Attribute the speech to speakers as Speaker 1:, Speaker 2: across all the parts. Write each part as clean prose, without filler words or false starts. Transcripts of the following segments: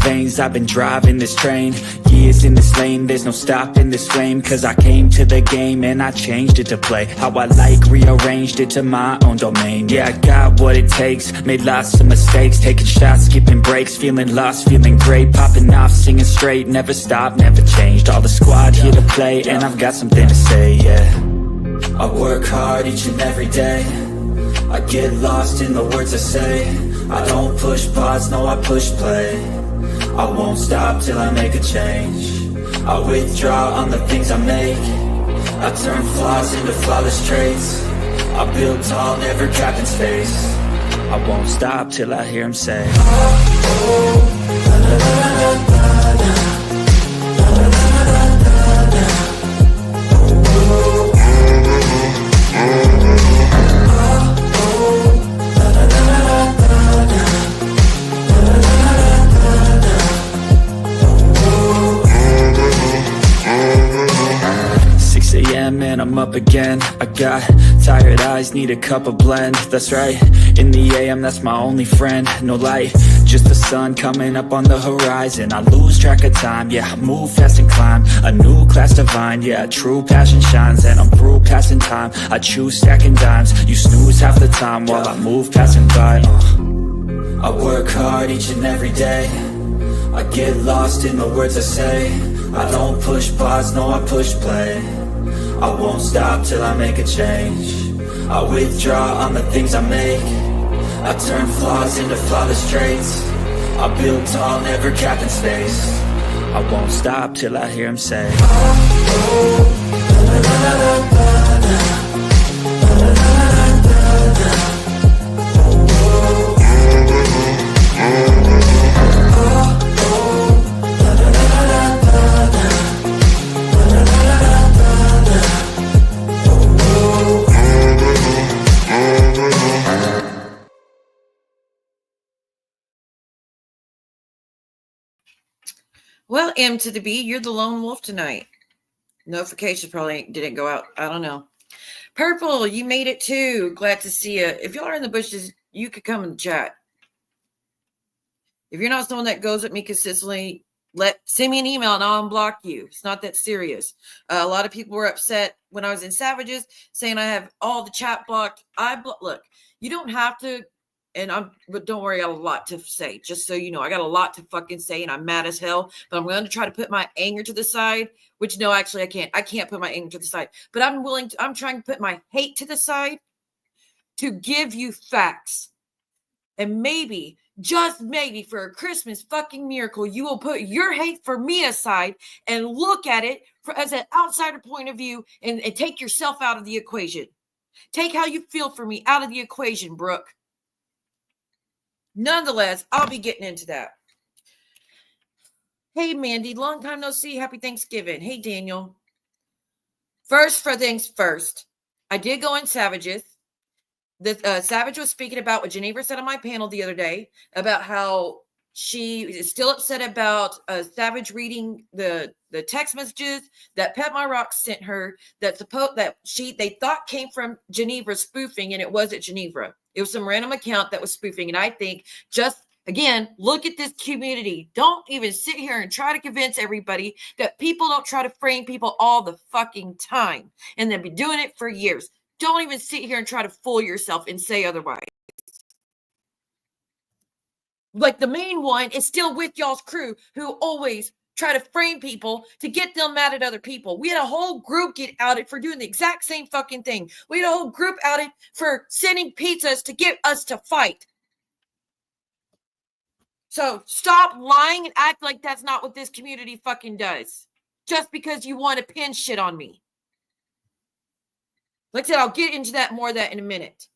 Speaker 1: veins, I've been driving this train. Years in this lane, there's no stopping this flame. Cause I came to the game and I changed it to play how I like, rearranged it to my own domain. Yeah, I got what it takes, made lots of mistakes, taking shots, skipping breaks, feeling lost, feeling great, popping off, singing straight, never stopped, never changed. All the squad here to play, and I've got something to say, yeah. I work hard each and every day, I get lost in the words I say. I don't push pause, no, I push play. I won't stop till I make a change. I withdraw on the things I make. I turn flaws into flawless traits. I build tall, never capped in space. I won't stop till I hear him say, oh, oh, la, la, la, la, la, la. And I'm up again. I got tired eyes, need a cup of blend. That's right, in the AM, that's my only friend. No light, just the sun coming up on the horizon. I lose track of time, yeah, I move fast and climb a new class divine, yeah, true passion shines. And I'm through passing time, I choose stacking dimes. You snooze half the time while I move passing by. I work hard each and every day, I get lost in the words I say. I don't push pause, no, I push play. I won't stop till I make a change. I withdraw on the things I make. I turn flaws into flawless traits. I build tall, never capped in space. I won't stop till I hear him say, oh, oh, la, la, la, la, la, la.
Speaker 2: Well, M to the B, you're the lone wolf tonight. Notification probably didn't go out. I don't know. Purple, you made it too. Glad to see you. If y'all are in the bushes, you could come in the chat. If you're not someone that goes with me consistently, send me an email and I'll unblock you. It's not that serious. A lot of people were upset when I was in Savages saying I have all the chat blocked. Look, you don't have to. But don't worry, I got a lot to say. Just so you know, I got a lot to fucking say, and I'm mad as hell. But I'm going to try to put my anger to the side. Which no, actually, I can't. I can't put my anger to the side. But I'm trying to put my hate to the side to give you facts. And maybe, just maybe, for a Christmas fucking miracle, you will put your hate for me aside and look at it as an outsider point of view and take yourself out of the equation. Take how you feel for me out of the equation, Brooke. Nonetheless, I'll be getting into that. Hey, Mandy, long time no see. Happy Thanksgiving. Hey, Daniel. First for things first, I did go in Savages. The Savage was speaking about what GInevra said on my panel the other day about how she is still upset about Savage reading the text messages that Pet My Rock sent her that they thought came from GInevra spoofing, and it wasn't GInevra. It was some random account that was spoofing. And I think, just again, look at this community. Don't even sit here and try to convince everybody that people don't try to frame people all the fucking time. And they've been doing it for years. Don't even sit here and try to fool yourself and say otherwise. Like, the main one is still with y'all's crew who always try to frame people to get them mad at other people. We had a whole group get outed for doing the exact same fucking thing. We had a whole group outed for sending pizzas to get us to fight. So stop lying and act like that's not what this community fucking does. Just because you want to pin shit on me. Like I said, I'll get into that more of that in a minute.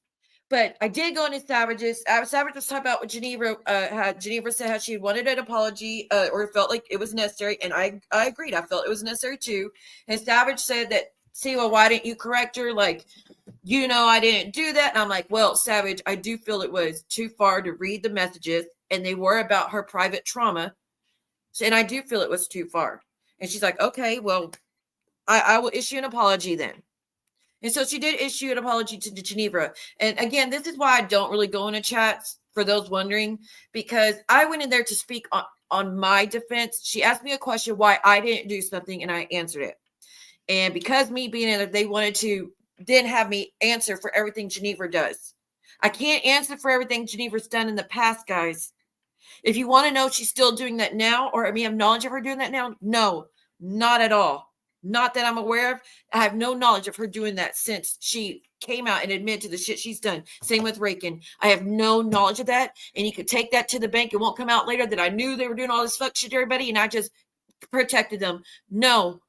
Speaker 2: But I did go into Savages. Savage was talking about what GInevra had. GInevra said how she wanted an apology or felt like it was necessary. And I agreed. I felt it was necessary too. And Savage said that, see, well, why didn't you correct her? Like, you know, I didn't do that. And I'm like, well, Savage, I do feel it was too far to read the messages. And they were about her private trauma. And I do feel it was too far. And she's like, okay, well, I will issue an apology then. And so she did issue an apology to GInevra. And again, this is why I don't really go into chats for those wondering, because I went in there to speak on my defense. She asked me a question why I didn't do something, and I answered it. And because me being in there, they didn't have me answer for everything GInevra does. I can't answer for everything GInevra's done in the past, guys. If you want to know if she's still doing that now, or have knowledge of her doing that now, no, not at all. Not that I'm aware of. I have no knowledge of her doing that since she came out and admitted to the shit she's done. Same with Refuting. I have no knowledge of that. And you could take that to the bank. It won't come out later that I knew they were doing all this fuck shit to everybody and I just protected them. No,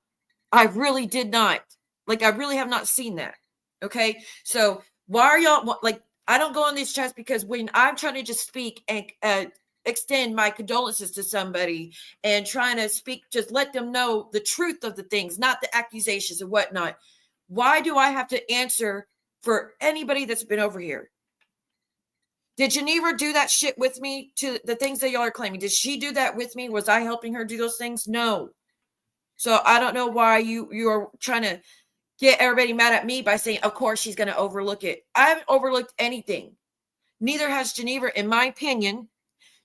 Speaker 2: I really did not. Like, I really have not seen that. Okay. So why are y'all like, I don't go on these chats because when I'm trying to just speak and extend my condolences to somebody and trying to speak, just let them know the truth of the things, not the accusations and whatnot. Why do I have to answer for anybody that's been over here? Did GInevra do that shit with me to the things that y'all are claiming? Did she do that with me? Was I helping her do those things? No. So I don't know why you are trying to get everybody mad at me by saying, of course, she's going to overlook it. I haven't overlooked anything. Neither has GInevra, in my opinion.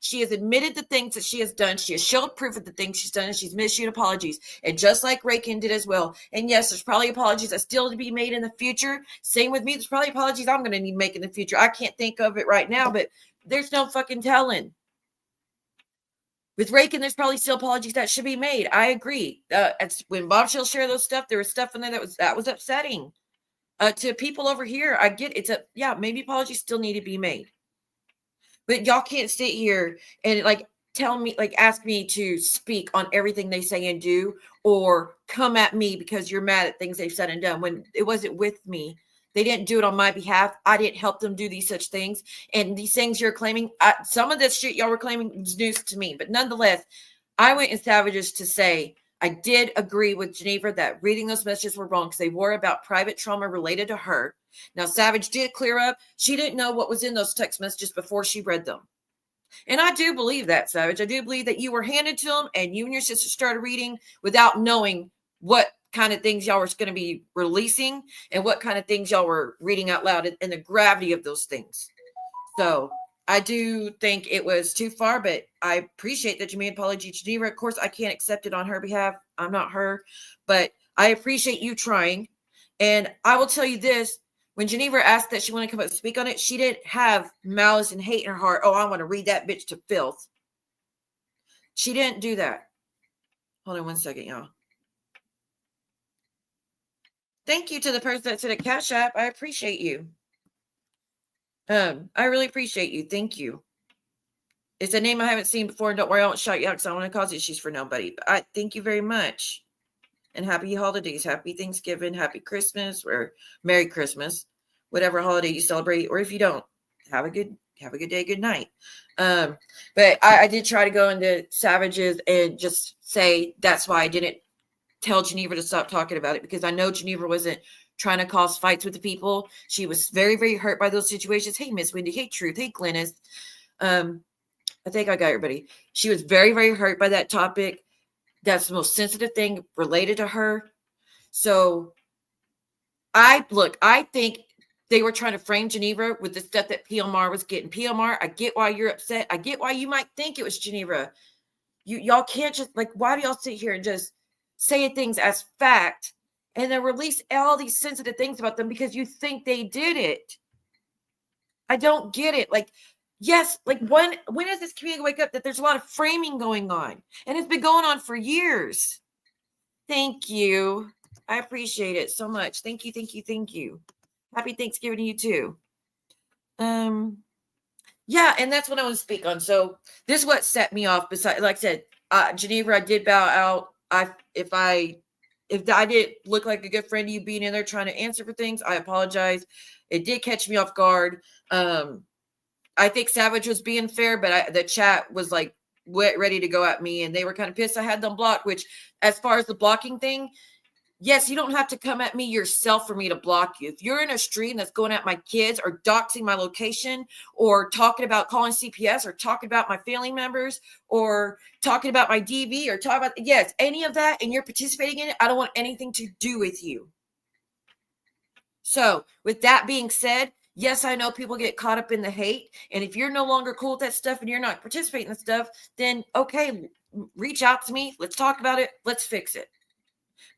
Speaker 2: She has admitted the things that she has done. She has showed proof of the things she's done, and she's issued apologies. And just like Refuting did as well. And yes, there's probably apologies that still to be made in the future. Same with me. There's probably apologies I'm going to need to make in the future. I can't think of it right now, but there's no fucking telling. With Refuting, there's probably still apologies that should be made. I agree. When Bombshell shared those stuff, there was stuff in there that was upsetting to people over here. I get it's maybe apologies still need to be made. But y'all can't sit here and ask me to speak on everything they say and do, or come at me because you're mad at things they've said and done when it wasn't with me. They didn't do it on my behalf. I didn't help them do these such things. And these things you're claiming, some of this shit y'all were claiming was news to me. But nonetheless, I went in Savages to say I did agree with GInevra that reading those messages were wrong because they were about private trauma related to her. Now, Savage did clear up. She didn't know what was in those text messages before she read them. And I do believe that, Savage. I do believe that you were handed to them and you and your sister started reading without knowing what kind of things y'all were going to be releasing and what kind of things y'all were reading out loud and the gravity of those things. So I do think it was too far, but I appreciate that you made an apology to GInevra. Of course, I can't accept it on her behalf. I'm not her, but I appreciate you trying. And I will tell you this. When GInevra asked that she wanted to come up and speak on it, she didn't have malice and hate in her heart. Oh, I want to read that bitch to filth. She didn't do that. Hold on 1 second, y'all. Thank you to the person that said a Cash App. I appreciate you. I really appreciate you. Thank you. It's a name I haven't seen before. And don't worry, I won't shout you out because I don't want to cause issues for nobody. But I thank you very much. And happy holidays, happy Thanksgiving, happy Christmas, or Merry Christmas, whatever holiday you celebrate, or if you don't, have a good day, good night. But I did try to go into Savages and just say that's why I didn't tell GInevra to stop talking about it, because I know GInevra wasn't trying to cause fights with the people. She was very, very hurt by those situations. Hey, Miss Wendy. Hey, Truth. Hey, Glennis. I think I got everybody. She was very, very hurt by that topic. That's the most sensitive thing related to her. So I think they were trying to frame GInevra with the stuff that PMR was getting. PMR, I get why you're upset. I get why you might think it was GInevra. Y'all can't just, why do y'all sit here and just say things as fact and then release all these sensitive things about them because you think they did it? I don't get it. Yes, when does this community wake up that there's a lot of framing going on? And it's been going on for years. Thank you. I appreciate it so much. Thank you, thank you, thank you. Happy Thanksgiving to you too. Yeah, and that's what I want to speak on. So this is what set me off. Besides, like I said, GInevra, I did bow out. If I did look like a good friend to you being in there trying to answer for things, I apologize. It did catch me off guard. I think Savage was being fair, but the chat was ready to go at me, and they were kind of pissed I had them blocked, which as far as the blocking thing, yes, you don't have to come at me yourself for me to block you. If you're in a stream that's going at my kids or doxing my location or talking about calling CPS or talking about my family members or talking about my DV or talking about, yes, any of that, and you're participating in it, I don't want anything to do with you. So with that being said, Yes, I know people get caught up in the hate. And if you're no longer cool with that stuff and you're not participating in the stuff, then okay, reach out to me. Let's talk about it. Let's fix it.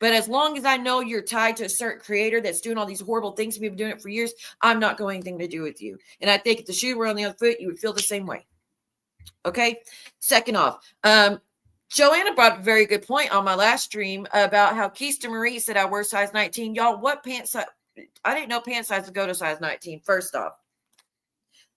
Speaker 2: But as long as I know you're tied to a certain creator that's doing all these horrible things, and we've been doing it for years, I'm not going anything to do with you. And I think if the shoe were on the other foot, you would feel the same way. Okay. Second off, Joanna brought up a very good point on my last stream about how Keista Marie said I wear size 19. Y'all, what pants size? I didn't know pant size would go to size 19, first off.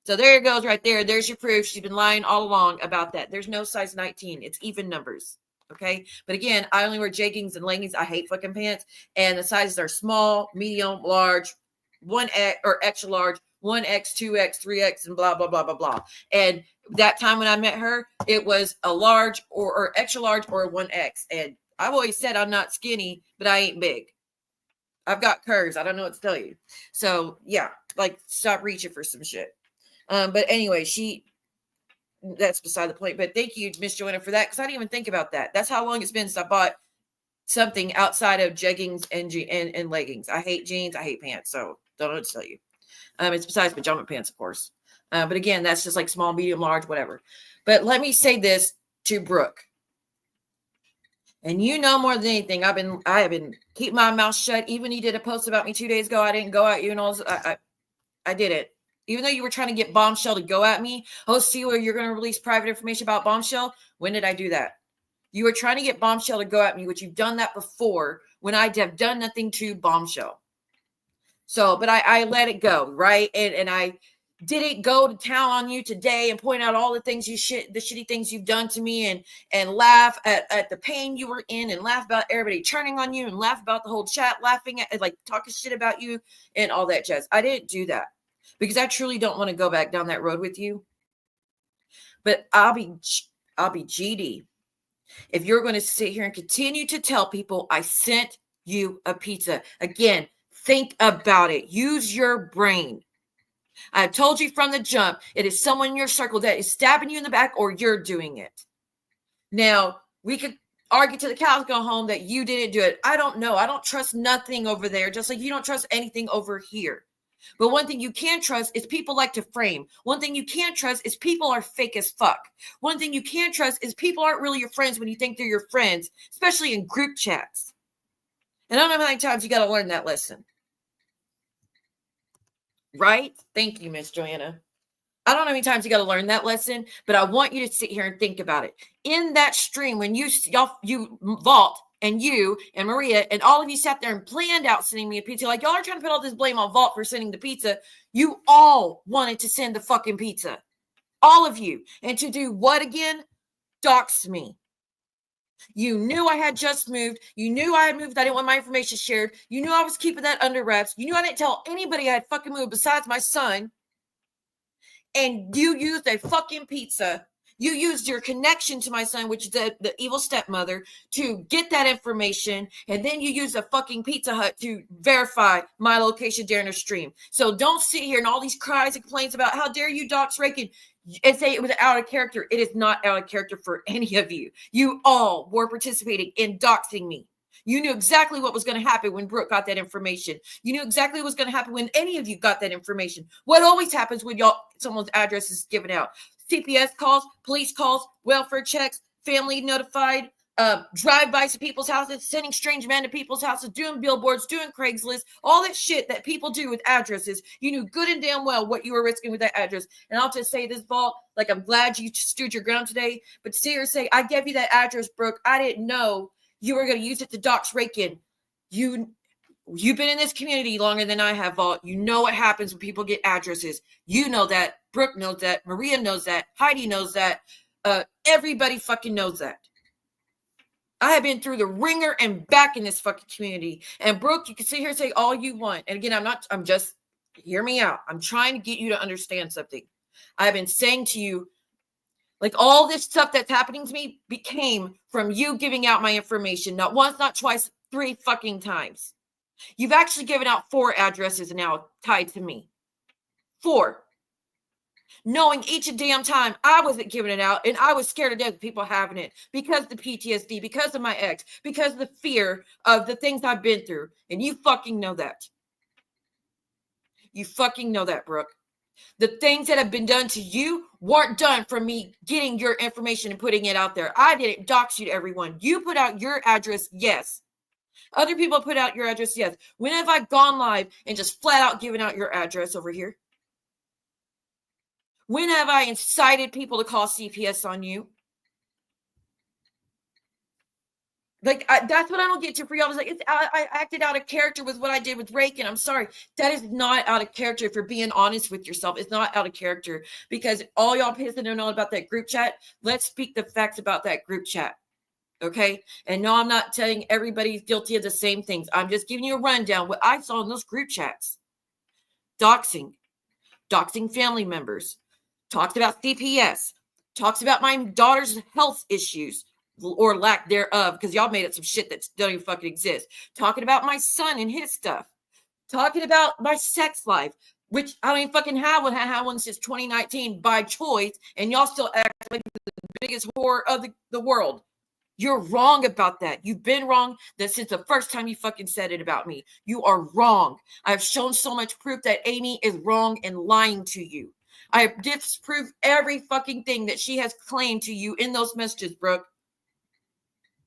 Speaker 2: So there it goes right there. There's your proof. She's been lying all along about that. There's no size 19. It's even numbers. Okay. But again, I only wear jeggings and leggings. I hate fucking pants. And the sizes are small, medium, large, 1X or extra large, 1X, 2X, 3X, and blah, blah, blah, blah, blah. And that time when I met her, it was a large or extra large or a 1X. And I've always said I'm not skinny, but I ain't big. I've got curves. I don't know what to tell you. So yeah, like stop reaching for some shit. But anyway, that's beside the point. But thank you, Miss Joanna, for that, because I didn't even think about that. That's how long it's been since I bought something outside of jeggings and leggings. I hate jeans. I hate pants. So don't know what to tell you. It's besides pajama pants, of course. But again, that's just like small, medium, large, whatever. But let me say this to Brooke. And you know more than anything, I have been keeping my mouth shut. Even you did a post about me 2 days ago. I didn't go at you and all. I did it. Even though you were trying to get Bombshell to go at me. Oh, see where you're going to release private information about Bombshell. When did I do that? You were trying to get Bombshell to go at me, which you've done that before when I have done nothing to Bombshell. So, but I let it go, right? And I didn't go to town on you today and point out all the things the shitty things you've done to me and laugh at the pain you were in and laugh about everybody turning on you and laugh about the whole chat, laughing at like talking shit about you and all that jazz. I didn't do that because I truly don't want to go back down that road with you. But I'll be GD if you're going to sit here and continue to tell people I sent you a pizza. Again, think about it. Use your brain. I told you from the jump, it is someone in your circle that is stabbing you in the back or you're doing it. Now, we could argue till the cows go home that you didn't do it. I don't know. I don't trust nothing over there, just like you don't trust anything over here. But one thing you can trust is people like to frame. One thing you can't trust is people are fake as fuck. One thing you can't trust is people aren't really your friends when you think they're your friends, especially in group chats. And I don't know how many times you got to learn that lesson. Right? Thank you, Miss Joanna. I don't know how many times you got to learn that lesson, but I want you to sit here and think about it. In that stream, when you Vault and you and Maria and all of you sat there and planned out sending me a pizza, like y'all are trying to put all this blame on Vault for sending the pizza. You all wanted to send the fucking pizza. All of you. And to do what again? Dox me. You knew I had just moved. You knew I had moved. I didn't want my information shared. You knew I was keeping that under wraps. You knew I didn't tell anybody I had fucking moved besides my son. And you used a fucking pizza. You used your connection to my son, which is the evil stepmother, to get that information. And then you used a fucking Pizza Hut to verify my location during the stream. So don't sit here and all these cries and complaints about how dare you dox Reagan and say it was out of character. It is not out of character for any of you. You all were participating in doxing me. You knew exactly what was going to happen when Brooke got that information. You knew exactly what was going to happen when any of you got that information. What always happens when someone's address is given out? CPS calls, police calls, welfare checks, family notified, drive-bys to people's houses, sending strange men to people's houses, doing billboards, doing Craigslist, all that shit that people do with addresses. You knew good and damn well what you were risking with that address. And I'll just say this, Vault, like I'm glad you stood your ground today, but to sit here and say, I gave you that address, Brooke, I didn't know you were going to use it to dox Rakin. You've been in this community longer than I have, Vault. You know what happens when people get addresses. You know that. Brooke knows that. Maria knows that. Heidi knows that. Everybody fucking knows that. I have been through the ringer and back in this fucking community. And Brooke, you can sit here and say all you want. And again, hear me out. I'm trying to get you to understand something. I've been saying to you, like all this stuff that's happening to me came from you giving out my information. Not once, not twice, 3 fucking times. You've actually given out 4 addresses now tied to me. 4. Knowing each and damn time I wasn't giving it out and I was scared to death of people having it because of the PTSD, because of my ex, because of the fear of the things I've been through. And you fucking know that. You fucking know that, Brooke. The things that have been done to you weren't done from me getting your information and putting it out there. I didn't dox you to everyone. You put out your address, yes. Other people put out your address, yes. When have I gone live and just flat out given out your address over here? When have I incited people to call CPS on you? Like, that's what I don't get to for y'all. It's like, I acted out of character with what I did with Rake, and I'm sorry. That is not out of character if you're being honest with yourself. It's not out of character because all y'all pissing and all about that group chat. Let's speak the facts about that group chat. Okay? And no, I'm not telling everybody's guilty of the same things. I'm just giving you a rundown what I saw in those group chats. Doxing family members, talked about CPS, talks about my daughter's health issues, or lack thereof, because y'all made up some shit that don't even fucking exist. Talking about my son and his stuff. Talking about my sex life, which I don't even fucking have one. I had one since 2019 by choice, and y'all still act like the biggest whore of the world. You're wrong about that. You've been wrong since the first time you fucking said it about me. You are wrong. I've shown so much proof that Amy is wrong and lying to you. I have disproved every fucking thing that she has claimed to you in those messages, Brooke.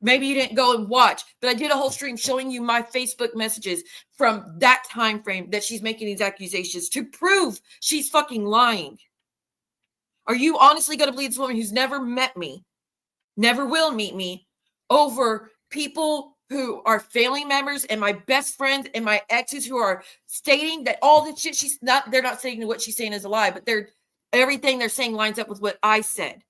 Speaker 2: Maybe you didn't go and watch, but I did a whole stream showing you my Facebook messages from that time frame that she's making these accusations to prove she's fucking lying. Are you honestly going to believe this woman who's never met me, never will meet me, over people who are family members and my best friends and my exes who are stating that all the shit they're not saying what she's saying is a lie, but everything they're saying lines up with what I said.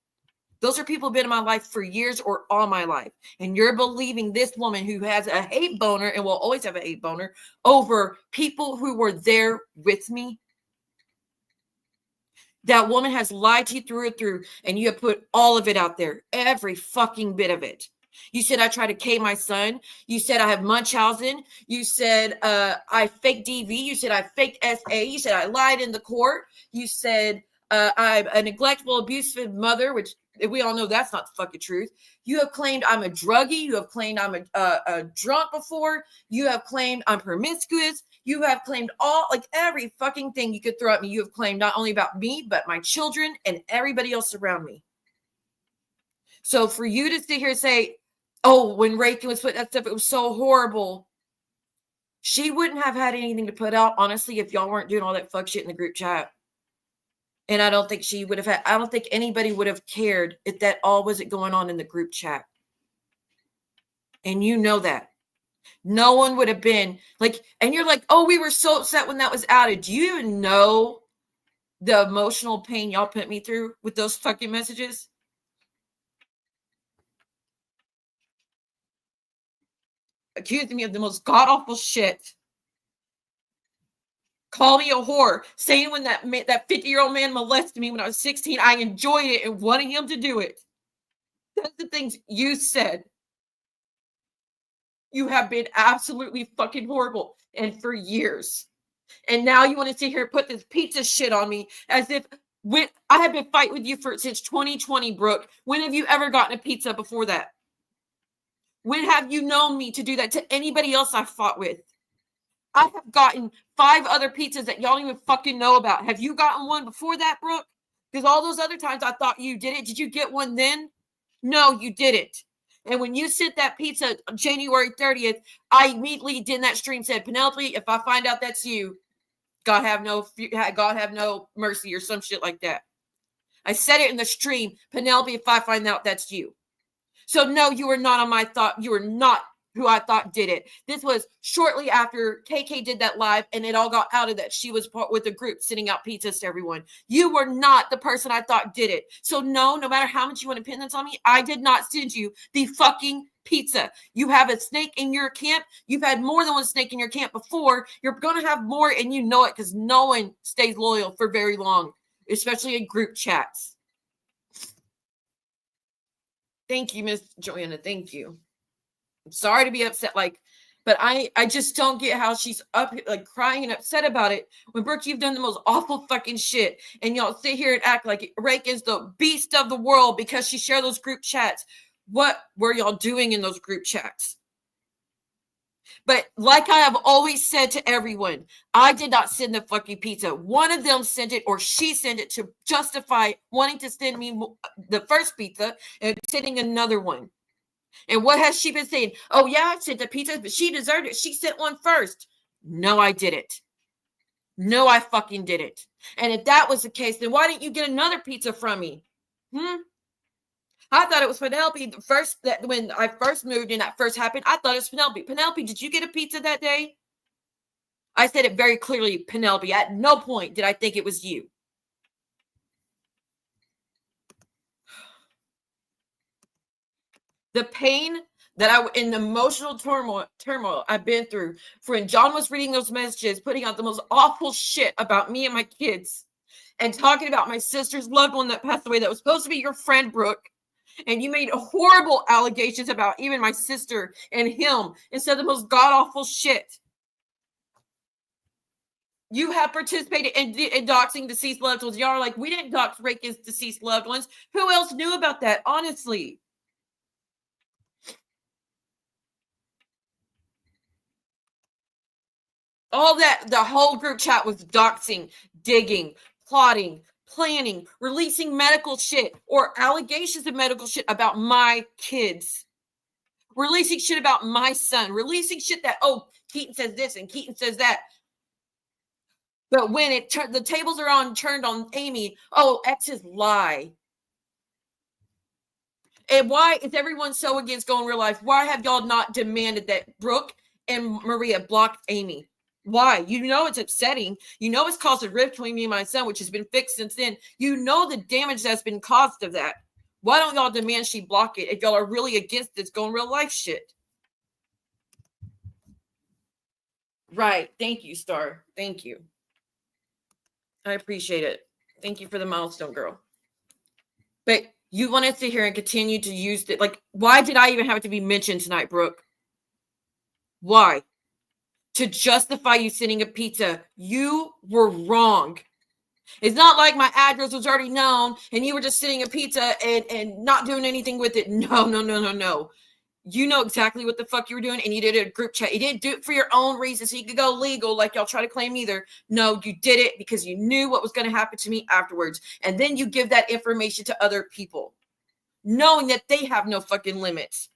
Speaker 2: Those are people who've been in my life for years or all my life. And you're believing this woman who has a hate boner and will always have a hate boner over people who were there with me. That woman has lied to you through and through, and you have put all of it out there, every fucking bit of it. You said I tried to K my son. You said I have Munchausen. You said I faked DV. You said I faked SA. You said I lied in the court. You said I'm a neglectful, abusive mother, which we all know that's not the fucking truth. You have claimed I'm a druggie. You have claimed I'm a drunk before. You have claimed I'm promiscuous. You have claimed every fucking thing you could throw at me. You have claimed not only about me, but my children and everybody else around me. So for you to sit here and say, oh, when Reiki was putting that stuff, it was so horrible. She wouldn't have had anything to put out, honestly, if y'all weren't doing all that fuck shit in the group chat. And I don't think I don't think anybody would have cared if that all wasn't going on in the group chat. And you know that. No one would have been like, and you're like, oh, we were so upset when that was added. Do you even know the emotional pain y'all put me through with those fucking messages? Accusing me of the most god-awful shit. Call me a whore. Saying when that 50-year-old man molested me when I was 16, I enjoyed it and wanted him to do it. That's the things you said. You have been absolutely fucking horrible. And for years. And now you want to sit here and put this pizza shit on me as if I have been fighting with you since 2020, Brooke. When have you ever gotten a pizza before that? When have you known me to do that to anybody else I fought with? I have gotten 5 other pizzas that y'all don't even fucking know about. Have you gotten one before that, Brooke? Because all those other times I thought you did it. Did you get one then? No, you didn't. And when you sent that pizza January 30th, I immediately did in that stream said, Penelope, if I find out that's you, God have no mercy or some shit like that. I said it in the stream, Penelope, if I find out that's you. So no, you were not on my thought. You were not who I thought did it. This was shortly after KK did that live and it all got out of that. She was part with the group sending out pizzas to everyone. You were not the person I thought did it. So no matter how much you want to pin this on me, I did not send you the fucking pizza. You have a snake in your camp. You've had more than one snake in your camp before. You're going to have more and you know it because no one stays loyal for very long, especially in group chats. Thank you, Miss Joanna. Thank you. I'm sorry to be upset, but I just don't get how she's up crying and upset about it when Brooke, you've done the most awful fucking shit, and y'all sit here and act like Rake is the beast of the world because she shared those group chats. What were y'all doing in those group chats? But like I have always said to everyone, I did not send the fucking pizza. One of them sent it, or she sent it to justify wanting to send me the first pizza and sending another one. And what has she been saying? Oh, yeah, I sent the pizza, but she deserved it. She sent one first. No, I didn't. No, I fucking didn't. And if that was the case, then why didn't you get another pizza from me? I thought it was Penelope. When I first moved and that first happened, I thought it was Penelope. Penelope, did you get a pizza that day? I said it very clearly, Penelope. At no point did I think it was you. The pain that in the emotional turmoil I've been through, for when John was reading those messages, putting out the most awful shit about me and my kids, and talking about my sister's loved one that passed away that was supposed to be your friend, Brooke. And you made horrible allegations about even my sister and him and said the most god-awful shit. You have participated in doxing deceased loved ones. Y'all are like, we didn't dox Reagan's deceased loved ones. Who else knew about that, honestly? All that, the whole group chat was doxing, digging, plotting, planning, releasing medical shit or allegations of medical shit about my kids, releasing shit about my son, releasing shit that, oh, Keaton says this and Keaton says that. But when the tables are turned on Amy, oh, exes lie. And why is everyone so against going real life? Why have y'all not demanded that Brooke and Maria block Amy? Why? You know it's upsetting. You know it's caused a rift between me and my son, which has been fixed since then. You know the damage that's been caused of that. Why don't y'all demand she block it if y'all are really against this going real life shit? Right. Thank you, Star. Thank you. I appreciate it. Thank you for the milestone, girl. But you want to sit here and continue to use it. Like, why did I even have to be mentioned tonight, Brooke? Why? To justify you sending a pizza. You were wrong. It's not like my address was already known and you were just sending a pizza and not doing anything with it. No. You know exactly what the fuck you were doing, and you did a group chat. You didn't do it for your own reasons so you could go legal like y'all try to claim either. No, you did it because you knew what was going to happen to me afterwards. And then you give that information to other people, knowing that they have no fucking limits.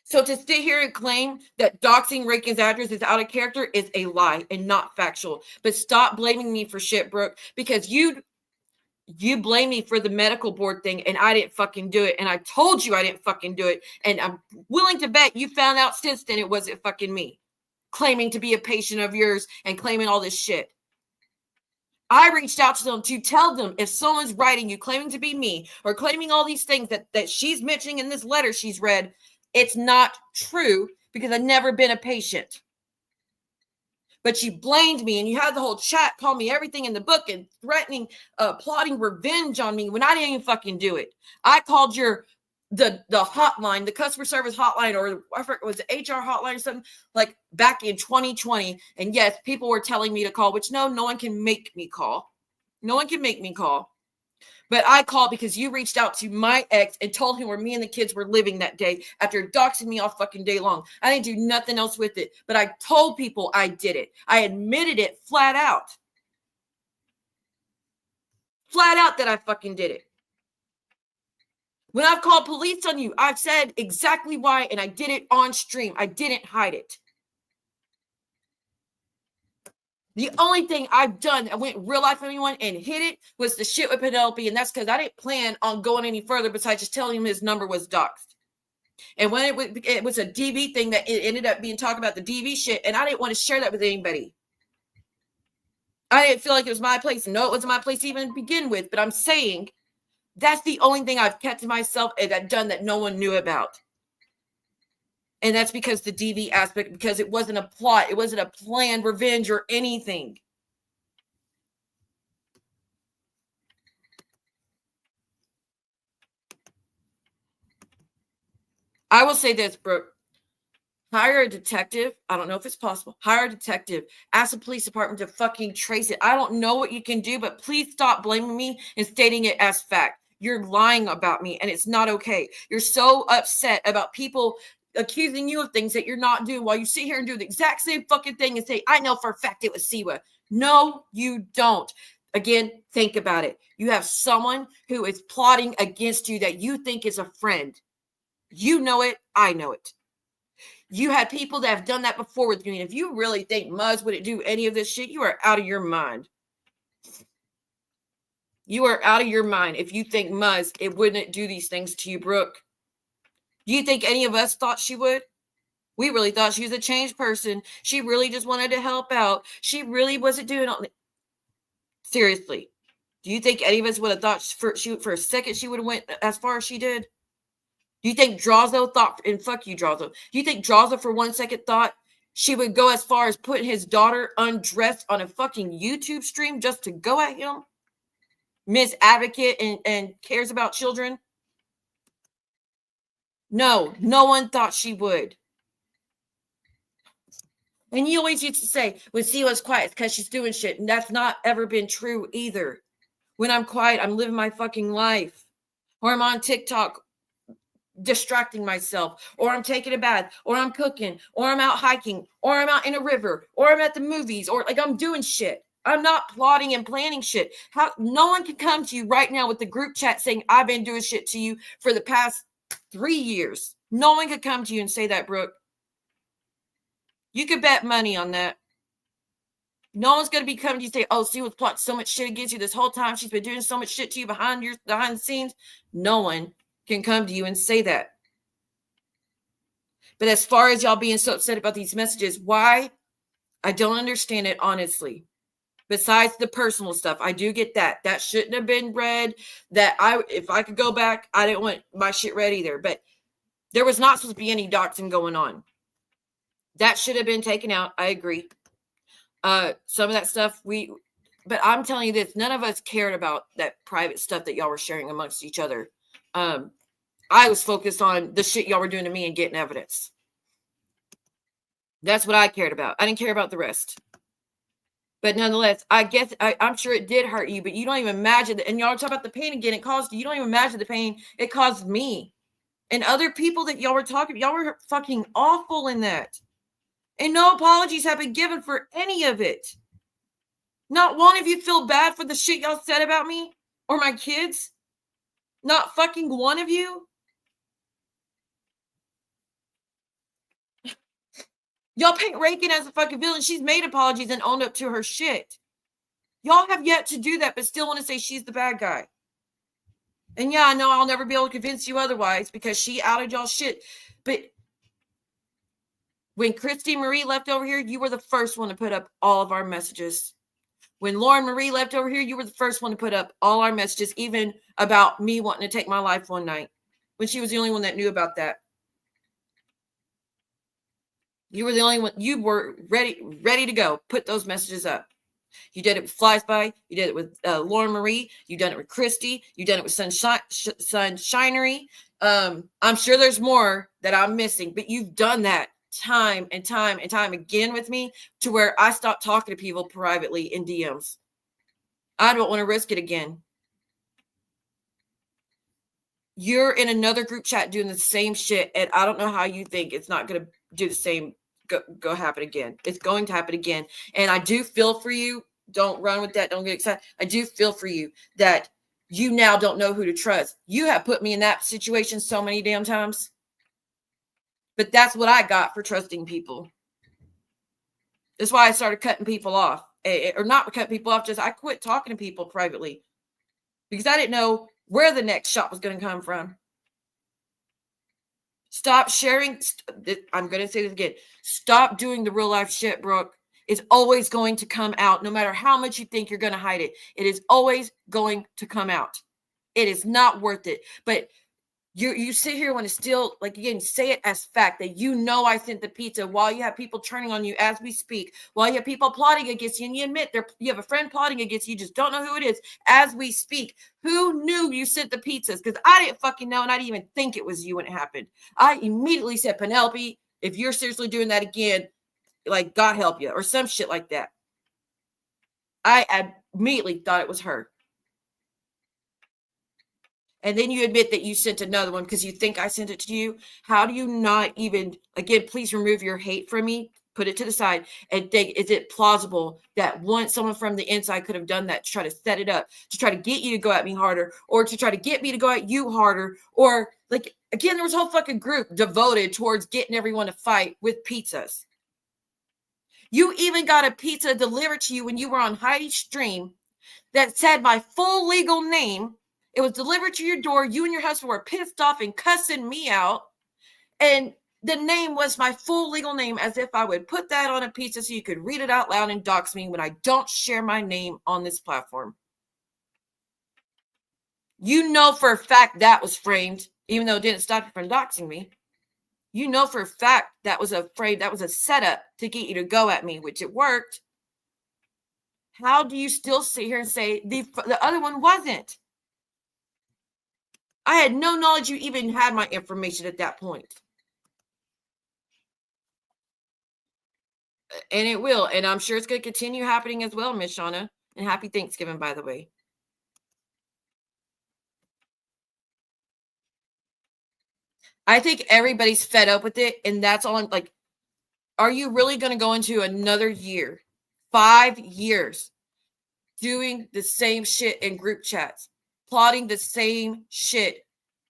Speaker 2: So to sit here and claim that doxing Reagan's address is out of character is a lie and not factual. But stop blaming me for shit, Brooke, because you blame me for the medical board thing and I didn't fucking do it. And I told you I didn't fucking do it. And I'm willing to bet you found out since then it wasn't fucking me claiming to be a patient of yours and claiming all this shit. I reached out to them to tell them if someone's writing you claiming to be me or claiming all these things that she's mentioning in this letter she's read, it's not true because I've never been a patient. But you blamed me and you had the whole chat call me everything in the book and threatening, plotting revenge on me when I didn't even fucking do it. I called the hotline, the customer service hotline, or I forget, was it HR hotline or something, like back in 2020. And yes, people were telling me to call, which no one can make me call. No one can make me call. But I called because you reached out to my ex and told him where me and the kids were living that day after doxing me all fucking day long. I didn't do nothing else with it, but I told people I did it. I admitted it flat out. Flat out that I fucking did it. When I've called police on you, I've said exactly why, and I did it on stream. I didn't hide it. The only thing I've done that went real life with anyone and hit it was the shit with Penelope, and that's because I didn't plan on going any further besides just telling him his number was doxed. And when it was a DV thing that it ended up being talking about the DV shit, and I didn't want to share that with anybody. I didn't feel like it was my place. No, it wasn't my place to even begin with, but I'm saying that's the only thing I've kept to myself and I've done that no one knew about. And that's because the DV aspect, because it wasn't a plot. It wasn't a planned revenge or anything. I will say this, Brooke. Hire a detective. I don't know if it's possible. Hire a detective. Ask the police department to fucking trace it. I don't know what you can do, but please stop blaming me and stating it as fact. You're lying about me, and it's not okay. You're so upset about people accusing you of things that you're not doing while you sit here and do the exact same fucking thing and say, I know for a fact it was Siwa. No, you don't. Again, think about it. You have someone who is plotting against you that you think is a friend. You know it. I know it. You had people that have done that before with you. And if you really think Muzz wouldn't do any of this shit, you are out of your mind. You are out of your mind if you think Muzz, it wouldn't do these things to you, Brooke. Do you think any of us thought she would? We really thought she was a changed person. She really just wanted to help out. She really wasn't doing all. Seriously, do you think any of us would have thought for a second she would have went as far as she did? Do you think Drazo thought, and fuck you, Drazo, do you think Drazo for 1 second thought she would go as far as putting his daughter undressed on a fucking YouTube stream just to go at him? Miss Advocate and cares about children? No, no one thought she would. And you always used to say, when Siwa's quiet, it's because she's doing shit. And that's not ever been true either. When I'm quiet, I'm living my fucking life. Or I'm on TikTok distracting myself. Or I'm taking a bath. Or I'm cooking. Or I'm out hiking. Or I'm out in a river. Or I'm at the movies. Or like I'm doing shit. I'm not plotting and planning shit. No one can come to you right now with the group chat saying, I've been doing shit to you for the past 3 years. No one could come to you and say that, Brooke. You could bet money on that. No one's going to be coming to you and say, oh, Siwa's plotting so much shit against you this whole time. She's been doing so much shit to you behind the scenes. No one can come to you and say that. But as far as y'all being so upset about these messages, why? I don't understand it, honestly. Besides the personal stuff, I do get that. That shouldn't have been read. If I could go back, I didn't want my shit read either. But there was not supposed to be any doxing going on. That should have been taken out. I agree. Some of that stuff but I'm telling you this, none of us cared about that private stuff that y'all were sharing amongst each other. I was focused on the shit y'all were doing to me and getting evidence. That's what I cared about. I didn't care about the rest. But nonetheless, I guess I'm sure it did hurt you, but you don't even imagine that. And y'all talk about the pain again it caused you. You don't even imagine the pain it caused me. And other people that y'all were talking, y'all were fucking awful in that. And no apologies have been given for any of it. Not one of you feel bad for the shit y'all said about me or my kids. Not fucking one of you. Y'all paint Reagan as a fucking villain. She's made apologies and owned up to her shit. Y'all have yet to do that, but still want to say she's the bad guy. And yeah, I know I'll never be able to convince you otherwise because she outed y'all shit. But when Christy Marie left over here, you were the first one to put up all of our messages. When Lauren Marie left over here, you were the first one to put up all our messages, even about me wanting to take my life one night, when she was the only one that knew about that. You were the only one. You were ready to go. Put those messages up. You did it with Flies By. You did it with Lauren Marie. You done it with Christy. You done it with Sunshinery. I'm sure there's more that I'm missing, but you've done that time and time and time again with me to where I stopped talking to people privately in DMs. I don't want to risk it again. You're in another group chat doing the same shit, and I don't know how you think it's not going to do the same. Go happen again. It's going to happen again. And I do feel for you. Don't run with that. Don't get excited. I do feel for you that you now don't know who to trust. You have put me in that situation so many damn times. But that's what I got for trusting people. That's why I started cutting people off. Or not cut people off, just I quit talking to people privately. Because I didn't know where the next shot was going to come from. Stop sharing. I'm going to say this again. Stop doing the real life shit, Brooke. It's always going to come out. No matter how much you think you're going to hide it. It is always going to come out. It is not worth it. But you sit here when it's still, like, again, say it as fact that you know I sent the pizza while you have people turning on you as we speak, while you have people plotting against you, and you admit you have a friend plotting against you, just don't know who it is as we speak. Who knew you sent the pizzas? Because I didn't fucking know, and I didn't even think it was you when it happened. I immediately said, Penelope, if you're seriously doing that again, like, God help you, or some shit like that. I immediately thought it was her. And then you admit that you sent another one because you think I sent it to you. How do you not even, again, please remove your hate from me, put it to the side, and think, is it plausible that someone from the inside could have done that to try to set it up, to try to get you to go at me harder, or to try to get me to go at you harder, or like, again, there was a whole fucking group devoted towards getting everyone to fight with pizzas. You even got a pizza delivered to you when you were on Heidi's stream that said my full legal name. It was delivered to your door. You and your husband were pissed off and cussing me out. And the name was my full legal name, as if I would put that on a pizza so you could read it out loud and dox me when I don't share my name on this platform. You know for a fact that was framed, even though it didn't stop you from doxing me. You know for a fact that was a setup to get you to go at me, which it worked. How do you still sit here and say the other one wasn't? I had no knowledge you even had my information at that point. And it will. And I'm sure it's going to continue happening as well, Miss Shauna. And happy Thanksgiving, by the way. I think everybody's fed up with it. And that's all I'm like, are you really going to go into another year, 5 years, doing the same shit in group chats, plotting the same shit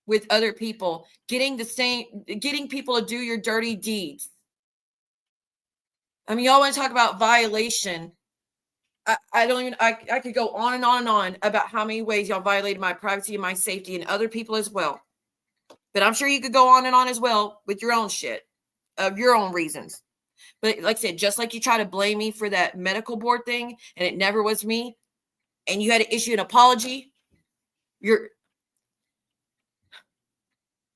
Speaker 2: with other people, getting people to do your dirty deeds? I mean, y'all want to talk about violation. I could go on and on and on about how many ways y'all violated my privacy and my safety and other people as well. But I'm sure you could go on and on as well with your own shit, of your own reasons. But like I said, just like you try to blame me for that medical board thing and it never was me, and you had to issue an apology,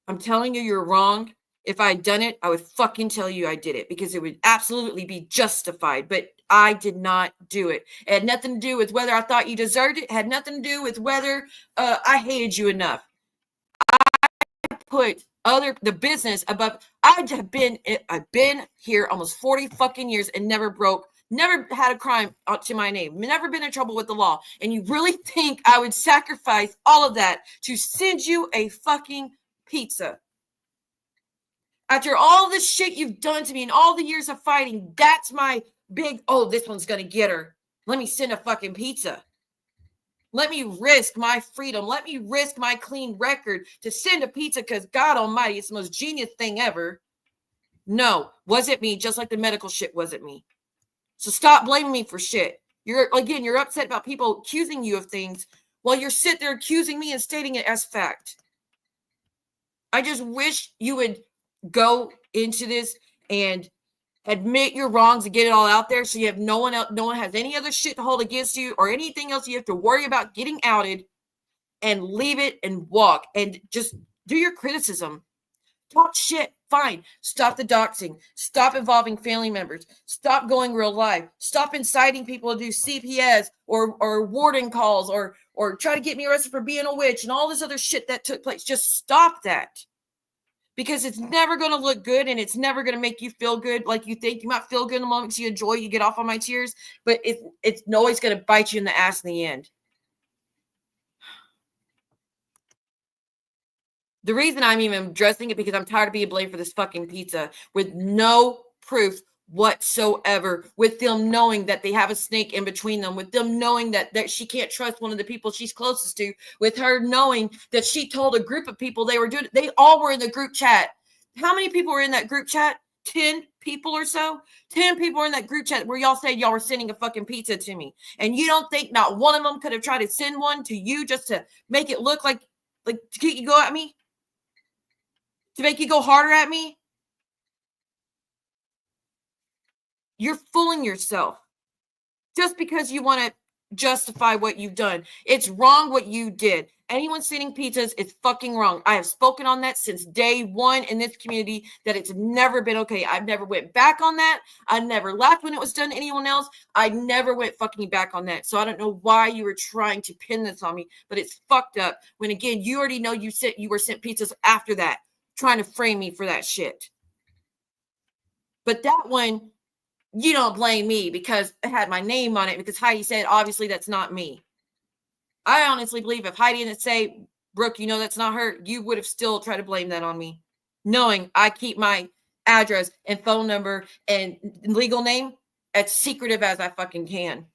Speaker 2: I'm telling you, you're wrong. If I had done it, I would fucking tell you I did it because it would absolutely be justified. But I did not do it. It had nothing to do with whether I thought you deserved it. It had nothing to do with whether I hated you enough. I put the business above. I've been here almost 40 fucking years and never had a crime to my name, never been in trouble with the law. And you really think I would sacrifice all of that to send you a fucking pizza? After all this shit you've done to me and all the years of fighting, that's my big, oh, this one's going to get her. Let me send a fucking pizza. Let me risk my freedom. Let me risk my clean record to send a pizza because God almighty, it's the most genius thing ever. No, wasn't me, just like the medical shit wasn't me. So stop blaming me for shit. You're upset about people accusing you of things while you're sitting there accusing me and stating it as fact. I just wish you would go into this and admit your wrongs and get it all out there so you have no one has any other shit to hold against you or anything else you have to worry about getting outed, and leave it and walk and just do your criticism. Talk shit, fine. Stop the doxing. Stop involving family members. Stop going real live. Stop inciting people to do CPS or warden calls or try to get me arrested for being a witch and all this other shit that took place. Just stop that. Because it's never going to look good and it's never going to make you feel good like you think. You might feel good in the moment because you enjoy, you get off on my tears, but it's always going to bite you in the ass in the end. The reason I'm even addressing it because I'm tired of being blamed for this fucking pizza with no proof whatsoever, with them knowing that they have a snake in between them, with them knowing that she can't trust one of the people she's closest to, with her knowing that she told a group of people they were doing it. They all were in the group chat. How many people were in that group chat? 10 people or so? 10 people were in that group chat where y'all said y'all were sending a fucking pizza to me. And you don't think not one of them could have tried to send one to you just to make it look like to get you go at me? To make you go harder at me? You're fooling yourself just because you want to justify what you've done. It's wrong what you did. Anyone sending pizzas is fucking wrong. I have spoken on that since day one in this community that it's never been okay. I've never went back on that. I never laughed when it was done to anyone else. I never went fucking back on that. So I don't know why you were trying to pin this on me, but it's fucked up when, again, you already know you were sent pizzas after that, trying to frame me for that shit. But that one, you don't blame me because it had my name on it because Heidi said, obviously, that's not me. I honestly believe if Heidi didn't say Brooke, you know that's not her, you would have still tried to blame that on me, knowing I keep my address and phone number and legal name as secretive as I fucking can.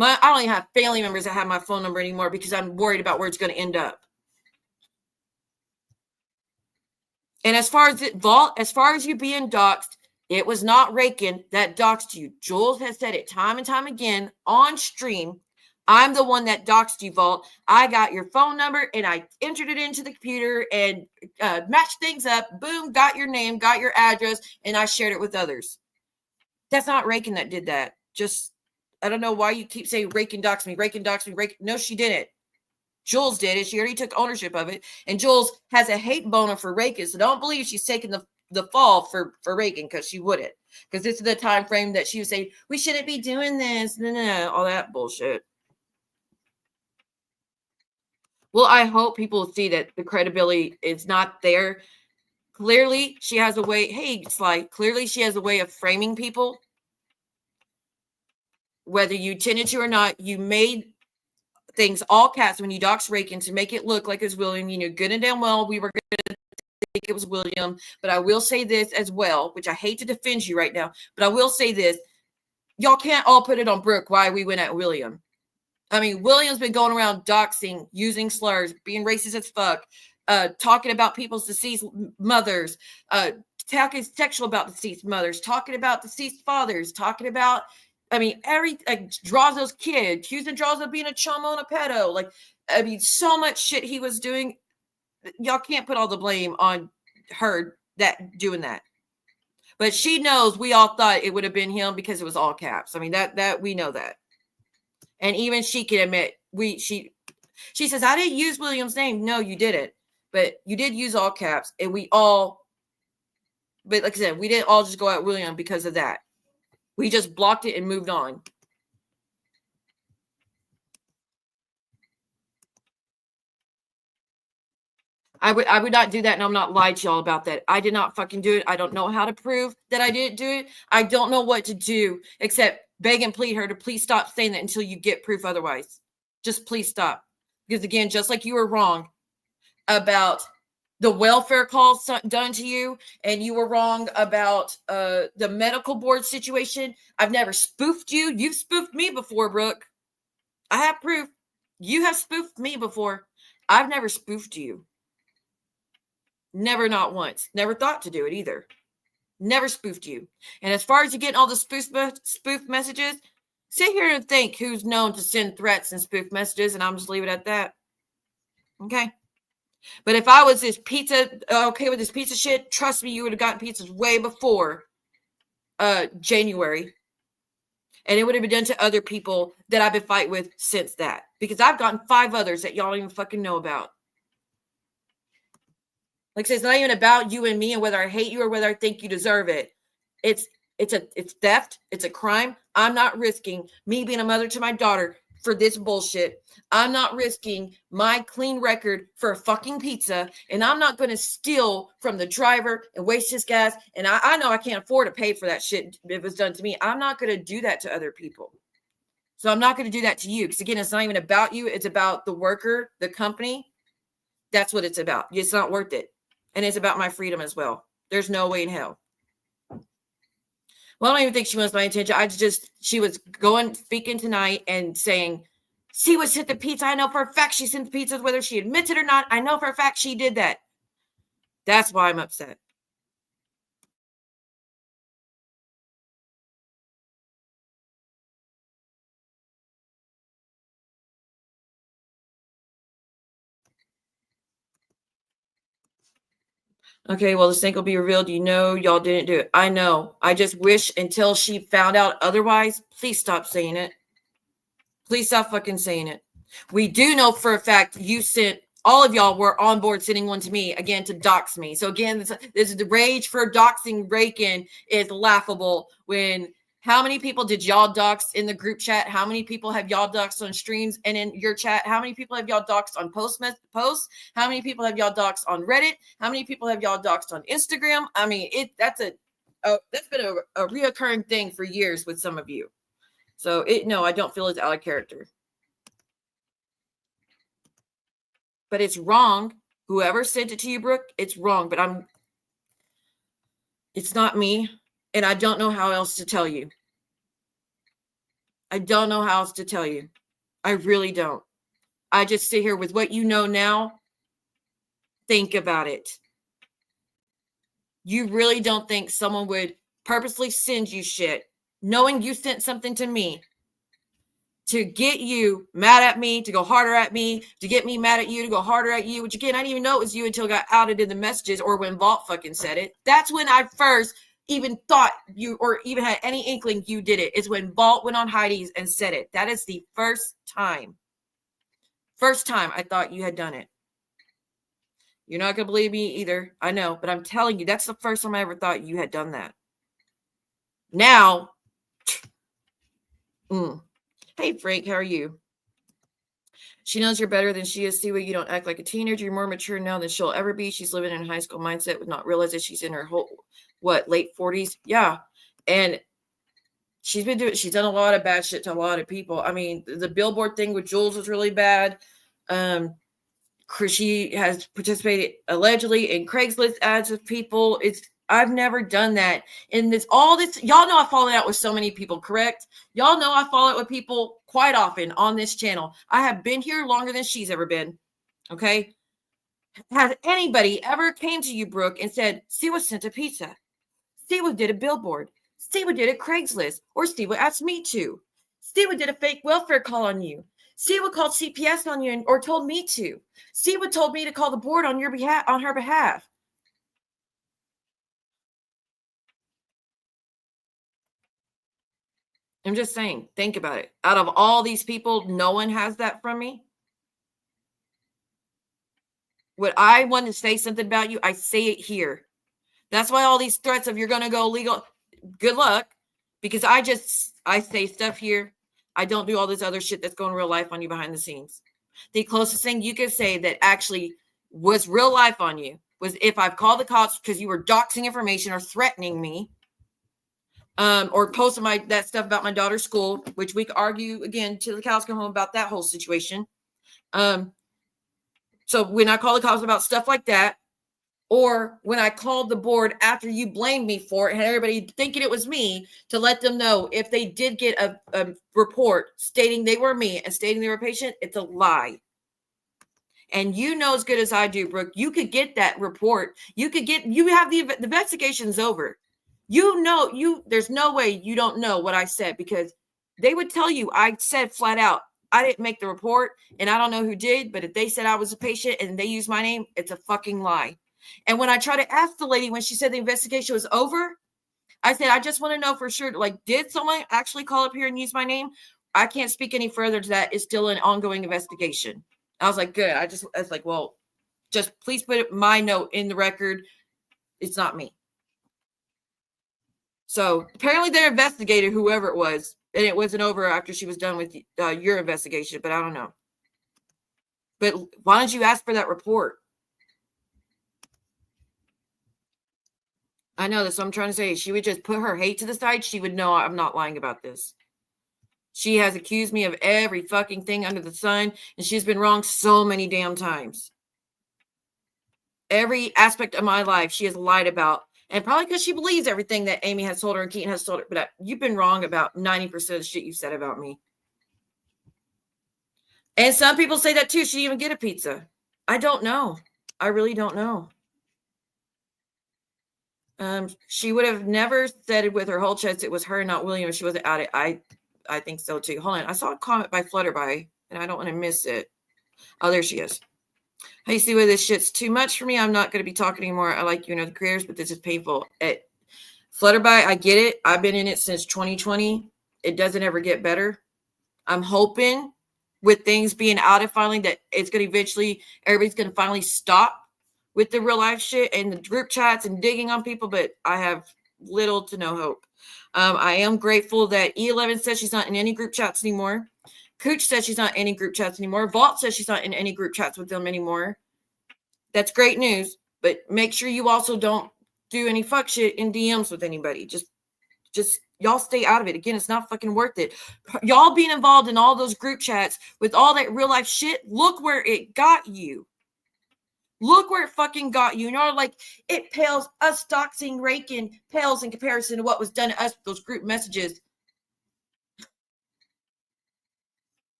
Speaker 2: I don't even have family members that have my phone number anymore because I'm worried about where it's going to end up. And as far as you being doxxed, it was not Rakin that doxed you. Jules has said it time and time again on stream. I'm the one that doxed you, Vault. I got your phone number and I entered it into the computer and matched things up. Boom, got your name, got your address, and I shared it with others. That's not Rakin that did that. Just, I don't know why you keep saying Rakin doxed me, Rakin doxed me, Rakin. No, she didn't. Jules did it. She already took ownership of it. And Jules has a hate boner for Rakin. So don't believe she's taking the fall for Rakin, because she wouldn't. Because this is the time frame that she would say, we shouldn't be doing this. No, all that bullshit. Well, I hope people see that the credibility is not there. Clearly, she has a way. Hey, Sly, clearly she has a way of framing people. Whether you intended to or not, you made things all caps when you doxed Rakin to make it look like it was William. You knew good and damn well we were going to think it was William. But I will say this as well, which I hate to defend you right now, but I will say this. Y'all can't all put it on Brooke why we went at William. I mean, William's been going around doxing, using slurs, being racist as fuck, talking about people's deceased mothers, talking sexual about deceased mothers, talking about deceased fathers, talking about, I mean, draws those kids, accusing draws of being a chomo and a pedo. Like, I mean, so much shit he was doing. Y'all can't put all the blame on her doing that. But she knows we all thought it would have been him because it was all caps. I mean, that we know that. And even she can admit, she says, I didn't use William's name. No, you didn't. But you did use all caps. And but like I said, we didn't all just go at William because of that. We just blocked it and moved on. I would not do that, and I'm not lying to y'all about that. I did not fucking do it. I don't know how to prove that I didn't do it. I don't know what to do except beg and plead her to please stop saying that until you get proof otherwise. Just please stop. Because again, just like you were wrong about the welfare calls done to you, and you were wrong about the medical board situation, I've never spoofed you. You've spoofed me before, Brooke. I have proof. You have spoofed me before. I've never spoofed you. Never, not once. Never thought to do it either. Never spoofed you. And as far as you getting all the spoof messages, sit here and think who's known to send threats and spoof messages, and I'm just leave it at that. Okay? But if I was okay with this pizza shit, trust me, you would have gotten pizzas way before January. And it would have been done to other people that I've been fighting with since that. Because I've gotten 5 others that y'all don't even fucking know about. Like I said, it's not even about you and me and whether I hate you or whether I think you deserve it. It's theft. It's a crime. I'm not risking me being a mother to my daughter for this bullshit. I'm not risking my clean record for a fucking pizza. And I'm not going to steal from the driver and waste his gas. And I know I can't afford to pay for that shit if it was done to me. I'm not going to do that to other people. So I'm not going to do that to you. Because again, it's not even about you. It's about the worker, the company. That's what it's about. It's not worth it. And it's about my freedom as well. There's no way in hell. Well, I don't even think she wants my attention. She was speaking tonight and saying, see what sent the pizza. I know for a fact she sent the pizzas, whether she admits it or not. I know for a fact she did that. That's why I'm upset. Okay, well, the stink will be revealed. You know, y'all didn't do it. I know. I just wish until she found out otherwise, please stop saying it. Please stop fucking saying it. We do know for a fact you sent, all of y'all were on board sending one to me, again, to dox me. So again, this is the rage for doxing Rakin is laughable when how many people did y'all dox in the group chat? How many people have y'all doxed on streams and in your chat? How many people have y'all doxed on posts? How many people have y'all doxed on Reddit? How many people have y'all doxed on Instagram? I mean, that's been a reoccurring thing for years with some of you. So no, I don't feel it's out of character. But it's wrong. Whoever sent it to you, Brooke, it's wrong. But it's not me. And I don't know how else to tell you. I don't know how else to tell you. I really don't. I just sit here with what you know now. Think about it. You really don't think someone would purposely send you shit, knowing you sent something to me, to get you mad at me, to go harder at me, to get me mad at you, to go harder at you, which again, I didn't even know it was you until it got outed in the messages or when Vault fucking said it. That's when I first even thought you or even had any inkling you did it. Is when Vault went on Heidi's and said it. That is the first time I thought you had done it. You're not going to believe me either. I know, but I'm telling you, that's the first time I ever thought you had done that. Now, hey, Frank, how are you? She knows you're better than she is. See what you don't act like a teenager. You're more mature now than she'll ever be. She's living in a high school mindset with not realizing she's in her whole, late 40s? Yeah. And she's done a lot of bad shit to a lot of people. I mean, the billboard thing with Jules was really bad. She has participated allegedly in Craigslist ads with people. I've never done that. And y'all know I've fallen out with so many people, correct? Y'all know I fall out with people quite often on this channel. I have been here longer than she's ever been. Okay. Has anybody ever came to you, Brooke, and said, Siwa sent a pizza? Siwa did a billboard. Siwa did a Craigslist. Or Siwa asked me to. Siwa did a fake welfare call on you. Siwa called CPS on you or told me to. Siwa told me to call the board on her behalf. I'm just saying, think about it. Out of all these people, no one has that from me. When I want to say something about you, I say it here. That's why all these threats of you're going to go legal, good luck. Because I say stuff here. I don't do all this other shit that's going real life on you behind the scenes. The closest thing you could say that actually was real life on you was if I've called the cops because you were doxing information or threatening me, or posting that stuff about my daughter's school, which we could argue again till the cows come home about that whole situation. So when I call the cops about stuff like that, or when I called the board after you blamed me for it and everybody thinking it was me, to let them know if they did get a report stating they were me and stating they were a patient, it's a lie. And you know as good as I do, Brooke, you could get that report. You have the investigation's over. There's no way you don't know what I said, because they would tell you I said flat out, I didn't make the report and I don't know who did, but if they said I was a patient and they used my name, it's a fucking lie. And when I tried to ask the lady when she said the investigation was over, I said, I just want to know for sure, did someone actually call up here and use my name? I can't speak any further to that. It's still an ongoing investigation. I was like, good. I was like, well, just please put my note in the record. It's not me. So apparently they investigated whoever it was, and it wasn't over after she was done with your investigation, but I don't know. But why don't you ask for that report? I know that's what I'm trying to say. She would just put her hate to the side. She would know I'm not lying about this. She has accused me of every fucking thing under the sun, and she's been wrong so many damn times. Every aspect of my life she has lied about, and probably because she believes everything that Amy has told her and Keaton has told her. But you've been wrong about 90% of the shit you've said about me. And some people say that too. She didn't even get a pizza. I don't know. I really don't know. She would have never said it with her whole chest it was her, not William, if she wasn't at it. I think so too. Hold on. I saw a comment by Flutterby, and I don't want to miss it. Oh, there she is. Hey, see where this shit's too much for me. I'm not going to be talking anymore. I like you and other creators, but this is painful. Flutterby, I get it. I've been in it since 2020. It doesn't ever get better. I'm hoping with things being out of finally that it's going to eventually, everybody's going to finally stop with the real life shit and the group chats and digging on people, but I have little to no hope. I am grateful that E11 says she's not in any group chats anymore. Cooch says she's not in any group chats anymore. Vault says she's not in any group chats with them anymore. That's great news, but make sure you also don't do any fuck shit in DMs with anybody. Just y'all stay out of it. Again, it's not fucking worth it. Y'all being involved in all those group chats with all that real life shit, look where it got you. Look where it fucking got you. You know, like, it pales, us doxing, raking, pales in comparison to what was done to us with those group messages.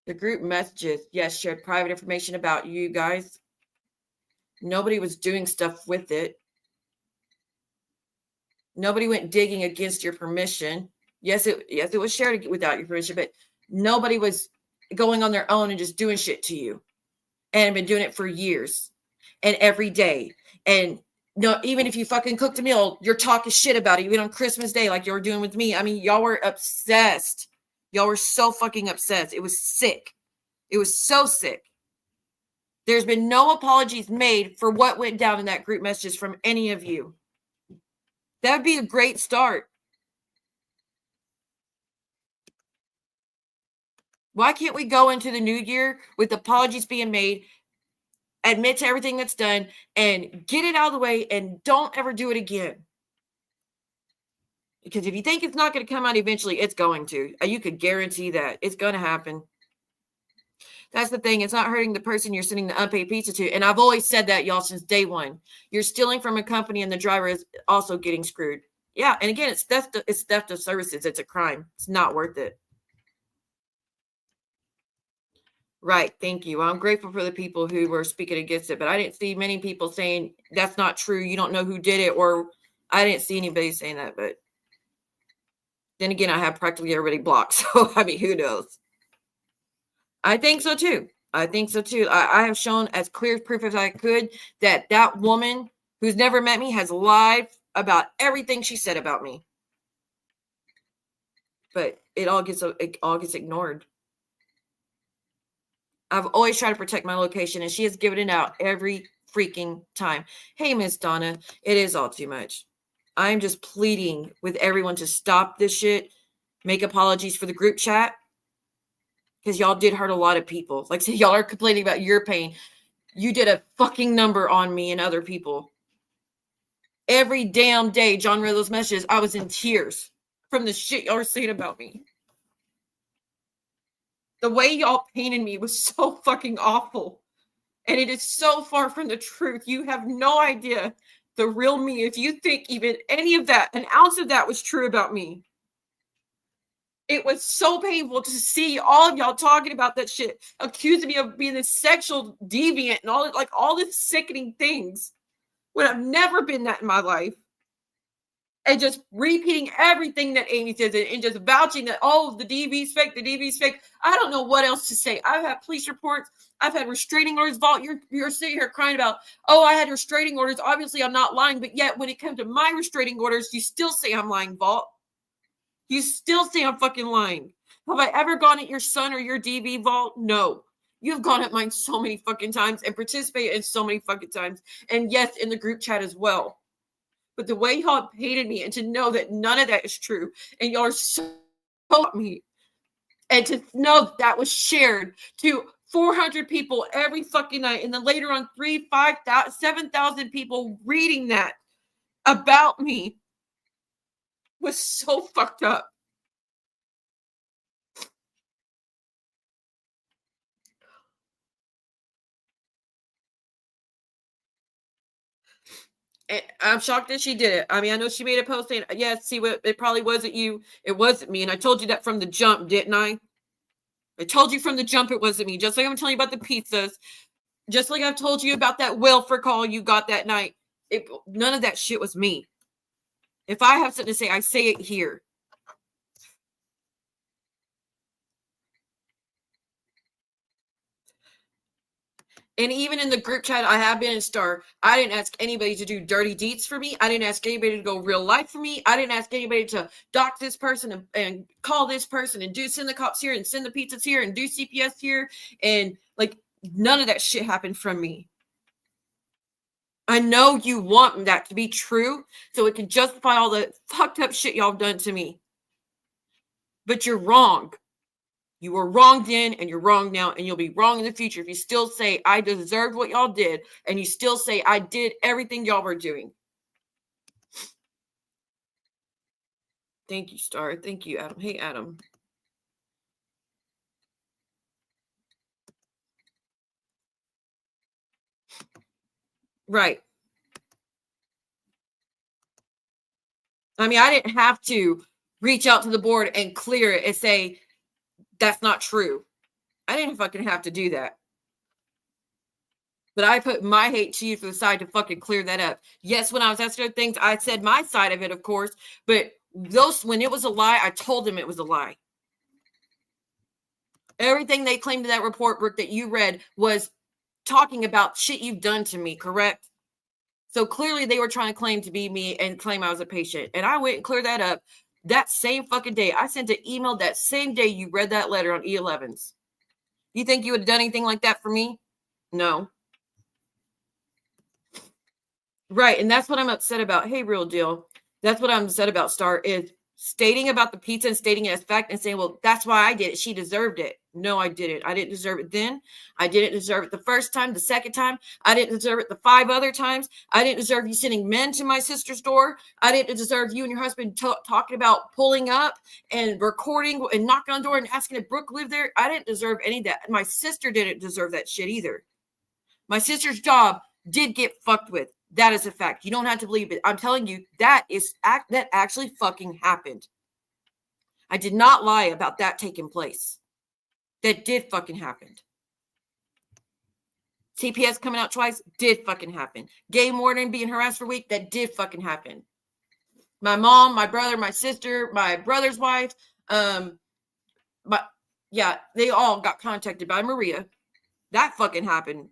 Speaker 2: The group messages, yes, shared private information about you guys. Nobody was doing stuff with it. Nobody went digging against your permission. Yes, it was shared without your permission, but nobody was going on their own and just doing shit to you. And I've been doing it for years and every day. And no, even if you fucking cooked a meal, you're talking shit about it, even on Christmas Day, like you were doing with me. I mean, y'all were obsessed. Y'all were so fucking obsessed. It was sick. It was so sick. There's been no apologies made for what went down in that group messages from any of you. That would be a great start. Why can't we go into the new year with apologies being made, admit to everything that's done, and get it out of the way and don't ever do it again? Because if you think it's not going to come out eventually, it's going to. You could guarantee that. It's going to happen. That's the thing. It's not hurting the person you're sending the unpaid pizza to. And I've always said that, y'all, since day one. You're stealing from a company and the driver is also getting screwed. Yeah, and again, it's theft of services. It's a crime. It's not worth it. Right. Thank you. I'm grateful for the people who were speaking against it, but I didn't see many people saying that's not true. You don't know who did it, or I didn't see anybody saying that. But then again, I have practically everybody blocked. So, I mean, who knows? I think so too. I think so too. I have shown as clear proof as I could that that woman who's never met me has lied about everything she said about me. But it all gets ignored. I've always tried to protect my location, and she has given it out every freaking time. Hey, Miss Donna, it is all too much. I'm just pleading with everyone to stop this shit, make apologies for the group chat, because y'all did hurt a lot of people. Like, so y'all are complaining about your pain. You did a fucking number on me and other people. Every damn day, John read those messages, I was in tears from the shit y'all are saying about me. The way y'all painted me was so fucking awful. And it is so far from the truth. You have no idea the real me. If you think even any of that, an ounce of that was true about me. It was so painful to see all of y'all talking about that shit, accusing me of being this sexual deviant and all these sickening things when I've never been that in my life. And just repeating everything that Amy says and just vouching that, oh, the DV's fake, the DV's fake. I don't know what else to say. I've had police reports. I've had restraining orders. Vault, you're sitting here crying about, oh, I had restraining orders. Obviously, I'm not lying. But yet, when it comes to my restraining orders, you still say I'm lying, Vault. You still say I'm fucking lying. Have I ever gone at your son or your DV, Vault? No. You've gone at mine so many fucking times and participated in so many fucking times. And yes, in the group chat as well. But the way y'all hated me, and to know that none of that is true, and y'all are so at me, and to know that was shared to 400 people every fucking night, and then later on 3,000, 5,000, 7,000 people reading that about me was so fucked up. And I'm shocked that she did it. I mean, I know she made a post saying, yes, see, it probably wasn't you. It wasn't me. And I told you that from the jump, didn't I? I told you from the jump it wasn't me. Just like I'm telling you about the pizzas. Just like I've told you about that welfare call you got that night. None of that shit was me. If I have something to say, I say it here. And even in the group chat I have been in Star, I didn't ask anybody to do dirty deeds for me. I didn't ask anybody to go real life for me. I didn't ask anybody to dock this person and call this person and send the cops here and send the pizzas here and do CPS here. And like, none of that shit happened from me. I know you want that to be true so it can justify all the fucked up shit y'all have done to me. But you're wrong. You were wrong then, and you're wrong now, and you'll be wrong in the future if you still say I deserved what y'all did, and you still say I did everything y'all were doing. Thank you, Star. Thank you, Adam. Hey, Adam. Right. I mean, I didn't have to reach out to the board and clear it and say, that's not true. I didn't fucking have to do that. But I put my hate to you to the side to fucking clear that up. Yes, when I was asking things, I said my side of it, of course. But when it was a lie, I told them it was a lie. Everything they claimed in that report, Brooke, that you read was talking about shit you've done to me, correct? So clearly they were trying to claim to be me and claim I was a patient. And I went and cleared that up that same fucking day. I sent an email that same day you read that letter on E11s. You think you would have done anything like that for me? No. Right. And that's what I'm upset about. Hey, real deal. That's what I'm upset about, Star, is stating about the pizza and stating it as fact and saying, well, that's why I did it. She deserved it. No, I didn't. I didn't deserve it then. I didn't deserve it the first time, the second time. I didn't deserve it the 5 other times. I didn't deserve you sending men to my sister's door. I didn't deserve you and your husband talking about pulling up and recording and knocking on the door and asking if Brooke lived there. I didn't deserve any of that. My sister didn't deserve that shit either. My sister's job did get fucked with. That is a fact. You don't have to believe it. I'm telling you, that actually fucking happened. I did not lie about that taking place. That did fucking happen. CPS coming out twice did fucking happen. Gay Morton being harassed for a week, that did fucking happen. My mom, my brother, my sister, my brother's wife, they all got contacted by Maria. That fucking happened.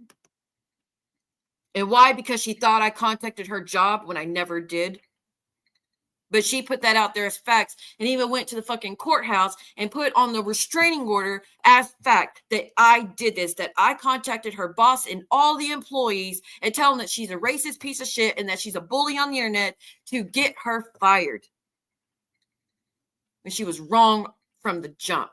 Speaker 2: And why? Because she thought I contacted her job when I never did. But she put that out there as facts and even went to the fucking courthouse and put on the restraining order as fact that I did this, that I contacted her boss and all the employees and tell them that she's a racist piece of shit and that she's a bully on the internet to get her fired. And she was wrong from the jump.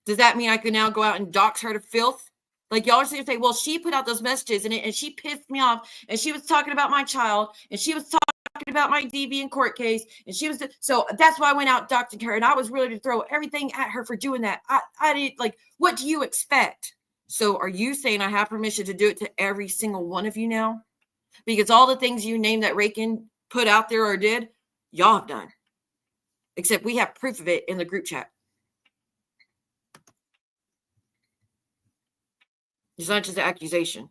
Speaker 2: Does that mean I could now go out and dox her to filth? Like, y'all are saying, well, she put out those messages and she pissed me off and she was talking about my child and she was talking about my DV in court case and so that's why I went out doxing her and I was ready to throw everything at her for doing that. I didn't, like, what do you expect? So are you saying I have permission to do it to every single one of you now? Because all the things you named that Rakin put out there or did, y'all have done. Except we have proof of it in the group chat. It's not just an accusation.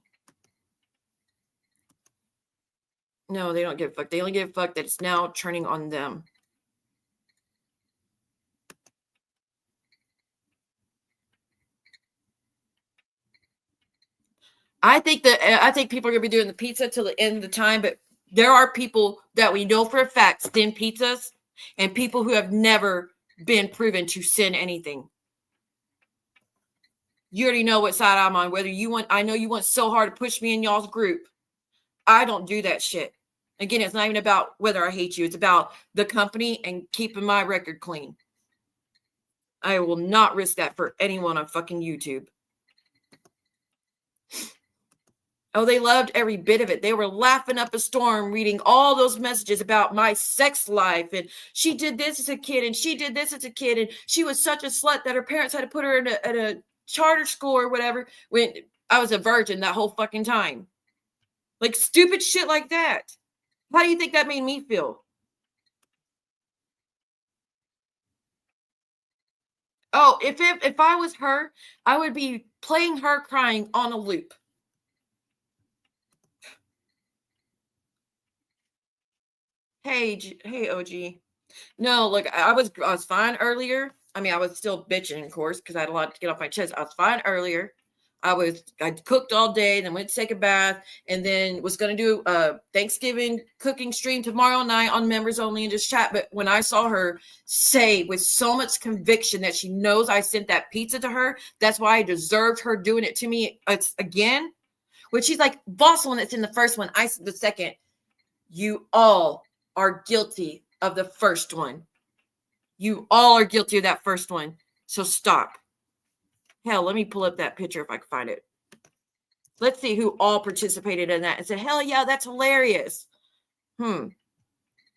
Speaker 2: No, they don't give a fuck. They only give a fuck that it's now turning on them. I think people are going to be doing the pizza till the end of the time, but there are people that we know for a fact send pizzas and people who have never been proven to send anything. You already know what side I'm on. I know you want so hard to push me in y'all's group. I don't do that shit. Again, it's not even about whether I hate you. It's about the company and keeping my record clean. I will not risk that for anyone on fucking YouTube. Oh, they loved every bit of it. They were laughing up a storm, reading all those messages about my sex life. And she did this as a kid, and she did this as a kid. And she was such a slut that her parents had to put her at a charter school or whatever when I was a virgin that whole fucking time. Like stupid shit like that. How do you think that made me feel? Oh, if I was her, I would be playing her crying on a loop. Hey, OG. No, look, I was fine earlier. I mean, I was still bitching, of course, because I had a lot to get off my chest. I was fine earlier. I cooked all day, then went to take a bath, and then was going to do a Thanksgiving cooking stream tomorrow night on members only and just chat. But when I saw her say with so much conviction that she knows I sent that pizza to her, that's why I deserved her doing it to me again. Which she's like, boss one that's in the first one, I the second. You all are guilty of the first one. You all are guilty of that first one. So stop. Hell, let me pull up that picture if I can find it. Let's see who all participated in that and said, hell yeah, that's hilarious. Well,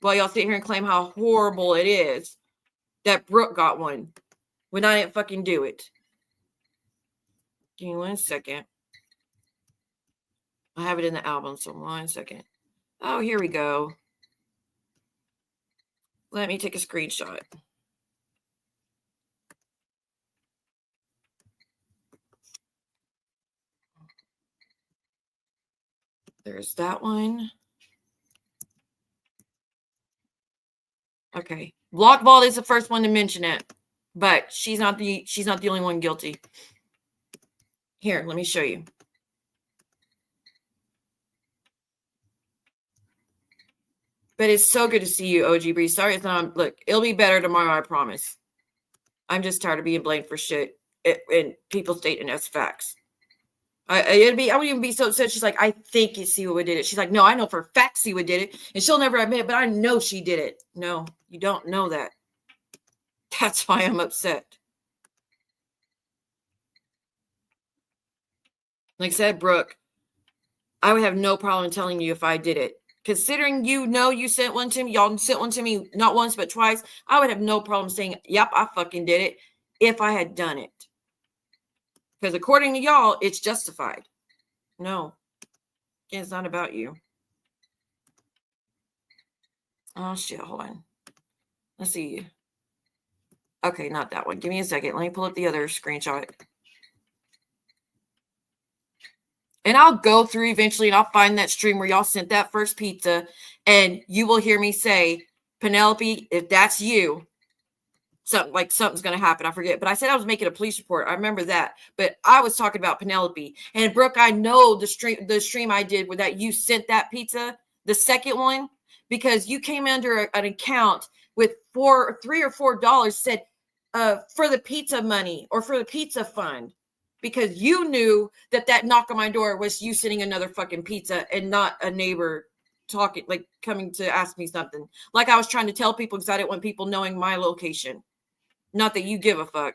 Speaker 2: y'all sit here and claim how horrible it is that Brooke got one when I didn't fucking do it. Give me 1 second. I have it in the album, so 1 second. Oh, here we go. Let me take a screenshot. There's that one. Okay. Block Vault is the first one to mention it, but she's not the only one guilty. Here, let me show you. But it's so good to see you, OG Bree. Sorry, it's not. Look, it'll be better tomorrow, I promise. I'm just tired of being blamed for shit and people stating as facts. I wouldn't even be so upset. She's like, I think it's Siwa did it. She's like, no, I know for a fact Siwa did it. And she'll never admit it, but I know she did it. No, you don't know that. That's why I'm upset. Like I said, Brooke, I would have no problem telling you if I did it. Considering you know you sent one to me, y'all sent one to me not once but twice, I would have no problem saying, yep, I fucking did it if I had done it. Because according to y'all, it's justified. No, it's not about you. Oh, shit, hold on. Let's see. Okay, not that one. Give me a second. Let me pull up the other screenshot. And I'll go through eventually and I'll find that stream where y'all sent that first pizza. And you will hear me say, Penelope, if that's you, something's going to happen. I forget. But I said I was making a police report. I remember that. But I was talking about Penelope. And Brooke, I know the stream I did where that you sent that pizza, the second one, because you came under an account with $3 or $4 said for the pizza money or for the pizza fund. Because you knew that knock on my door was you sending another fucking pizza and not a neighbor talking, like coming to ask me something. Like I was trying to tell people because I didn't want people knowing my location. Not that you give a fuck.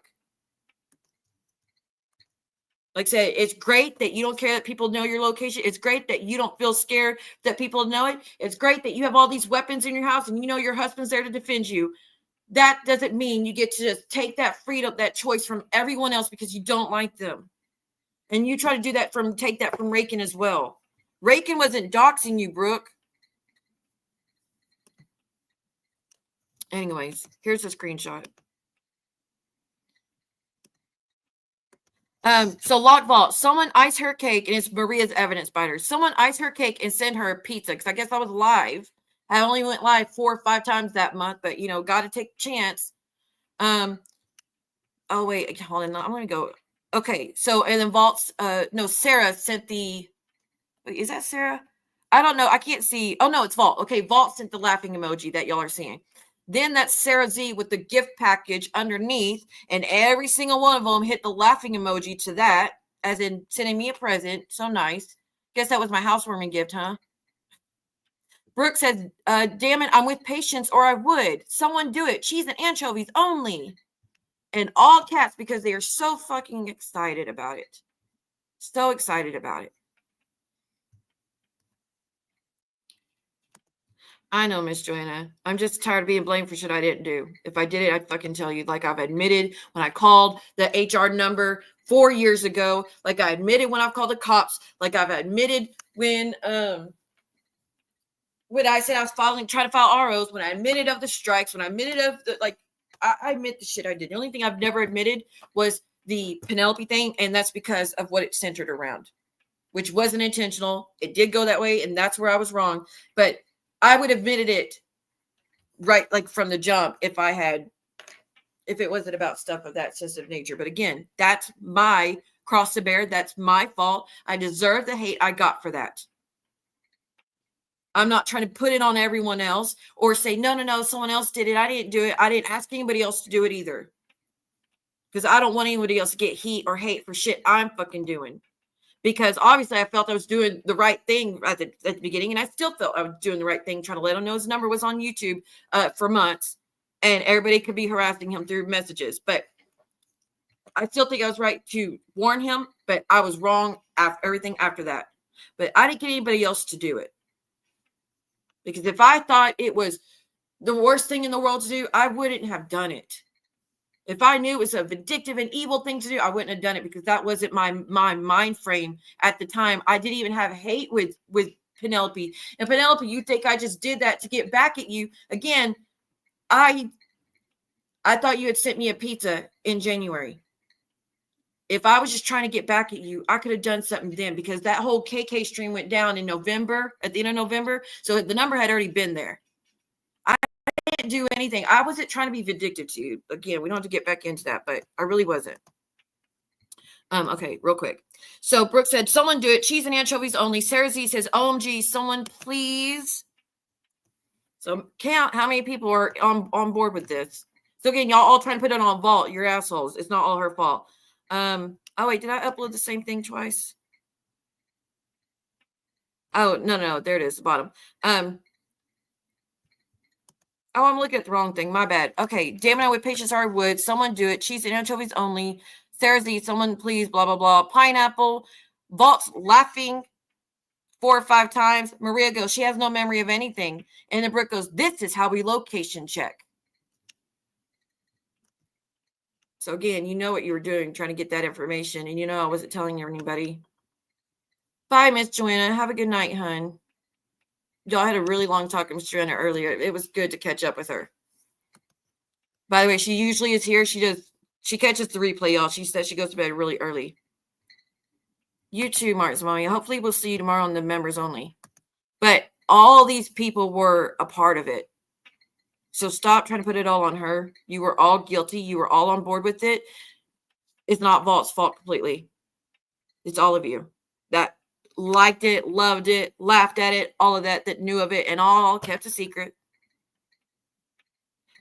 Speaker 2: Like I said, it's great that you don't care that people know your location. It's great that you don't feel scared that people know it. It's great that you have all these weapons in your house and you know your husband's there to defend you. That doesn't mean you get to just take that freedom, that choice from everyone else because you don't like them. And you try to do that take that from Rakin as well. Rakin wasn't doxing you, Brooke. Anyways, here's a screenshot. So Lock Vault, someone iced her cake and it's Maria's evidence biter. Someone iced her cake and sent her a pizza because I guess I was live. I only went live 4 or 5 times that month, but you know, got to take a chance. Oh wait, hold on. I'm going to go. Okay. So, and then Vault's, no, Sarah sent wait, is that Sarah? I don't know. I can't see. Oh no, it's Vault. Okay. Vault sent the laughing emoji that y'all are seeing. Then that's Sarah Z with the gift package underneath, and every single one of them hit the laughing emoji to that, as in sending me a present. So nice. Guess that was my housewarming gift, huh? Brooke says, damn it, I'm with Patience or I would. Someone do it. Cheese and anchovies only. And all caps because they are so fucking excited about it. So excited about it. I know, Miss Joanna. I'm just tired of being blamed for shit I didn't do. If I did it, I'd fucking tell you. Like I've admitted when I called the HR number 4 years ago. Like I admitted when I've called the cops. Like I've admitted when I said I was trying to file ROs, when I admitted of the strikes, when I admitted of the, like, I admit the shit I did. The only thing I've never admitted was the Penelope thing, and that's because of what it centered around, which wasn't intentional. It did go that way, and that's where I was wrong. But I would have admitted it right, like from the jump, if it wasn't about stuff of that sensitive nature. But again, that's my cross to bear. That's my fault. I deserve the hate I got for that. I'm not trying to put it on everyone else or say, no, someone else did it. I didn't do it. I didn't ask anybody else to do it either. Because I don't want anybody else to get heat or hate for shit I'm fucking doing. Because obviously I felt I was doing the right thing at the beginning. And I still felt I was doing the right thing, trying to let him know his number was on YouTube for months. And everybody could be harassing him through messages. But I still think I was right to warn him. But I was wrong everything after that. But I didn't get anybody else to do it. Because if I thought it was the worst thing in the world to do, I wouldn't have done it. If I knew it was a vindictive and evil thing to do, I wouldn't have done it, because that wasn't my mind frame at the time. I didn't even have hate with Penelope. And Penelope, you think I just did that to get back at you? Again, I thought you had sent me a pizza in January. If I was just trying to get back at you, I could have done something then, because that whole KK stream went down in November, at the end of November. So the number had already been there. I didn't do anything. I wasn't trying to be vindictive to you. Again, we don't have to get back into that, but I really wasn't. Okay, real quick. So Brooke said, someone do it. Cheese and anchovies only. Sarah Z says, OMG, someone please. So count how many people are on board with this. So again, y'all all trying to put it on vault. You're assholes. It's not all her fault. Oh wait, did I upload the same thing twice? Oh, no, there it is, the bottom. Oh, I'm looking at the wrong thing. My bad. Okay, damn it, I with patience I would. Someone do it. Cheese and anchovies only. Sarah Z, someone please, blah, blah, blah. Pineapple. Vault's laughing 4 or 5 times. Maria goes, she has no memory of anything. And then Brooke goes, this is how we location check. So again, you know what you were doing, trying to get that information. And you know I wasn't telling anybody. Bye, Miss Joanna. Have a good night, hun. Y'all had a really long talk with Miss Joanna earlier. It was good to catch up with her. By the way, she usually is here. She catches the replay, y'all. She says she goes to bed really early. You too, Mark's mommy. Hopefully we'll see you tomorrow on the members only. But all these people were a part of it. So stop trying to put it all on her. You were all guilty. You were all on board with it. It's not Vault's fault completely. It's all of you that liked it, loved it, laughed at it, all of that knew of it, and all kept a secret.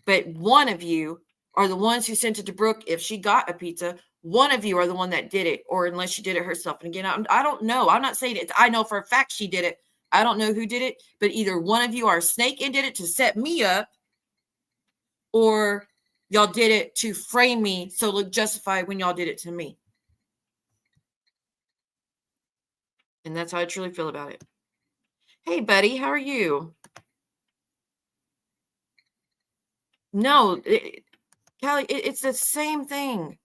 Speaker 2: But one of you are the ones who sent it to Brooke. If she got a pizza, one of you are the one that did it, or unless she did it herself. And again, I don't know. I'm not saying it. I know for a fact she did it. I don't know who did it, but either one of you are a snake and did it to set me up, or y'all did it to frame me so look justified when y'all did it to me. And that's how I truly feel about it. Hey, buddy, how are you? No, Callie, it's the same thing.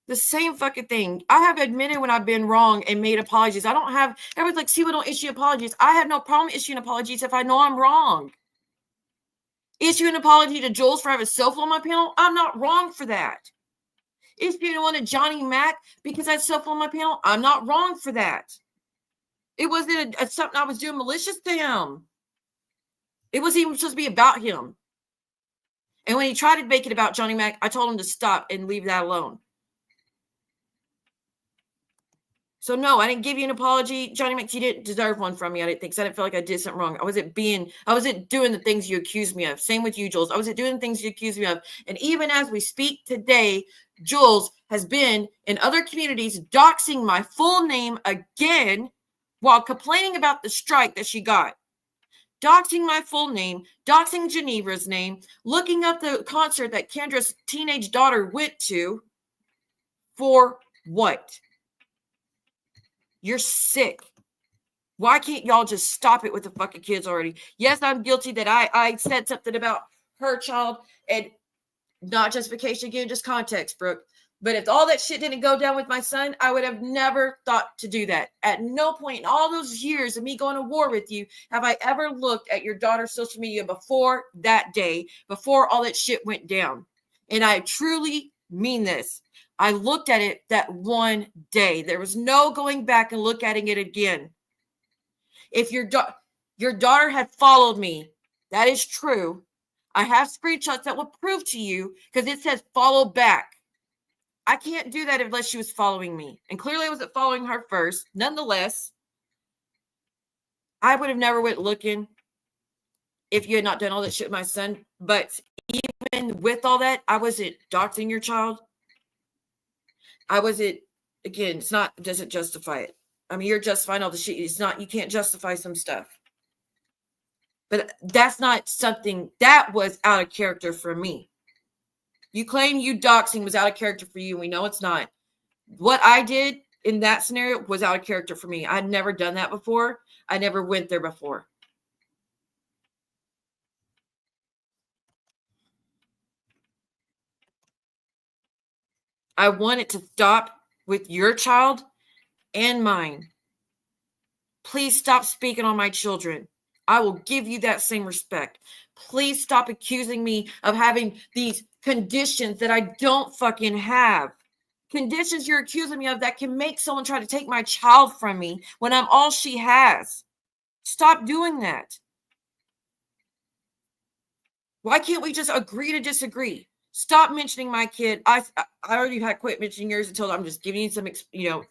Speaker 2: The same fucking thing. I have admitted when I've been wrong and made apologies. I don't have, everyone's like, see, we don't issue apologies. I have no problem issuing apologies if I know I'm wrong. Issue an apology to Jules for having cell phone on my panel. I'm not wrong for that. Issue one to Johnny Mac because I had cell phone on my panel. I'm not wrong for that. It wasn't something I was doing malicious to him. It wasn't even supposed to be about him. And when he tried to make it about Johnny Mac, I told him to stop and leave that alone. So no, I didn't give you an apology. Johnny Mac, you didn't deserve one from me. I didn't think so. I didn't feel like I did something wrong. I wasn't doing the things you accused me of. Same with you, Jules. I wasn't doing the things you accused me of. And even as we speak today, Jules has been in other communities doxing my full name again while complaining about the strike that she got. Doxing my full name, doxing GInevra's name, looking up the concert that Kendra's teenage daughter went to. For what? You're sick. Why can't y'all just stop it with the fucking kids already? Yes, I'm guilty that I said something about her child, and not justification, again, just context, Brooke. But if all that shit didn't go down with my son, I would have never thought to do that. At no point in all those years of me going to war with you have I ever looked at your daughter's social media before that day, before all that shit went down. And I truly mean this. I looked at it that one day. There was no going back and look at it again. If your daughter had followed me, that is true. I have screenshots that will prove to you because it says follow back. I can't do that unless she was following me. And clearly I wasn't following her first. Nonetheless, I would have never went looking if you had not done all that shit with my son. But even with all that, I wasn't doxing your child. I wasn't, again, it doesn't justify it. I mean, you're justifying all the shit. You can't justify some stuff. But that's not something that was out of character for me. You claim you doxing was out of character for you. And we know it's not. What I did in that scenario was out of character for me. I'd never done that before. I never went there before. I want it to stop with your child and mine. Please stop speaking on my children. I will give you that same respect. Please stop accusing me of having these conditions that I don't fucking have. Conditions you're accusing me of that can make someone try to take my child from me when I'm all she has. Stop doing that. Why can't we just agree to disagree? Stop mentioning my kid. I already had quit mentioning yours until I'm just giving you some,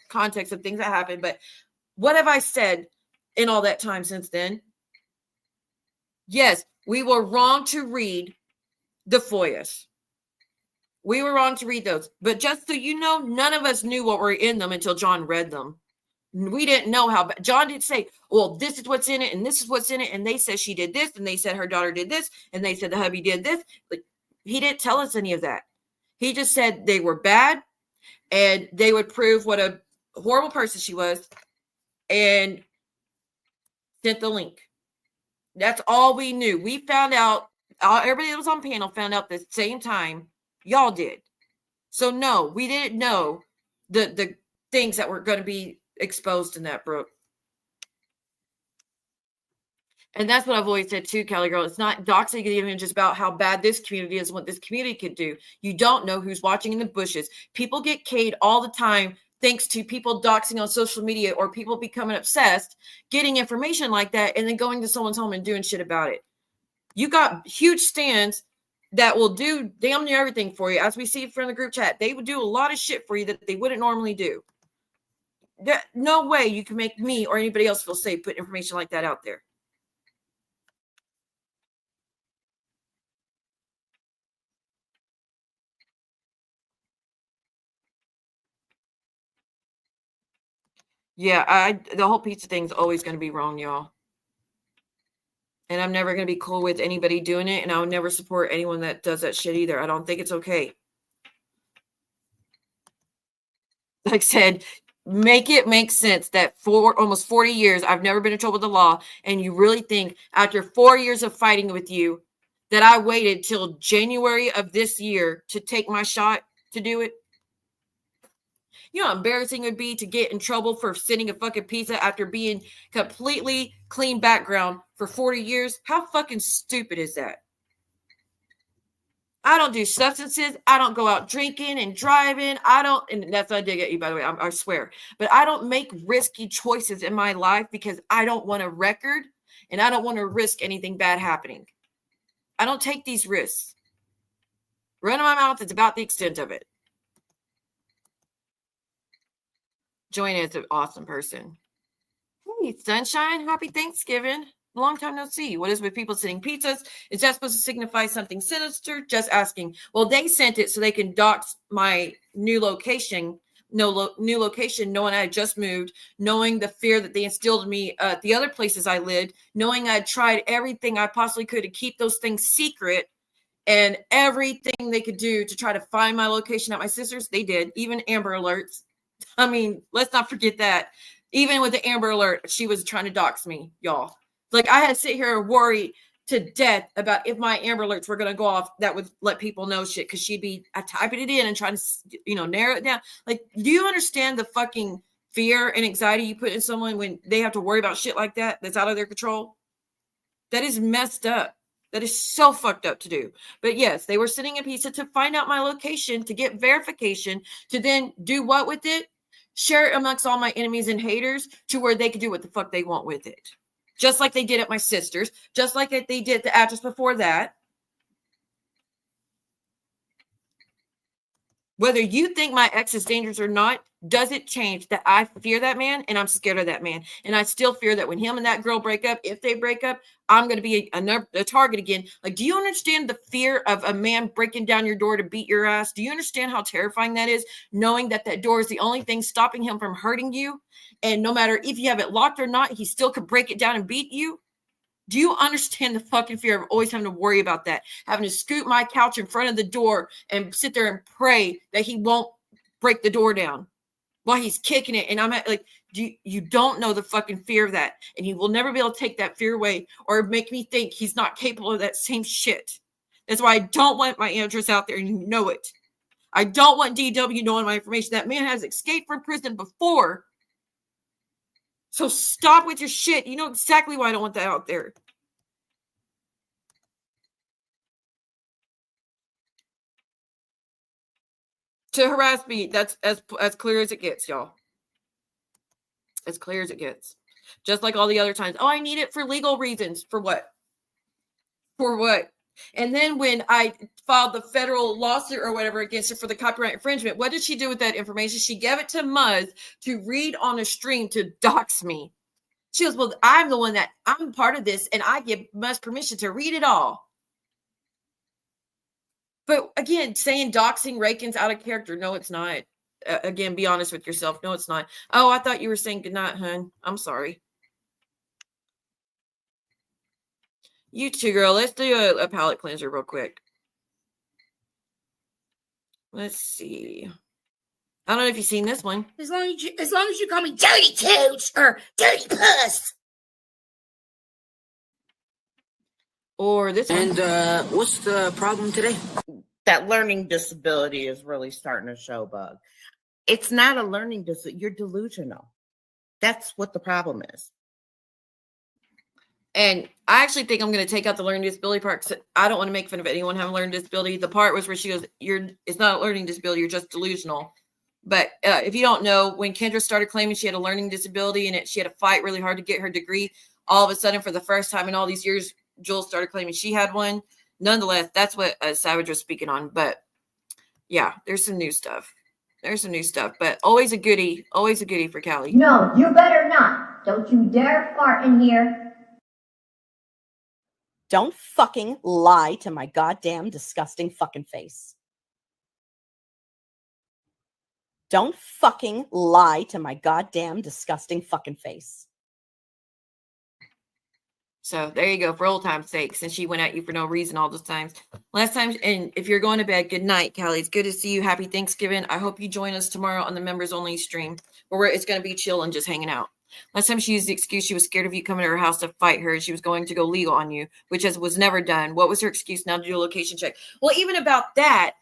Speaker 2: context of things that happened. But what have I said in all that time since then? Yes, we were wrong to read the FOIAs. We were wrong to read those. But just so you know, none of us knew what were in them until John read them. We didn't know how, but John didn't say, well, this is what's in it, and this is what's in it, and they said she did this, and they said her daughter did this, and they said the hubby did this. Like, he didn't tell us any of that. He just said they were bad, and they would prove what a horrible person she was, and sent the link. That's all we knew. We found out, everybody that was on panel found out the same time y'all did. So no, we didn't know the things that were going to be exposed in that book. And that's what I've always said too, Kelly girl. It's not doxing even just about how bad this community is and what this community could do. You don't know who's watching in the bushes. People get K'd all the time thanks to people doxing on social media or people becoming obsessed, getting information like that, and then going to someone's home and doing shit about it. You got huge stands that will do damn near everything for you. As we see from the group chat, they would do a lot of shit for you that they wouldn't normally do. No way you can make me or anybody else feel safe putting information like that out there. Yeah, the whole pizza thing's always going to be wrong, y'all. And I'm never going to be cool with anybody doing it, and I would never support anyone that does that shit either. I don't think it's okay. Like I said, make it make sense that for almost 40 years, I've never been in trouble with the law, and you really think after 4 years of fighting with you that I waited till January of this year to take my shot to do it? You know how embarrassing it would be to get in trouble for sending a fucking pizza after being completely clean background for 40 years? How fucking stupid is that? I don't do substances. I don't go out drinking and driving. And that's what I dig at you, by the way, I swear. But I don't make risky choices in my life because I don't want a record and I don't want to risk anything bad happening. I don't take these risks. Running my mouth is about the extent of it. Joanna is an awesome person. Hey, Sunshine, happy Thanksgiving. Long time no see. What is with people sending pizzas? Is that supposed to signify something sinister? Just asking. Well, they sent it so they can dox my new location. New location, knowing I had just moved, knowing the fear that they instilled in me at the other places I lived, knowing I had tried everything I possibly could to keep those things secret, and everything they could do to try to find my location at my sister's, they did. Even Amber Alerts. I mean, let's not forget that. Even with the Amber Alert, she was trying to dox me, y'all. Like, I had to sit here and worry to death about if my Amber Alerts were going to go off, that would let people know shit, because she'd be typing it in and trying to, narrow it down. Like, do you understand the fucking fear and anxiety you put in someone when they have to worry about shit like that that's out of their control? That is messed up. That is so fucked up to do. But yes, they were sending a pizza to find out my location, to get verification, to then do what with it? Share it amongst all my enemies and haters to where they could do what the fuck they want with it. Just like they did at my sister's, just like they did the address before that. Whether you think my ex is dangerous or not, doesn't change that I fear that man and I'm scared of that man. And I still fear that when him and that girl break up, if they break up, I'm going to be a target again. Like, do you understand the fear of a man breaking down your door to beat your ass? Do you understand how terrifying that is? Knowing that that door is the only thing stopping him from hurting you. And no matter if you have it locked or not, he still could break it down and beat you. Do you understand the fucking fear of always having to worry about that? Having to scoot my couch in front of the door and sit there and pray that he won't break the door down while he's kicking it. And I'm like, you don't know the fucking fear of that. And he will never be able to take that fear away or make me think he's not capable of that same shit. That's why I don't want my address out there, and you know it. I don't want DW knowing my information. That man has escaped from prison before. So stop with your shit. You know exactly why I don't want that out there. To harass me, that's as clear as it gets, y'all. As clear as it gets. Just like all the other times. Oh, I need it for legal reasons. For what? For what? And then when I filed the federal lawsuit or whatever against her for the copyright infringement, what did she do with that information? She gave it to Muzz to read on a stream to dox me. She goes, well, I'm the one I'm part of this, and I give Muzz permission to read it all. But again, saying doxing Rakin's out of character. No, it's not. Again, be honest with yourself. No, it's not. Oh, I thought you were saying goodnight, hun. I'm sorry. You too, girl. Let's do a palate cleanser real quick. Let's see. I don't know if you've seen this one.
Speaker 3: As long as you call me dirty tooch or dirty puss.
Speaker 2: Or this one.
Speaker 4: And what's the problem today?
Speaker 3: That learning disability is really starting to show, Bug. It's not a learning disability. You're delusional. That's what the problem is.
Speaker 2: And I actually think I'm going to take out the learning disability part because I don't want to make fun of anyone having a learning disability. The part was where she goes, it's not a learning disability, you're just delusional. But if you don't know, when Kendra started claiming she had a learning disability and she had to fight really hard to get her degree, all of a sudden, for the first time in all these years, Jules started claiming she had one. Nonetheless, that's what Savage was speaking on. But yeah, there's some new stuff. But always a goodie for Callie.
Speaker 5: No, you better not. Don't you dare fart in here.
Speaker 6: Don't fucking lie to my goddamn disgusting fucking face. Don't fucking lie to my goddamn disgusting fucking face.
Speaker 2: So there you go, for old time's sake, since she went at you for no reason all those times. Last time, and if you're going to bed, good night, Callie. It's good to see you. Happy Thanksgiving. I hope you join us tomorrow on the members only stream where it's going to be chill and just hanging out. Last time she used the excuse she was scared of you coming to her house to fight her. She was going to go legal on you, which was never done. What was her excuse now to do a location check? Well, even about that,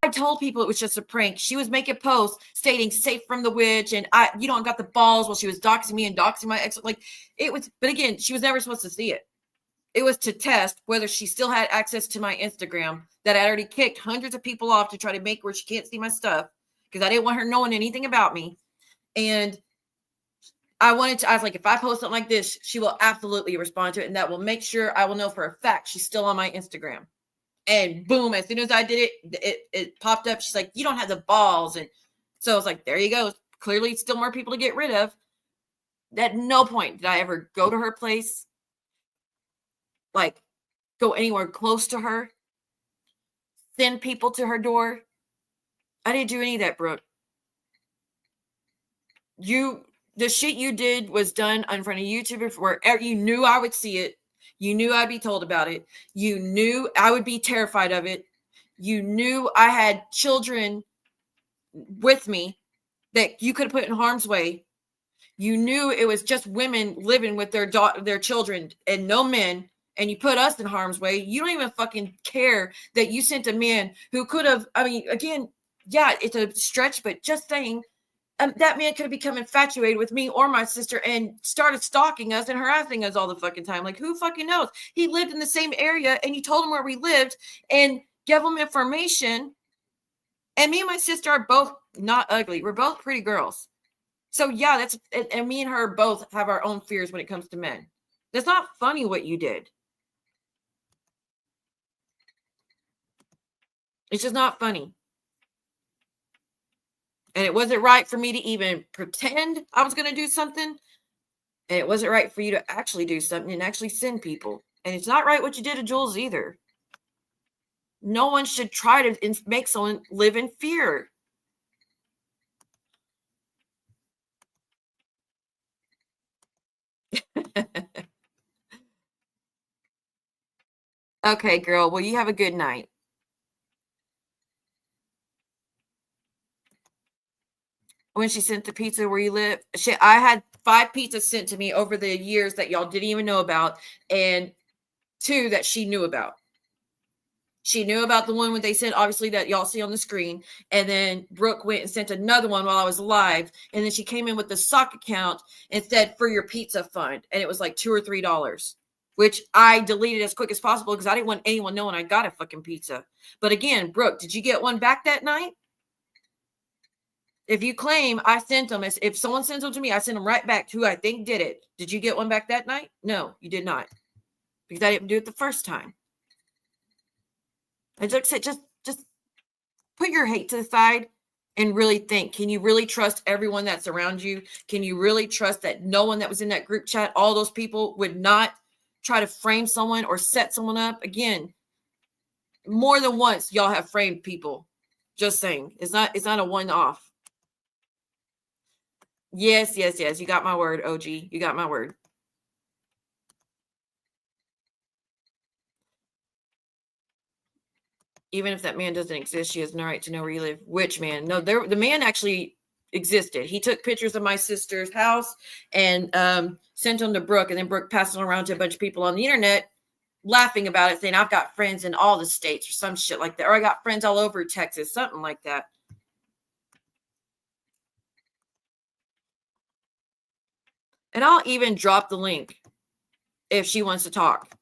Speaker 2: I told people it was just a prank. She was making posts stating safe from the witch, and I got the balls while she was doxing me and doxing my ex. Like it was, but again, she was never supposed to see it. It was to test whether she still had access to my Instagram that I already kicked hundreds of people off to try to make where she can't see my stuff because I didn't want her knowing anything about me. And I was like, if I post something like this, she will absolutely respond to it. And that will make sure I will know for a fact she's still on my Instagram. And boom, as soon as I did it popped up. She's like, you don't have the balls. And so I was like, there you go. Clearly still more people to get rid of. At no point did I ever go to her place, like go anywhere close to her, send people to her door. I didn't do any of that, Brooke. The shit you did was done in front of YouTube where you knew I would see it. You knew I'd be told about it. You knew I would be terrified of it. You knew I had children with me that you could have put in harm's way. You knew it was just women living with their children and no men, and you put us in harm's way. You don't even fucking care that you sent a man who could have, again, yeah, it's a stretch, but just saying, that man could have become infatuated with me or my sister and started stalking us and harassing us all the fucking time. Like, who fucking knows? He lived in the same area and you told him where we lived and gave him information. And me and my sister are both not ugly. We're both pretty girls. So yeah, and me and her both have our own fears when it comes to men. That's not funny what you did. It's just not funny. And it wasn't right for me to even pretend I was going to do something. And it wasn't right for you to actually do something and actually send people. And it's not right what you did to Jules either. No one should try to make someone live in fear. Okay, girl. Well, you have a good night. When she sent the pizza where you live, I had 5 pizzas sent to me over the years that y'all didn't even know about, and 2 that she knew about. She knew about the one when they sent, obviously, that y'all see on the screen. And then Brooke went and sent another one while I was live. And then she came in with the sock account and said, for your pizza fund. And it was like $2 or $3, which I deleted as quick as possible because I didn't want anyone knowing I got a fucking pizza. But again, Brooke, did you get one back that night? If you claim I sent them, if someone sends them to me, I send them right back to who I think did it. Did you get one back that night? No, you did not. Because I didn't do it the first time. I just said, just put your hate to the side and really think. Can you really trust everyone that's around you? Can you really trust that no one that was in that group chat, all those people, would not try to frame someone or set someone up? Again, more than once, y'all have framed people. Just saying. It's not a one-off. Yes. You got my word, OG. You got my word. Even if that man doesn't exist, she has no right to know where you live. Which man? No, the man actually existed. He took pictures of my sister's house and sent them to Brooke, and then Brooke passed them around to a bunch of people on the internet, laughing about it, saying, I've got friends in all the states or some shit like that. Or I got friends all over Texas, something like that. And I'll even drop the link if she wants to talk,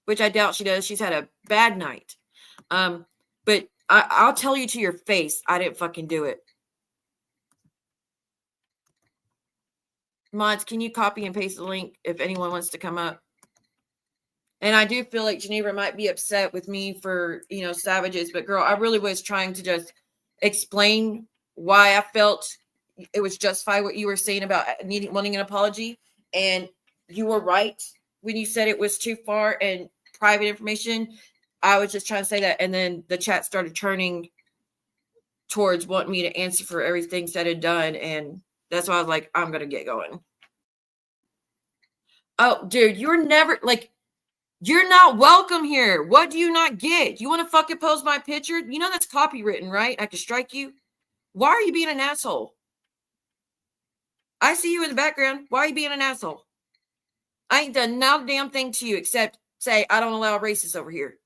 Speaker 2: which I doubt she does. She's had a bad night. But I'll tell you to your face, I didn't fucking do it. Mods, can you copy and paste the link if anyone wants to come up? And I do feel like GInevra might be upset with me for, savages. But, girl, I really was trying to just explain why I felt it was justified what you were saying about wanting an apology. And you were right when you said it was too far and private information. I was just trying to say that, and then the chat started turning towards wanting me to answer for everything said and done, and that's why I was like, I'm going to get going. Oh, dude, you're not welcome here. What do you not get? You want to fucking post my picture? You know that's copywritten, right? I could strike you. Why are you being an asshole? I see you in the background. Why are you being an asshole? I ain't done no damn thing to you except say I don't allow racists over here.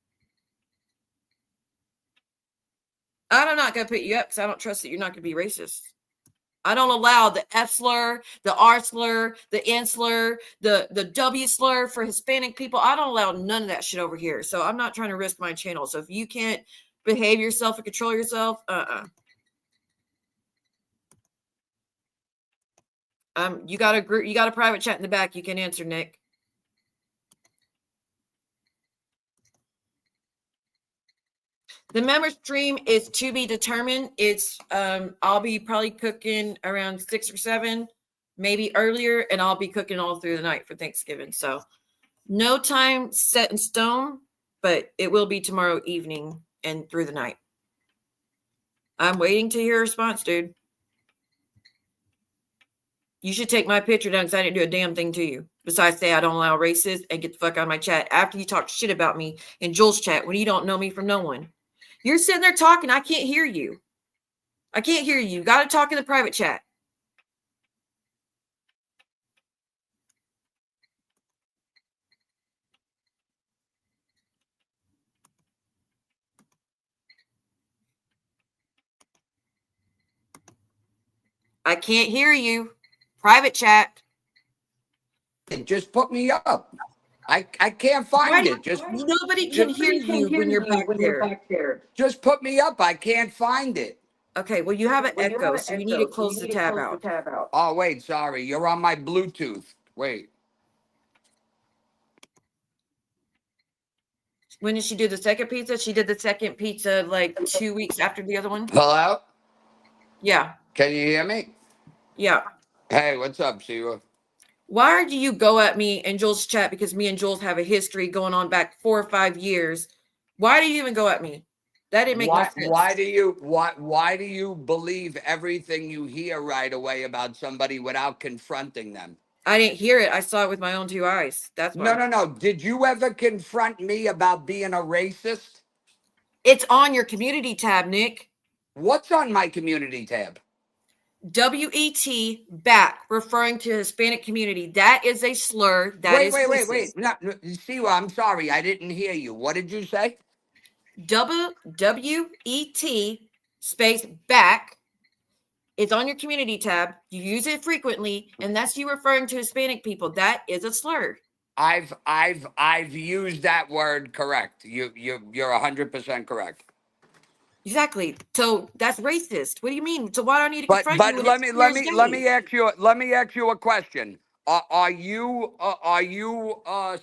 Speaker 2: I'm not going to put you up because I don't trust that you're not going to be racist. I don't allow the F slur, the R slur, the N slur, the W slur for Hispanic people. I don't allow none of that shit over here. So I'm not trying to risk my channel. So if you can't behave yourself and control yourself, you got a group, you got a private chat in the back. You can answer, Nick. The member stream is to be determined. It's I'll be probably cooking around 6 or 7, maybe earlier, and I'll be cooking all through the night for Thanksgiving. So no time set in stone, but it will be tomorrow evening and through the night. I'm waiting to hear a response, dude. You should take my picture down because I didn't do a damn thing to you. Besides say I don't allow racists and get the fuck out of my chat after you talk shit about me in Jules' chat when you don't know me from no one. You're sitting there talking. I can't hear you. I can't hear you. You got to talk in the private chat. I can't hear you. Private chat.
Speaker 7: Just put me up. I can't find it. Just
Speaker 2: nobody can hear you when you're back there.
Speaker 7: Just put me up. I can't find it.
Speaker 2: Okay, well, you have an echo, so you need to close the tab out.
Speaker 7: Oh, wait, sorry. You're on my Bluetooth. Wait.
Speaker 2: When did she do the second pizza? She did the second pizza like 2 weeks after the other one.
Speaker 7: Hello?
Speaker 2: Yeah.
Speaker 7: Can you hear me?
Speaker 2: Yeah.
Speaker 7: Hey, what's up, Sheila?
Speaker 2: Why do you go at me and Jules' chat? Because me and Jules have a history going on back 4 or 5 years. Why do you even go at me? That didn't make no sense.
Speaker 7: Why do you believe everything you hear right away about somebody without confronting them?
Speaker 2: I didn't hear it. I saw it with my own 2 eyes. That's why.
Speaker 7: No. Did you ever confront me about being a racist?
Speaker 2: It's on your community tab, Nick.
Speaker 7: What's on my community tab?
Speaker 2: WET back, referring to Hispanic community. That is a slur. Wait.
Speaker 7: No, see, I'm sorry. I didn't hear you. What did you say?
Speaker 2: WET space back. It's on your community tab. You use it frequently, and that's you referring to Hispanic people. That is a slur.
Speaker 7: I've used that word correct. You're 100% correct.
Speaker 2: Exactly. So that's racist. What do you mean? So why do I need to confront
Speaker 7: But
Speaker 2: you? When
Speaker 7: let
Speaker 2: it's
Speaker 7: me
Speaker 2: clear as day?
Speaker 7: ask you a question. Are you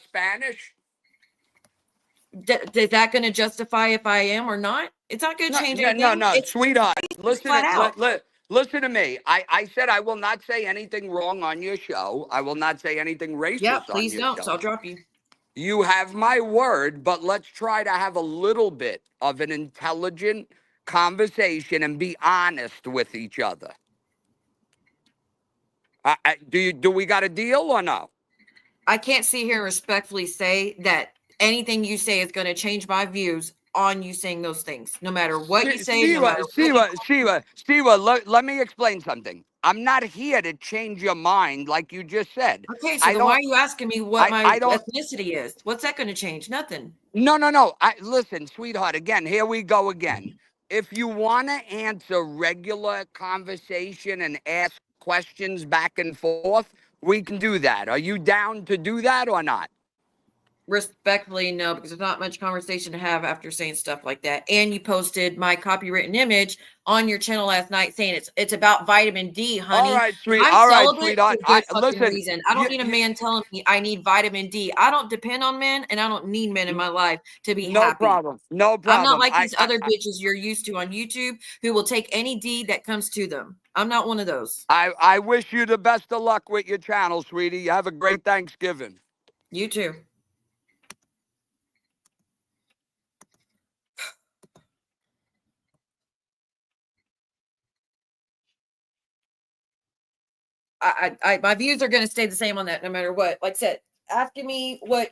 Speaker 7: Spanish?
Speaker 2: Is that going to justify if I am or not? It's not going to change anything.
Speaker 7: No,
Speaker 2: It's
Speaker 7: sweetheart.
Speaker 2: flat out.
Speaker 7: Listen to me. I said I will not say anything wrong on your show. I will not say anything
Speaker 2: Yeah,
Speaker 7: racist on
Speaker 2: please
Speaker 7: your
Speaker 2: don't. So
Speaker 7: show.
Speaker 2: I'll drop you.
Speaker 7: You have my word, but let's try to have a little bit of an intelligent conversation and be honest with each other. Do we got a deal or no?
Speaker 2: I can't sit here and respectfully say that anything you say is going to change my views on you saying those things. No matter what you say, no matter
Speaker 7: Steva, let me explain something. I'm not here to change your mind like you just said.
Speaker 2: Okay, so then why are you asking me what my
Speaker 7: I don't.
Speaker 2: ethnicity is? What's that going to change? Nothing.
Speaker 7: No. Listen, sweetheart, again, here we go again. If you want to answer regular conversation and ask questions back and forth, we can do that. Are you down to do that or not?
Speaker 2: Respectfully, no, because there's not much conversation to have after saying stuff like that. And you posted my copywritten image on your channel last night saying it's about vitamin D, honey.
Speaker 7: All right,
Speaker 2: I'm celibate
Speaker 7: sweetheart.
Speaker 2: for good fucking
Speaker 7: Listen,
Speaker 2: reason. I don't need a man telling me I need vitamin D. I don't depend on men, and I don't need men in my life to be
Speaker 7: no
Speaker 2: happy.
Speaker 7: problem. No
Speaker 2: I'm
Speaker 7: problem.
Speaker 2: not like these other bitches you're used to on YouTube who will take any D that comes to them. I'm not one of those.
Speaker 7: I wish you the best of luck with your channel, sweetie. You have a great Thanksgiving.
Speaker 2: You too. My views are going to stay the same on that no matter what. Like I said, asking me what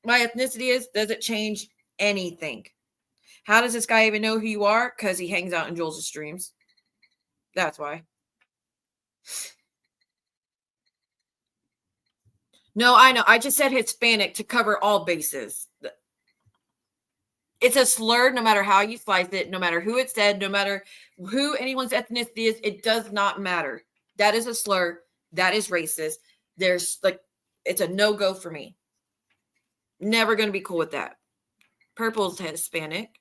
Speaker 2: my ethnicity is doesn't change anything. How does this guy even know who you are? Because he hangs out in Jules' streams. That's why. No, I know. I just said Hispanic to cover all bases. It's a slur no matter how you slice it, no matter who it said, no matter who anyone's ethnicity is. It does not matter. That is a slur. That is racist. There's it's a no-go for me. Never going to be cool with that. Purple's Hispanic.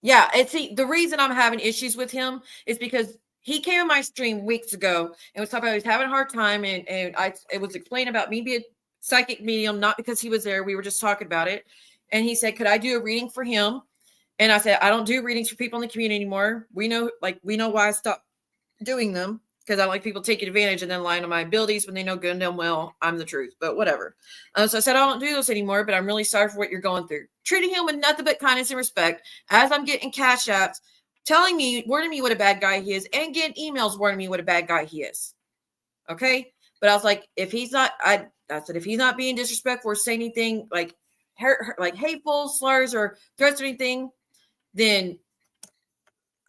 Speaker 2: Yeah, the reason I'm having issues with him is because he came on my stream weeks ago and was talking about he was having a hard time, and it was explaining about me being a psychic medium, not because he was there. We were just talking about it. And he said, could I do a reading for him? And I said, I don't do readings for people in the community anymore. We know why I stopped doing them, because I like people taking advantage and then lying on my abilities when they know good and damn well I'm the truth, but whatever. So I said, I don't do those anymore, but I'm really sorry for what you're going through. Treating him with nothing but kindness and respect as I'm getting cash apps, telling me, warning me what a bad guy he is, and getting emails warning me what a bad guy he is. Okay. But I was like, if he's not, I said, if he's not being disrespectful or saying anything like hateful slurs or threats or anything, then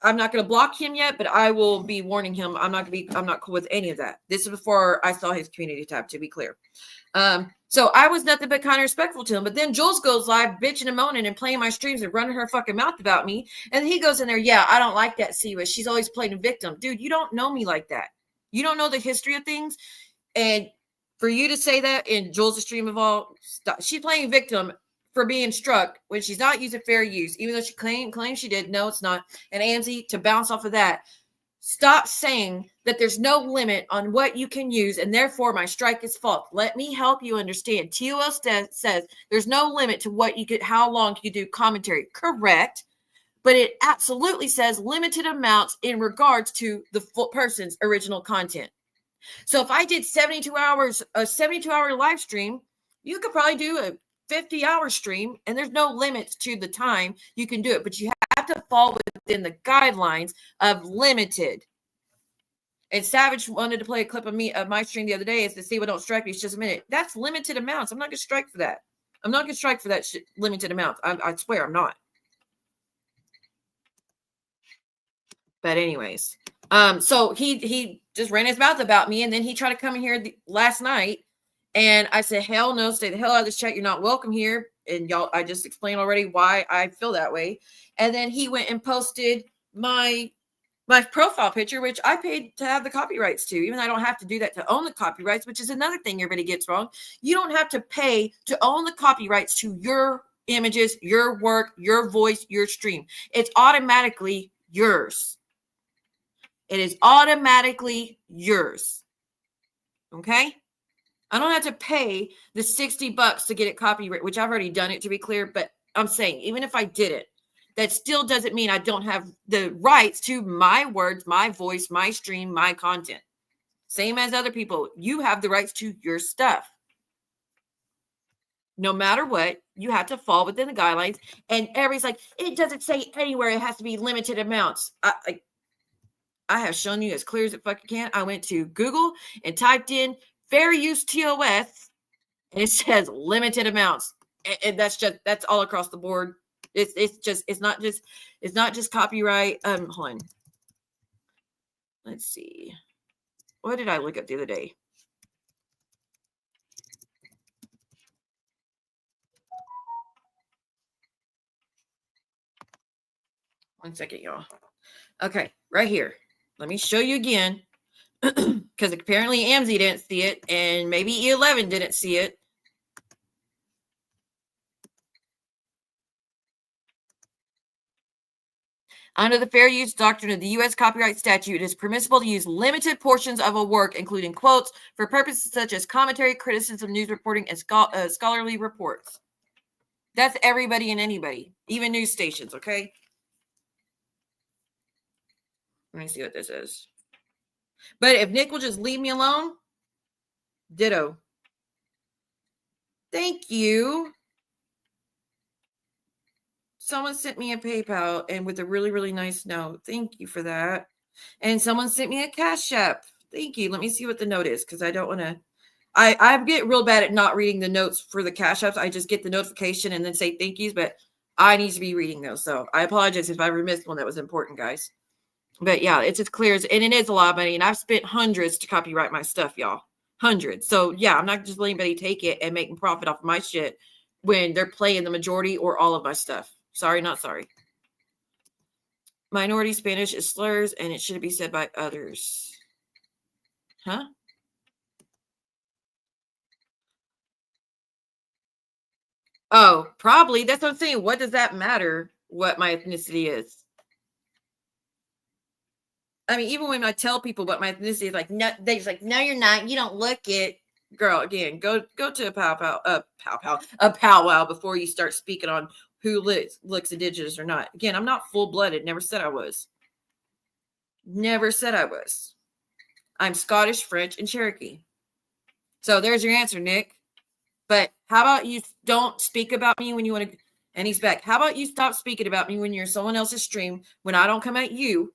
Speaker 2: I'm not going to block him yet, but I will be warning him. I'm not cool with any of that. This is before I saw his community tab, to be clear. So I was nothing but kind of respectful to him. But then Jules goes live bitching and moaning and playing my streams and running her fucking mouth about me. And he goes in there, yeah, I don't like that Siwa. She's always playing a victim. Dude, you don't know me like that. You don't know the history of things. And for you to say that in Jules' stream of all, she's playing victim for being struck when she's not using fair use, even though she claims she did. No, it's not. And Anzi, to bounce off of that, stop saying that there's no limit on what you can use, and therefore my strike is false. Let me help you understand. TOS says there's no limit to what you could, how long you do commentary. Correct. But it absolutely says limited amounts in regards to the full person's original content. So if I did 72 hours, a 72-hour live stream, you could probably do a 50-hour stream, and there's no limits to the time you can do it, but you have to fall within the guidelines of limited. And Savage wanted to play a clip of my stream the other day. Is to see what don't strike me. It's just a minute. That's limited amounts. I'm not gonna strike for that. I'm not gonna strike for that limited amount. I swear I'm not. But anyways, so he just ran his mouth about me, and then he tried to come in here last night And I said, hell no, stay the hell out of this chat. You're not welcome here. And y'all, I just explained already why I feel that way. And then he went and posted my profile picture, which I paid to have the copyrights to, even though I don't have to do that to own the copyrights, which is another thing everybody gets wrong. You don't have to pay to own the copyrights to your images, your work, your voice, your stream. It's automatically yours. It is automatically yours. Okay? I don't have to pay the $60 to get it copyright, which I've already done it to be clear, but I'm saying even if I did it, that still doesn't mean I don't have the rights to my words, my voice, my stream, my content. Same as other people. You have the rights to your stuff. No matter what, you have to fall within the guidelines. And everybody's like, it doesn't say anywhere it has to be limited amounts. I have shown you as clear as it fucking can. I went to Google and typed in fair use TOS, and it says limited amounts. And that's all across the board. It's not just copyright. Hold on. Let's see. What did I look up the other day? One second, y'all. Okay, right here. Let me show you again. Because apparently AMZ didn't see it, and maybe E11 didn't see it. Under the fair use doctrine of the U.S. copyright statute, it is permissible to use limited portions of a work, including quotes, for purposes such as commentary, criticism, news reporting, and scholarly reports. That's everybody and anybody, even news stations, okay? Let me see what this is. But if Nick will just leave me alone, ditto. Thank you. Someone sent me a PayPal and with a really, really nice note. Thank you for that. And someone sent me a Cash App. Thank you. Let me see what the note is because I don't want to. I get real bad at not reading the notes for the Cash Apps. I just get the notification and then say thank yous, but I need to be reading those. So I apologize if I ever missed one that was important, guys. But yeah, it's as clear as, and it is a lot of money. And I've spent hundreds to copyright my stuff, y'all. Hundreds. So yeah, I'm not just letting anybody take it and making profit off of my shit when they're playing the majority or all of my stuff. Sorry, not sorry. Minority Spanish is slurs and it should be said by others. Huh? Oh, probably. That's what I'm saying. What does that matter what my ethnicity is? I mean, even when I tell people what my ethnicity is, like, no, they're just like, no, you're not. You don't look it. Girl, again, go to a powwow before you start speaking on who looks indigenous or not. Again, I'm not full-blooded. Never said I was. Never said I was. I'm Scottish, French, and Cherokee. So there's your answer, Nick. But how about you don't speak about me when you want to, and he's back. How about you stop speaking about me when you're someone else's stream, when I don't come at you,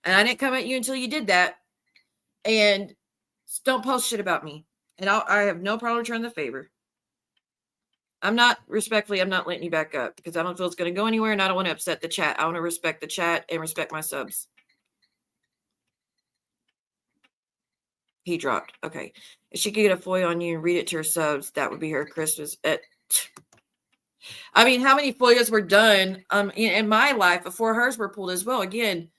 Speaker 2: and I didn't come at you until you did that, and don't post shit about me. And I have no problem returning the favor. I'm not letting you back up because I don't feel it's going to go anywhere and I don't want to upset the chat. I want to respect the chat and respect my subs. He dropped. Okay. If she could get a FOIA on you and read it to her subs, that would be her Christmas. I mean, how many FOIAs were done in my life before hers were pulled as well? Again,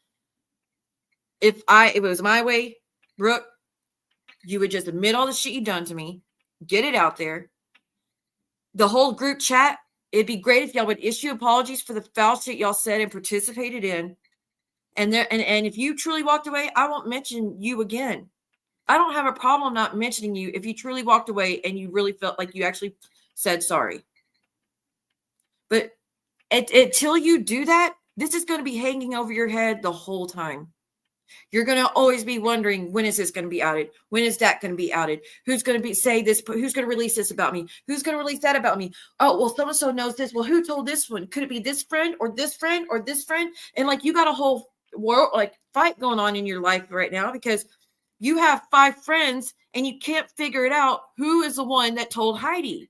Speaker 2: if it was my way, Brooke, you would just admit all the shit you've done to me, get it out there. The whole group chat, it'd be great if y'all would issue apologies for the foul shit y'all said and participated in. And if you truly walked away, I won't mention you again. I don't have a problem not mentioning you if you truly walked away and you really felt like you actually said sorry. But until you do that, this is going to be hanging over your head the whole time. You're going to always be wondering, when is this going to be outed? When is that going to be outed? Who's going to say this? Who's going to release this about me? Who's going to release that about me? Oh, well, so-and-so knows this. Well, who told this one? Could it be this friend or this friend or this friend? And like, you got a whole world, like fight going on in your life right now because you have 5 friends and you can't figure it out. Who is the one that told Heidi?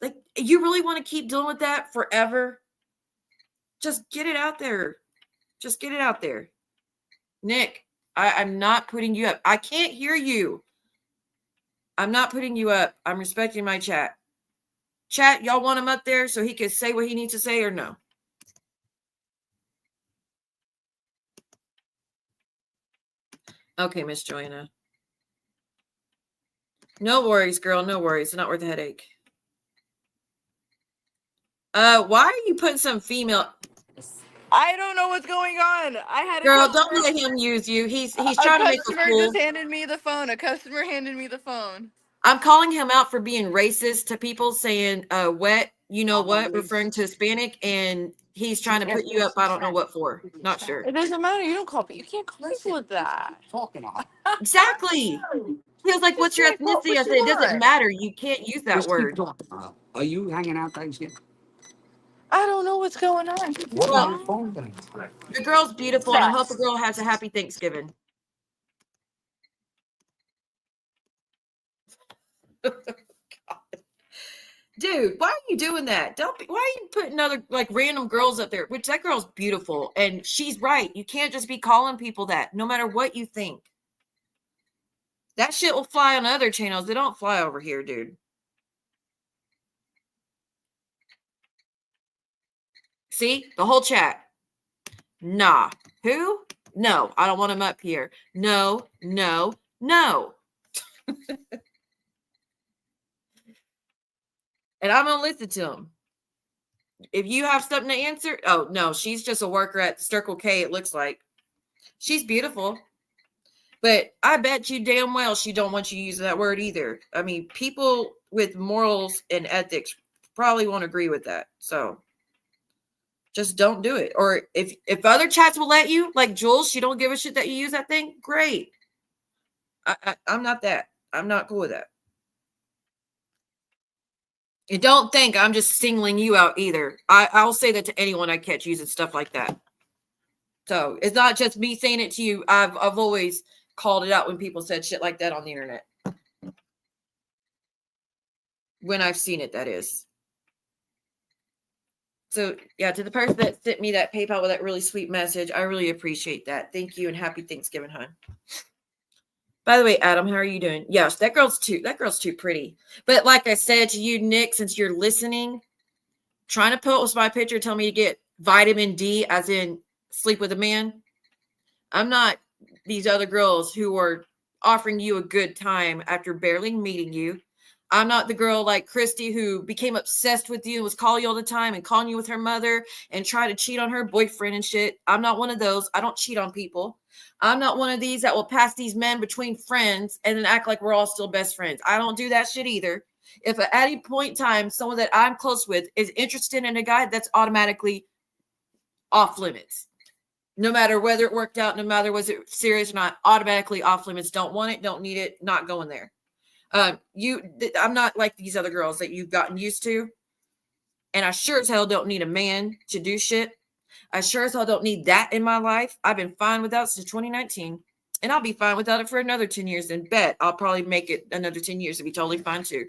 Speaker 2: Like, you really want to keep dealing with that forever? Just get it out there. Just get it out there. Nick, I'm not putting you up. I can't hear you. I'm not putting you up. I'm respecting my chat. Chat, y'all want him up there so he can say what he needs to say or no? Okay, Miss Joanna. No worries, girl. No worries. It's not worth the headache. Why are you putting some female?
Speaker 8: I don't know what's going on. I had
Speaker 2: Girl, don't let him use you. He's trying to make a fool.
Speaker 8: just handed me the phone. A customer handed me the phone.
Speaker 2: I'm calling him out for being racist to people, saying wet, you know what, referring to Hispanic, and he's trying to put you up. I don't know what for. Not sure.
Speaker 8: It doesn't matter. You don't call me. You can't call people with that.
Speaker 2: Exactly. He was like, what's your ethnicity? I said, it doesn't matter. You can't use that word.
Speaker 7: Are you hanging out Thanksgiving?
Speaker 8: I don't know what's going on.
Speaker 2: Well, the girl's beautiful, and I hope the girl has a happy Thanksgiving. Dude, why are you doing that? Why are you putting other like random girls up there? Which that girl's beautiful, and she's right. You can't just be calling people that, no matter what you think. That shit will fly on other channels. They don't fly over here, dude. See? The whole chat. Nah. Who? No. I don't want him up here. No, no, no. And I'm going to listen to him. If you have something to answer. Oh, no. She's just a worker at Circle K, it looks like. She's beautiful. But I bet you damn well she don't want you using that word either. I mean, people with morals and ethics probably won't agree with that. So just don't do it. Or if other chats will let you, like Jules, she don't give a shit that you use that thing. Great. I'm not that. I'm not cool with that. And don't think I'm just singling you out either. I'll say that to anyone I catch using stuff like that. So it's not just me saying it to you. I've always called it out when people said shit like that on the internet. When I've seen it, that is. So, yeah, to the person that sent me that PayPal with that really sweet message, I really appreciate that. Thank you and happy Thanksgiving, hon. By the way, Adam, how are you doing? Yes, that girl's too pretty. But like I said to you, Nick, since you're listening, trying to post my picture, tell me to get vitamin D, as in sleep with a man. I'm not these other girls who are offering you a good time after barely meeting you. I'm not the girl like Christy who became obsessed with you and was calling you all the time and calling you with her mother and try to cheat on her boyfriend and shit. I'm not one of those. I don't cheat on people. I'm not one of these that will pass these men between friends and then act like we're all still best friends. I don't do that shit either. If at any point in time, someone that I'm close with is interested in a guy, that's automatically off limits. No matter whether it worked out, no matter was it serious or not, automatically off limits. Don't want it, don't need it, not going there. I'm not like these other girls that you've gotten used to. And I sure as hell don't need a man to do shit. I sure as hell don't need that in my life. I've been fine without since 2019. And I'll be fine without it for another 10 years. And bet I'll probably make it another 10 years to be totally fine too.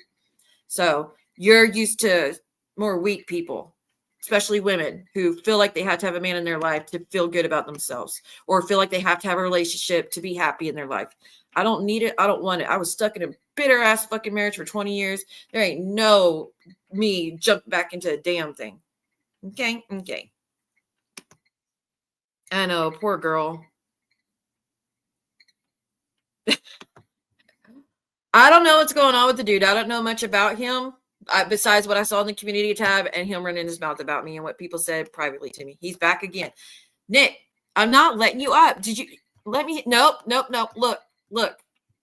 Speaker 2: So you're used to more weak people. Especially women who feel like they have to have a man in their life to feel good about themselves or feel like they have to have a relationship to be happy in their life. I don't need it. I don't want it. I was stuck in a bitter ass fucking marriage for 20 years. There ain't no me jump back into a damn thing. Okay. Okay. I know. Poor girl. I don't know what's going on with the dude. I don't know much about him. Besides what I saw in the community tab and him running his mouth about me and what people said privately to me. He's back again. Nick, I'm not letting you up. Did you let me? Nope. Look.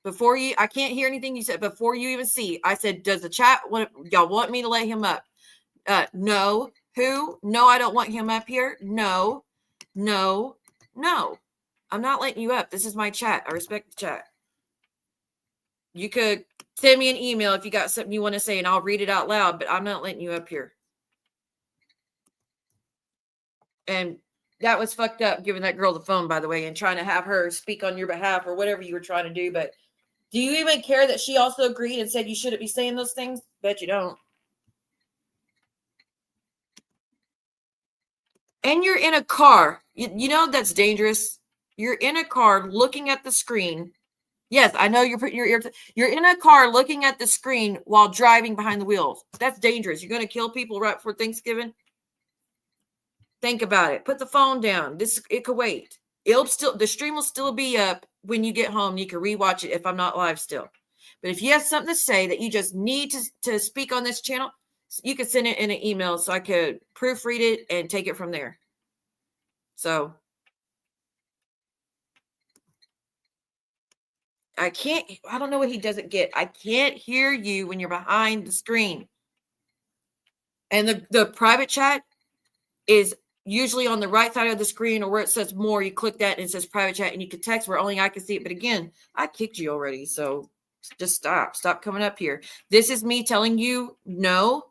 Speaker 2: Before you, I can't hear anything you said. Before you even see, I said, does the chat y'all want me to let him up? No. Who? No, I don't want him up here. No. I'm not letting you up. This is my chat. I respect the chat. You could send me an email if you got something you want to say and I'll read it out loud, but I'm not letting you up here. And that was fucked up, giving that girl the phone, by the way, and trying to have her speak on your behalf or whatever you were trying to do. But do you even care that she also agreed and said you shouldn't be saying those things? Bet you don't. And you're in a car. You know that's dangerous. You're in a car looking at the screen Yes, I know you're in a car looking at the screen while driving behind the wheels. That's dangerous. You're going to kill people right before Thanksgiving. Think about it. Put the phone down. It could wait. The stream will still be up when you get home. You can rewatch it if I'm not live still. But if you have something to say that you just need to speak on this channel, you could send it in an email so I could proofread it and take it from there. So I don't know what he doesn't get. I can't hear you when you're behind the screen. And the private chat is usually on the right side of the screen, or where it says more, you click that and it says private chat and you can text where only I can see it. But again, I kicked you already. So just stop coming up here. This is me telling you, no,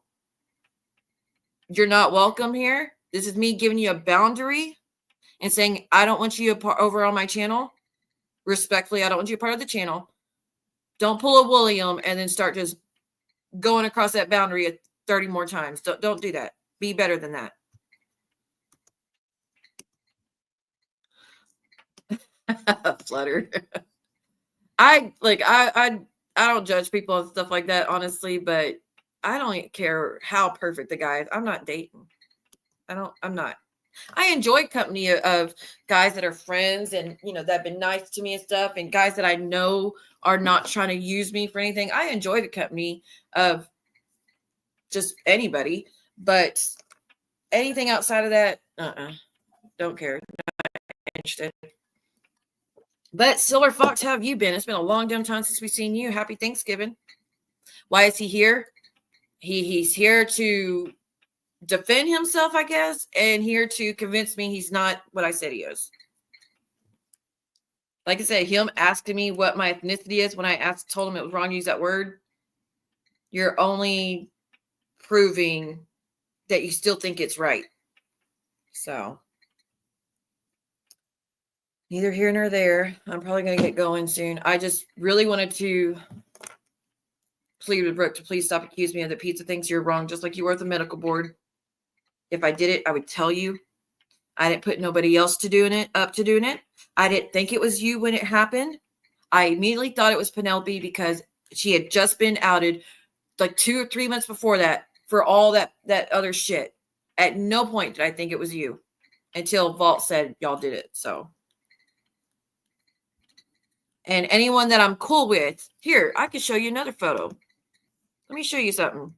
Speaker 2: you're not welcome here. This is me giving you a boundary and saying, I don't want you over on my channel. Respectfully, I don't want you a part of the channel. Don't pull a William and then start just going across that boundary 30 more times. Don't do that. Be better than that. Flutter. I don't judge people and stuff like that, honestly, but I don't care how perfect the guy is. I'm not dating. I'm not. I enjoy company of guys that are friends and, that have been nice to me and stuff, and guys that I know are not trying to use me for anything. I enjoy the company of just anybody, but anything outside of that, don't care. Not interested. But Silver Fox, how have you been? It's been a long damn time since we've seen you. Happy Thanksgiving. Why is he here? He's here to defend himself, I guess, and here to convince me he's not what I said he is. Like I said, him asking me what my ethnicity is when I told him it was wrong to use that word, you're only proving that you still think it's right. So, neither here nor there. I'm probably going to get going soon. I just really wanted to plead with Brooke to please stop accusing me of the pizza things. You're wrong, just like you were at the medical board. If I did it, I would tell you. I didn't put nobody else up to doing it. I didn't think it was you when it happened. I immediately thought it was Penelope because she had just been outed like 2 or 3 months before that for all that other shit. At no point did I think it was you until Vault said y'all did it. So, and anyone that I'm cool with, here, I can show you another photo. Let me show you something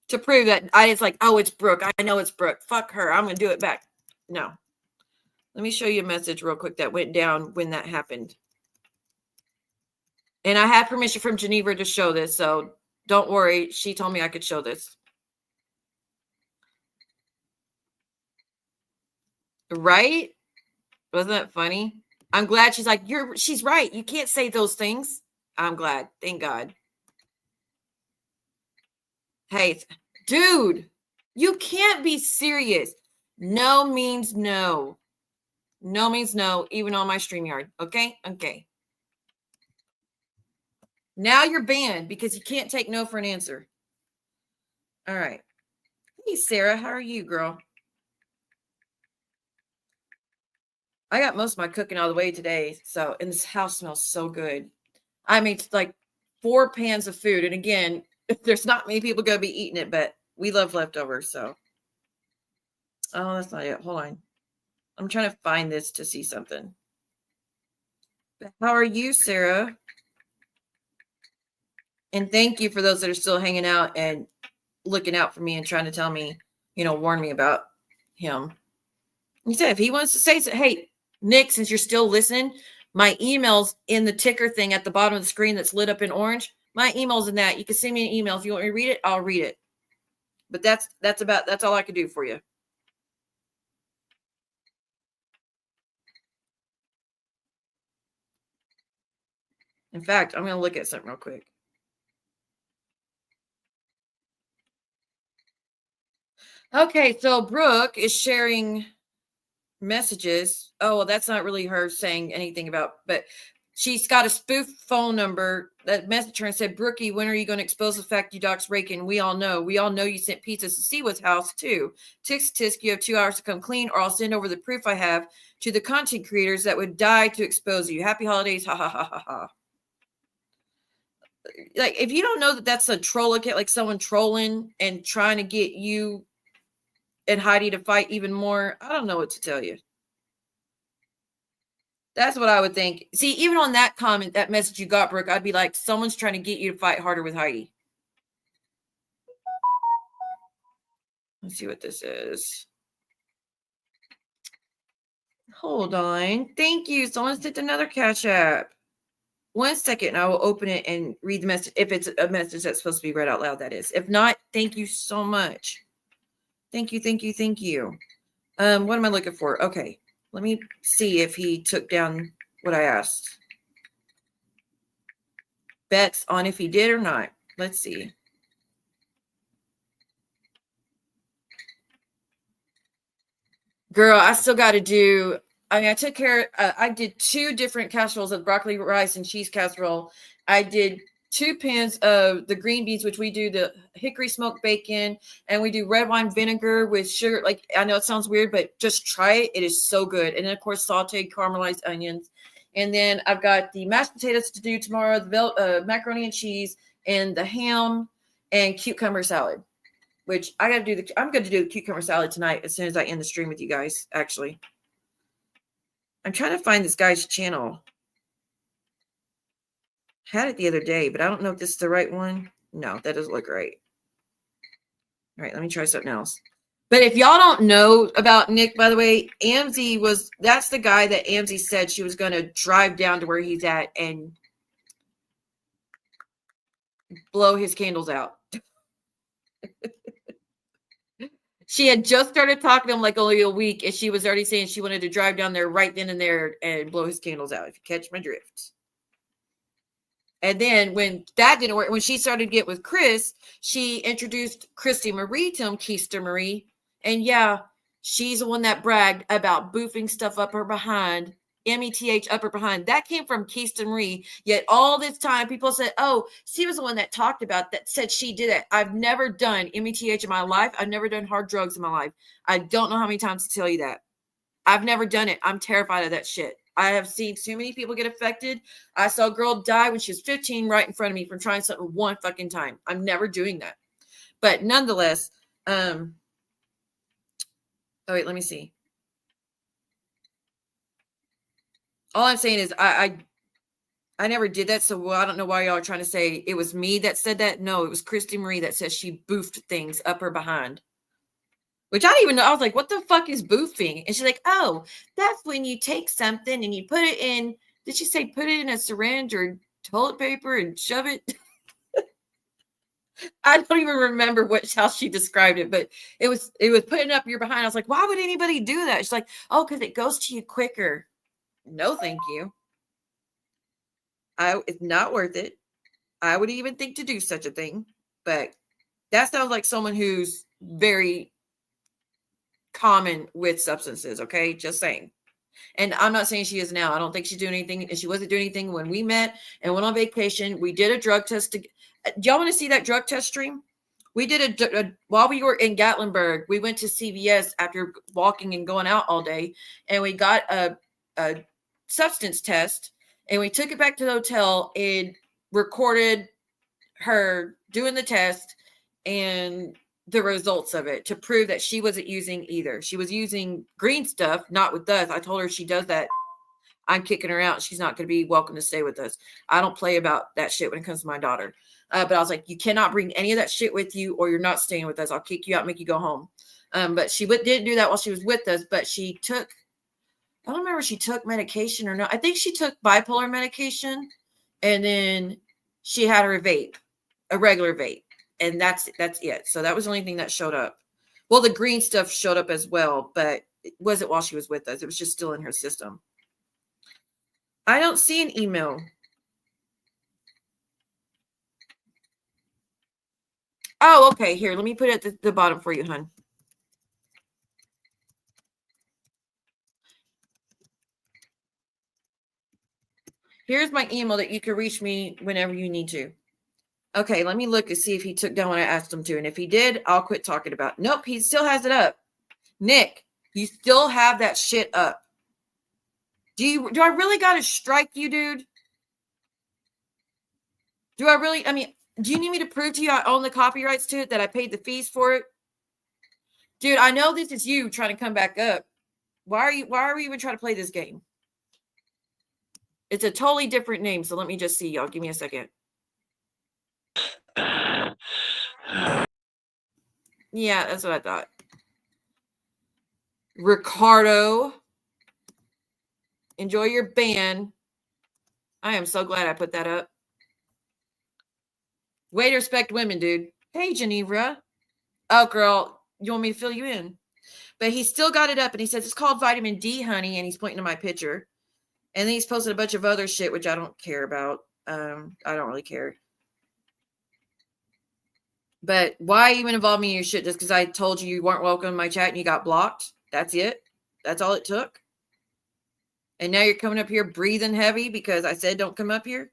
Speaker 2: to prove that it's like, oh, it's Brooke. I know it's Brooke. Fuck her. I'm going to do it back. No. Let me show you a message real quick that went down when that happened. And I had permission from GInevra to show this, so don't worry. She told me I could show this. Right? Wasn't that funny? I'm glad she's like, she's right. You can't say those things. I'm glad. Thank God. Hey, dude, you can't be serious. No means no. No means no, even on my Streamyard. Okay? Okay. Now you're banned because you can't take no for an answer. All right. Hey, Sarah, how are you, girl? I got most of my cooking out of the way today, and this house smells so good. I made like 4 pans of food, and again, there's not many people going to be eating it, but we love leftovers, so. Oh, that's not it. Hold on. I'm trying to find this to see something. How are you, Sarah? And thank you for those that are still hanging out and looking out for me and trying to tell me, warn me about him. He said if he wants to say so, hey, Nick, since you're still listening, my email's in the ticker thing at the bottom of the screen that's lit up in orange. My email's in that. You can send me an email. If you want me to read it, I'll read it. But that's all I can do for you. In fact, I'm going to look at something real quick. Okay, so Brooke is sharing messages. Oh, well, that's not really her saying anything about, but she's got a spoof phone number that messaged her and said, Brookie, when are you going to expose the fact you doxed Rakin? We all know you sent pizzas to Siwa's house too. Tisk, you have 2 hours to come clean, or I'll send over the proof I have to the content creators that would die to expose you. Happy holidays. Ha ha ha ha ha. like, if you don't know that that's a troll account, like someone trolling and trying to get you and Heidi to fight even more, I don't know what to tell you. That's what I would think. See, even on that comment, that message you got, Brooke, I'd be like, someone's trying to get you to fight harder with Heidi. Let's see what this is. Hold on. Thank you. Someone sent another Cash App. 1 second, and I will open it and read the message. If it's a message that's supposed to be read out loud, that is. If not, thank you so much. Thank you, thank you, thank you. What am I looking for? Okay, let me see if he took down what I asked. Bets on if he did or not. Let's see. Girl, I still got to do. I mean, I took care. I did 2 different casseroles of broccoli, rice, and cheese casserole. I did 2 pans of the green beans, which we do the hickory smoked bacon, and we do red wine vinegar with sugar. Like, I know it sounds weird, but just try it. It is so good. And then, of course, sauteed caramelized onions. And then I've got the mashed potatoes to do tomorrow, the macaroni and cheese, and the ham and cucumber salad. Which I got to do. I'm going to do the cucumber salad tonight as soon as I end the stream with you guys. Actually, I'm trying to find this guy's channel. Had it the other day, but I don't know if this is the right one. No, that doesn't look right. All right, let me try something else. But if y'all don't know about Nick, by the way, that's the guy that Amzie said she was going to drive down to where he's at and blow his candles out. She had just started talking to him like only a week, and she was already saying she wanted to drive down there right then and there and blow his candles out, if you catch my drift. And then when that didn't work, when she started to get with Chris, she introduced Christy Marie to him, Keister Marie. And yeah, she's the one that bragged about boofing stuff up her behind, METH up her behind. That came from Keister Marie. Yet all this time, people said, oh, she was the one that talked about that, said she did it. I've never done METH in my life. I've never done hard drugs in my life. I don't know how many times to tell you that. I've never done it. I'm terrified of that shit. I have seen too many people get affected. I saw a girl die when she was 15 right in front of me from trying something one fucking time. I'm never doing that. But nonetheless, oh wait, let me see. All I'm saying is I never did that, so I don't know why y'all are trying to say it was me that said that. No, it was Christy Marie that says she boofed things up her behind. Which I didn't even know. I was like, what the fuck is boofing? And she's like, oh, that's when you take something and you put it in, did she say put it in a syringe or toilet paper and shove it? I don't even remember how she described it, but it was putting up your behind. I was like, why would anybody do that? She's like, oh, because it goes to you quicker. No, thank you. It's not worth it. I would even think to do such a thing, but that sounds like someone who's very common with substances. Okay, just saying. And I'm not saying she is now. I don't think she's doing anything, and she wasn't doing anything when we met and went on vacation. We did a drug test. Do y'all want to see that drug test stream? We did while we were in Gatlinburg. We went to CVS after walking and going out all day, and we got a substance test, and we took it back to the hotel and recorded her doing the test and the results of it to prove that she wasn't using either. She was using green stuff, not with us. I told her she does that, I'm kicking her out. She's not going to be welcome to stay with us. I don't play about that shit when it comes to my daughter. But I was like, you cannot bring any of that shit with you or you're not staying with us. I'll kick you out, make you go home. But she didn't do that while she was with us, but she took, I don't remember if she took medication or not. I think she took bipolar medication, and then she had her vape, a regular vape. And that's it. So that was the only thing that showed up. Well, the green stuff showed up as well, but it wasn't while she was with us. It was just still in her system. I don't see an email. Oh, okay. Here, let me put it at the bottom for you, hon. Here's my email that you can reach me whenever you need to. Okay, let me look to see if he took down what I asked him to. And if he did, I'll quit talking about it. Nope, he still has it up. Nick, you still have that shit up. Do I really got to strike you, dude? Do I really? I mean, do you need me to prove to you I own the copyrights to it, that I paid the fees for it? Dude, I know this is you trying to come back up. Why are we even trying to play this game? It's a totally different name. So let me just see, y'all. Give me a second. Yeah, that's what I thought. Ricardo. Enjoy your ban. I am so glad I put that up. Way to respect women, dude. Hey, GInevra. Oh, girl, you want me to fill you in? But he still got it up, and he says, it's called vitamin D, honey, and he's pointing to my picture. And then he's posted a bunch of other shit, which I don't care about. I don't really care. But why even involve me in your shit just because I told you you weren't welcome in my chat and you got blocked? That's it? That's all it took? And now you're coming up here breathing heavy because I said don't come up here?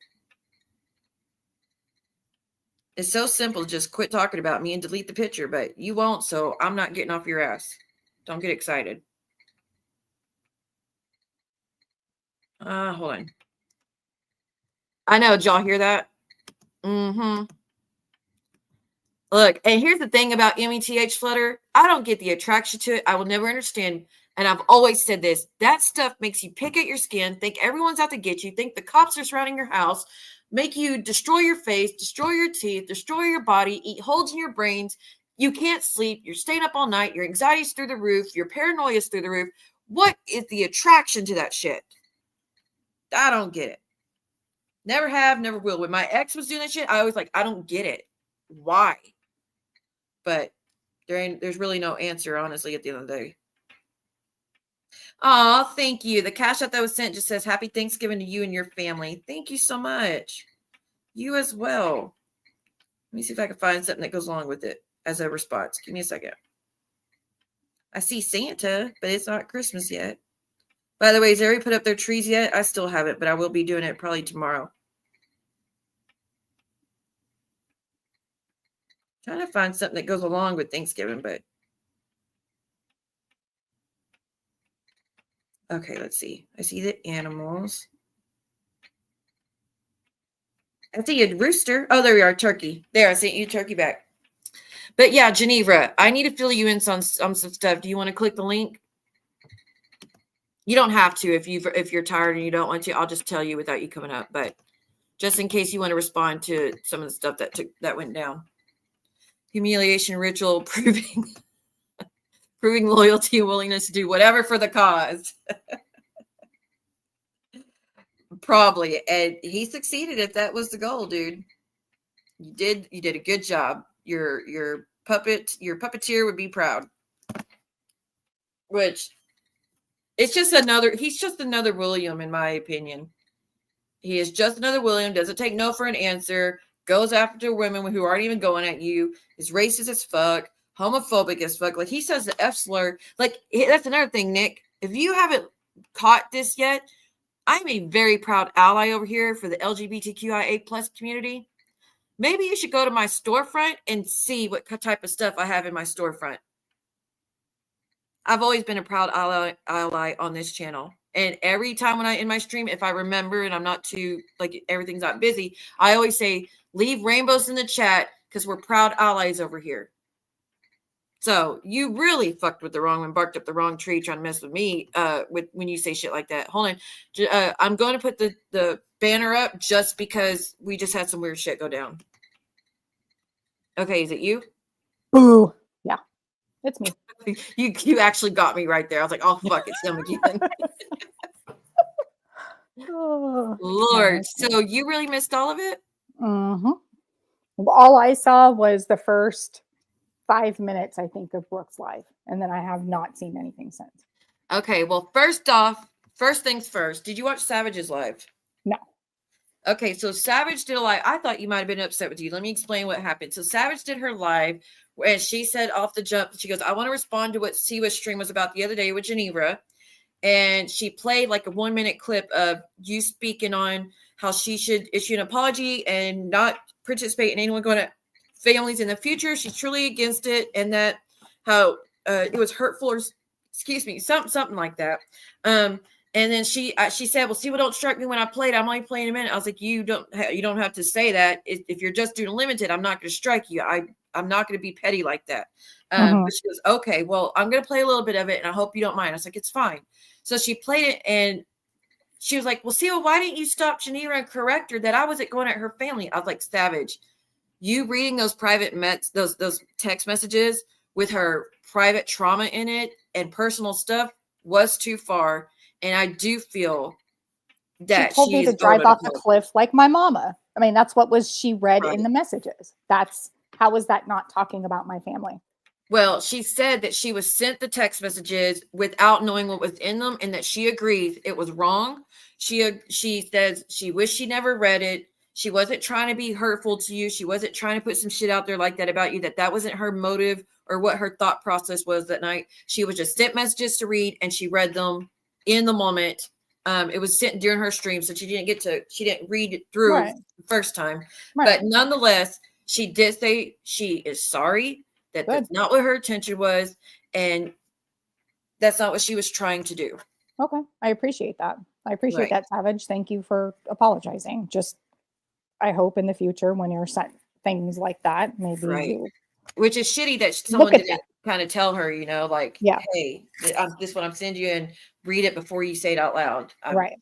Speaker 2: It's so simple. Just quit talking about me and delete the picture, but you won't, so I'm not getting off your ass. Don't get excited. Hold on. I know. Did y'all hear that? Mm-hmm. Look, and here's the thing about METH Flutter. I don't get the attraction to it. I will never understand. And I've always said this. That stuff makes you pick at your skin, think everyone's out to get you, think the cops are surrounding your house, make you destroy your face, destroy your teeth, destroy your body, eat holes in your brains. You can't sleep. You're staying up all night. Your anxiety's through the roof. Your paranoia is through the roof. What is the attraction to that shit? I don't get it. Never have, never will. When my ex was doing that shit, I was like, I don't get it. Why? But there's really no answer, honestly, at the end of the day. Oh, thank you. The cash out that was sent just says happy Thanksgiving to you and your family. Thank you so much. You as well. Let me see if I can find something that goes along with it as a response. Give me a second. I see Santa, but it's not Christmas yet. By the way, has everybody put up their trees yet? I still haven't, but I will be doing it probably tomorrow. Trying to find something that goes along with Thanksgiving, but okay, let's see. I see the animals. I see a rooster. Oh, there we are, turkey. There, I sent you turkey back. But yeah, GInevra, I need to fill you in on some stuff. Do you want to click the link? You don't have to if you're tired and you don't want to. I'll just tell you without you coming up. But just in case you want to respond to some of the stuff that went down. Humiliation ritual, proving loyalty and willingness to do whatever for the cause. Probably. And he succeeded if that was the goal, dude. You did a good job. Your puppeteer would be proud. Which he's just another William, in my opinion. He is just another William, doesn't take no for an answer, goes after women who aren't even going at you, is racist as fuck, homophobic as fuck. Like, he says the F slur. Like, that's another thing, Nick. If you haven't caught this yet, I'm a very proud ally over here for the LGBTQIA plus community. Maybe you should go to my storefront and see what type of stuff I have in my storefront. I've always been a proud ally on this channel. And every time when I in my stream, if I remember and I'm not too, like, everything's not busy, I always say, leave rainbows in the chat because we're proud allies over here. So you really fucked with the wrong one, barked up the wrong tree trying to mess with me when you say shit like that. Hold on. I'm going to put the banner up just because we just had some weird shit go down. Okay, is it you?
Speaker 9: Boo. Yeah, it's me.
Speaker 2: You actually got me right there. I was like, oh, fuck, it's them again.
Speaker 9: Oh,
Speaker 2: Lord. So you really missed all of it?
Speaker 9: mm-hmm. All I saw was the first 5 minutes, I think, of Brooke's live. And then I have not seen anything since.
Speaker 2: Okay, well, first things first. Did you watch Savage's live?
Speaker 9: No.
Speaker 2: Okay, so Savage did a live. I thought you might have been upset with you. Let me explain what happened. So Savage did her live, and she said off the jump, she goes, I want to respond to what Siwa's stream was about the other day with GInevra. And she played like a 1-minute clip of you speaking on how she should issue an apology and not participate in anyone going to families in the future. She's truly against it, and that how it was hurtful, or excuse me, something like that. And then she said, well, see, well, don't strike me when I played. I'm only playing a minute. I was like, you don't have to say that. If you're just doing limited, I'm not going to strike you. I'm not going to be petty like that. But she goes, okay, well, I'm going to play a little bit of it and I hope you don't mind. I was like, it's fine. So she played it and she was like, well, see, well, why didn't you stop GInevra and correct her that I wasn't going at her family? I was like, Savage, you reading those private those text messages with her private trauma in it and personal stuff was too far. And I do feel that
Speaker 9: she told me to drive off the cliff like my mama. I mean, that's what she read in the messages. How was that not talking about my family?
Speaker 2: Well, she said that she was sent the text messages without knowing what was in them and that she agrees it was wrong. She says she wished she never read it. She wasn't trying to be hurtful to you. She wasn't trying to put some shit out there like that about you, that wasn't her motive or what her thought process was that night. She was just sent messages to read and she read them in the moment. It was sent during her stream, so she didn't read it through the first time. But nonetheless, she did say she is sorry, that that's not what her intention was, and that's not what she was trying to do.
Speaker 9: Okay, I appreciate that. I appreciate that, Savage. Thank you for apologizing. Just, I hope in the future when you're sent things like that, maybe you.
Speaker 2: Which is shitty that someone didn't kind of tell her, like, hey, this is what I'm sending you, and read it before you say it out loud.
Speaker 9: Right.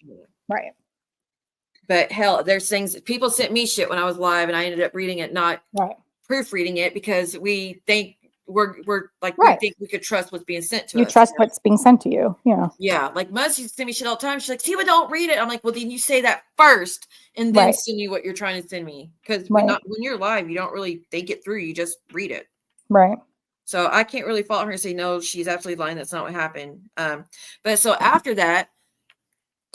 Speaker 2: But hell, there's things, people sent me shit when I was live and I ended up reading it, not proofreading it, because we think we're like, we think we could trust what's being sent to us.
Speaker 9: You trust what's being sent to you. Yeah.
Speaker 2: Yeah. Like Muzz used to send me shit all the time. She's like, see, but don't read it. I'm like, well, then you say that first and then send me what you're trying to send me. Because when you're live, you don't really think it through. You just read it.
Speaker 9: Right.
Speaker 2: So I can't really fault her and say, no, she's absolutely lying. That's not what happened. But so after that.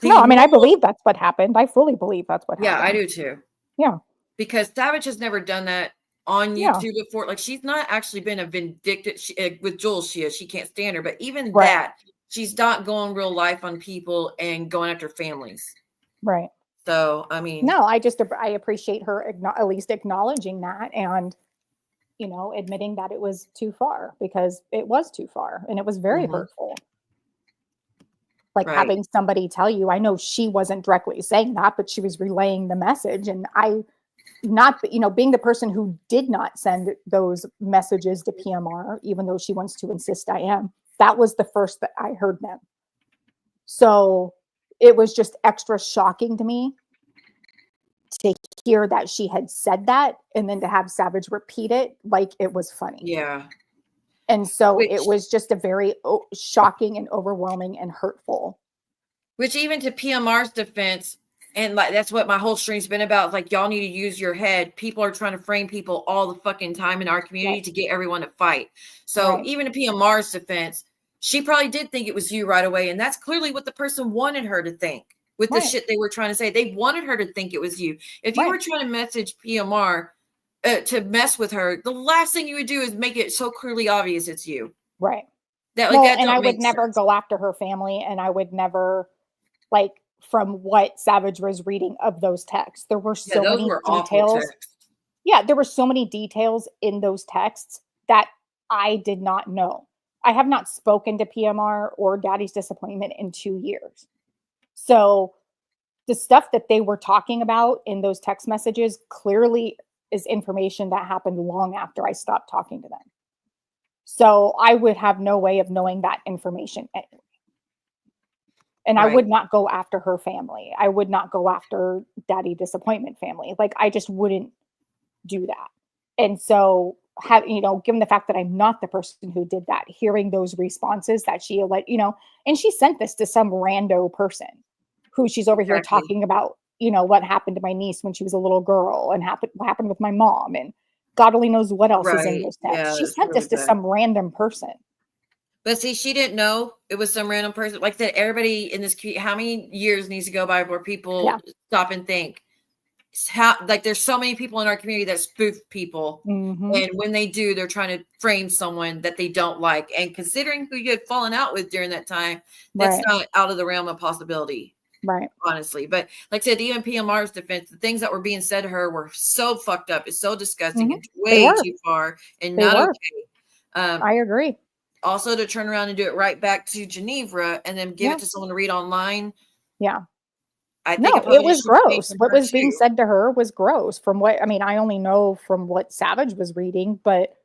Speaker 9: No, I mean, I believe that's what happened. I fully believe that's what happened.
Speaker 2: Yeah, I do too.
Speaker 9: Yeah.
Speaker 2: Because Savage has never done that on YouTube before. Like, she's not actually been a vindictive, with Jules, she can't stand her. But even that, she's not going real life on people and going after families.
Speaker 9: Right.
Speaker 2: So, I mean.
Speaker 9: No, I appreciate her at least acknowledging that and, admitting that it was too far, because it was too far and it was very hurtful. Like having somebody tell you, I know she wasn't directly saying that, but she was relaying the message. And being the person who did not send those messages to PMR, even though she wants to insist I am, that was the first that I heard them. So it was just extra shocking to me to hear that she had said that and then to have Savage repeat it like it was funny.
Speaker 2: Yeah.
Speaker 9: And so it was just a very shocking and overwhelming and hurtful.
Speaker 2: Which even to PMR's defense, and like that's what my whole stream's been about. It's like, y'all need to use your head. People are trying to frame people all the fucking time in our community to get everyone to fight. So even to PMR's defense, she probably did think it was you right away. And that's clearly what the person wanted her to think with the shit they were trying to say. They wanted her to think it was you. If you were trying to message PMR to mess with her, the last thing you would do is make it so clearly obvious it's you.
Speaker 9: Right.
Speaker 2: And
Speaker 9: I would never go after her family, and I would never, from what Savage was reading of those texts, there were so many details. Yeah, there were so many details in those texts that I did not know. I have not spoken to PMR or Daddy's Disappointment in 2 years. So the stuff that they were talking about in those text messages clearly is information that happened long after I stopped talking to them. So I would have no way of knowing that information anyway. And I would not go after her family. I would not go after Daddy Disappointment family. Like, I just wouldn't do that. And so given the fact that I'm not the person who did that, hearing those responses that she and she sent this to some rando person who she's over here talking about, what happened to my niece when she was a little girl and what happened with my mom, and God only knows what else is in those texts.
Speaker 2: Yeah,
Speaker 9: she sent this to some random person.
Speaker 2: But see, she didn't know it was some random person. Like that, everybody in this community, how many years needs to go by before people stop and think, there's so many people in our community that spoof people.
Speaker 9: Mm-hmm.
Speaker 2: And when they do, they're trying to frame someone that they don't like. And considering who you had fallen out with during that time, that's not out of the realm of possibility.
Speaker 9: Right.
Speaker 2: Honestly. But like I said, even PMR's defense, the things that were being said to her were so fucked up. It's so disgusting. It's way too far and not okay.
Speaker 9: I agree.
Speaker 2: also to turn around and do it right back to GInevra and then give it to someone to read online.
Speaker 9: Yeah.
Speaker 2: I think
Speaker 9: No, it was gross. What was being said to her was gross. From what I mean, I only know from what Savage was reading, but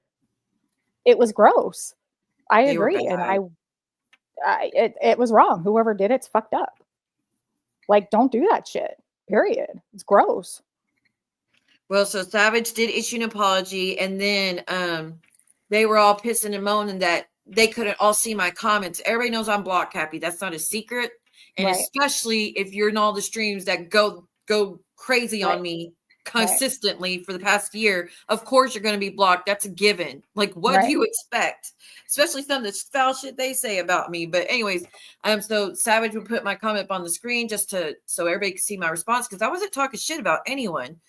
Speaker 9: it was gross. I agree, and it was wrong. Whoever did it's fucked up. Like, don't do that shit. Period. It's gross.
Speaker 2: Well, so Savage did issue an apology, and then they were all pissing and moaning that they couldn't all see my comments. Everybody knows I'm block happy. That's not a secret. And especially if you're in all the streams that go crazy on me consistently for the past year, of course you're going to be blocked. That's a given. Like, what do you expect? Especially some of the foul shit they say about me. But anyways, so Savage would put my comment up on the screen just so everybody could see my response, because I wasn't talking shit about anyone.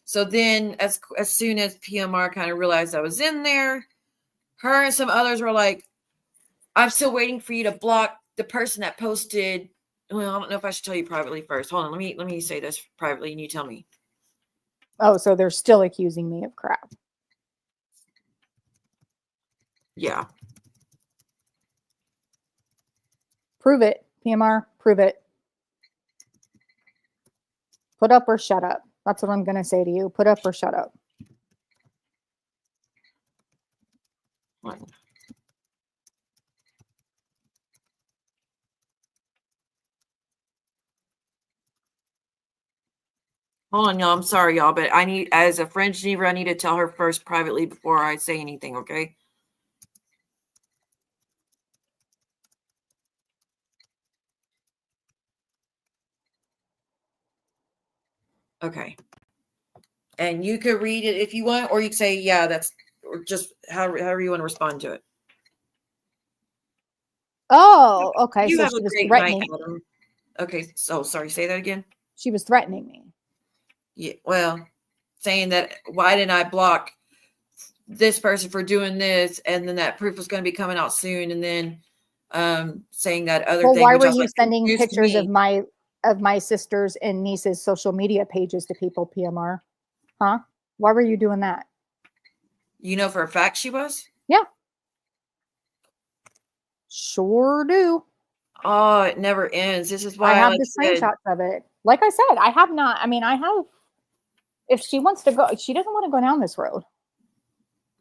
Speaker 2: So then as soon as PMR kind of realized I was in there, her and some others were like, I'm still waiting for you to block the person that posted. Well, I don't know if I should tell you privately first. Hold on. Let me say this privately and you tell me.
Speaker 9: Oh, so they're still accusing me of crap.
Speaker 2: Yeah.
Speaker 9: Prove it, PMR. Prove it. Put up or shut up. That's what I'm going to say to you. Put up or shut up.
Speaker 2: What? Hold on, y'all. I'm sorry, y'all, but I need, as a friend, GInevra, I need to tell her first privately before I say anything, okay? Okay. And you could read it if you want, or you can say, yeah, that's, or just however you want to respond to it.
Speaker 9: Oh, okay.
Speaker 2: You
Speaker 9: So
Speaker 2: have
Speaker 9: she
Speaker 2: a
Speaker 9: was
Speaker 2: great
Speaker 9: threatening.
Speaker 2: night, Adam. Okay, so sorry, say that again.
Speaker 9: She was threatening me.
Speaker 2: Yeah, well, saying that, why didn't I block this person for doing this, and then that proof was going to be coming out soon, and then saying that other thing.
Speaker 9: Why were
Speaker 2: you
Speaker 9: sending pictures of my sisters and nieces' social media pages to people, PMR? Huh? Why were you doing that?
Speaker 2: You know for a fact she was?
Speaker 9: Yeah. Sure do.
Speaker 2: Oh, it never ends. This is why
Speaker 9: I have the screenshots of it. Like I said, I have not. I mean, I have. If she wants to go, she doesn't want to go down this road.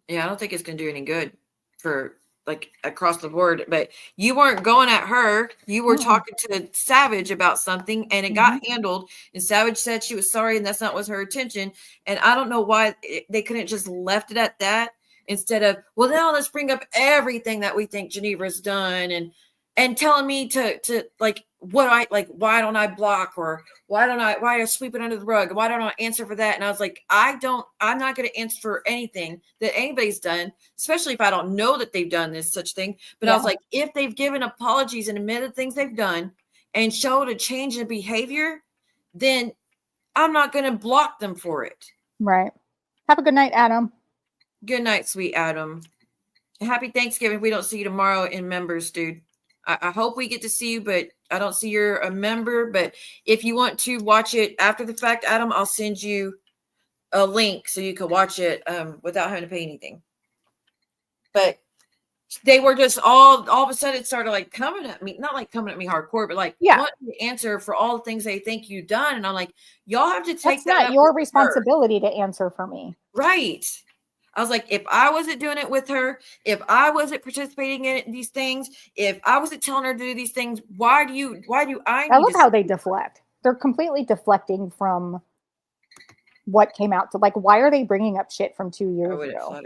Speaker 2: Yeah, I don't think it's going to do any good for like across the board. But you weren't going at her. You were talking to Savage about something, and it got handled. And Savage said she was sorry, and that's not was her intention. And I don't know why they couldn't just left it at that instead of, well, now let's bring up everything that we think GInevra's done, and telling me to like what I like, why don't I block, or why do I sweep it under the rug? Why don't I answer for that? And I was like, I'm not going to answer for anything that anybody's done, especially if I don't know that they've done this such thing. But I was like, if they've given apologies and admitted things they've done and showed a change in behavior, then I'm not going to block them for it.
Speaker 9: Right. Have a good night, Adam.
Speaker 2: Good night, sweet Adam. Happy Thanksgiving. If we don't see you tomorrow in members, dude. I hope we get to see you, but I don't see you're a member. But if you want to watch it after the fact, Adam, I'll send you a link so you can watch it without having to pay anything. But they were just all of a sudden it started like coming at me, not like coming at me hardcore, but like wanting to answer for all the things they think you've done. And I'm like, y'all have to take that.
Speaker 9: That's not your responsibility to answer for me.
Speaker 2: Right. I was like, if I wasn't doing it with her, if I wasn't participating in these things, if I wasn't telling her to do these things, why do I
Speaker 9: love how they deflect. They're completely deflecting from what came out. So like, why are they bringing up shit from 2 years ago?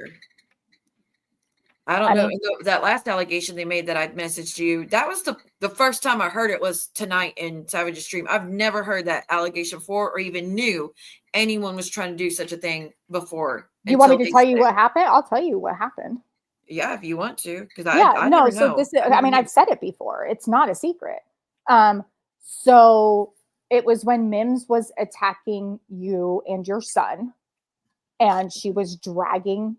Speaker 2: I don't know. That last allegation they made that I'd messaged you, that was the first time I heard it was tonight in Savage's stream. I've never heard that allegation before or even knew anyone was trying to do such a thing before.
Speaker 9: You want me to tell you what happened? I'll tell you what happened.
Speaker 2: Yeah, if you want to. Because
Speaker 9: I no, so this is, I mean, I've said it before. It's not a secret. So it was when Mims was attacking you and your son, and she was dragging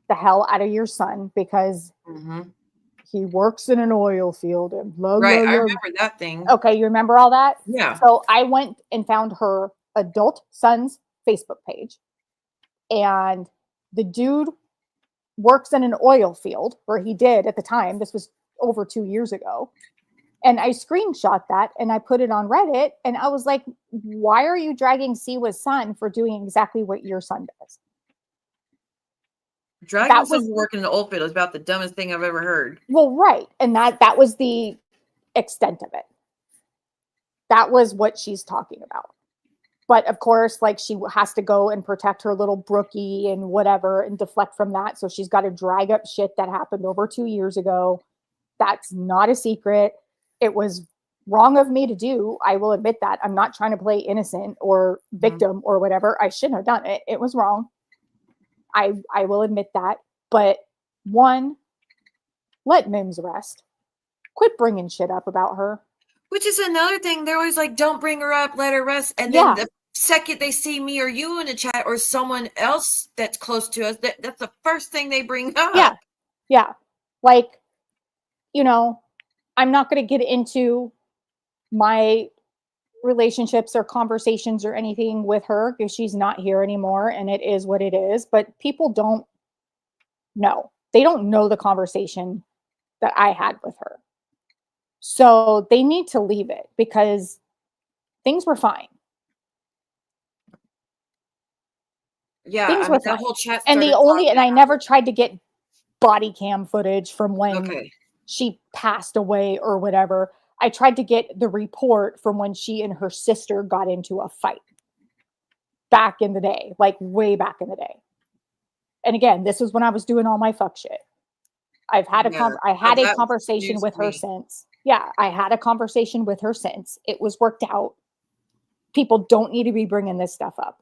Speaker 9: the hell out of your son because he works in an oil field and blah, blah,
Speaker 2: I
Speaker 9: blah.
Speaker 2: remember that thing.
Speaker 9: Okay, you remember all that?
Speaker 2: Yeah.
Speaker 9: So I went and found her adult son's Facebook page, and the dude works in an oil field, where he did at the time. This was over 2 years ago. And I screenshot that and I put it on Reddit. And I was like, why are you dragging Siwa's son for doing exactly what your son does?
Speaker 2: Dragging someone working in the oil field is about the dumbest thing I've ever heard.
Speaker 9: Well, right. And that was the extent of it. That was what she's talking about. But of course, like, she has to go and protect her little Brookie and whatever and deflect from that. So she's got to drag up shit that happened over 2 years ago. That's not a secret. It was wrong of me to do. I will admit that. I'm not trying to play innocent or victim or whatever. I shouldn't have done it. It was wrong. I will admit that. But one, let Mims rest. Quit bringing shit up about her.
Speaker 2: Which is another thing. They're always like, don't bring her up, let her rest. And then the second they see me or you in a chat or someone else that's close to us, that's the first thing they bring up.
Speaker 9: Yeah. Yeah. Like, you know, I'm not going to get into my relationships or conversations or anything with her because she's not here anymore, and it is what it is. But people don't know. They don't know the conversation that I had with her. So they need to leave it because things were fine.
Speaker 2: Yeah,
Speaker 9: things were fine.
Speaker 2: that whole chat
Speaker 9: and I never tried to get body cam footage from when she passed away or whatever. I tried to get the report from when she and her sister got into a fight back in the day, like way back in the day. And again, this was when I was doing all my fuck shit. I've had I had a conversation with her since. Yeah, I had a conversation with her since. It was worked out. People don't need to be bringing this stuff up.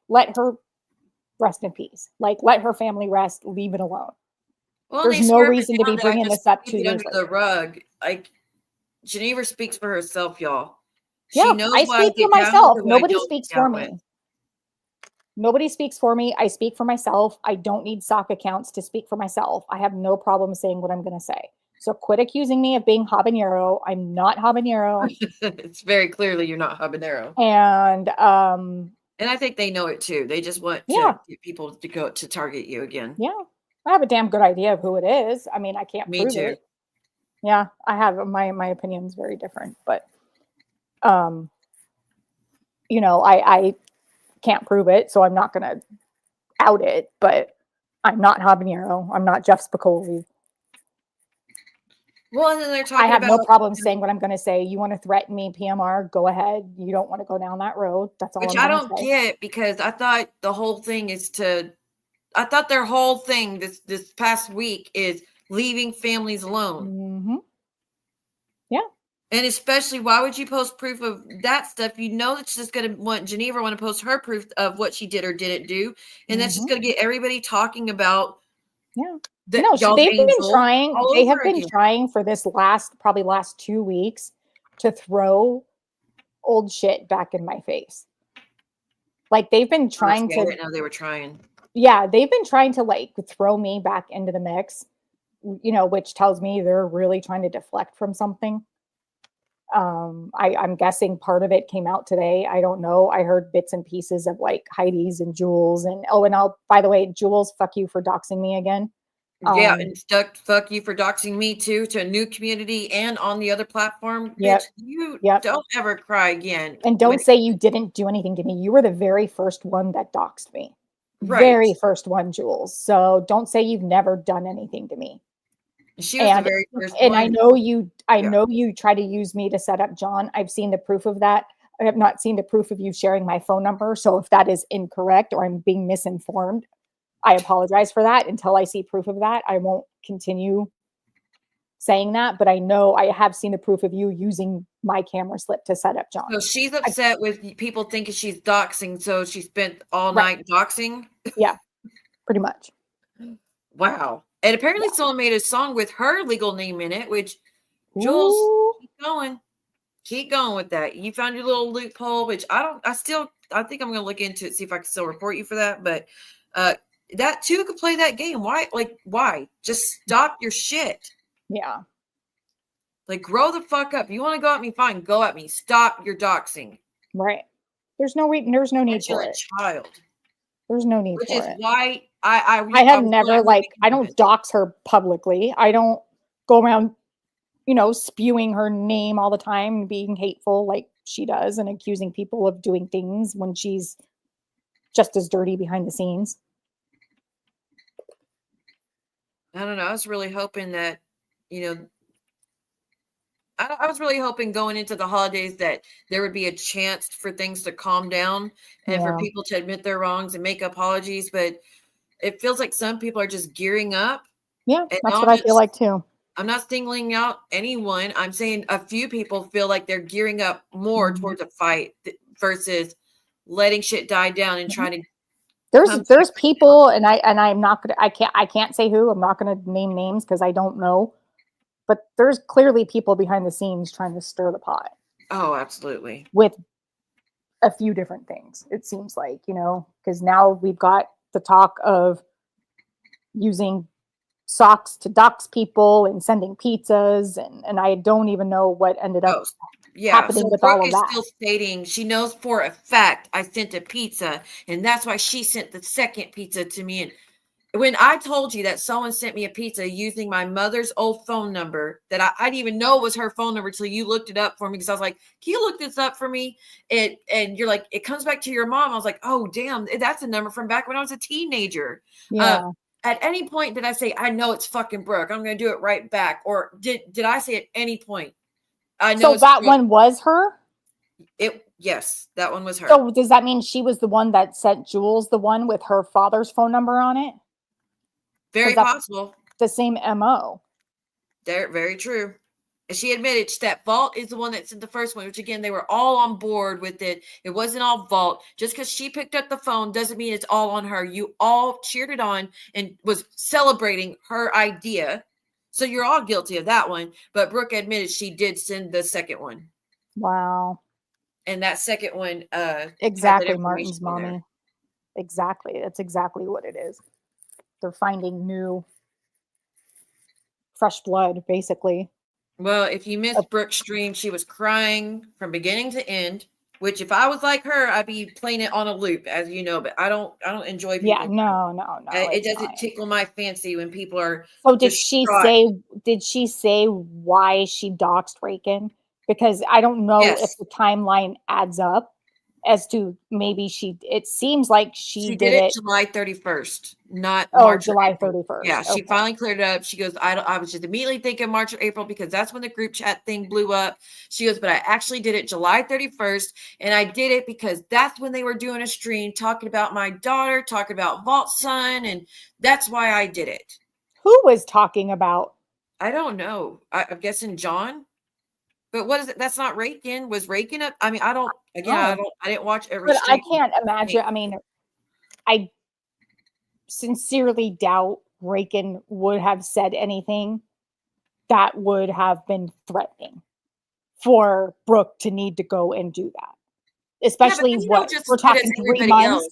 Speaker 9: Let her rest in peace. Like, let her family rest. Leave it alone.
Speaker 2: Well,
Speaker 9: there's no reason to be bringing this up 2 years
Speaker 2: under the rug. Like, GInevra speaks for herself, y'all.
Speaker 9: Yeah, she knows I speak for myself. Nobody speaks for me. Nobody speaks for me. I speak for myself. I don't need sock accounts to speak for myself. I have no problem saying what I'm going to say. So quit accusing me of being habanero. I'm not habanero.
Speaker 2: It's very clearly you're not habanero.
Speaker 9: And
Speaker 2: I think they know it too. They just want to get people to go to target you again.
Speaker 9: Yeah. I have a damn good idea of who it is. I mean, I can't prove it. Yeah, I have my opinion's very different, but you know, I can't prove it, so I'm not gonna out it, but I'm not habanero. I'm not Jeff Spicoli.
Speaker 2: Well, and then they're talking
Speaker 9: I have no problem saying what I'm going to say. You want to threaten me, PMR? Go ahead. You don't want to go down that road. That's all.
Speaker 2: Which I don't get, because I thought the whole thing is I thought their whole thing this past week is leaving families alone.
Speaker 9: Mm-hmm. Yeah.
Speaker 2: And especially, why would you post proof of that stuff? You know that's just going to GInevra want to post her proof of what she did or didn't do, and that's just going to get everybody talking about.
Speaker 9: Yeah. No, they've been trying. They have been trying for this probably last 2 weeks to throw old shit back in my face. Like, they've been trying to. I
Speaker 2: didn't know they were trying.
Speaker 9: Yeah, they've been trying to like throw me back into the mix, you know, which tells me they're really trying to deflect from something. I'm guessing part of it came out today. I don't know. I heard bits and pieces of like Heidi's and Jules and by the way, Jules, fuck you for doxing me again.
Speaker 2: Yeah, and fuck you for doxing me too, to a new community and on the other platform.
Speaker 9: Yep.
Speaker 2: You don't ever cry again.
Speaker 9: And don't say you didn't do anything to me. You were the very first one that doxed me.
Speaker 2: Right.
Speaker 9: Very first one, Jules. So don't say you've never done anything to me.
Speaker 2: She was the very first
Speaker 9: and
Speaker 2: one.
Speaker 9: I know you try to use me to set up John. I've seen the proof of that. I have not seen the proof of you sharing my phone number. So if that is incorrect or I'm being misinformed, I apologize for that. Until I see proof of that, I won't continue saying that. But I know I have seen the proof of you using my camera slip to set up John.
Speaker 2: So she's upset with people thinking she's doxing. So she spent all night doxing.
Speaker 9: Yeah, pretty much.
Speaker 2: Wow. And apparently someone made a song with her legal name in it, which Jules, keep going with that. You found your little loophole, which I think I'm going to look into it, see if I can still report you for that. But that too could play that game. Why? Just stop your shit.
Speaker 9: Yeah.
Speaker 2: Like, grow the fuck up. You want to go at me? Fine. Go at me. Stop your doxing.
Speaker 9: Right. There's no need for it.
Speaker 2: Child.
Speaker 9: There's no need for it.
Speaker 2: Which is why I
Speaker 9: have never I don't dox her publicly. I don't go around, spewing her name all the time and being hateful like she does and accusing people of doing things when she's just as dirty behind the scenes.
Speaker 2: I don't know. I was really hoping that, I was really hoping going into the holidays that there would be a chance for things to calm down and for people to admit their wrongs and make apologies. But it feels like some people are just gearing up.
Speaker 9: Yeah, that's what I feel like too.
Speaker 2: I'm not singling out anyone. I'm saying a few people feel like they're gearing up more towards a fight versus letting shit die down and trying to.
Speaker 9: There's people, and I'm not gonna. I can't say who. I'm not gonna name names because I don't know. But there's clearly people behind the scenes trying to stir the pot.
Speaker 2: Oh, absolutely.
Speaker 9: With a few different things, it seems like, because now we've got the talk of using socks to dox people and sending pizzas, and I don't even know what ended up happening with all of that.
Speaker 2: Still stating she knows for a fact I sent a pizza, and that's why she sent the second pizza to me. And when I told you that someone sent me a pizza using my mother's old phone number that I didn't even know was her phone number until you looked it up for me, because I was like, can you look this up for me? And you're like, it comes back to your mom. I was like, oh, damn, that's a number from back when I was a teenager.
Speaker 9: Yeah.
Speaker 2: At any point did I say, I know it's fucking Brooke, I'm going to do it right back? Or did I say at any point, I know
Speaker 9: so that Brooke. One was her?
Speaker 2: Yes, that one was her.
Speaker 9: So does that mean she was the one that sent Jules the one with her father's phone number on it?
Speaker 2: Very possible.
Speaker 9: The same MO.
Speaker 2: Very true. And she admitted that Vault is the one that sent the first one, which again, they were all on board with it. It wasn't all Vault. Just because she picked up the phone doesn't mean it's all on her. You all cheered it on and was celebrating her idea. So you're all guilty of that one. But Brooke admitted she did send the second one.
Speaker 9: Wow.
Speaker 2: And that second one,
Speaker 9: exactly, Martin's mommy. Exactly. That's exactly what it is. They're finding new, fresh blood, basically.
Speaker 2: Well, if you missed Brooke's stream, she was crying from beginning to end. Which, if I was like her, I'd be playing it on a loop, as you know. But I don't enjoy people.
Speaker 9: Yeah, no.
Speaker 2: It doesn't tickle my fancy when people are.
Speaker 9: So did she say? Did she say why she doxed Rakin? Because I don't know if the timeline adds up as to maybe it seems like she did it
Speaker 2: July 31st, not March.
Speaker 9: July 31st.
Speaker 2: Yeah, she finally cleared it up. She goes, I was just immediately thinking March or April because that's when the group chat thing blew up. She goes, but I actually did it July 31st, and I did it because that's when they were doing a stream talking about my daughter, talking about Vault's son, and that's why I did it.
Speaker 9: Who was talking about?
Speaker 2: I don't know. I'm guessing John. But what is it? That's not Rakin. Was Rakin up? I mean, I didn't watch every.
Speaker 9: But I can't imagine. I mean, I sincerely doubt Rakin would have said anything that would have been threatening for Brooke to need to go and do that. Especially we're talking 3 months.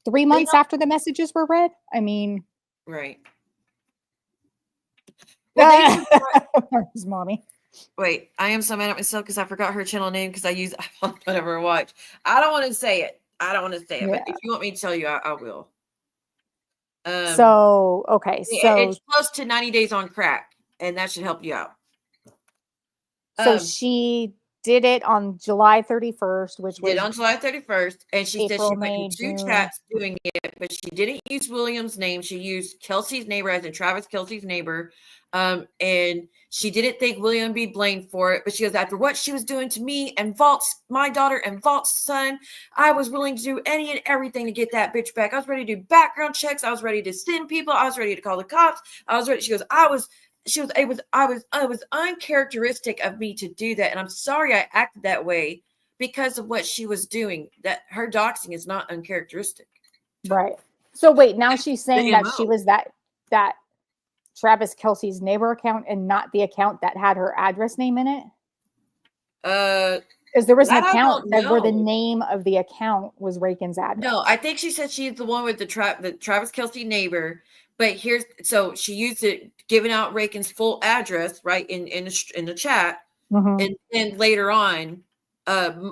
Speaker 9: 3 months after the messages were read. I mean,
Speaker 2: right.
Speaker 9: Well, Martin's mommy.
Speaker 2: Wait, I am so mad at myself because I forgot her channel name because I use whatever I watch. I don't want to say it. But if you want me to tell you, I will.
Speaker 9: So
Speaker 2: it's close to 90 Days on Crack, and that should help you out.
Speaker 9: So she did it on July 31st, which was
Speaker 2: on July 31st, and she said she
Speaker 9: May,
Speaker 2: went in 2 chats doing it, but she didn't use William's name. She used Kelsey's neighbor, as in Travis Kelsey's neighbor. And she didn't think William would be blamed for it, but she goes, after what she was doing to me and my daughter and Vault's son, I was willing to do any and everything to get that bitch back. I was ready to do background checks. I was ready to send people. I was ready to call the cops. I was ready. She goes, it was uncharacteristic of me to do that. And I'm sorry I acted that way because of what she was doing. That her doxing is not uncharacteristic.
Speaker 9: Right. So wait, now she's saying that she was that Travis Kelsey's neighbor account and not the account that had her address name in it? Because there was an account where the name of the account was Rakin's address.
Speaker 2: No, I think she said she's the one with the Travis Kelsey neighbor. But so she used it, giving out Rakin's full address, right, in the chat. Mm-hmm. And then later on,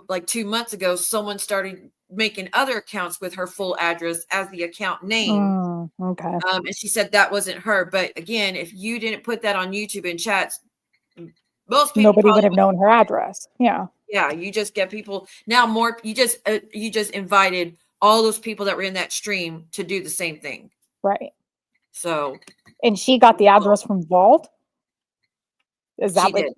Speaker 2: like 2 months ago, someone started making other accounts with her full address as the account name.
Speaker 9: Okay.
Speaker 2: And she said that wasn't her. But again, if you didn't put that on YouTube and chats, most people
Speaker 9: Nobody would
Speaker 2: probably
Speaker 9: have known her address. Yeah.
Speaker 2: Yeah, you just get people now more. You just invited all those people that were in that stream to do the same thing.
Speaker 9: Right.
Speaker 2: So,
Speaker 9: And she got the address from Vault. Is that
Speaker 2: she
Speaker 9: what?
Speaker 2: did.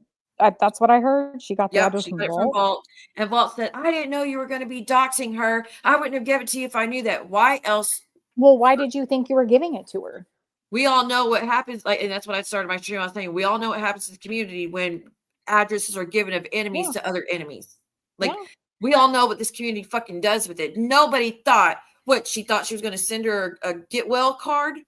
Speaker 9: That's what I heard. She got the
Speaker 2: Yep,
Speaker 9: address
Speaker 2: she
Speaker 9: from
Speaker 2: got it
Speaker 9: Vault.
Speaker 2: from Vault, and Vault said, "I didn't know you were going to be doxing her. I wouldn't have given it to you if I knew that. Why else?"
Speaker 9: Well, why did you think you were giving it to her?
Speaker 2: We all know what happens. Like, and that's what I started my stream. I was saying we all know what happens to the community when addresses are given of enemies to other enemies. Like, we all know what this community fucking does with it. Nobody thought she thought she was going to send her a get well card.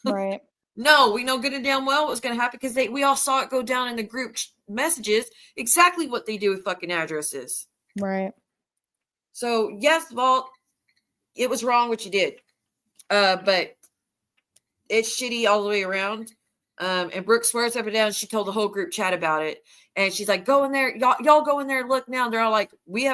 Speaker 9: Right.
Speaker 2: No, we know good and damn well what was going to happen because we all saw it go down in the group messages. Exactly what they do with fucking addresses.
Speaker 9: Right.
Speaker 2: So yes, Vault, it was wrong what you did, but it's shitty all the way around. And Brooke swears up and down. She told the whole group chat about it, and she's like, "Go in there, y'all go in there and look now." And they're all like, we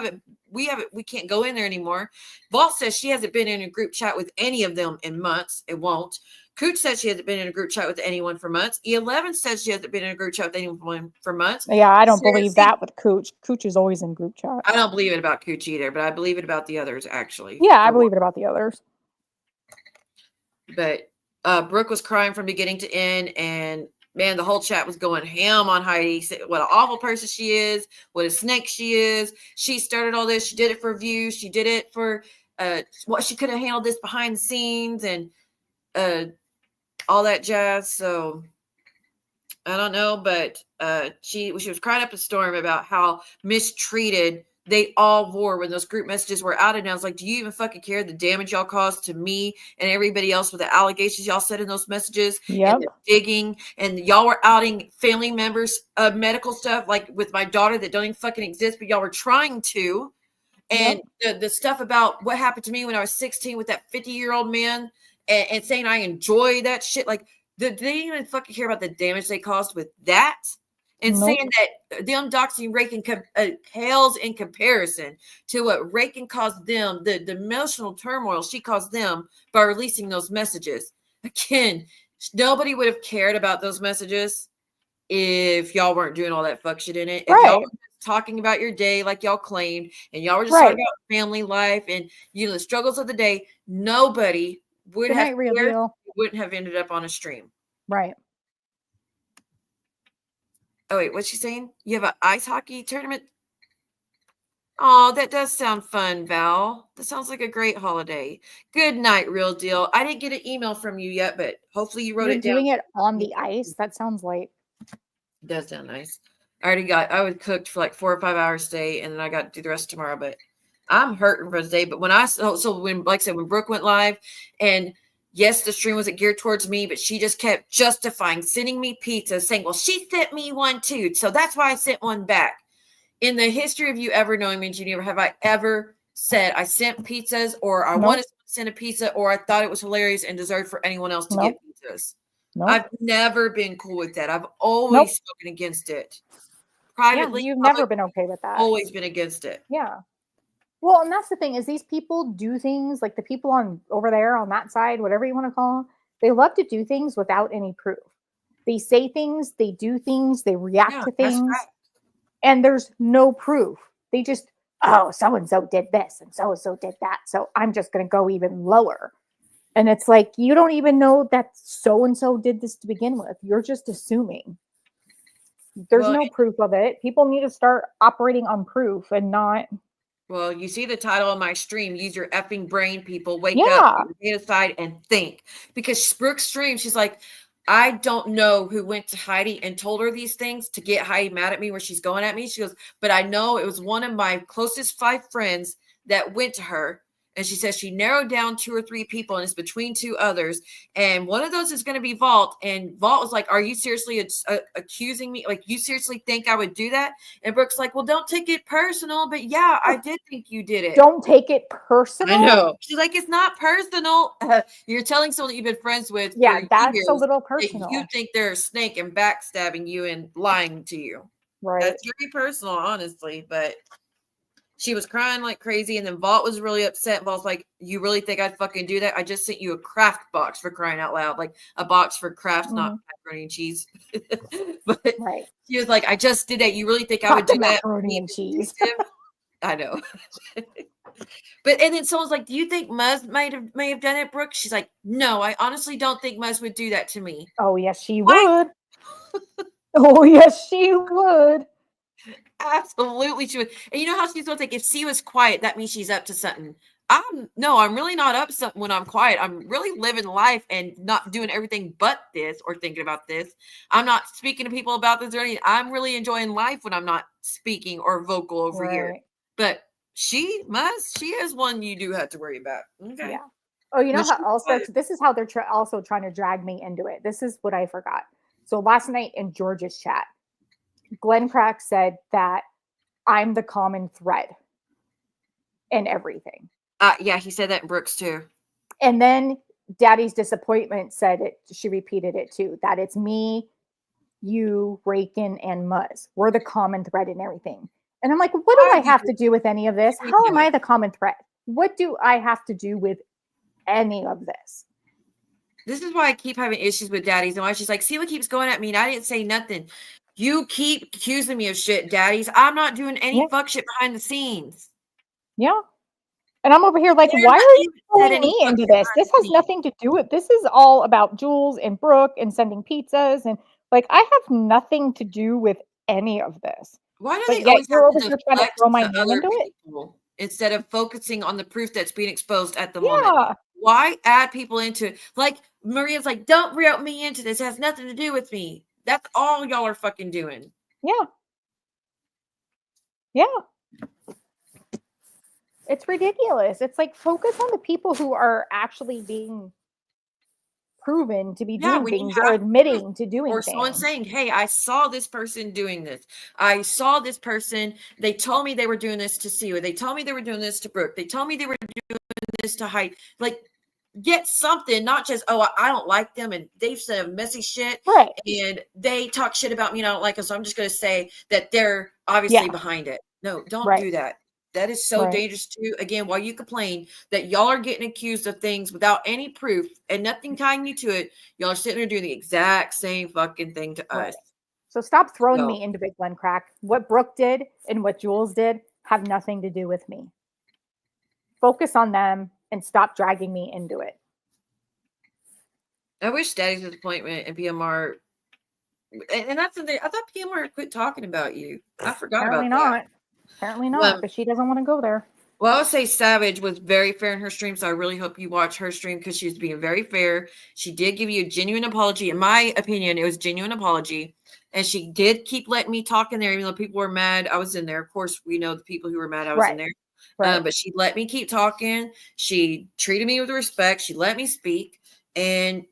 Speaker 2: can't go in there anymore." Vault says she hasn't been in a group chat with any of them in months. It won't. Cooch says she hasn't been in a group chat with anyone for months. E11 says she hasn't been in a group chat with anyone for months.
Speaker 9: Yeah, I don't believe that with Cooch. Cooch is always in group chat.
Speaker 2: I don't believe it about Cooch either, but I believe it about the others actually.
Speaker 9: Yeah, I believe it about the others.
Speaker 2: But Brooke was crying from beginning to end, and man, the whole chat was going ham on Heidi. What an awful person she is, what a snake she is. She started all this. She did it for views. She did it for what she could have handled this behind the scenes and all that jazz. So I don't know, but she was crying up a storm about how mistreated they all were when those group messages were out. And I was like, do you even fucking care the damage y'all caused to me and everybody else with the allegations y'all said in those messages?
Speaker 9: Yep.
Speaker 2: And the digging, and y'all were outing family members of medical stuff, like with my daughter that don't even fucking exist, but y'all were trying to. And the stuff about what happened to me when I was 16 with that 50-year-old man and saying I enjoy that shit. Like, they didn't even fucking care about the damage they caused with that. And saying that them doxing Reagan pales in comparison to what Reagan caused them, the emotional turmoil she caused them by releasing those messages. Again, nobody would have cared about those messages if y'all weren't doing all that fuck shit in it. If y'all were talking about your day like y'all claimed, and y'all were just talking about family life and the struggles of the day, nobody would have cared, wouldn't have ended up on a stream.
Speaker 9: Right.
Speaker 2: Oh, wait, what's she saying? You have an ice hockey tournament? Oh, that does sound fun, Val. That sounds like a great holiday. Good night, Real Deal. I didn't get an email from you yet, but hopefully you wrote it down.
Speaker 9: Doing it on the ice? That sounds like.
Speaker 2: It does sound nice. I would cook for like 4 or 5 hours a day, and then I got to do the rest tomorrow, but I'm hurting for the day. But when when, like I said, when Brooke went live, and yes, the stream wasn't geared towards me, but she just kept justifying sending me pizza, saying, well, she sent me one too, so that's why I sent one back. In the history of you ever knowing me, GInevra, have I ever said I sent pizzas, or I wanted to send a pizza, or I thought it was hilarious and deserved for anyone else to get pizzas? I've never been cool with that. I've always spoken against it. Privately,
Speaker 9: you've never been okay with that.
Speaker 2: Always been against it.
Speaker 9: Yeah. Well, and that's the thing is these people do things like the people on over there on that side, whatever you want to call them, they love to do things without any proof. They say things, they do things, they react to things, and there's no proof. They just, oh, so-and-so did this and so-and-so did that, so I'm just going to go even lower. And it's like, you don't even know that so-and-so did this to begin with. You're just assuming. There's no proof of it. People need to start operating on proof and not.
Speaker 2: Well, you see the title of my stream, use your effing brain, people. Wake up, get aside and think. Because Brooke's stream, she's like, I don't know who went to Heidi and told her these things to get Heidi mad at me where she's going at me. She goes, but I know it was one of my closest 5 friends that went to her. And she says she narrowed down 2 or 3 people, and it's between 2 others. And one of those is going to be Vault. And Vault was like, are you seriously accusing me? Like, you seriously think I would do that? And Brooke's like, well, don't take it personal. But yeah, I did think you did it.
Speaker 9: Don't take it personal.
Speaker 2: I know. She's like, it's not personal. You're telling someone that you've been friends with.
Speaker 9: Yeah, that's a little personal.
Speaker 2: You think they're a snake and backstabbing you and lying to you.
Speaker 9: Right.
Speaker 2: That's very personal, honestly. But She was crying like crazy, and then Vault was really upset. Vault's like, "You really think I'd fucking do that? I just sent you a Kraft box, for crying out loud, like a box for Kraft, not macaroni and cheese." But
Speaker 9: Right.
Speaker 2: she was like, "I just did that. You really think I
Speaker 9: Not
Speaker 2: would
Speaker 9: the
Speaker 2: do that?"
Speaker 9: macaroni and cheese.
Speaker 2: I know. But and then someone's like, "Do you think Muzz may have done it, Brooke?" She's like, "No, I honestly don't think Muzz would do that to me."
Speaker 9: Oh yes, she would. Oh yes, she would.
Speaker 2: Absolutely, she would. And you know how she's going to think if she was quiet, that means she's up to something. I'm really not up to something when I'm quiet. I'm really living life and not doing everything but this or thinking about this. I'm not speaking to people about this or anything. I'm really enjoying life when I'm not speaking or vocal over here. But she is one you do have to worry about. Okay.
Speaker 9: Yeah. Oh, you know how also this is how they're also trying to drag me into it. This is what I forgot. So last night in George's chat, Glenn Crack said that I'm the common thread in everything.
Speaker 2: Yeah, he said that in Brooks too.
Speaker 9: And then Daddy's Disappointment said it. She repeated it too, that it's me, you, Rakin, and Muzz. We're the common thread in everything. And I'm like, what do I have to do with any of this? How am I the common thread? What do I have to do with any of this?
Speaker 2: This is why I keep having issues with Daddies, and why she's like, Sela keeps going at me, and I didn't say nothing. You keep accusing me of shit, Daddies. I'm not doing any fuck shit behind the scenes.
Speaker 9: Yeah. And I'm over here like, why are you pulling me into this? This has nothing to do with, this is all about Jules and Brooke and sending pizzas. And like, I have nothing to do with any of this.
Speaker 2: Why do
Speaker 9: but
Speaker 2: they always
Speaker 9: you're
Speaker 2: have
Speaker 9: over
Speaker 2: to
Speaker 9: here trying to throw my name into it?
Speaker 2: Instead of focusing on the proof that's being exposed at the moment? Why add people into it? Like Maria's like, don't route me into this. It has nothing to do with me. That's all y'all are fucking doing.
Speaker 9: Yeah. Yeah. It's ridiculous. It's like, focus on the people who are actually being proven to be doing things or admitting to doing
Speaker 2: or
Speaker 9: things.
Speaker 2: Someone saying, hey, I saw this person doing this. I saw this person. They told me they were doing this to Siwa. They told me they were doing this to Brooke. They told me they were doing this to Hyde. Like, get something, not just, oh, I don't like them and they've said messy shit.
Speaker 9: Right.
Speaker 2: And they talk shit about me and I don't like them. So I'm just going to say that they're obviously behind it. No, don't do that. That is so dangerous too. Again, while you complain that y'all are getting accused of things without any proof and nothing tying you to it, y'all are sitting there doing the exact same fucking thing to us.
Speaker 9: So stop throwing me into Big Glen Crack. What Brooke did and what Jules did have nothing to do with me. Focus on them and stop dragging me into it.
Speaker 2: I wish Daddy's Disappointment and PMR, and that's the thing. I thought PMR quit talking about you. I forgot about that.
Speaker 9: Apparently not, but she doesn't want to go there.
Speaker 2: Well, I would say Savage was very fair in her stream, so I really hope you watch her stream because she was being very fair. She did give you a genuine apology. In my opinion, it was a genuine apology. And she did keep letting me talk in there, even though people were mad. I was in there. Of course, we know the people who were mad I was in there. But she let me keep talking. She treated me with respect. She let me speak and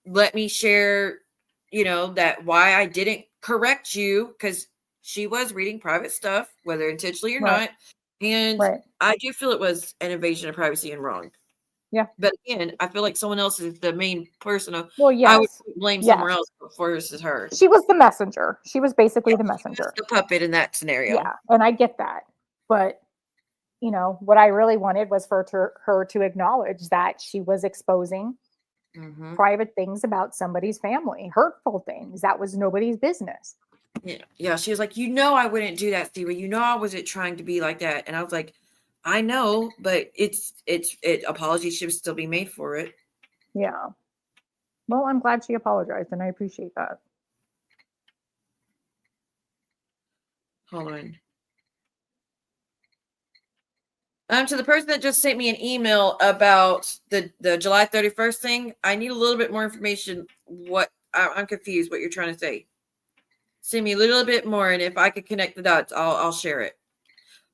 Speaker 2: let me share, that why I didn't correct you, because she was reading private stuff, whether intentionally or not. And I do feel it was an invasion of privacy and wrong.
Speaker 9: Yeah.
Speaker 2: But again, I feel like someone else is the main person.
Speaker 9: I
Speaker 2: would blame somewhere else before this is her.
Speaker 9: She was the messenger. She was basically the messenger.
Speaker 2: The puppet in that scenario.
Speaker 9: Yeah. And I get that. But, what I really wanted was for her to acknowledge that she was exposing private things about somebody's family, hurtful things. That was nobody's business.
Speaker 2: Yeah. She was like, I wouldn't do that, Stevie. I wasn't trying to be like that. And I was like, I know, but apologies should still be made for it.
Speaker 9: Yeah. Well, I'm glad she apologized, and I appreciate that.
Speaker 2: Hold on. To the person that just sent me an email about the July 31st thing, I need a little bit more information. I'm confused what you're trying to say. Send me a little bit more, and if I could connect the dots, I'll share it.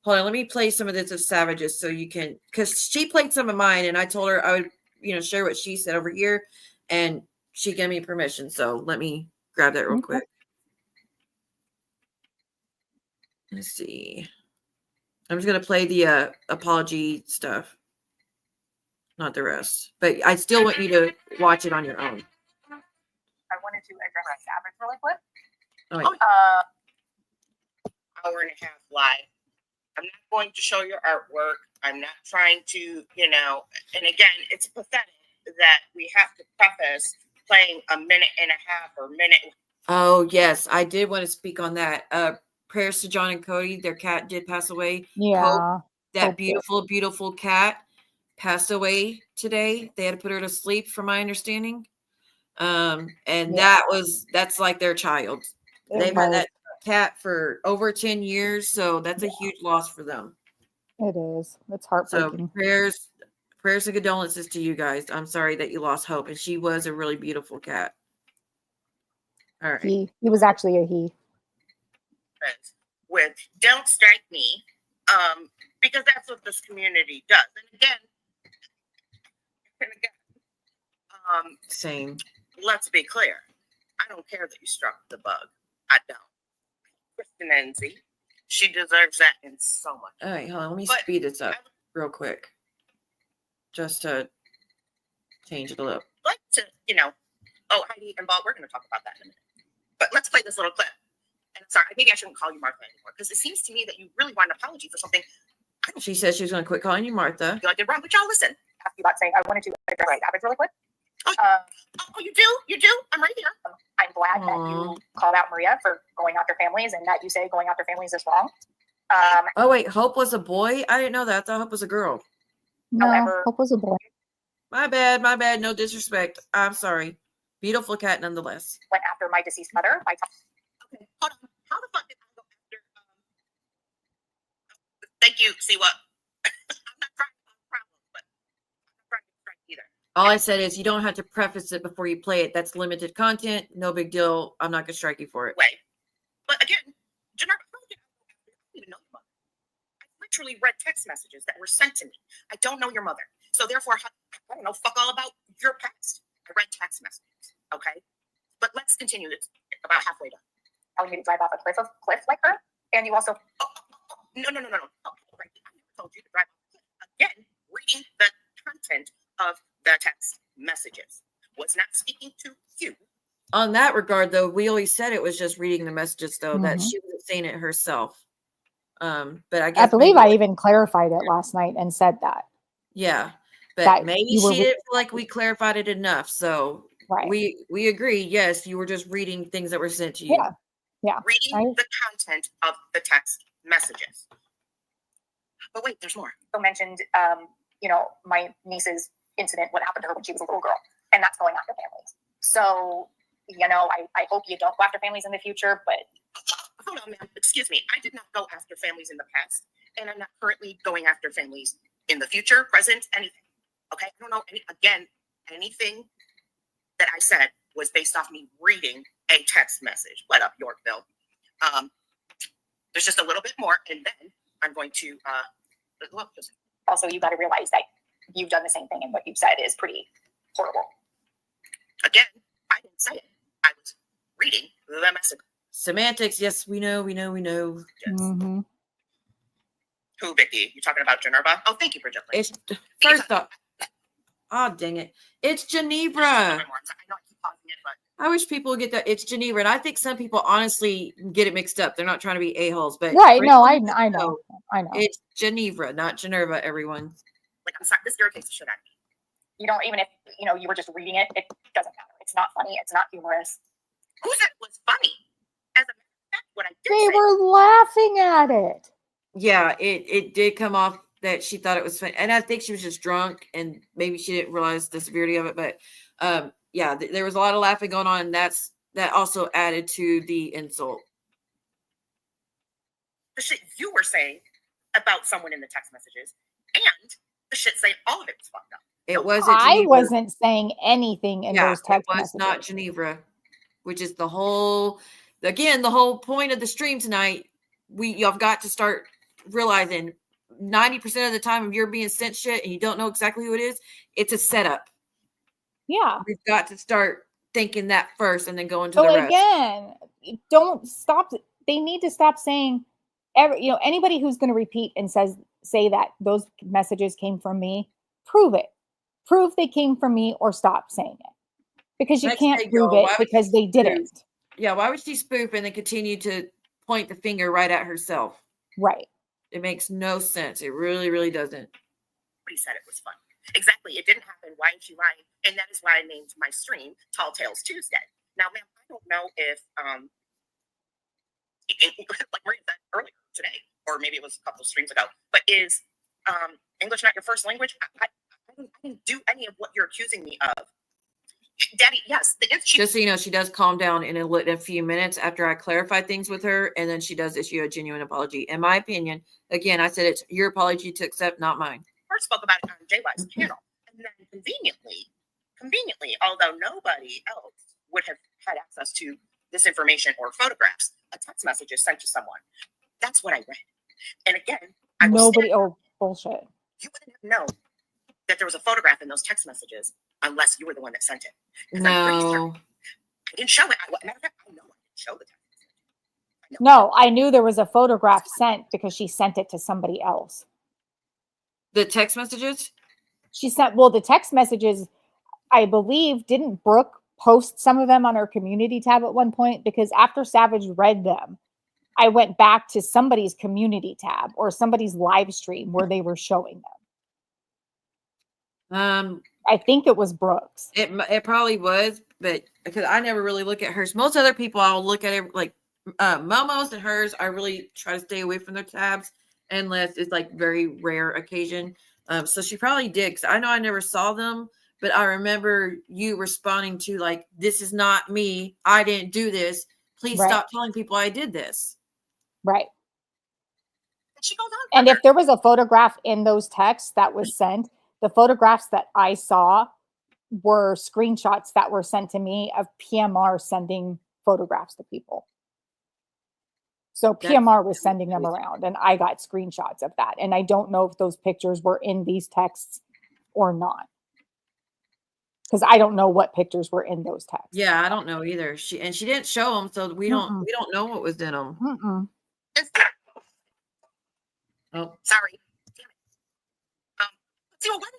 Speaker 2: Hold on, let me play some of this of Savage's so you can, because she played some of mine, and I told her I would, share what she said over here, and she gave me permission. So let me grab that real quick. Let's see. I'm just gonna play the apology stuff, not the rest. But I still want you to watch it on your own.
Speaker 10: I wanted to address Savage really quick.
Speaker 2: Oh, wait.
Speaker 3: Hour and a half live. I'm not going to show your artwork. I'm not trying to, you know, and again, it's pathetic that we have to preface playing a minute and a half or minute.
Speaker 2: Oh, yes. I did want to speak on that. Prayers to John and Cody. Their cat did pass away.
Speaker 9: Yeah.
Speaker 2: That beautiful, beautiful cat passed away today. They had to put her to sleep, from my understanding. And that's like their child. They've had that cat for over 10 years, so that's a huge loss for them.
Speaker 9: It is. It's heartbreaking.
Speaker 2: So prayers and condolences to you guys. I'm sorry that you lost Hope, and she was a really beautiful cat. All right.
Speaker 9: He was actually a he.
Speaker 3: With "Don't Strike Me," because that's what this community does. And again,
Speaker 2: Same.
Speaker 3: Let's be clear. I don't care that you struck the bug. I don't. Kristen Enzi, she deserves that in so much.
Speaker 2: All right, hold on. Let me speed this up real quick, just to change it a little.
Speaker 3: Like to, you know, Heidi and Bob, we're going to talk about that in a minute. But let's play this little clip. And sorry, maybe I shouldn't call you Martha anymore, because it seems to me that you really want an apology for something.
Speaker 2: She said she was going to quit calling you Martha.
Speaker 3: I did wrong, but y'all listen.
Speaker 10: Ask you about saying I wanted to address Savage really quick.
Speaker 3: You do? I'm right here.
Speaker 10: I'm glad that you called out Maria for going after families and that you say going after families is wrong.
Speaker 2: Oh, wait, Hope was a boy? I didn't know that. I thought Hope was a girl.
Speaker 9: No,
Speaker 10: However,
Speaker 9: Hope was a boy.
Speaker 2: My bad. No disrespect. I'm sorry. Beautiful cat nonetheless.
Speaker 10: went after my deceased mother.
Speaker 3: Okay, hold on. How the fuck did I go after? Thank you, Siwa. I'm not trying to solve problems, but I'm not trying to strike either.
Speaker 2: All I said is you don't have to preface it before you play it. That's limited content. No big deal. I'm not going to strike you for it.
Speaker 3: Way. But again, GInevra, how did I go after? I don't even know your mother. I literally read text messages that were sent to me. I don't know your mother. So therefore, I don't know fuck all about your past. I read text messages. Okay? But let's continue this. About halfway done.
Speaker 10: Telling you to drive off a cliff like her. And you also
Speaker 3: No. Right. I never told you to drive off a cliff. Again, reading the content of the text messages was not speaking to you.
Speaker 2: On that regard, though, we always said it was just reading the messages, though, that she wasn't saying it herself. But I guess
Speaker 9: I believe I even clarified it last night and said that.
Speaker 2: Yeah. But
Speaker 9: That
Speaker 2: maybe
Speaker 9: you were
Speaker 2: she didn't feel like we clarified it enough. So
Speaker 9: Right.
Speaker 2: we agree. Yes, you were just reading things that were sent to you.
Speaker 9: Yeah.
Speaker 3: Reading the content of the text messages. But wait, there's more.
Speaker 10: also mentioned, my niece's incident, what happened to her when she was a little girl. And that's going after families. So, I hope you don't go after families in the future, but
Speaker 3: Hold on, ma'am. Excuse me. I did not go after families in the past, and I'm not currently going after families in the future, present, anything. Okay? I don't know anything that I said was based off me reading a text message. What up, Yorkville? There's just a little bit more, and then I'm going to
Speaker 10: also you got to realize that you've done the same thing, and what you've said is pretty horrible.
Speaker 3: Again, I didn't say it. I was reading the message.
Speaker 2: Semantics. Yes, we know.
Speaker 3: Yes.
Speaker 9: Mm-hmm.
Speaker 3: Who, Vicky? You talking about GInevra? Oh, thank you, Bridget.
Speaker 2: It's first off. Oh, dang it. It's GInevra.
Speaker 3: I know I keep pausing it, but
Speaker 2: I wish people would get that. It's GInevra. And I think some people honestly get it mixed up. They're not trying to be a-holes. But
Speaker 9: Right. No, I know.
Speaker 2: It's GInevra, not GInevra, everyone.
Speaker 3: like, I'm sorry, this irritates the shit out of me.
Speaker 10: You don't, even if, you were just reading it, it doesn't matter. It's not funny. It's not humorous.
Speaker 3: Who said it was funny? As a matter of fact, what I did
Speaker 9: They
Speaker 3: say,
Speaker 9: were laughing at it.
Speaker 2: Yeah, it did come off that she thought it was funny. And I think she was just drunk and maybe she didn't realize the severity of it. But there was a lot of laughing going on. And that also added to the insult.
Speaker 3: the shit you were saying about someone in the text messages, and the shit saying all of it was fucked up.
Speaker 2: It wasn't.
Speaker 9: I
Speaker 2: GInevra.
Speaker 9: wasn't saying anything in those text
Speaker 2: it was
Speaker 9: messages.
Speaker 2: not GInevra, which is the whole point of the stream tonight. Y'all got to start realizing 90% of the time if you're being sent shit and you don't know exactly who it is, it's a setup.
Speaker 9: Yeah.
Speaker 2: We've got to start thinking that first and then go into the
Speaker 9: So
Speaker 2: rest.
Speaker 9: again, don't stop. They need to stop saying anybody who's going to repeat and say that those messages came from me, prove it. Prove they came from me or stop saying it. Because you can't prove it because they didn't.
Speaker 2: Yeah, why would she spoof and then continue to point the finger right at herself?
Speaker 9: Right.
Speaker 2: It makes no sense. It really, really doesn't.
Speaker 3: He said it was fun. Exactly. It didn't happen. Why is she lying? And that is why I named my stream Tall Tales Tuesday. Now, ma'am, I don't know if, like Maria said earlier today, or maybe it was a couple of streams ago, but is English not your first language? I didn't do any of what you're accusing me of. Daddy, yes.
Speaker 2: Just so you know, she does calm down in a few minutes after I clarify things with her, and then she does issue a genuine apology. In my opinion, again, I said it's your apology to accept, not mine.
Speaker 3: First spoke about it on JY's panel, and then conveniently, although nobody else would have had access to this information or photographs, a text message is sent to someone. That's what I read. And again,
Speaker 9: bullshit.
Speaker 3: You wouldn't have known that there was a photograph in those text messages unless you were the one that sent it.
Speaker 2: No.
Speaker 3: I didn't show it. Matter of fact, I know I didn't show the text message.
Speaker 9: No, I knew there was a photograph sent because she sent it to somebody else.
Speaker 2: The text messages?
Speaker 9: She sent, well, the text messages, I believe, didn't Brooke post some of them on her community tab at one point? Because after Savage read them, I went back to somebody's community tab or somebody's live stream where they were showing them. I think it was Brooke's.
Speaker 2: It probably was, but because I never really look at hers. Most other people, I'll look at it like Momo's and hers. I really try to stay away from their tabs unless it's like very rare occasion. So she probably did, because I know I never saw them, but I remember you responding to like, "This is not me. I didn't do this. Please stop telling people I did this."
Speaker 9: Right.
Speaker 3: She goes on.
Speaker 9: And if there was a photograph in those texts that was sent, the photographs that I saw were screenshots that were sent to me of PMR sending photographs to people. So PMR was sending them around, and I got screenshots of that. And I don't know if those pictures were in these texts or not, because I don't know what pictures were in those texts.
Speaker 2: Yeah, I don't know either. She didn't show them, so we don't know what was in them.
Speaker 3: Oh, sorry. Damn it. See, well, why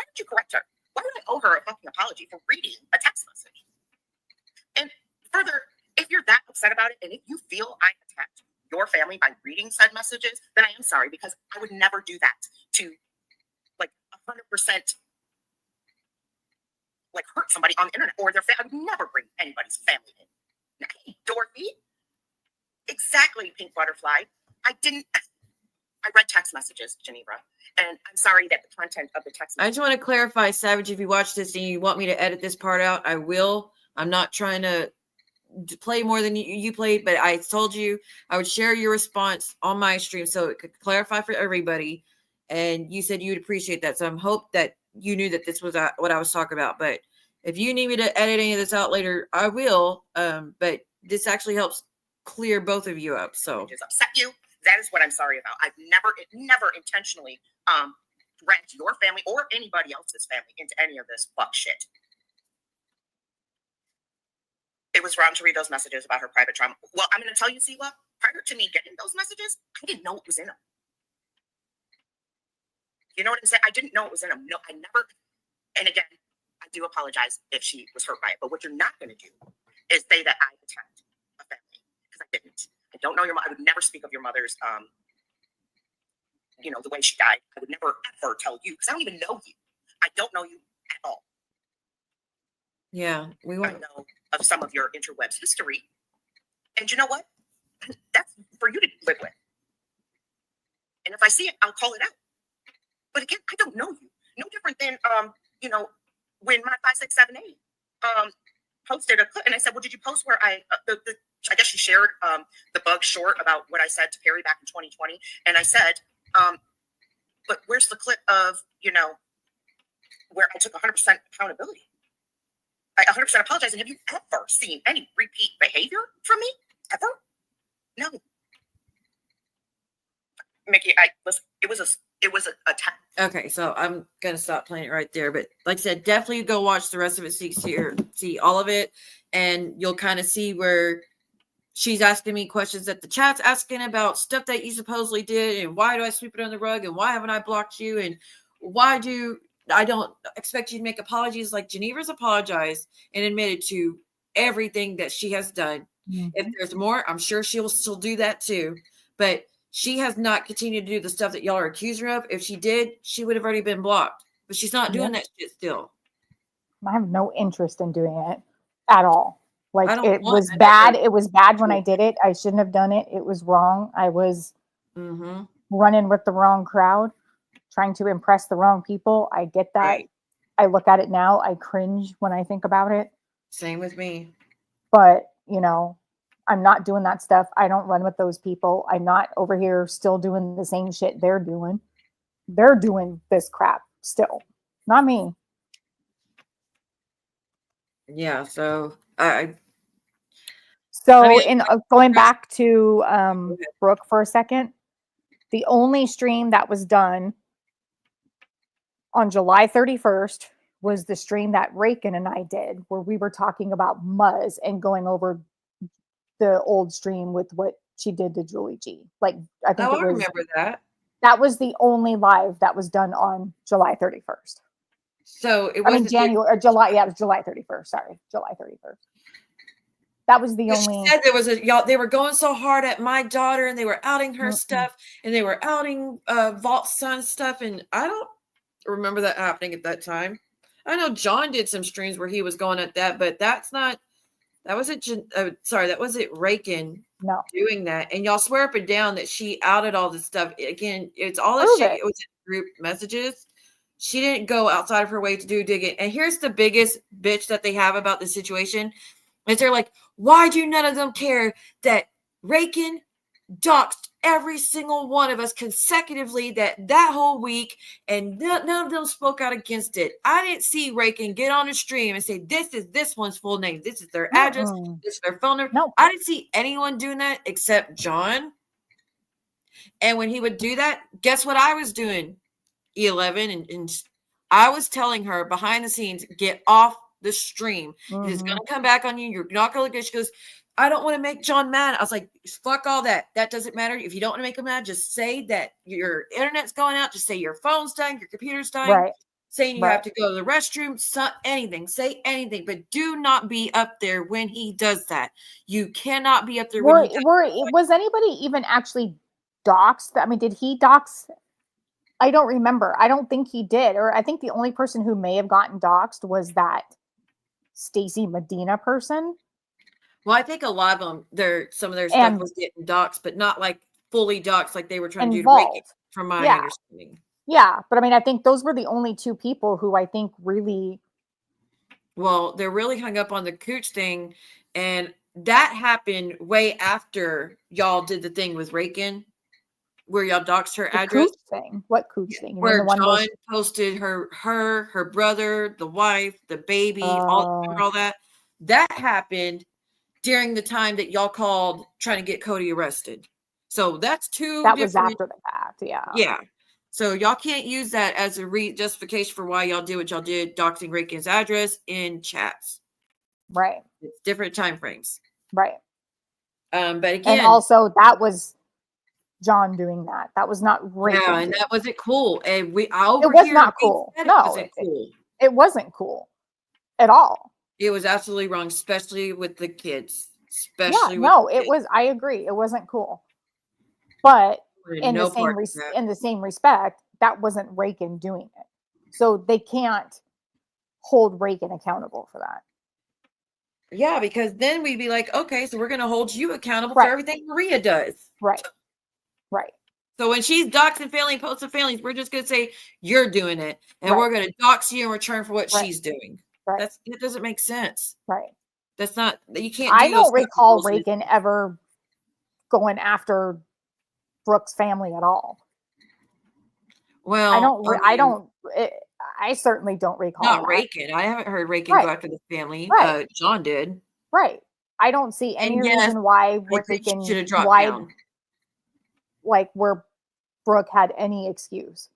Speaker 3: did you correct her? Why did I owe her a fucking apology for reading a text message? And further, if you're that upset about it, and if you feel I attacked your family by reading said messages, then I am sorry, because I would never do that to like 100% like hurt somebody on the internet or their family. I would never bring anybody's family in. Now, hey, Dorothy. Exactly, Pink Butterfly. I read text messages, GInevra, and I'm sorry that the content of the text messages.
Speaker 2: I just want to clarify, Savage, if you watch this and you want me to edit this part out, I will. I'm not trying to play more than you played, but I told you I would share your response on my stream so it could clarify for everybody. And you said you'd appreciate that. So I hope that you knew that this was what I was talking about. But if you need me to edit any of this out later, I will. But this actually helps clear both of you up. So
Speaker 3: just upset you. That is what I'm sorry about. I've never intentionally dragged your family or anybody else's family into any of this fuck shit. It was wrong to read those messages about her private trauma. Well, I'm going to tell you, Sila, prior to me getting those messages, I didn't know what was in them. You know what I'm saying? I didn't know it was in them. No, I never. And again, I do apologize if she was hurt by it. But what you're not going to do is say that I attacked a family, because I didn't. I don't know your mom. I would never speak of your mother's, the way she died. I would never ever tell you, because I don't even know you. I don't know you at all.
Speaker 2: Yeah, we won't.
Speaker 3: I know of some of your interwebs history, and you know what? That's for you to live with. And if I see it, I'll call it out. But again, I don't know you. No different than when my 5678 posted a clip, and I said, "Well, did you post where I guess she shared the bug short about what I said to Perry back in 2020?" And I said, "But where's the clip of where I took 100% accountability? I 100% apologize. And have you ever seen any repeat behavior from me? Ever? No, Mickey. It was a time."
Speaker 2: Okay, so I'm gonna stop playing it right there. But like I said, definitely go watch the rest of it, see all of it, and you'll kind of see where she's asking me questions that the chat's asking about stuff that you supposedly did, and why do I sweep it on the rug, and why haven't I blocked you, and why do I don't expect you to make apologies like GInevra's apologized and admitted to everything that she has done. Mm-hmm. If there's more, I'm sure she'll do that too. But she has not continued to do the stuff that y'all are accusing her of. If she did, she would have already been blocked. But she's not doing that shit still.
Speaker 9: I have no interest in doing it at all. Like, it
Speaker 2: want
Speaker 9: was bad. It was bad when I did it. I shouldn't have done it. It was wrong. I was running with the wrong crowd, trying to impress the wrong people. I get that.
Speaker 2: Right.
Speaker 9: I look at it now. I cringe when I think about it.
Speaker 2: Same with me.
Speaker 9: But, you know, I'm not doing that stuff. I don't run with those people. I'm not over here still doing the same shit they're doing. They're doing this crap still, not me.
Speaker 2: Yeah. So
Speaker 9: going back to Brooke for a second, the only stream that was done on July 31st was the stream that Rakin and I did, where we were talking about Muzz and going over the old stream with what she did to Julie G. Like, I think
Speaker 2: I remember that.
Speaker 9: That was the only live that was done on July 31st.
Speaker 2: So it was
Speaker 9: January or July. Yeah, it was July 31st. Sorry, July 31st. That was the only.
Speaker 2: She said there was y'all. They were going so hard at my daughter, and they were outing her stuff, and they were outing Vault's son stuff, and I don't remember that happening at that time. I know John did some streams where he was going at that, but that's not. That wasn't. Sorry, that wasn't Rakin.
Speaker 9: No,
Speaker 2: doing that, and y'all swear up and down that she outed all this stuff. Again, it's all this shit. It was in group messages. She didn't go outside of her way to do digging. And here's the biggest bitch that they have about the situation. Is they're like, why do none of them care that Rakin doxed every single one of us consecutively that whole week, and none of them spoke out against it? I didn't see Rakin get on the stream and say, this is this one's full name, this is their address, this is their phone number.
Speaker 9: No,
Speaker 2: I didn't see anyone doing that except John. And when he would do that, guess what I was doing? E11, and I was telling her behind the scenes, get off the stream. It's gonna come back on you. You're not gonna look at it. She goes, I don't want to make John mad. I was like, fuck all that. That doesn't matter. If you don't want to make him mad, just say that your internet's going out. Just say your phone's dying, your computer's dying.
Speaker 9: Right.
Speaker 2: Saying you have to go to the restroom, anything. Say anything, but do not be up there when he does that. You cannot be up there when he does that.
Speaker 9: Was anybody even actually doxed? I mean, did he dox? I don't remember. I don't think he did. Or I think the only person who may have gotten doxed was that Stacy Medina person.
Speaker 2: Well, I think a lot of them, some of their stuff was getting doxed, but not like fully doxed like they were trying to do to Rakin, from my understanding.
Speaker 9: Yeah, but I mean, I think those were the only two people who I think really.
Speaker 2: Well, they're really hung up on the Cooch thing, and that happened way after y'all did the thing with Rakin, where y'all doxed her address.
Speaker 9: Cooch thing? What Cooch thing?
Speaker 2: Where John posted her brother, the wife, the baby, all that. That happened during the time that y'all called trying to get Cody arrested. So that's two.
Speaker 9: That was after the fact. Yeah.
Speaker 2: Yeah. So y'all can't use that as a justification for why y'all did what y'all did, doxing Rakin's address in chats.
Speaker 9: Right.
Speaker 2: It's different time frames.
Speaker 9: Right.
Speaker 2: But again,
Speaker 9: and also that was John doing that. That was not Rakin.
Speaker 2: Yeah, and that wasn't cool. And it
Speaker 9: was not cool. No, it wasn't cool at all.
Speaker 2: It was absolutely wrong, especially with the kids.
Speaker 9: I agree. It wasn't cool. But in the same respect, that wasn't Rakin doing it. So they can't hold Rakin accountable for that.
Speaker 2: Yeah, because then we'd be like, okay, so we're going to hold you accountable for everything Maria does.
Speaker 9: Right. Right.
Speaker 2: So when she's doxing family and posting families, we're just going to say, you're doing it. And we're going to dox you in return for what she's doing.
Speaker 9: Right.
Speaker 2: That doesn't make sense.
Speaker 9: Right.
Speaker 2: That's not, you can't.
Speaker 9: I don't recall Rakin ever going after Brooke's family at all.
Speaker 2: Well,
Speaker 9: I certainly don't recall.
Speaker 2: Not Rakin. I haven't heard Rakin go after the family.
Speaker 9: Right.
Speaker 2: John did.
Speaker 9: Right. I don't see any reason why Rakin should have dropped down. Like where Brooke had any excuse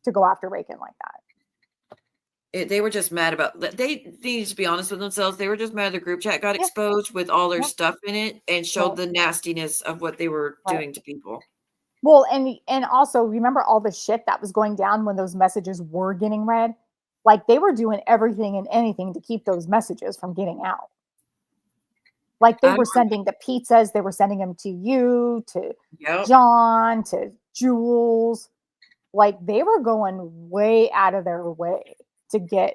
Speaker 9: to go after Rakin like that.
Speaker 2: They were just mad about that. They need to be honest with themselves. They were just mad the group chat got exposed with all their stuff in it and showed the nastiness of what they were doing to people.
Speaker 9: Well, and also remember all the shit that was going down when those messages were getting read? Like they were doing everything and anything to keep those messages from getting out. Like they were sending the pizzas, they were sending them to you, to John, to Jules. Like they were going way out of their way to get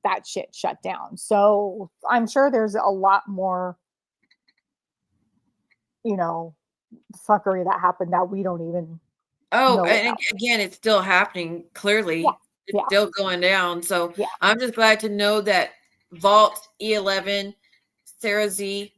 Speaker 9: that shit shut down. So I'm sure there's a lot more, you know, fuckery that happened that we don't even know
Speaker 2: and
Speaker 9: about.
Speaker 2: again, it's still happening. Clearly, it's still going down. So I'm just glad to know that Vault, E11, Sarah Z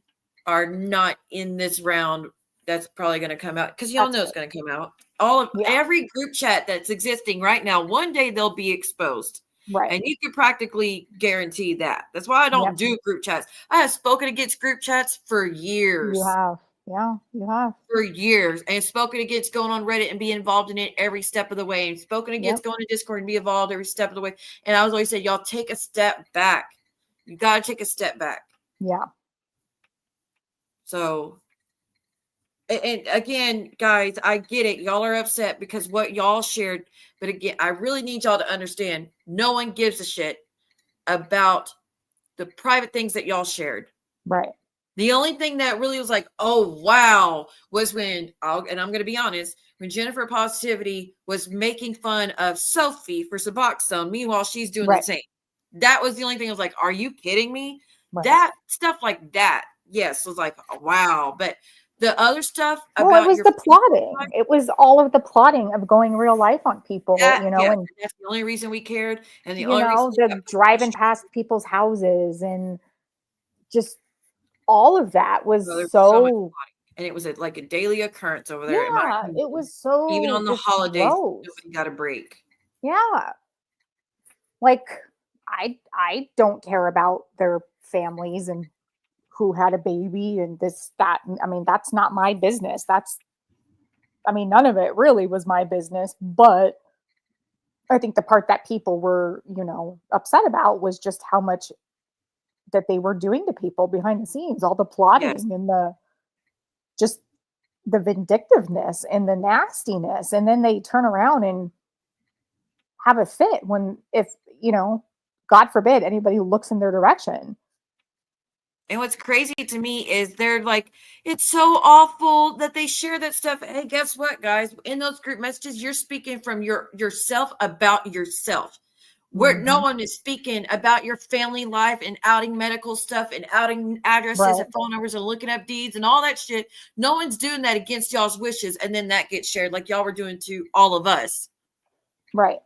Speaker 2: are not in this round. That's probably going to come out because y'all know it's going to come out. All of every group chat that's existing right now, one day they'll be exposed.
Speaker 9: Right.
Speaker 2: And you can practically guarantee that. That's why I don't do group chats. I have spoken against group chats for years.
Speaker 9: You have. Yeah, you have.
Speaker 2: For years. And spoken against going on Reddit and be involved in it every step of the way. And spoken against going to Discord and be involved every step of the way. And I was always saying, y'all take a step back. You got to take a step back.
Speaker 9: Yeah.
Speaker 2: So, and again, guys, I get it. Y'all are upset because what y'all shared. But again, I really need y'all to understand no one gives a shit about the private things that y'all shared.
Speaker 9: Right.
Speaker 2: The only thing that really was like, oh, wow, was when, and I'm going to be honest, when GInevra Positivity was making fun of Sophie for Suboxone. Meanwhile, she's doing the same. That was the only thing I was like, are you kidding me?
Speaker 9: Right.
Speaker 2: That stuff like that, yes, was like, oh, wow. But the other stuff
Speaker 9: about it was the plotting. It was all of the plotting of going real life on people, you know, and
Speaker 2: that's the only reason we cared. And the
Speaker 9: only reason the driving past people's houses and just all of that was so
Speaker 2: and it was like a daily occurrence over there.
Speaker 9: Yeah, it was so
Speaker 2: even on the holidays, nobody got a break.
Speaker 9: Yeah. Like I don't care about their families and who had a baby and this, that. I mean, that's not my business. None of it really was my business, but I think the part that people were, you know, upset about was just how much that they were doing to people behind the scenes, all the plotting and the vindictiveness and the nastiness. And then they turn around and have a fit if, you know, God forbid anybody looks in their direction.
Speaker 2: And what's crazy to me is they're like, it's so awful that they share that stuff. Hey, guess what, guys? In those group messages, you're speaking from yourself about yourself. Where no one is speaking about your family life and outing medical stuff and outing addresses and phone numbers and looking up deeds and all that shit. No one's doing that against y'all's wishes. And then that gets shared like y'all were doing to all of us.
Speaker 9: Right.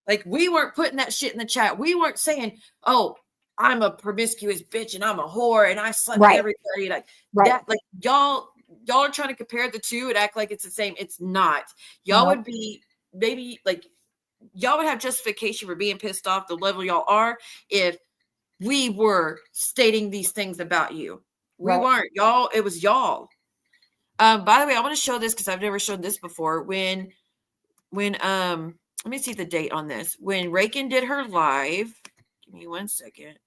Speaker 2: Like we weren't putting that shit in the chat. We weren't saying, oh, I'm a promiscuous bitch and I'm a whore and I slept with everybody. Like that, like y'all are trying to compare the two and act like it's the same. It's not. Y'all would be maybe like y'all would have justification for being pissed off the level y'all are if we were stating these things about you. We weren't. Y'all, it was y'all. By the way, I want to show this because I've never shown this before. When let me see the date on this. When Rakin did her live, give me 1 second.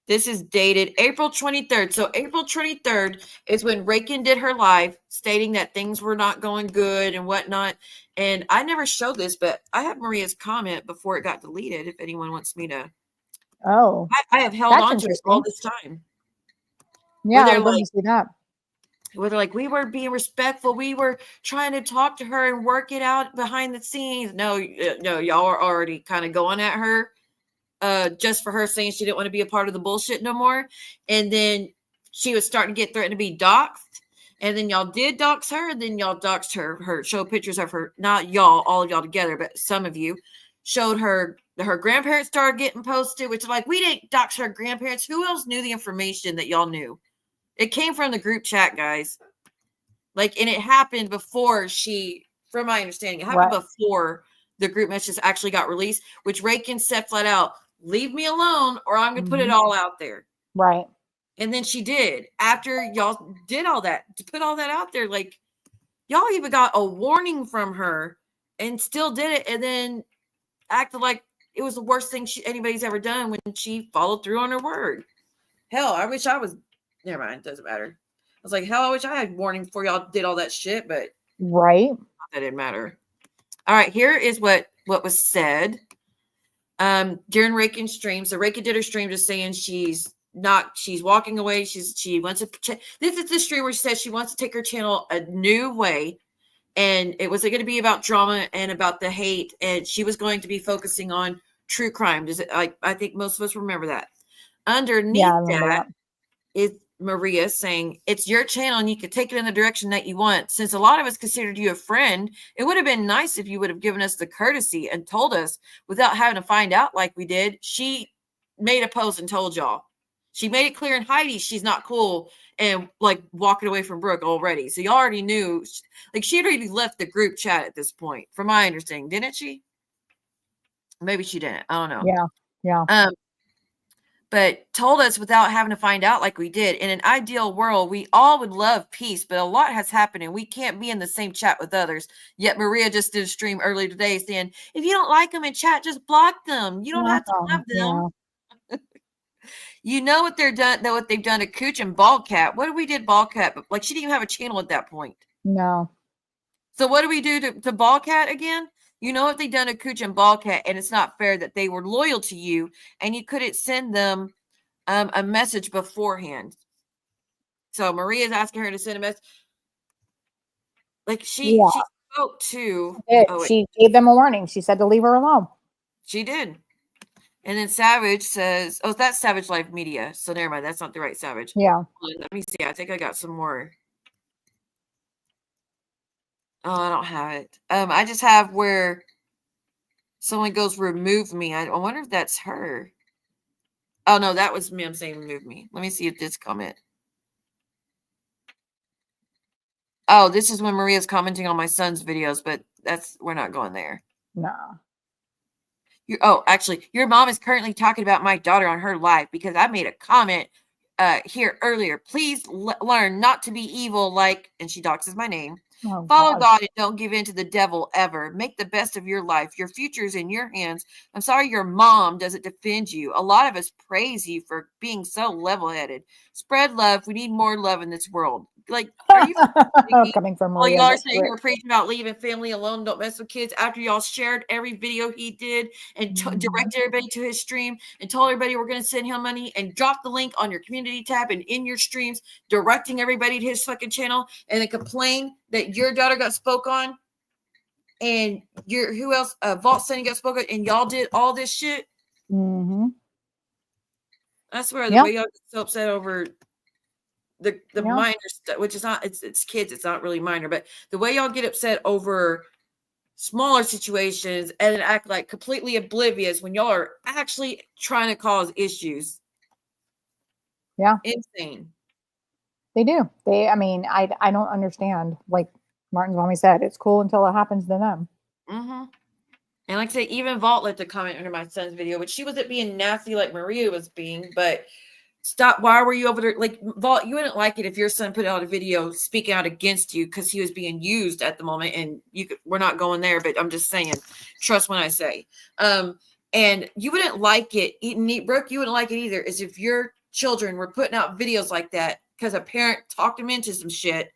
Speaker 2: This is dated April 23rd. So April 23rd is when Rakin did her live stating that things were not going good and whatnot. And I never showed this, but I have Maria's comment before it got deleted. If anyone wants me to.
Speaker 9: Oh,
Speaker 2: I have held on to it all this time.
Speaker 9: Yeah, I love to see that.
Speaker 2: Where they're like, we were being respectful. We were trying to talk to her and work it out behind the scenes. No, y'all are already kind of going at her. Just for her saying she didn't want to be a part of the bullshit no more. And then she was starting to get threatened to be doxxed. And then y'all did dox her. And then y'all doxed her, show pictures of her, not y'all, all of y'all together, but some of you showed her grandparents started getting posted, which is like, we didn't dox her grandparents. Who else knew the information that y'all knew? It came from the group chat, guys. Like, and it happened before from my understanding, it happened before the group messages actually got released, which Rakin said flat out, leave me alone or I'm going to put it all out there.
Speaker 9: Right.
Speaker 2: And then she did. After y'all did all that, to put all that out there, like, y'all even got a warning from her and still did it and then acted like it was the worst thing anybody's ever done when she followed through on her word. Hell, I wish I was, never mind, doesn't matter. I was like, hell, I wish I had warning before y'all did all that shit, but that didn't matter. All right, here is what was said during Rakin's stream. So Rakin did her stream just saying she's she's walking away. She wants to, this is the stream where she says she wants to take her channel a new way. And it was going to be about drama and about the hate. And she was going to be focusing on true crime. I think most of us remember that. Underneath that is Maria saying, it's your channel and you can take it in the direction that you want. Since a lot of us considered you a friend, it would have been nice if you would have given us the courtesy and told us without having to find out like we did. She made a post and told y'all. She made it clear in Heidi she's not cool and like walking away from Brooke already. So y'all already knew, like she had already left the group chat at this point, from my understanding, didn't she? Maybe she didn't. I don't know.
Speaker 9: Yeah.
Speaker 2: But told us without having to find out like we did. In an ideal world, we all would love peace, but a lot has happened and we can't be in the same chat with others. Yet Maria just did a stream earlier today saying, if you don't like them in chat, just block them. You don't have to love them.
Speaker 9: Yeah.
Speaker 2: You know what they've done to Cooch and Baldcat. What did we did Baldcat? Like she didn't even have a channel at that point.
Speaker 9: No.
Speaker 2: So what do we do to Baldcat again? You know what they've done to Cooch and Baldcat, and it's not fair that they were loyal to you and you couldn't send them a message beforehand. So Maria's asking her to send a message. Like she spoke to.
Speaker 9: She gave them a warning. She said to leave her alone.
Speaker 2: She did. And then Savage says, oh, that's Savage Life Media. So never mind. That's not the right Savage.
Speaker 9: Yeah.
Speaker 2: Let me see. I think I got some more. Oh, I don't have it. I just have where someone goes, remove me. I wonder if that's her. Oh, no, that was me. I'm saying remove me. Let me see if this comment. Oh, this is when Maria's commenting on my son's videos, but we're not going there.
Speaker 9: No.
Speaker 2: Actually, your mom is currently talking about my daughter on her live because I made a comment here earlier. Please learn not to be evil, and she doxes my name.
Speaker 9: Oh,
Speaker 2: Follow God and don't give in to the devil ever. Make the best of your life. Your future is in your hands. I'm sorry your mom doesn't defend you. A lot of us praise you for being so level-headed. Spread love. We need more love in this world. Like, are you
Speaker 9: coming from Maria?
Speaker 2: Y'all are saying you're preaching about leaving family alone, don't mess with kids after y'all shared every video he did and directed everybody to his stream and told everybody we're going to send him money and drop the link on your community tab and in your streams, directing everybody to his fucking channel, and then complain that your daughter got spoke on and who else? Vault Sunny got spoke on, and y'all did all this shit.
Speaker 9: Mm-hmm.
Speaker 2: I swear, the way y'all get so upset over the minor stuff, which is not, it's kids, it's not really minor, but the way y'all get upset over smaller situations and then act like completely oblivious when y'all are actually trying to cause issues.
Speaker 9: Yeah.
Speaker 2: Insane.
Speaker 9: They do. I don't understand. Like Martin's mommy said, it's cool until it happens to them.
Speaker 2: Mm-hmm. And like I say, even Vault left a comment under my son's video, but she wasn't being nasty like Maria was being, but stop. Why were you over there? Like, Vault, you wouldn't like it if your son put out a video speaking out against you because he was being used at the moment. And we're not going there, but I'm just saying, trust when I say. And you wouldn't like it. Brooke, you wouldn't like it either, is if your children were putting out videos like that because a parent talked them into some shit.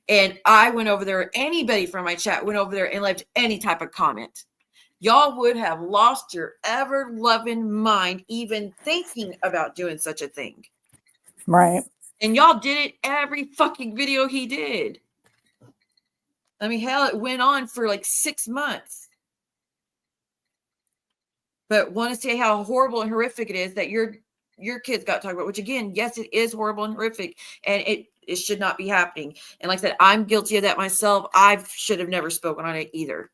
Speaker 2: And I went over there, anybody from my chat went over there and left any type of comment. Y'all would have lost your ever-loving mind even thinking about doing such a thing.
Speaker 9: Right.
Speaker 2: And y'all did it every fucking video he did. I mean, hell, it went on for like 6 months. But want to say how horrible and horrific it is that your kids got talked about, which again, yes, it is horrible and horrific, and it should not be happening. And like I said, I'm guilty of that myself. I should have never spoken on it either.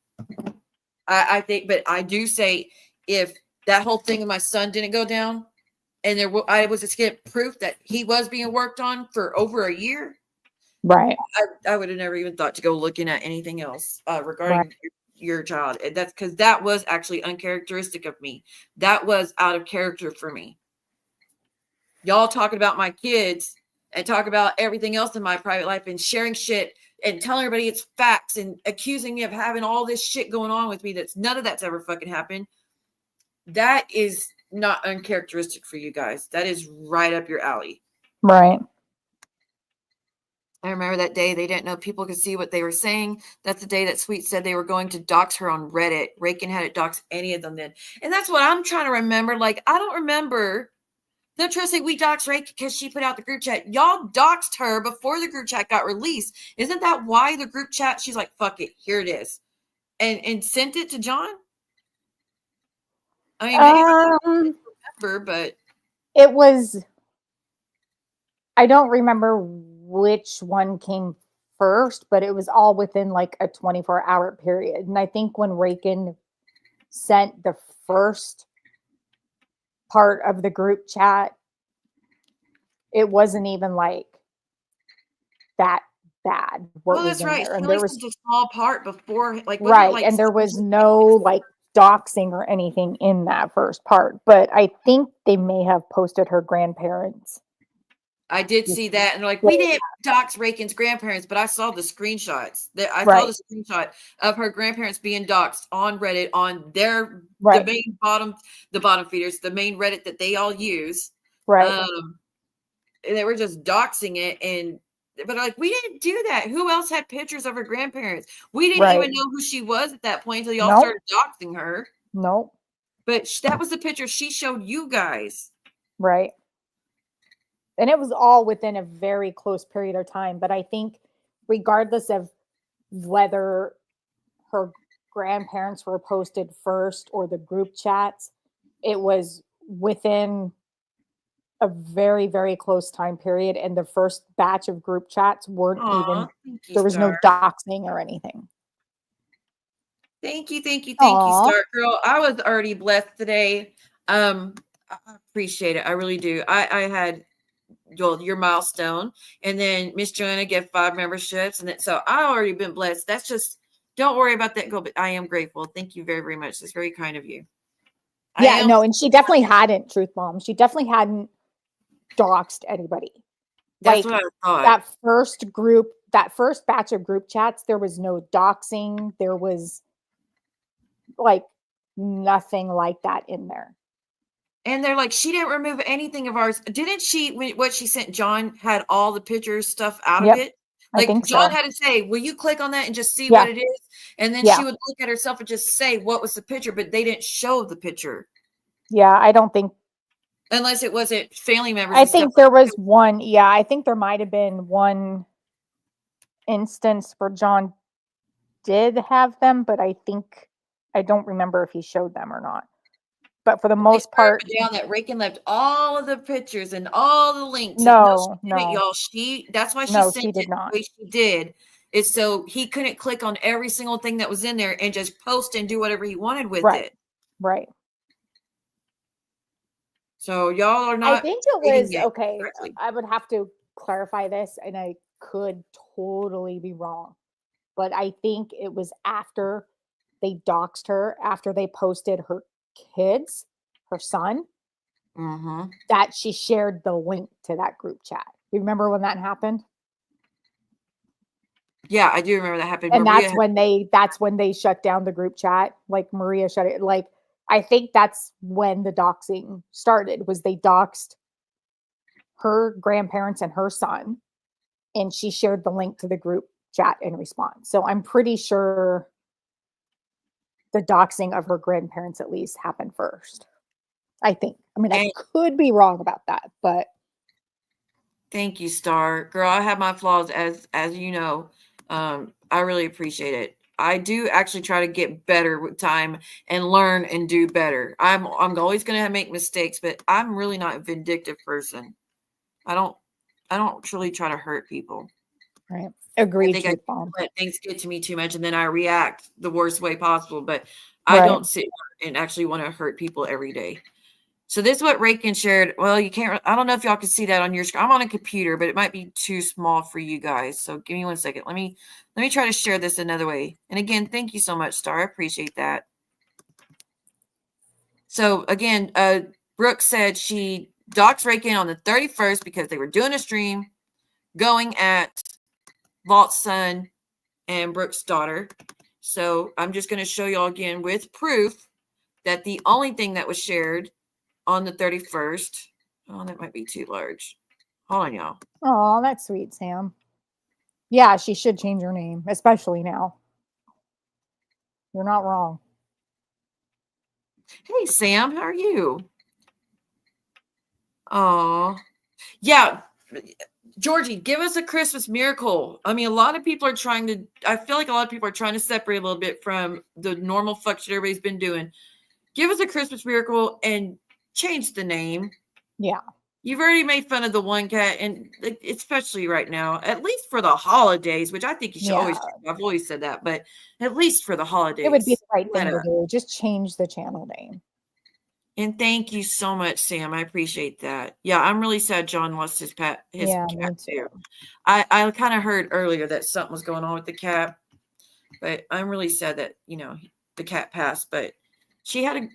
Speaker 2: I think, but I do say if that whole thing with my son didn't go down and I was to get proof that he was being worked on for over a year,
Speaker 9: right?
Speaker 2: I would have never even thought to go looking at anything else regarding your child. And that's because that was actually uncharacteristic of me. That was out of character for me. Y'all talking about my kids and talk about everything else in my private life and sharing shit and telling everybody it's facts and accusing me of having all this shit going on with me. None of that's ever fucking happened. That is not uncharacteristic for you guys. That is right up your alley.
Speaker 9: Right.
Speaker 2: I remember that day they didn't know people could see what they were saying. That's the day that Sweet said they were going to dox her on Reddit. Rakin hadn't doxed any of them then. And that's what I'm trying to remember. Like, I don't remember They're trying to say we doxed Ray because she put out the group chat. Y'all doxed her before the group chat got released. Isn't that why the group chat? She's like, "Fuck it, here it is," and sent it to John. I mean, maybe I don't remember, but
Speaker 9: it was. I don't remember which one came first, but it was all within like a 24-hour period. And I think when Rakin sent the first part of the group chat, it wasn't even like that bad.
Speaker 2: Oh, that's right.
Speaker 9: And
Speaker 2: She
Speaker 9: there
Speaker 2: only
Speaker 9: was
Speaker 2: sent a small part before, like, wasn't it
Speaker 9: right,
Speaker 2: like
Speaker 9: and there was no like doxing or anything in that first part. But I think they may have posted her grandparents.
Speaker 2: I did see that, and they're like, we didn't dox Rakin's grandparents, but I saw the screenshots. I saw the screenshot of her grandparents being doxed on Reddit on their the main bottom feeders, the main Reddit that they all use.
Speaker 9: Right.
Speaker 2: And they were just doxing it, but like, we didn't do that. Who else had pictures of her grandparents? We didn't even know who she was at that point until y'all started doxing her.
Speaker 9: Nope.
Speaker 2: But that was the picture she showed you guys.
Speaker 9: Right. And it was all within a very close period of time. But I think regardless of whether her grandparents were posted first or the group chats, it was within a very, very close time period. And the first batch of group chats weren't there was no doxing or anything.
Speaker 2: Thank you, Star Girl. I was already blessed today. I appreciate it. I really do. I had your milestone, and then Miss Joanna get 5 memberships, and so I already been blessed. That's just, don't worry about that goal, but I am grateful. Thank you very, very much. That's very kind of you.
Speaker 9: Yeah, no, and she definitely hadn't, Truth Mom. She definitely hadn't doxed anybody.
Speaker 2: That's what I thought.
Speaker 9: That first batch of group chats, there was no doxing. There was like nothing like that in there.
Speaker 2: And they're like, she didn't remove anything of ours. Didn't she? What she sent John had all the pictures stuff out of it. Like John had to say, will you click on that and just see what it is? And then she would look at herself and just say what was the picture, but they didn't show the picture.
Speaker 9: Yeah, I don't think.
Speaker 2: Unless it wasn't family members.
Speaker 9: I think there was one. Yeah, I think there might have been one instance where John did have them, but I don't remember if he showed them or not. But for the most part,
Speaker 2: down that Rakin left all of the pictures and all the links.
Speaker 9: No,
Speaker 2: y'all. That's why she sent it the way she did. Is so he couldn't click on every single thing that was in there and just post and do whatever he wanted with it.
Speaker 9: Right.
Speaker 2: So y'all are not.
Speaker 9: I think it was okay. Correctly. I would have to clarify this, and I could totally be wrong, but I think it was after they doxed her, after they posted her kids, her son, that she shared the link to that group chat. You remember when that happened?
Speaker 2: Yeah, I do remember that happened.
Speaker 9: And that's when they shut down the group chat. Like Maria shut it. Like I think that's when the doxing started. Was they doxed her grandparents and her son, and she shared the link to the group chat in response. So I'm pretty sure the doxing of her grandparents at least happened first. I think. I mean, I could be wrong about that, but
Speaker 2: thank you, Star Girl. I have my flaws, as you know. I really appreciate it. I do actually try to get better with time and learn and do better. I'm always going to make mistakes, but I'm really not a vindictive person. I don't truly try to hurt people.
Speaker 9: Right. Agreed.
Speaker 2: I think I let things get to me too much, and then I react the worst way possible. But I don't sit and actually want to hurt people every day. So this is what Rakin shared. Well, you can't. I don't know if y'all can see that on your screen. I'm on a computer, but it might be too small for you guys. So give me 1 second. Let me try to share this another way. And again, thank you so much, Star. I appreciate that. So again, Brooke said she doxed Rakin on the 31st because they were doing a stream going at Vault's son and Brooke's daughter. So I'm just going to show y'all again with proof that the only thing that was shared on the 31st. Oh, that might be too large. Hold on, y'all.
Speaker 9: Oh, that's sweet, Sam. Yeah, she should change her name, especially now. You're not wrong.
Speaker 2: Hey, Sam, how are you? Oh, yeah. Georgie, give us a Christmas miracle. I mean, a lot of people are trying to, I feel like a lot of people are trying to separate a little bit from the normal fuck shit everybody's been doing. Give us a Christmas miracle and change the name.
Speaker 9: Yeah.
Speaker 2: You've already made fun of the one cat, and especially right now, at least for the holidays, which I think you should always do. I've always said that, but at least for the holidays.
Speaker 9: It would be the right thing to do. Just change the channel name.
Speaker 2: And thank you so much, Sam. I appreciate that. Yeah, I'm really sad John lost his cat too. I kind of heard earlier that something was going on with the cat, but I'm really sad that, the cat passed, but he had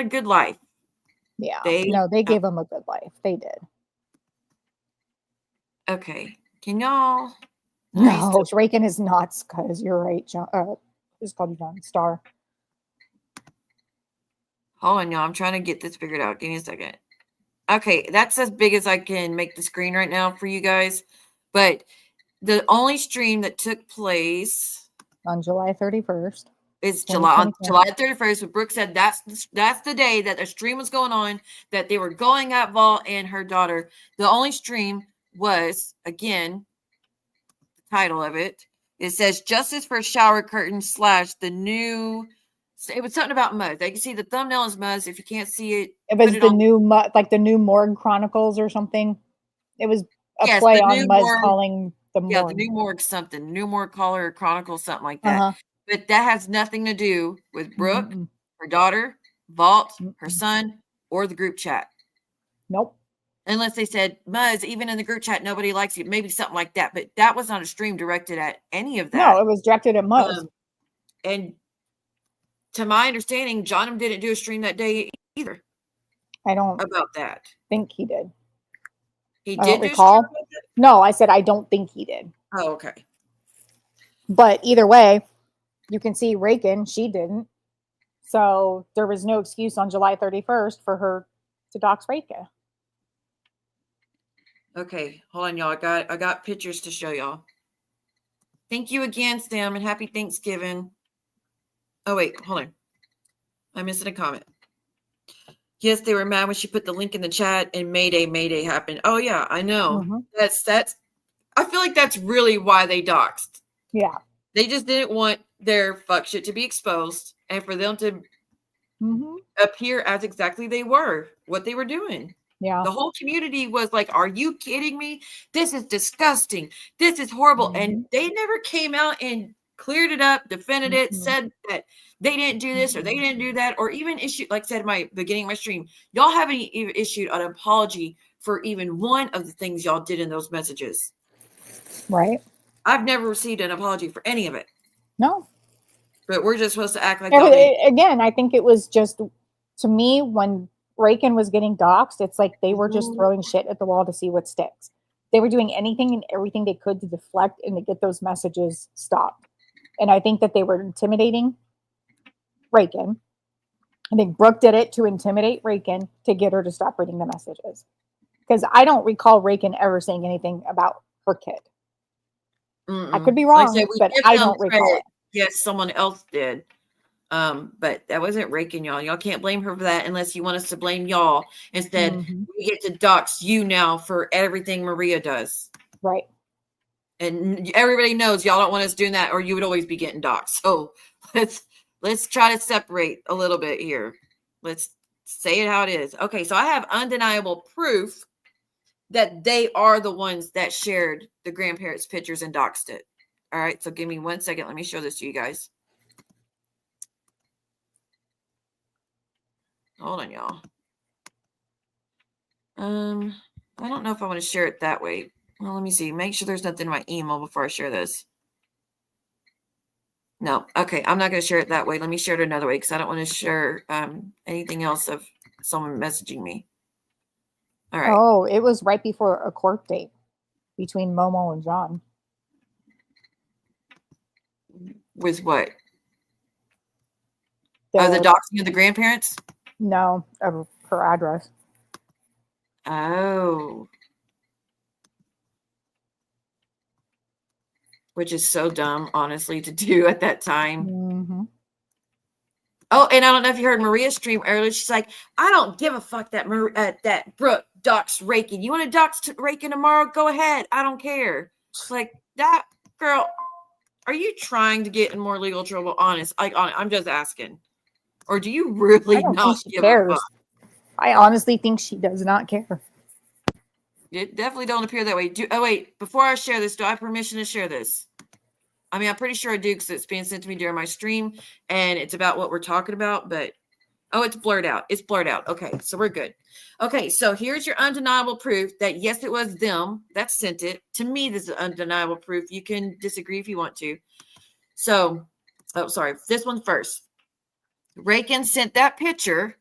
Speaker 2: a good life.
Speaker 9: Yeah. They gave him a good life. They did.
Speaker 2: Okay. Can y'all?
Speaker 9: No, Reagan is not, because you're right, John. It's called John Star.
Speaker 2: Hold on, y'all. I'm trying to get this figured out. Give me a second. Okay, that's as big as I can make the screen right now for you guys. But the only stream that took place
Speaker 9: on July 31st.
Speaker 2: It's July 31st. What Brooke said, that's the day that the stream was going on, that they were going at Vol and her daughter. The only stream was, again, the title of it. It says Justice for Shower Curtain / the new. It was something about Muzz. You can see the thumbnail is Muzz. If you can't see it,
Speaker 9: it was the new the new Morgue Chronicles or something. It was a play on Muzz calling the Morgue.
Speaker 2: Yeah, the new Morgue something. New Morgue Caller Chronicles, something like that. But that has nothing to do with Brooke, her daughter, Vault, her son, or the group chat.
Speaker 9: Nope.
Speaker 2: Unless they said, Muzz, even in the group chat, nobody likes you. Maybe something like that. But that was not a stream directed at any of that.
Speaker 9: No, it was directed at Muzz.
Speaker 2: And to my understanding, Johnham didn't do a stream that day either.
Speaker 9: I don't
Speaker 2: about that.
Speaker 9: Think he did.
Speaker 2: He
Speaker 9: I
Speaker 2: did
Speaker 9: don't recall. No, I said I don't think he did.
Speaker 2: Oh, okay.
Speaker 9: But either way, you can see Reagan, she didn't. So there was no excuse on July 31st for her to dox Reagan.
Speaker 2: Okay, hold on, y'all. I got pictures to show y'all. Thank you again, Sam, and happy Thanksgiving. Oh, wait, hold on. I'm missing a comment. Yes, they were mad when she put the link in the chat and Mayday happened. Oh, yeah, I know. That's I feel like that's really why they doxed.
Speaker 9: Yeah.
Speaker 2: They just didn't want their fuck shit to be exposed and for them to appear as exactly what they were doing.
Speaker 9: Yeah.
Speaker 2: The whole community was like, are you kidding me? This is disgusting. This is horrible. And they never came out and cleared it up, defended it, said that they didn't do this or they didn't do that, or even issued, like I said in my beginning of my stream, y'all haven't even issued an apology for even one of the things y'all did in those messages.
Speaker 9: Right.
Speaker 2: I've never received an apology for any of it.
Speaker 9: No.
Speaker 2: But we're just supposed to act like
Speaker 9: again, I think it was just, to me, when Reagan was getting doxxed, it's like they were just throwing shit at the wall to see what sticks. They were doing anything and everything they could to deflect and to get those messages stopped. And I think that they were intimidating Reagan. I think Brooke did it to intimidate Reagan to get her to stop reading the messages. Because I don't recall Reagan ever saying anything about her kid. I could be wrong, but I don't recall it.
Speaker 2: Yes, someone else did. But that wasn't Reagan, y'all. Y'all can't blame her for that unless you want us to blame y'all. Instead, we get to dox you now for everything Maria does.
Speaker 9: Right.
Speaker 2: And everybody knows y'all don't want us doing that, or you would always be getting doxed. So let's try to separate a little bit here. Let's say it how it is. Okay, so I have undeniable proof that they are the ones that shared the grandparents' pictures and doxed it. All right, so give me 1 second. Let me show this to you guys. Hold on, y'all. I don't know if I want to share it that way. Well, let me see. Make sure there's nothing in my email before I share this. No. Okay, I'm not going to share it that way. Let me share it another way because I don't want to share anything else of someone messaging me. All right.
Speaker 9: Oh, it was right before a court date between Momo and John.
Speaker 2: With what? The doxing of the grandparents?
Speaker 9: No, of her address.
Speaker 2: Oh. Which is so dumb, honestly, to do at that time. Oh, and I don't know if you heard Maria's stream earlier. She's like, I don't give a fuck that that Brooke dox Reagan. You want to dox Reagan tomorrow? Go ahead. I don't care. It's like, that girl, are you trying to get in more legal trouble? I'm just asking. Or do you really
Speaker 9: I don't
Speaker 2: not
Speaker 9: think she
Speaker 2: give
Speaker 9: cares.
Speaker 2: a fuck?
Speaker 9: I honestly think she does not care.
Speaker 2: It definitely don't appear that way. Wait, before I share this, do I have permission to share this? I mean, I'm pretty sure I do because it's being sent to me during my stream and it's about what we're talking about, but it's blurred out. It's blurred out. Okay, so we're good. Okay, so here's your undeniable proof that yes, it was them that sent it. To me, this is undeniable proof. You can disagree if you want to. So, this one first. Reagan sent that picture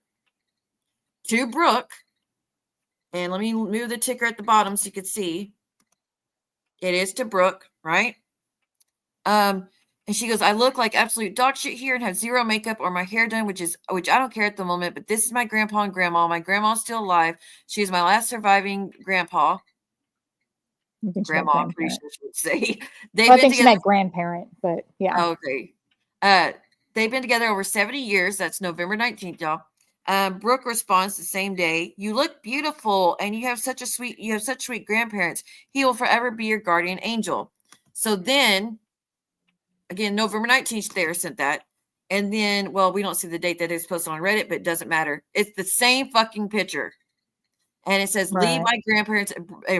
Speaker 2: to Brooke. And let me move the ticker at the bottom so you can see. It is to Brooke, right? And she goes, I look like absolute dog shit here and have zero makeup or my hair done, which I don't care at the moment, but this is my grandpa and grandma. My grandma's still alive. She's my last surviving grandpa. Grandma, I'm pretty sure she would say.
Speaker 9: I think she meant grandparent, but yeah.
Speaker 2: Okay. They've been together over 70 years. That's November 19th, y'all. Brooke responds the same day. You look beautiful and you have such sweet grandparents. He will forever be your guardian angel. So then, again, November 19th, they sent that. And then, well, we don't see the date that it's posted on Reddit, but it doesn't matter. It's the same fucking picture. And it says, leave my grandparents.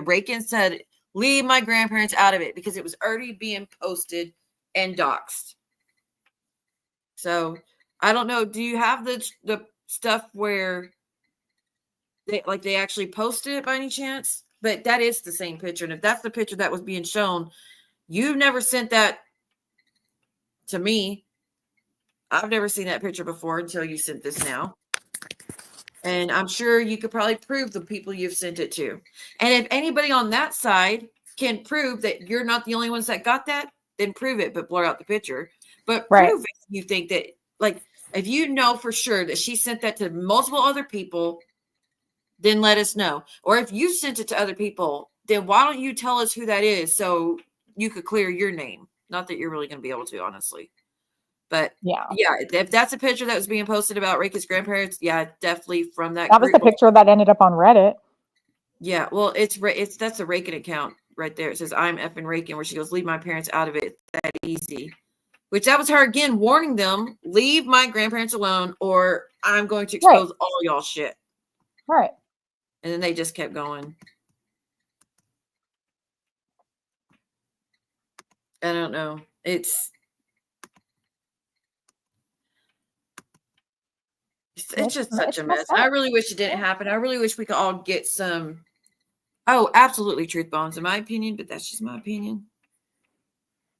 Speaker 2: Reagan said, leave my grandparents out of it because it was already being posted and doxed. So I don't know. Do you have the stuff where they actually posted it by any chance? But that is the same picture. And if that's the picture that was being shown, you've never sent that to me. I've never seen that picture before until you sent this now. And I'm sure you could probably prove the people you've sent it to. And if anybody on that side can prove that you're not the only ones that got that, then prove it, but blur out the picture. But prove it. You think that, like, if you know for sure that she sent that to multiple other people, then let us know. Or if you sent it to other people, then why don't you tell us who that is so you could clear your name? Not that you're really going to be able to, honestly. But yeah, if that's a picture that was being posted about Reika's grandparents, yeah, definitely from that.
Speaker 9: That was the picture that ended up on Reddit.
Speaker 2: Yeah, well, that's a Reagan account right there. It says, I'm effing Reagan, where she goes, leave my parents out of it. That easy. Which that was her again warning them, leave my grandparents alone or I'm going to expose all y'all shit.
Speaker 9: Right.
Speaker 2: And then they just kept going. I don't know. It's just such a mess. I really wish it didn't happen. I really wish we could all get some. Oh, absolutely truth bombs, in my opinion, but that's just my opinion.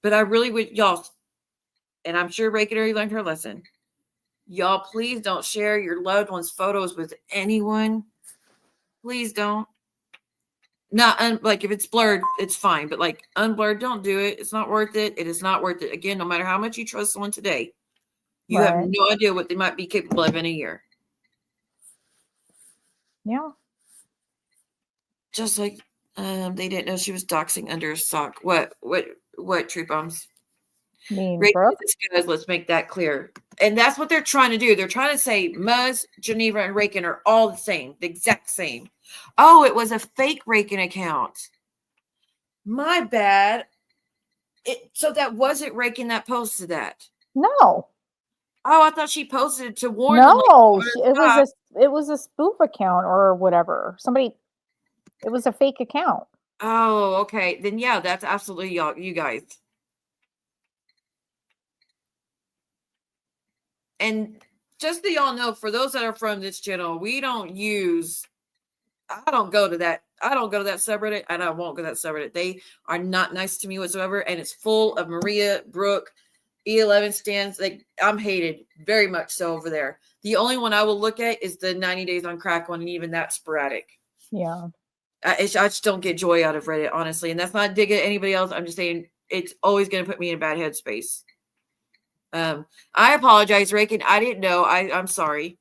Speaker 2: But I really would, y'all, and I'm sure Reagan already learned her lesson. Y'all, please don't share your loved ones' photos with anyone. Please don't. Not like if it's blurred, it's fine, but like unblurred, don't do it. It's not worth it. It is not worth it. Again, no matter how much you trust someone today, you have no idea what they might be capable of in a year.
Speaker 9: Yeah.
Speaker 2: Just like they didn't know she was doxing under a sock. What truth bombs? Let's make that clear. And that's what they're trying to do. They're trying to say Muzz, GInevra, and Reagan are all the same, the exact same. Oh, it was a fake Reagan account. My bad. So that wasn't Reagan that posted that.
Speaker 9: No.
Speaker 2: Oh, I thought she posted it to warn
Speaker 9: them.
Speaker 2: No,
Speaker 9: it was a spoof account or whatever. It was a fake account.
Speaker 2: Oh, okay. Then yeah, that's absolutely y'all, you guys. And just so y'all know, for those that are from this channel, I don't go to that subreddit, and I won't go to that subreddit. They are not nice to me whatsoever, and it's full of Maria, Brooke, E11 stands. I'm hated very much so over there. The only one I will look at is the 90 Days on Crack one, and even that's sporadic.
Speaker 9: Yeah.
Speaker 2: I just don't get joy out of Reddit, honestly. And that's not a dig at anybody else. I'm just saying it's always going to put me in a bad headspace. I apologize, Reagan. I didn't know. I'm sorry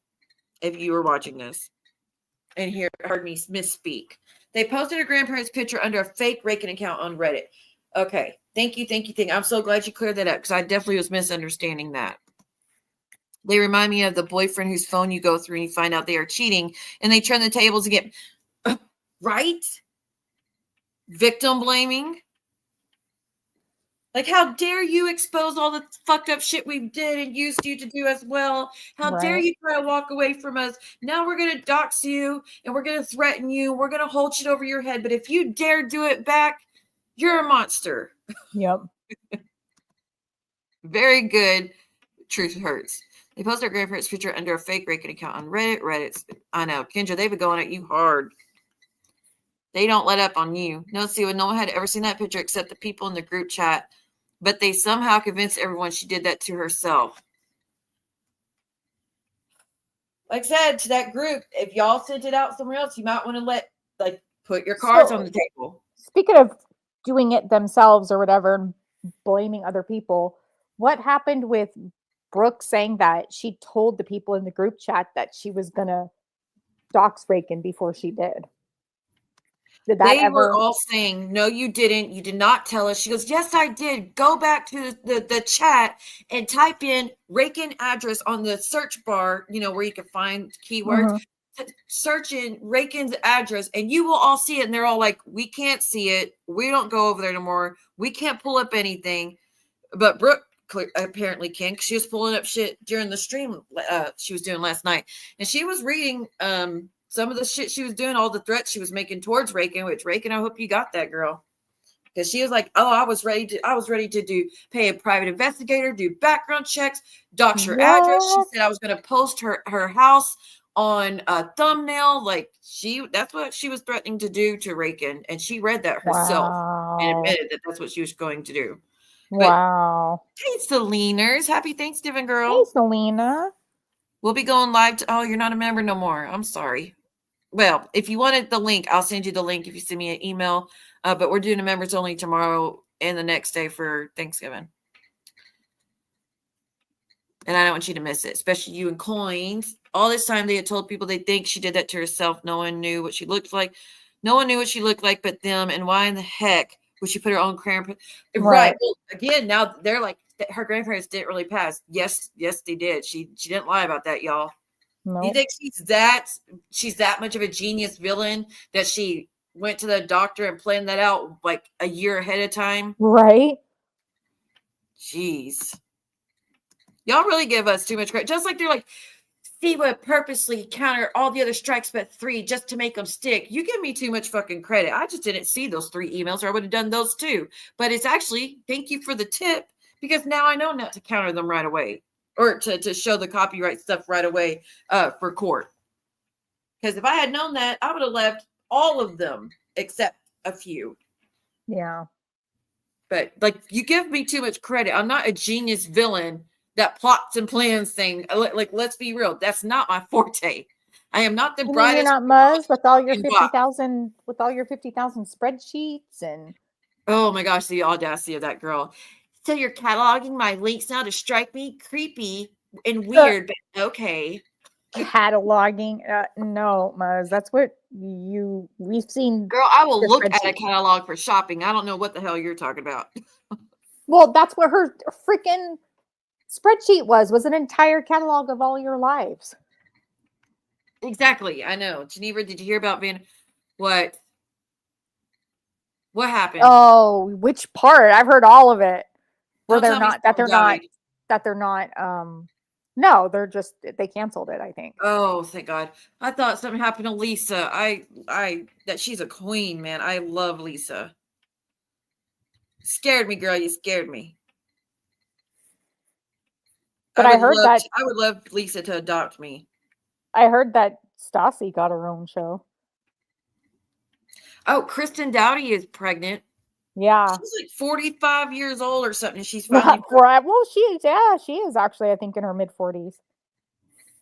Speaker 2: if you were watching this and heard me misspeak. They posted her grandparents' picture under a fake Reagan account on Reddit. Okay. Thank you. I'm so glad you cleared that up because I definitely was misunderstanding that. They remind me of the boyfriend whose phone you go through and you find out they are cheating and they turn the tables again. Right? Victim blaming. Like, how dare you expose all the fucked up shit we did and used you to do as well? How dare you try to walk away from us? Now we're going to dox you and we're going to threaten you. We're going to hold shit over your head. But if you dare do it back, you're a monster.
Speaker 9: Yep.
Speaker 2: Very good. Truth hurts. They post their grandparents' picture under a fake Reagan account on Reddit. Reddit's, I know, Kendra, they've been going at you hard. They don't let up on you. No, see, no one had ever seen that picture except the people in the group chat. But they somehow convinced everyone she did that to herself. Like I said, to that group, if y'all sent it out somewhere else, you might want to put your cards on the table.
Speaker 9: Speaking of doing it themselves or whatever, and blaming other people, what happened with Brooke saying that she told the people in the group chat that she was going to dox Reagan before she did? Did that
Speaker 2: They were all saying, no, you didn't. You did not tell us. She goes, yes, I did. Go back to the chat and type in Reagan address on the search bar, where you can find keywords. Search in Reagan's address and you will all see it. And they're all like, we can't see it. We don't go over there no more. We can't pull up anything. But Brooke apparently can, because she was pulling up shit during the stream she was doing last night. And she was reading some of the shit she was doing, all the threats she was making towards Reagan, which Reagan, I hope you got that, girl. Because she was like, oh, I was ready to pay a private investigator, do background checks, dox her address. She said I was going to post her house on a thumbnail. That's what she was threatening to do to Reagan. And she read that herself and admitted that that's what she was going to do.
Speaker 9: Wow.
Speaker 2: Hey, Seleners. Happy Thanksgiving, girl.
Speaker 9: Hey, Selena.
Speaker 2: We'll be going live. Oh, you're not a member no more. I'm sorry. Well, if you wanted the link, I'll send you the link if you send me an email. But we're doing a members only tomorrow and the next day for Thanksgiving. And I don't want you to miss it, especially you and Coins. All this time they had told people they think she did that to herself. No one knew what she looked like. No one knew what she looked like but them. And why in the heck would she put her own grandparents? Right. Well, again, now they're like, her grandparents didn't really pass. Yes, they did. She didn't lie about that, y'all.
Speaker 9: Nope.
Speaker 2: You think she's that much of a genius villain that she went to the doctor and planned that out like a year ahead of time?
Speaker 9: Right.
Speaker 2: Jeez. Y'all really give us too much credit. Just like they're like, Steve would purposely counter all the other strikes but 3 just to make them stick. You give me too much fucking credit. I just didn't see those 3 emails or I would have done those too. But it's actually, thank you for the tip, because now I know not to counter them right away or to show the copyright stuff right away for court. Because if I had known that, I would have left all of them except a few.
Speaker 9: Yeah.
Speaker 2: But you give me too much credit. I'm not a genius villain that plots and plans things. Let's be real. That's not my forte. I am not the brightest.
Speaker 9: You're not Muzz with all your 50,000 spreadsheets and.
Speaker 2: Oh my gosh, the audacity of that girl. So you're cataloging my links now to strike me? Creepy and weird, but okay.
Speaker 9: Cataloging? No, Muzz. That's what we've seen.
Speaker 2: Girl, I will look at a catalog for shopping. I don't know what the hell you're talking about.
Speaker 9: Well, that's what her freaking spreadsheet was an entire catalog of all your lives.
Speaker 2: Exactly. I know. GInevra, did you hear about what happened?
Speaker 9: Oh, which part? I've heard all of it. Where they're not, no, they canceled it, I think.
Speaker 2: Oh, thank God. I thought something happened to Lisa. That she's a queen, man. I love Lisa. Scared me, girl. You scared me.
Speaker 9: But I heard that
Speaker 2: I would love Lisa to adopt me.
Speaker 9: I heard that Stassi got her own show.
Speaker 2: Oh, Kristen Dowdy is pregnant.
Speaker 9: Yeah.
Speaker 2: She's like 45 years old or something. She's finally
Speaker 9: well, she is actually, I think, in her mid-40s.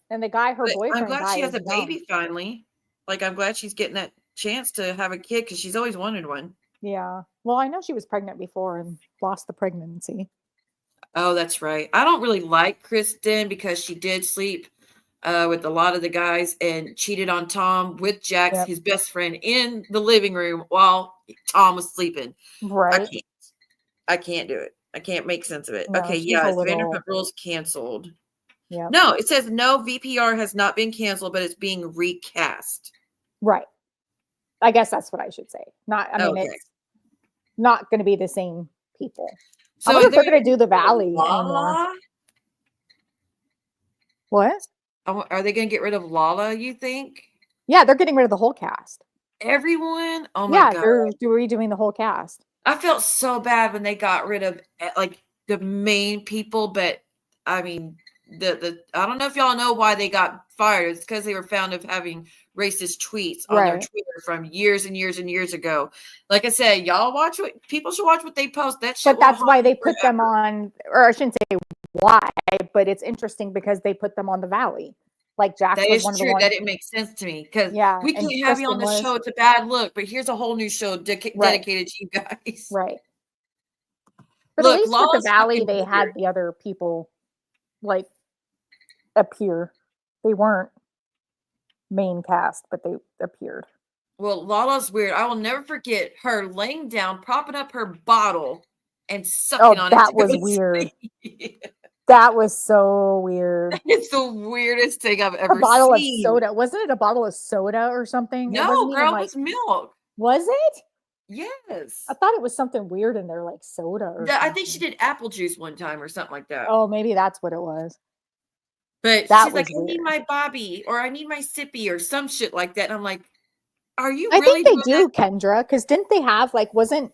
Speaker 9: And the guy, her boyfriend,
Speaker 2: I'm glad she has a baby finally. I'm glad she's getting that chance to have a kid because she's always wanted one.
Speaker 9: Yeah. Well, I know she was pregnant before and lost the pregnancy.
Speaker 2: Oh, that's right. I don't really like Kristen because she did sleep with a lot of the guys and cheated on Tom with Jax, his best friend, in the living room while Tom was sleeping.
Speaker 9: Right.
Speaker 2: I can't do it. I can't make sense of it.
Speaker 9: No,
Speaker 2: okay, yeah, Vanderpump Rules canceled.
Speaker 9: Yeah.
Speaker 2: No, it says no, VPR has not been canceled, but it's being recast.
Speaker 9: Right. I guess that's what I should say. Not, I mean,
Speaker 2: Okay.
Speaker 9: it's not going to be the same people.
Speaker 2: So
Speaker 9: I wonder if they're
Speaker 2: they're
Speaker 9: going to do the Valley anymore.
Speaker 2: Lala?
Speaker 9: What?
Speaker 2: Are they going to get rid of Lala, you think?
Speaker 9: Yeah, they're getting rid of the whole cast.
Speaker 2: Everyone? Oh my
Speaker 9: Yeah,
Speaker 2: God.
Speaker 9: they're redoing the whole cast.
Speaker 2: I felt so bad when they got rid of like the main people, but I mean, I don't know if y'all know why they got fired. It's because they were found of having racist tweets on their Twitter from years and years and years ago. Like I said, y'all watch what people should watch what they post. That shit.
Speaker 9: But that's why they put them on, or I shouldn't say why, but it's interesting because they put them on the Valley. Like Jax
Speaker 2: That
Speaker 9: was
Speaker 2: is
Speaker 9: one of the
Speaker 2: true.
Speaker 9: ones.
Speaker 2: That it makes sense to me because
Speaker 9: Yeah,
Speaker 2: we
Speaker 9: and
Speaker 2: can't have you on the
Speaker 9: Kristen
Speaker 2: show.
Speaker 9: was-
Speaker 2: It's a bad look, but here's a whole new show dedicated to you guys.
Speaker 9: Right. But
Speaker 2: Look,
Speaker 9: at least with
Speaker 2: Lala's
Speaker 9: the Valley,
Speaker 2: fucking
Speaker 9: they had
Speaker 2: weird.
Speaker 9: the other people like appear. They weren't main cast, but they appeared.
Speaker 2: Well, Lala's weird. I will never forget her laying down, propping up her bottle, and sucking on it.
Speaker 9: That
Speaker 2: to
Speaker 9: was
Speaker 2: go to
Speaker 9: weird.
Speaker 2: sleep.
Speaker 9: That was so weird.
Speaker 2: It's the weirdest thing I've
Speaker 9: A
Speaker 2: ever
Speaker 9: bottle of
Speaker 2: seen.
Speaker 9: soda. Wasn't it a bottle of soda or something? It
Speaker 2: No,
Speaker 9: wasn't
Speaker 2: girl,
Speaker 9: even
Speaker 2: it was milk.
Speaker 9: Was it?
Speaker 2: Yes.
Speaker 9: I thought it was something weird in there, like soda or
Speaker 2: I think she did apple juice one time or something like that.
Speaker 9: Oh, maybe that's what it was.
Speaker 2: But
Speaker 9: That
Speaker 2: she's like,
Speaker 9: was
Speaker 2: I need
Speaker 9: weird.
Speaker 2: my Bobby or I need my sippy or some shit like that. And I'm like, are you
Speaker 9: I
Speaker 2: really
Speaker 9: think they
Speaker 2: doing
Speaker 9: do, Kendra, because didn't they have wasn't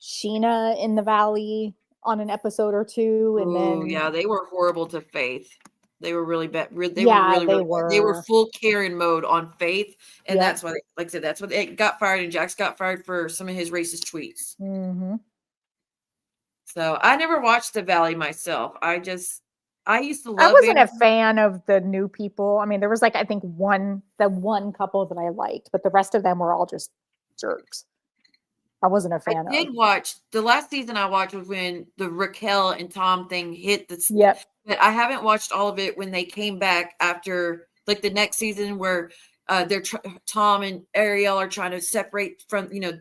Speaker 9: Sheena in the Valley on an episode or two? And
Speaker 2: Oh,
Speaker 9: then
Speaker 2: yeah, they were horrible to Faith. They were really bad. They were
Speaker 9: they
Speaker 2: really bad. They were
Speaker 9: were.
Speaker 2: full Karen mode on Faith. And
Speaker 9: Yep.
Speaker 2: that's why, like I said, that's why they got fired. And Jax got fired for some of his racist tweets.
Speaker 9: Mm-hmm.
Speaker 2: So I never watched The Valley myself. I used to love
Speaker 9: I wasn't a
Speaker 2: Anderson.
Speaker 9: fan of the new people. I mean, there was I think the one couple that I liked, but the rest of them were all just jerks. I wasn't a fan
Speaker 2: I did
Speaker 9: of.
Speaker 2: watch the last season. I watched was when the Raquel and Tom thing hit the.
Speaker 9: Yep.
Speaker 2: But I haven't watched all of it when they came back after like the next season where they're Tom and Ariel are trying to separate from decide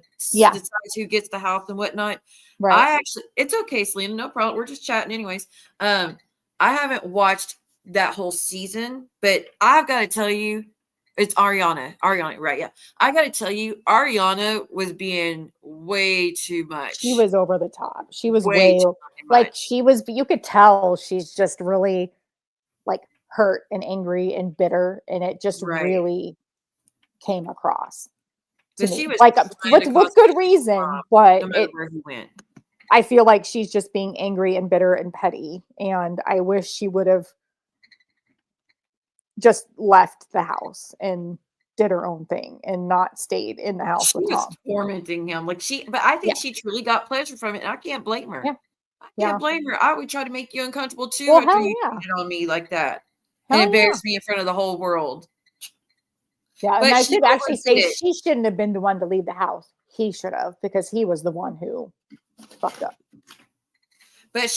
Speaker 2: who gets the house and whatnot.
Speaker 9: Right.
Speaker 2: It's okay, Selena, no problem. We're just chatting anyways. I haven't watched that whole season, but I've got to tell you, it's Ariana, right? Yeah, I got to tell you, Ariana was being way too much.
Speaker 9: She was over the top. She was
Speaker 2: way too much.
Speaker 9: she was. You could tell she's just really hurt and angry and bitter, and it just really came across. To me.
Speaker 2: She was
Speaker 9: with good reason, but
Speaker 2: no matter where he went.
Speaker 9: I feel like she's just being angry and bitter and petty, and I wish she would have just left the house and did her own thing and not stayed in the house
Speaker 2: She
Speaker 9: with
Speaker 2: was
Speaker 9: Tom.
Speaker 2: tormenting him, but I think she truly got pleasure from it, and I can't blame her.
Speaker 9: Yeah.
Speaker 2: I can't blame her. I would try to make you uncomfortable too
Speaker 9: Well,
Speaker 2: after
Speaker 9: hell
Speaker 2: you
Speaker 9: yeah.
Speaker 2: cheated on me like that
Speaker 9: Hell
Speaker 2: and embarrassed me in front of the whole world.
Speaker 9: Yeah,
Speaker 2: But
Speaker 9: and I
Speaker 2: she
Speaker 9: should actually say
Speaker 2: overdid it.
Speaker 9: she shouldn't have been the one to leave the house. He should have, because he was the one who fucked up.
Speaker 2: But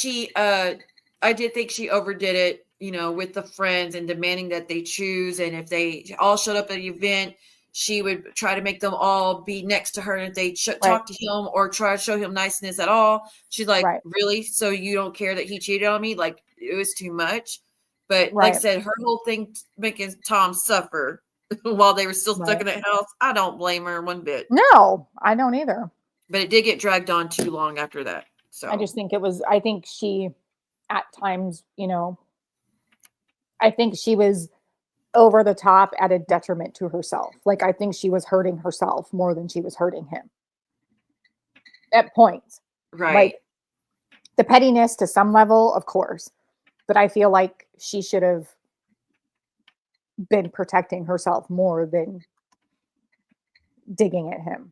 Speaker 2: I did think she overdid it, with the friends and demanding that they choose. And if they all showed up at the event, she would try to make them all be next to her. And if they talk to him or try to show him niceness at all, she's like, really? So you don't care that he cheated on me? Like, it was too much. But like I said, her whole thing making Tom suffer while they were still stuck in that house, I don't blame her one bit.
Speaker 9: No, I don't either.
Speaker 2: But it did get dragged on too long after that. So
Speaker 9: I just think I think she, at times, I think she was over the top at a detriment to herself. I think she was hurting herself more than she was hurting him. At points.
Speaker 2: Right.
Speaker 9: The pettiness to some level, of course. But I feel like she should have been protecting herself more than digging at him.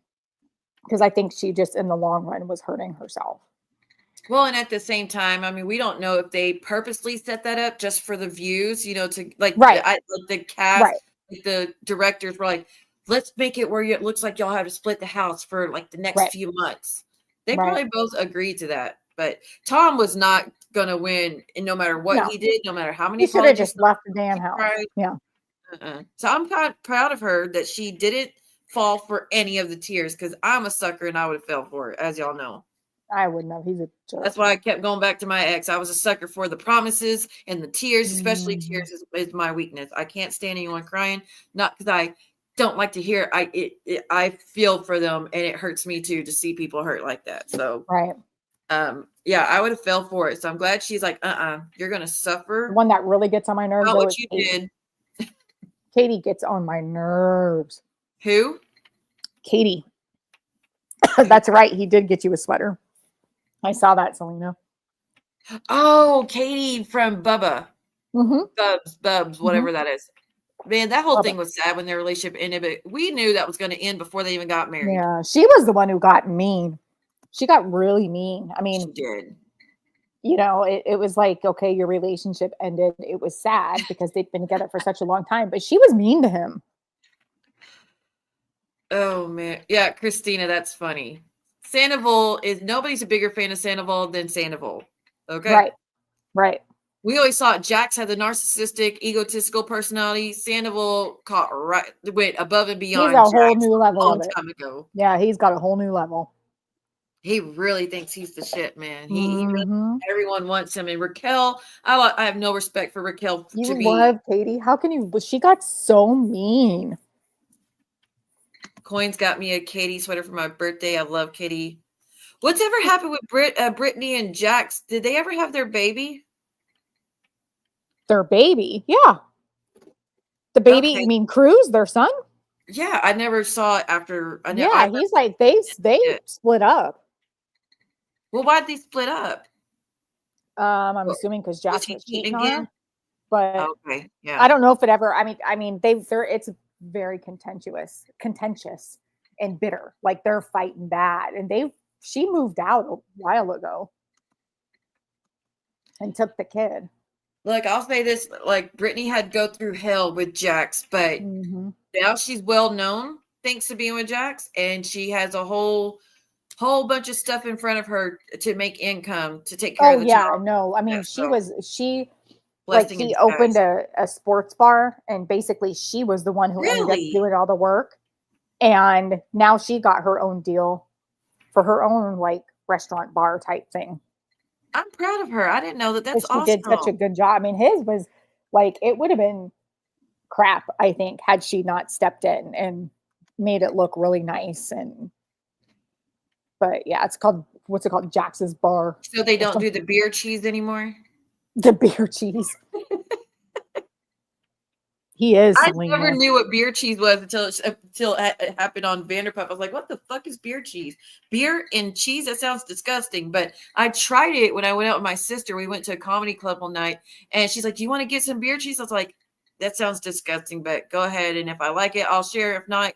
Speaker 9: Because I think she just, in the long run, was hurting herself.
Speaker 2: Well, and at the same time, I mean, we don't know if they purposely set that up just for the views, to the cast, the directors were like, let's make it where it looks like y'all have to split the house for the next few months. They probably both agreed to that. But Tom was not going to win, and no matter what he did, no matter how many
Speaker 9: he should have just left the damn house. Yeah.
Speaker 2: So I'm kind of proud of her that she didn't fall for any of the tears, because I'm a sucker and I would have fell for it, as y'all know.
Speaker 9: I wouldn't have. He's a jerk.
Speaker 2: That's why I kept going back to my ex. I was a sucker for the promises and the tears, especially tears is my weakness. I can't stand anyone crying. Not because I don't like to hear. I feel for them, and it hurts me too to see people hurt like that. So
Speaker 9: Right.
Speaker 2: yeah, I would have fell for it. So I'm glad she's like, you're gonna
Speaker 9: The
Speaker 2: suffer.
Speaker 9: one that really gets on my nerves
Speaker 2: Not
Speaker 9: though
Speaker 2: what
Speaker 9: is
Speaker 2: you
Speaker 9: Katie.
Speaker 2: did.
Speaker 9: Katie gets on my nerves.
Speaker 2: Who?
Speaker 9: Katie. That's right. He did get you a sweater. I saw that, Selena.
Speaker 2: Oh, Katie from Bubba.
Speaker 9: Mm-hmm.
Speaker 2: Bubs, whatever that is. Man, that whole
Speaker 9: Bubba.
Speaker 2: thing was sad when their relationship ended, but we knew that was going to end before they even got married.
Speaker 9: Yeah, she was the one who got mean. She got really mean. I mean,
Speaker 2: She did.
Speaker 9: you know, it was like, okay, your relationship ended. It was sad because they'd been together for such a long time, but she was mean to him.
Speaker 2: Oh man. Yeah, Christina, that's funny. Sandoval is nobody's a bigger fan of Sandoval than Sandoval. Okay.
Speaker 9: Right. Right.
Speaker 2: We always thought Jax had the narcissistic, egotistical personality. Sandoval went above and beyond.
Speaker 9: He's a whole new level
Speaker 2: a long
Speaker 9: of it.
Speaker 2: time ago.
Speaker 9: Yeah, he's got a whole new level.
Speaker 2: He really thinks he's the shit, man. He
Speaker 9: Mhm.
Speaker 2: everyone wants him. And Raquel, I have no respect for Raquel
Speaker 9: You
Speaker 2: to be.
Speaker 9: love Katie. How can you? She got so mean.
Speaker 2: Coins got me a Katie sweater for my birthday. I love Katie. What's ever happened with Brittany and Jax? Did they ever have their baby?
Speaker 9: Their baby, yeah. The baby,
Speaker 2: Okay.
Speaker 9: you mean Cruz, their son?
Speaker 2: Yeah, I never saw it after.
Speaker 9: Yeah, he's like they split up.
Speaker 2: Well, why'd they split up?
Speaker 9: I'm assuming because Jax
Speaker 2: he
Speaker 9: was
Speaker 2: cheating
Speaker 9: cheating on
Speaker 2: again?
Speaker 9: her. But
Speaker 2: Okay, yeah.
Speaker 9: I don't know if it ever. I mean, it's very contentious and bitter. Like they're fighting bad, and she moved out a while ago and took the kid.
Speaker 2: Look, I'll say this: like Brittany had to go through hell with Jax, but now she's well known thanks to being with Jax, and she has a whole bunch of stuff in front of her to make income to take care of the child.
Speaker 9: No, I mean he
Speaker 2: Blessing
Speaker 9: opened a sports bar, and basically she was the one who ended up doing all the work, and now she got her own deal for her own like restaurant bar type thing.
Speaker 2: I'm proud of her. I didn't know that. That's awesome.
Speaker 9: She did such a good job. I mean, his was like, it would have been crap, I think, had she not stepped in and made it look really nice. But yeah, what's it called? Jax's Bar.
Speaker 2: So they don't do the beer cheese anymore?
Speaker 9: The beer cheese. He is.
Speaker 2: I never knew what beer cheese was until it happened on Vanderpump. I was like, what the fuck is beer cheese? Beer and cheese? That sounds disgusting. But I tried it when I went out with my sister. We went to a comedy club one night, and she's like, do you want to get some beer cheese? I was like, that sounds disgusting, but go ahead. And if I like it, I'll share. If not,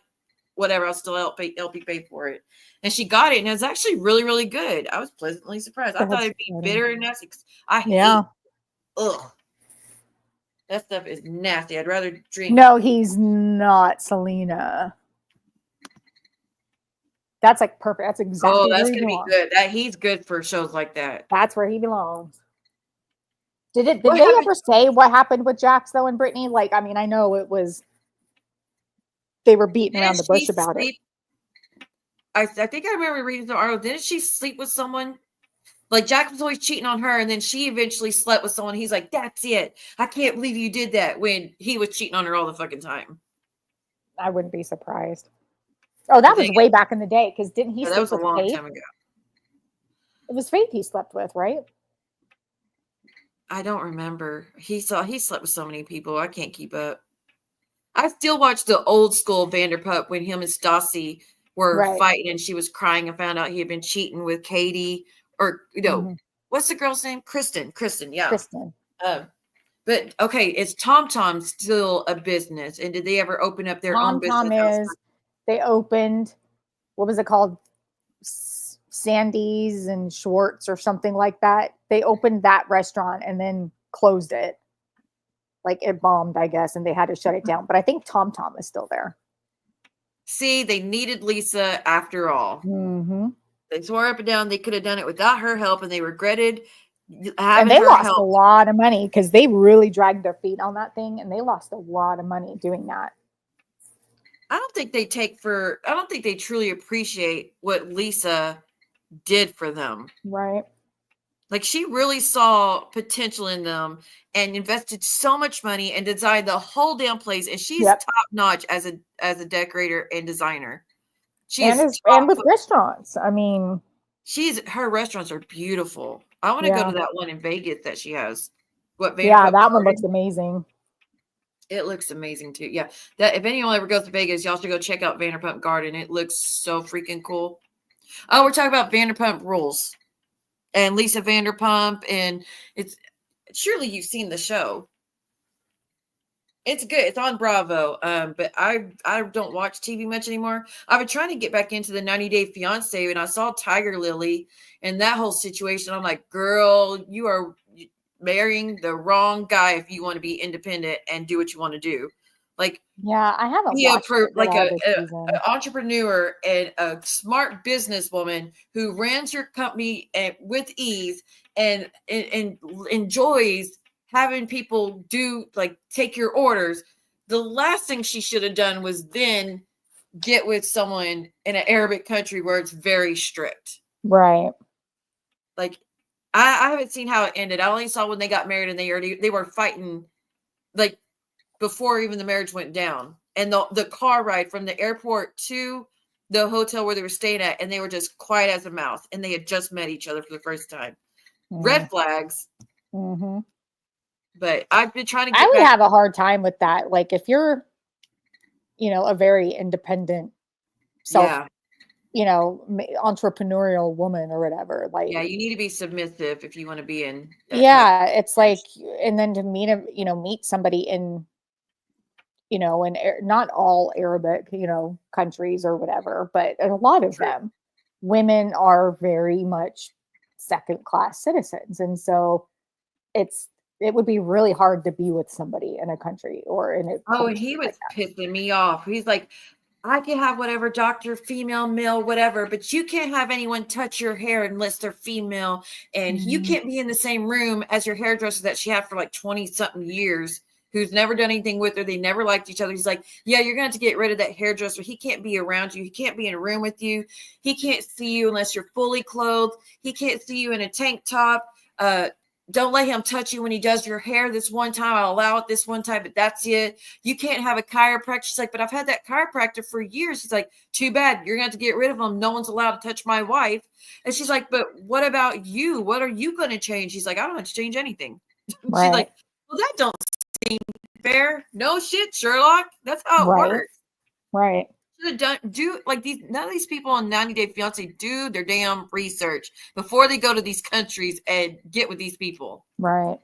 Speaker 2: whatever, I'll still help you pay for it. And she got it, and it was actually really, really good. I was pleasantly surprised. I thought it'd be bitter and nasty. I hate. Ugh. That stuff is nasty. I'd rather drink.
Speaker 9: No, he's not, Selena. That's like perfect. That's exactly.
Speaker 2: Oh, that's gonna be good. He's good for shows like that.
Speaker 9: That's where he belongs. Did they ever say what happened with Jax though and Brittany? Like, I mean, I know it was. They were beating around the bush about it.
Speaker 2: I think I remember reading the article. Didn't she sleep with someone? Like Jack was always cheating on her, and then she eventually slept with someone. He's like, "That's it. I can't believe you did that." When he was cheating on her all the fucking time.
Speaker 9: I wouldn't be surprised. Oh, that was way back in the day. Because didn't he?
Speaker 2: Yeah, that was a long time ago.
Speaker 9: It was Faith he slept with, right?
Speaker 2: I don't remember. He slept with so many people. I can't keep up. I still watch the old school Vanderpump when him and Stassi were fighting, and she was crying and found out he had been cheating with Katie. Or, what's the girl's name? Kristen, yeah.
Speaker 9: Kristen.
Speaker 2: But, okay, is Tom Tom still a business? And did they ever open up their own business?
Speaker 9: They opened, what was it called? Sandy's and Schwartz or something like that. They opened that restaurant and then closed it. Like, it bombed, I guess, and they had to shut it down. But I think Tom Tom is still there.
Speaker 2: See, they needed Lisa after all.
Speaker 9: Mm-hmm.
Speaker 2: They swore up and down they could have done it without her help, and they regretted having
Speaker 9: and they
Speaker 2: her
Speaker 9: lost
Speaker 2: help.
Speaker 9: A lot of money because they really dragged their feet on that thing, and they lost a lot of money doing that.
Speaker 2: I don't think they truly appreciate what Lisa did for them.
Speaker 9: Right.
Speaker 2: Like she really saw potential in them and invested so much money and designed the whole damn place. And she's top notch as a decorator and designer.
Speaker 9: And with restaurants. I mean,
Speaker 2: her restaurants are beautiful. I want to go to that one in Vegas that she has.
Speaker 9: That one looks amazing.
Speaker 2: It looks amazing too. Yeah. That if anyone ever goes to Vegas, y'all should go check out Vanderpump Garden. It looks so freaking cool. Oh, we're talking about Vanderpump Rules. And Lisa Vanderpump, and it's surely you've seen the show. It's good. It's on Bravo. But I don't watch TV much anymore. I've been trying to get back into the 90 Day Fiance, and I saw Tiger Lily and that whole situation. I'm like, girl, you are marrying the wrong guy if you want to be independent and do what you want to do. Like,
Speaker 9: I haven't
Speaker 2: watched an entrepreneur and a smart businesswoman who runs your company with ease and enjoys having people take your orders. The last thing she should have done was then get with someone in an Arabic country where it's very strict.
Speaker 9: Right.
Speaker 2: Like, I haven't seen how it ended. I only saw when they got married and they were fighting like before even the marriage went down. And the car ride from the airport to the hotel where they were staying at, and they were just quiet as a mouse, and they had just met each other for the first time. Red flags.
Speaker 9: Mm-hmm.
Speaker 2: But I've been trying to
Speaker 9: I would have a hard time with that. Like if you're, a very independent entrepreneurial woman or whatever. Like,
Speaker 2: you need to be submissive if you want to be in.
Speaker 9: It's like, and then to meet somebody in, in not all Arabic, countries or whatever, but in a lot of them, women are very much second-class citizens. And so it would be really hard to be with somebody in a country or in a
Speaker 2: and he was pissing me off. He's like, I can have whatever doctor, female, male, whatever, but you can't have anyone touch your hair unless they're female. And you can't be in the same room as your hairdresser that she had for like 20 something years, who's never done anything with her. They never liked each other. He's like, yeah, you're going to have to get rid of that hairdresser. He can't be around you. He can't be in a room with you. He can't see you unless you're fully clothed. He can't see you in a tank top. Don't let him touch you when he does your hair this one time. I'll allow it this one time, but that's it. You can't have a chiropractor. She's like, but I've had that chiropractor for years. She's like, too bad. You're going to have to get rid of him. No one's allowed to touch my wife. And she's like, but what about you? What are you going to change? He's like, I don't have to change anything.
Speaker 9: Right.
Speaker 2: She's like, well, that don't seem fair. No shit, Sherlock. That's how it works.
Speaker 9: Right.
Speaker 2: None of these people on 90 Day Fiance do their damn research before they go to these countries and get with these people.
Speaker 9: Right.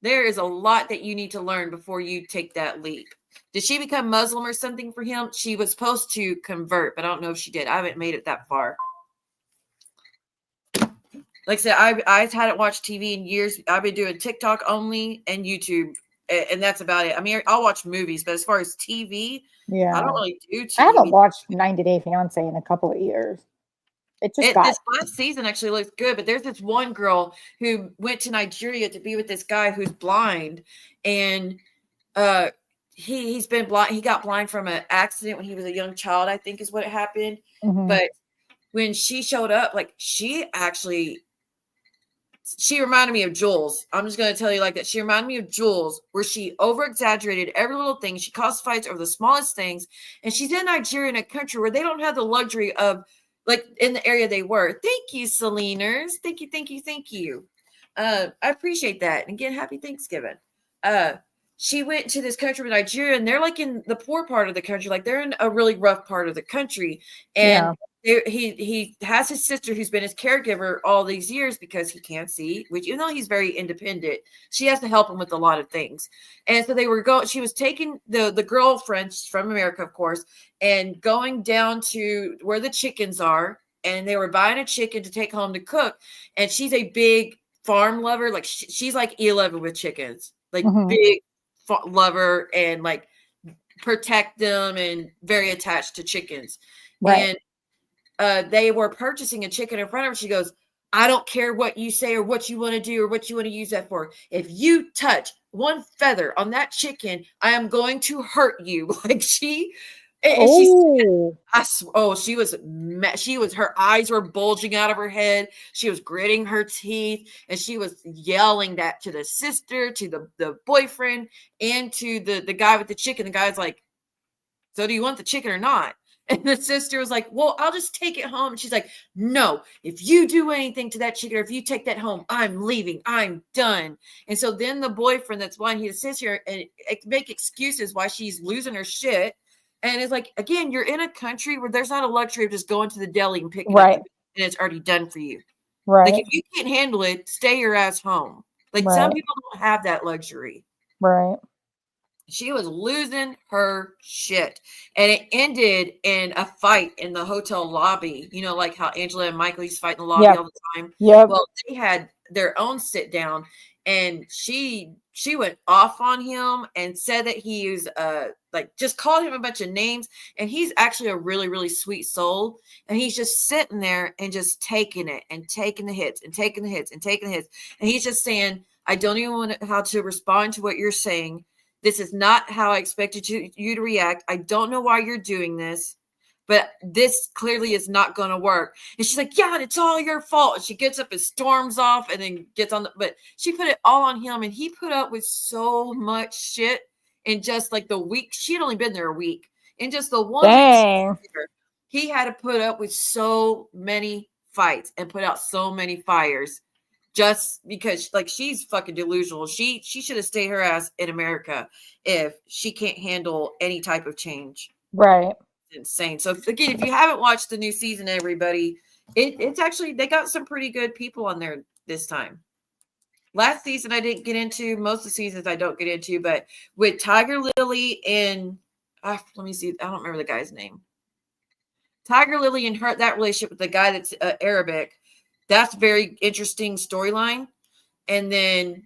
Speaker 2: There is a lot that you need to learn before you take that leap. Did she become Muslim or something for him? She was supposed to convert, but I don't know if she did. I haven't made it that far. Like I said, I hadn't watched TV in years. I've been doing TikTok only and YouTube, and that's about it. I mean, I'll watch movies, but as far as TV, I don't really do TV.
Speaker 9: I haven't watched 90 Day Fiance in a couple of years. This
Speaker 2: last season actually looks good, but there's this one girl who went to Nigeria to be with this guy who's blind, and he's been blind. He got blind from an accident when he was a young child, I think is what happened.
Speaker 9: Mm-hmm.
Speaker 2: But when she showed up, like she reminded me of Jules. I'm just going to tell you like that. She reminded me of Jules, where she over-exaggerated every little thing. She caused fights over the smallest things. And she's in Nigeria, in a country where they don't have the luxury of, like, in the area they were. Thank you, Seleners. Thank you. I appreciate that. And again, happy Thanksgiving. She went to this country with Nigeria, and they're, like, in the poor part of the country. Like, they're in a really rough part of the country. And he has his sister who's been his caregiver all these years because he can't see, which even though he's very independent, she has to help him with a lot of things. And so she was taking the girlfriend from America, of course, and going down to where the chickens are. And they were buying a chicken to take home to cook. And she's a big farm lover. Like she's like 11 with chickens, like big lover, and like protect them and very attached to chickens.
Speaker 9: Right.
Speaker 2: And they were purchasing a chicken in front of her. She goes, I don't care what you say or what you want to do or what you want to use that for. If you touch one feather on that chicken, I am going to hurt you. Like she And she was her eyes were bulging out of her head. She was gritting her teeth, and she was yelling that to the sister, to the boyfriend, and to the guy with the chicken. The guy's like, so do you want the chicken or not? And the sister was like, well, I'll just take it home. And she's like, no, if you do anything to that chicken, or if you take that home, I'm leaving. I'm done. And so then the boyfriend that's why he sits here and make excuses why she's losing her shit. And it's like, again, you're in a country where there's not a luxury of just going to the deli and picking it up, and it's already done for you.
Speaker 9: Right.
Speaker 2: Like, if you can't handle it, stay your ass home. Like, some people don't have that luxury.
Speaker 9: Right.
Speaker 2: She was losing her shit. And it ended in a fight in the hotel lobby. You know, like how Angela and Michael used to fight in the lobby all the time. Well, they had their own sit down, and she went off on him and said that he was like, just called him a bunch of names. And he's actually a really, really sweet soul. And he's just sitting there and just taking it and taking the hits and taking the hits and taking the hits. And he's just saying, I don't even know how to respond to what you're saying. This is not how I expected you to react. I don't know why you're doing this, but this clearly is not going to work. And she's like, yeah, it's all your fault. And she gets up and storms off and then gets on but she put it all on him, and he put up with so much shit in just like the week. She had only been there a week. In just the one week he had to put up with so many fights and put out so many fires. Just because, like, she's fucking delusional. She should have stayed her ass in America if she can't handle any type of change.
Speaker 9: Right.
Speaker 2: It's insane. So again, if you haven't watched the new season, everybody, it's actually, they got some pretty good people on there this time. Last season I didn't get into. Most of the seasons I don't get into, but with Tiger Lily and let me see, I don't remember the guy's name. Tiger Lily and that relationship with the guy that's Arabic. That's a very interesting storyline. And then,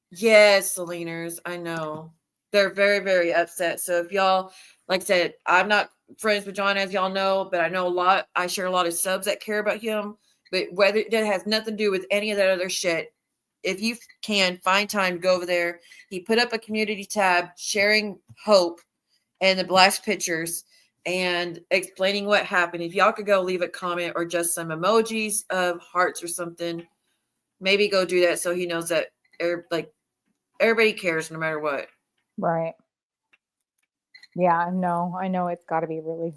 Speaker 2: yes, Seleners, I know. They're very, very upset. So if y'all, like I said, I'm not friends with John, as y'all know, but I know a lot. I share a lot of subs that care about him. But whether that has nothing to do with any of that other shit, if you can find time to go over there. He put up a community tab sharing hope and the last pictures and explaining what happened. If y'all could go leave a comment or just some emojis of hearts or something, maybe go do that so he knows that everybody cares no matter what.
Speaker 9: Right. Yeah, no, I know it's got to be really.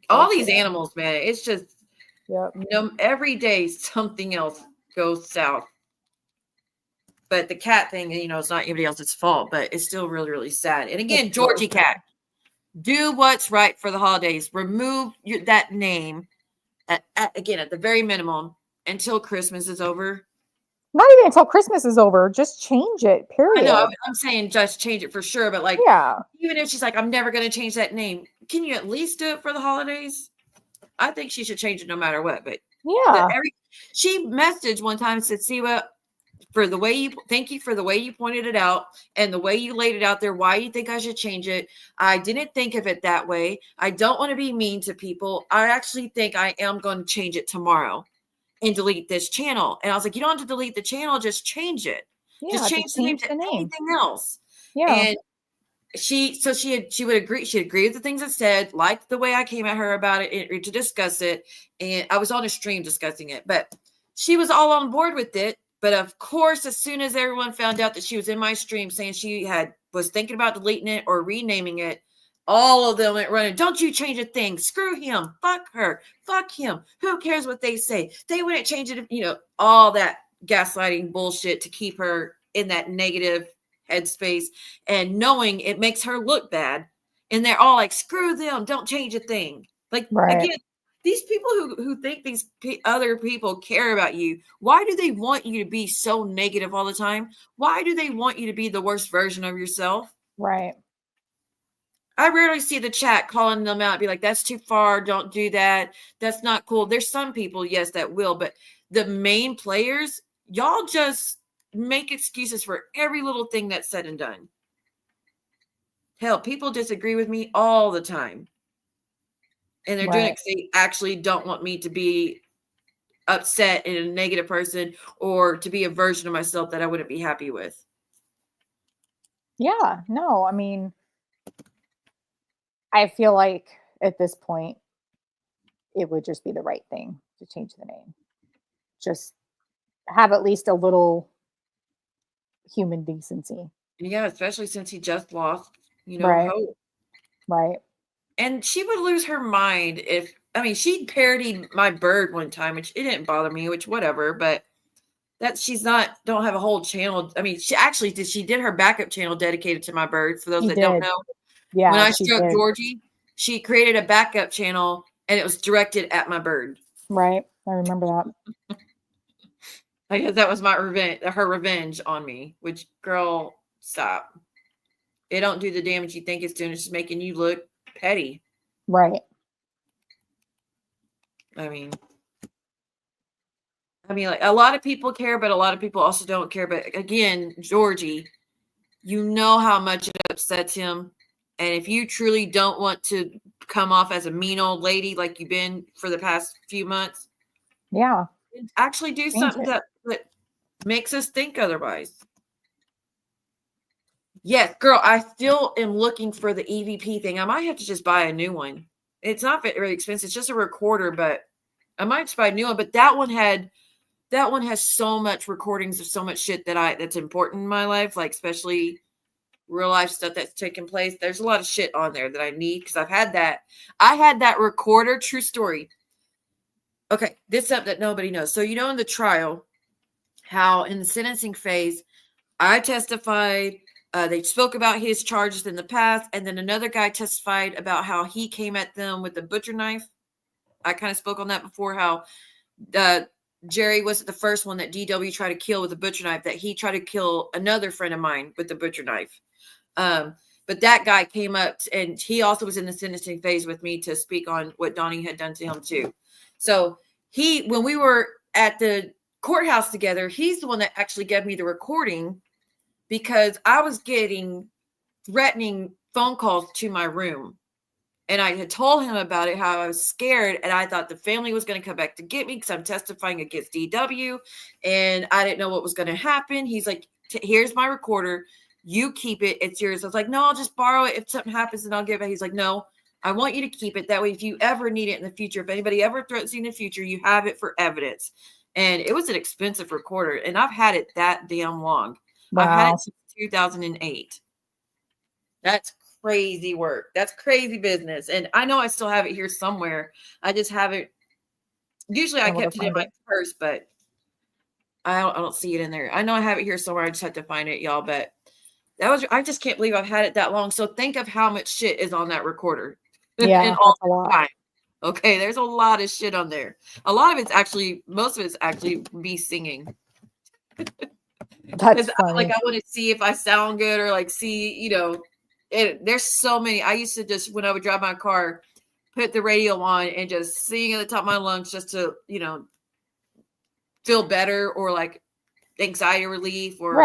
Speaker 2: All these animals, man, it's just,
Speaker 9: yep.
Speaker 2: Every day something else goes south. But the cat thing, it's not anybody else's fault, but it's still really, really sad. And again, Georgie Cat, do what's right for the holidays. Remove that name again at the very minimum until Christmas is over.
Speaker 9: Not even until Christmas is over. Just change it, period.
Speaker 2: I know. I'm saying just change it for sure. But even if she's like, I'm never going to change that name, can you at least do it for the holidays? I think she should change it no matter what. But she messaged one time and said, Siwa, thank you for the way you pointed it out and the way you laid it out there. Why you think I should change it? I didn't think of it that way. I don't want to be mean to people. I actually think I am going to change it tomorrow and delete this channel. And I was like, you don't have to delete the channel, just change it. Just change the name to anything else. Yeah. And she would agree. She agreed with the things I said, liked the way I came at her about it to discuss it. And I was on a stream discussing it, but she was all on board with it. But of course, as soon as everyone found out that she was in my stream saying she was thinking about deleting it or renaming it, all of them went running. Don't you change a thing. Screw him. Fuck her. Fuck him. Who cares what they say? They wouldn't change it. All that gaslighting bullshit to keep her in that negative headspace and knowing it makes her look bad. And they're all like, screw them. Don't change a thing. Again, these people who think these other people care about you, why do they want you to be so negative all the time? Why do they want you to be the worst version of yourself?
Speaker 9: Right.
Speaker 2: I rarely see the chat calling them out, be like, that's too far. Don't do that. That's not cool. There's some people, yes, that will. But the main players, y'all just make excuses for every little thing that's said and done. Hell, people disagree with me all the time. And they're doing it because they actually don't want me to be upset and a negative person or to be a version of myself that I wouldn't be happy with.
Speaker 9: Yeah, no, I mean, I feel like at this point, it would just be the right thing to change the name. Just have at least a little human decency.
Speaker 2: Yeah, especially since he just lost,
Speaker 9: Right.
Speaker 2: hope.
Speaker 9: Right.
Speaker 2: And she would lose her mind if, she parodied my bird one time, which it didn't bother me, which whatever, but that don't have a whole channel. She did her backup channel dedicated to my bird. For those that don't know,
Speaker 9: Yeah,
Speaker 2: when I
Speaker 9: she
Speaker 2: struck
Speaker 9: did.
Speaker 2: Georgie, she created a backup channel and it was directed at my bird.
Speaker 9: Right. I remember that.
Speaker 2: I guess that was her revenge on me, which, girl, stop. It don't do the damage you think it's doing. It's just making you look petty.
Speaker 9: Right.
Speaker 2: Like, a lot of people care, but a lot of people also don't care. But again, Georgie, you know how much it upsets him. And if you truly don't want to come off as a mean old lady like you've been for the past few months,
Speaker 9: yeah,
Speaker 2: actually do something that makes us think otherwise. Yes, girl, I still am looking for the EVP thing. I might have to just buy a new one. It's not very expensive. It's just a recorder, but I might just buy a new one. But that one has so much recordings of so much shit that's important in my life, like especially real life stuff that's taking place. There's a lot of shit on there that I need because I've had that. I had that recorder. True story. Okay, this is something that nobody knows. So in the trial, how in the sentencing phase, I testified. They spoke about his charges in the past, and then another guy testified about how he came at them with a butcher knife. I kind of spoke on that before, how Jerry wasn't the first one that DW tried to kill with a butcher knife, that he tried to kill another friend of mine with the butcher knife. But that guy came up, and he also was in the sentencing phase with me to speak on what Donnie had done to him too. So when we were at the courthouse together, he's the one that actually gave me the recording, because I was getting threatening phone calls to my room. And I had told him about it, how I was scared. And I thought the family was going to come back to get me because I'm testifying against DW. And I didn't know what was going to happen. He's like, here's my recorder. You keep it. It's yours. I was like, no, I'll just borrow it. If something happens, then I'll give it. He's like, no, I want you to keep it. That way, if you ever need it in the future, if anybody ever threatens you in the future, you have it for evidence. And it was an expensive recorder. And I've had it that damn long.
Speaker 9: Wow.
Speaker 2: I've had it since 2008. That's crazy work. That's crazy business. And I know I still have it here somewhere. I just haven't. Usually I kept it in my purse, but I don't see it in there. I know I have it here somewhere. I just have to find it, y'all. But I just can't believe I've had it that long. So think of how much shit is on that recorder.
Speaker 9: Yeah, that's a lot.
Speaker 2: Time. Okay, there's a lot of shit on there. Most of it's actually me singing.
Speaker 9: That's funny.
Speaker 2: Like, I want to see if I sound good, or like see, there's so many. I used to just, when I would drive my car, put the radio on and just sing at the top of my lungs just to, feel better, or like anxiety relief, or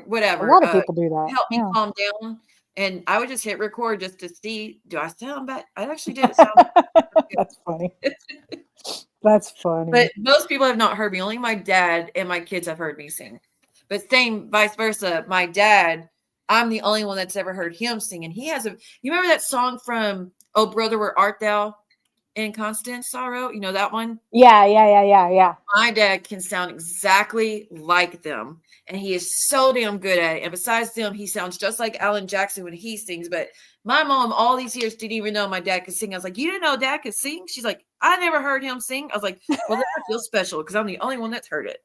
Speaker 2: whatever.
Speaker 9: A lot of people do that.
Speaker 2: Help me calm down. And I would just hit record just to see, do I sound bad? I actually didn't sound bad.
Speaker 9: That's funny. That's funny.
Speaker 2: But most people have not heard me. Only my dad and my kids have heard me sing. But same vice versa. My dad, I'm the only one that's ever heard him sing. And he has you remember that song from Oh Brother, Where Art Thou? In Constant Sorrow? You know that one?
Speaker 9: Yeah.
Speaker 2: My dad can sound exactly like them. And he is so damn good at it. And besides them, he sounds just like Alan Jackson when he sings. But my mom, all these years, didn't even know my dad could sing. I was like, you didn't know dad could sing? She's like, I never heard him sing. I was like, well, that feels special because I'm the only one that's heard it.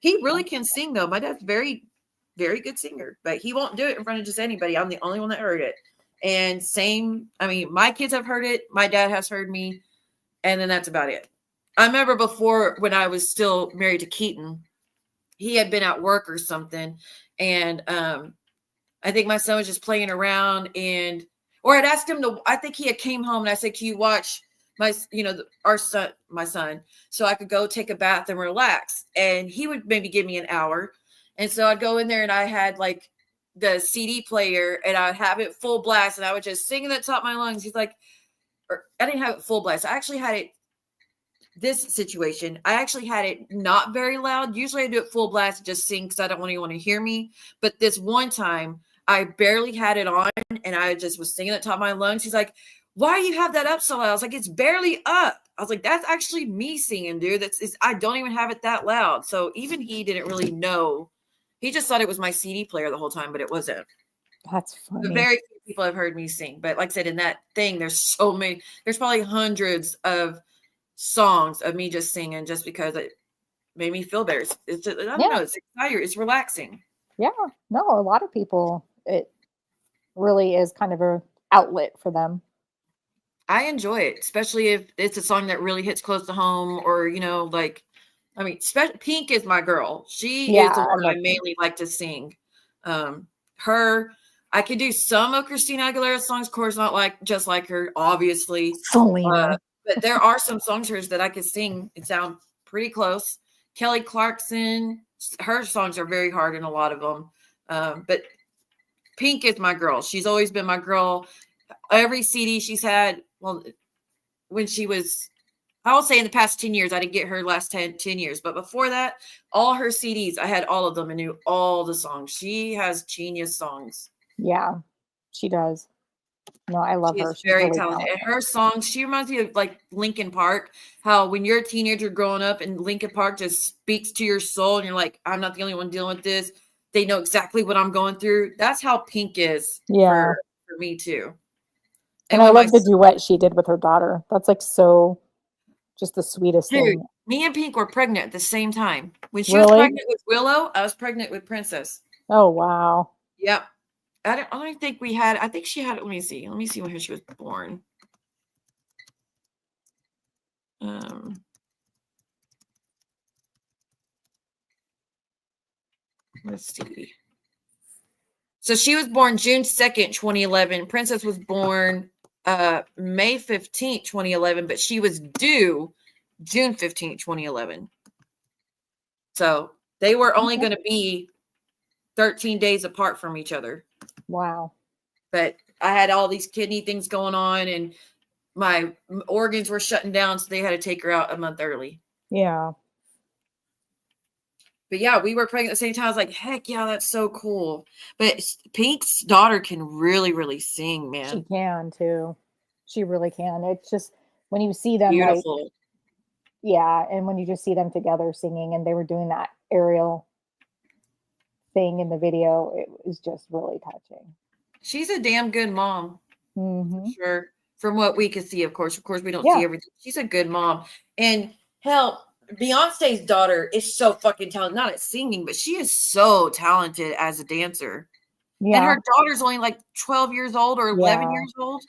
Speaker 2: He really can sing, though. My dad's very, very good singer. But he won't do it in front of just anybody. I'm the only one that heard it. And my kids have heard it. My dad has heard me. And then that's about it. I remember before, when I was still married to Keaton, he had been at work or something. And I think my son was just playing around, or I'd asked him I think he had came home and I said, can you watch my son, so I could go take a bath and relax. And he would maybe give me an hour. And so I'd go in there and I had like the CD player and I'd have it full blast and I would just sing at the top of my lungs. He's like, I didn't have it full blast. I actually had it, this situation, I actually had it not very loud. Usually I do it full blast and just sing because I don't want anyone to hear me. But this one time I barely had it on, and I just was singing at the top of my lungs. He's like, why do you have that up so loud? I was like, it's barely up. I was like, that's actually me singing, dude. I don't even have it that loud. So even he didn't really know. He just thought it was my CD player the whole time, but it wasn't.
Speaker 9: That's funny.
Speaker 2: But very few people have heard me sing. But like I said, in that thing, there's so many. There's probably hundreds of songs of me just singing just because it made me feel better. I don't know. It's exciting. It's relaxing.
Speaker 9: Yeah. No, a lot of people, it really is kind of a outlet for them.
Speaker 2: I enjoy it, especially if it's a song that really hits close to home, or, like, I mean, Pink is my girl. She is the one I mainly like to sing. I could do some of Christina Aguilera's songs, of course, not like just like her, obviously.
Speaker 9: Selena.
Speaker 2: But there are some songs of hers that I could sing and sound pretty close. Kelly Clarkson, her songs are very hard in a lot of them. But Pink is my girl. She's always been my girl. Every CD she's had, well, when she was, I will say in the past 10 years, I didn't get her last 10 years. But before that, all her CDs, I had all of them and knew all the songs. She has genius songs.
Speaker 9: Yeah, she does. No, I love her.
Speaker 2: She's very talented. And her songs, she reminds me of like Linkin Park, how when you're a teenager growing up and Linkin Park just speaks to your soul and you're like, I'm not the only one dealing with this. They know exactly what I'm going through. That's how Pink is for me too.
Speaker 9: And I love the duet she did with her daughter. That's like so just the sweetest thing.
Speaker 2: Me and Pink were pregnant at the same time. When she was pregnant with Willow, I was pregnant with Princess.
Speaker 9: Oh, wow.
Speaker 2: Yep. I don't think we had, I think she had, let me see when she was born. Let's see. So she was born June 2nd, 2011. Princess was born May 15th, 2011, but she was due June 15th, 2011. So they were only going to be 13 days apart from each other.
Speaker 9: Wow.
Speaker 2: But I had all these kidney things going on and my organs were shutting down, so they had to take her out a month early.
Speaker 9: Yeah.
Speaker 2: But yeah, we were pregnant at the same time. I was like, heck yeah, that's so cool. But Pink's daughter can really, really sing, man.
Speaker 9: She can too. She really can. It's just when you see them,
Speaker 2: beautiful.
Speaker 9: Like, yeah, and when you just see them together singing, and they were doing that aerial thing in the video, it was just really touching.
Speaker 2: She's a damn good mom.
Speaker 9: Mm-hmm.
Speaker 2: Sure. From what we can see, of course we don't see everything. She's a good mom. And hell, Beyonce's daughter is so fucking talented, not at singing, but she is so talented as a dancer. Yeah. And her daughter's only like 12 years old or 11 years old.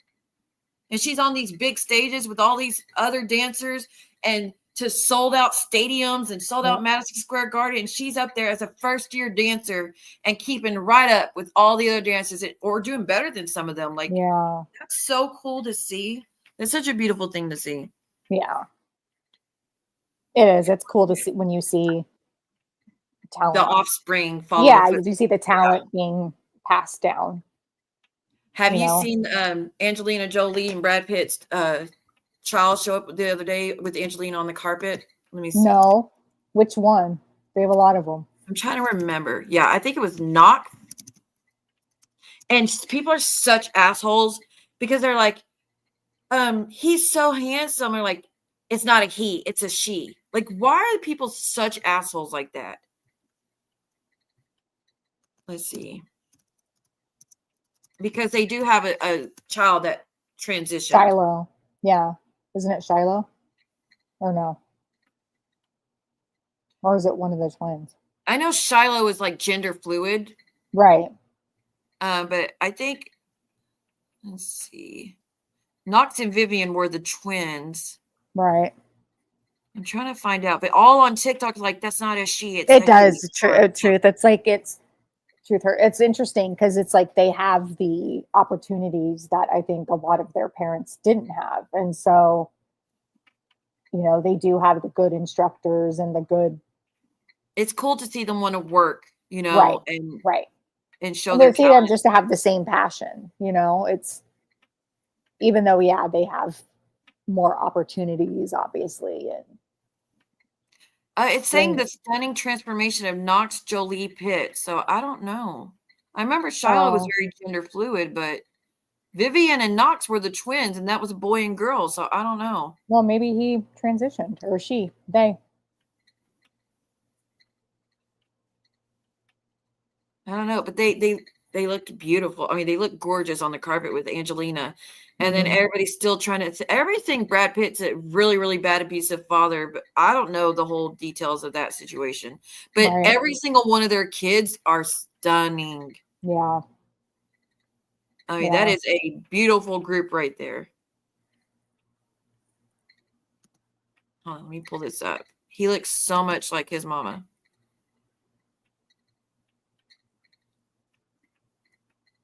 Speaker 2: And she's on these big stages with all these other dancers and to sold out stadiums and sold out Madison Square Garden. And she's up there as a first year dancer and keeping right up with all the other dancers or doing better than some of them. Like, that's so cool to see. It's such a beautiful thing to see.
Speaker 9: Yeah. It is. It's cool to see when you see talent.
Speaker 2: The offspring.
Speaker 9: You see the talent being passed down.
Speaker 2: Have you seen Angelina Jolie and Brad Pitt's child show up the other day with Angelina on the carpet? Let me see.
Speaker 9: No. Which one? They have a lot of them.
Speaker 2: I'm trying to remember. Yeah, I think it was Knock. And people are such assholes because they're like, he's so handsome. Or like, it's not a he, it's a she. Like, why are people such assholes like that? Let's see. Because they do have a child that transitioned.
Speaker 9: Shiloh. Yeah. Isn't it Shiloh? Or no? Or is it one of the twins?
Speaker 2: I know Shiloh is like gender fluid.
Speaker 9: Right.
Speaker 2: But I think, let's see. Knox and Vivian were the twins.
Speaker 9: Right.
Speaker 2: I'm trying to find out. But all on TikTok, like, that's not a she.
Speaker 9: It does. Truth. It's like, it's truth. It's interesting because it's like they have the opportunities that I think a lot of their parents didn't have. And so, they do have the good instructors and the good.
Speaker 2: It's cool to see them want to work, and show
Speaker 9: their talent. See them just to have the same passion, it's even though, they have more opportunities, obviously. And
Speaker 2: it's saying the stunning transformation of Knox Jolie Pitt. So I don't know. I remember Shiloh was
Speaker 9: Oh.
Speaker 2: very gender fluid, but Vivian and Knox were the twins, and that was a boy and girl. So I don't know.
Speaker 9: Well, maybe he transitioned, or she, they.
Speaker 2: I don't know, but they looked beautiful. I mean, they looked gorgeous on the carpet with Angelina, and then
Speaker 9: Mhm.
Speaker 2: everybody's still trying to everything. Brad Pitt's a really, really bad abusive father, but I don't know the whole details of that situation. But
Speaker 9: Right.
Speaker 2: every single one of their kids are stunning.
Speaker 9: Yeah.
Speaker 2: I mean,
Speaker 9: Yeah.
Speaker 2: that is a beautiful group right there. Hold on, let me pull this up. He looks so much like his mama.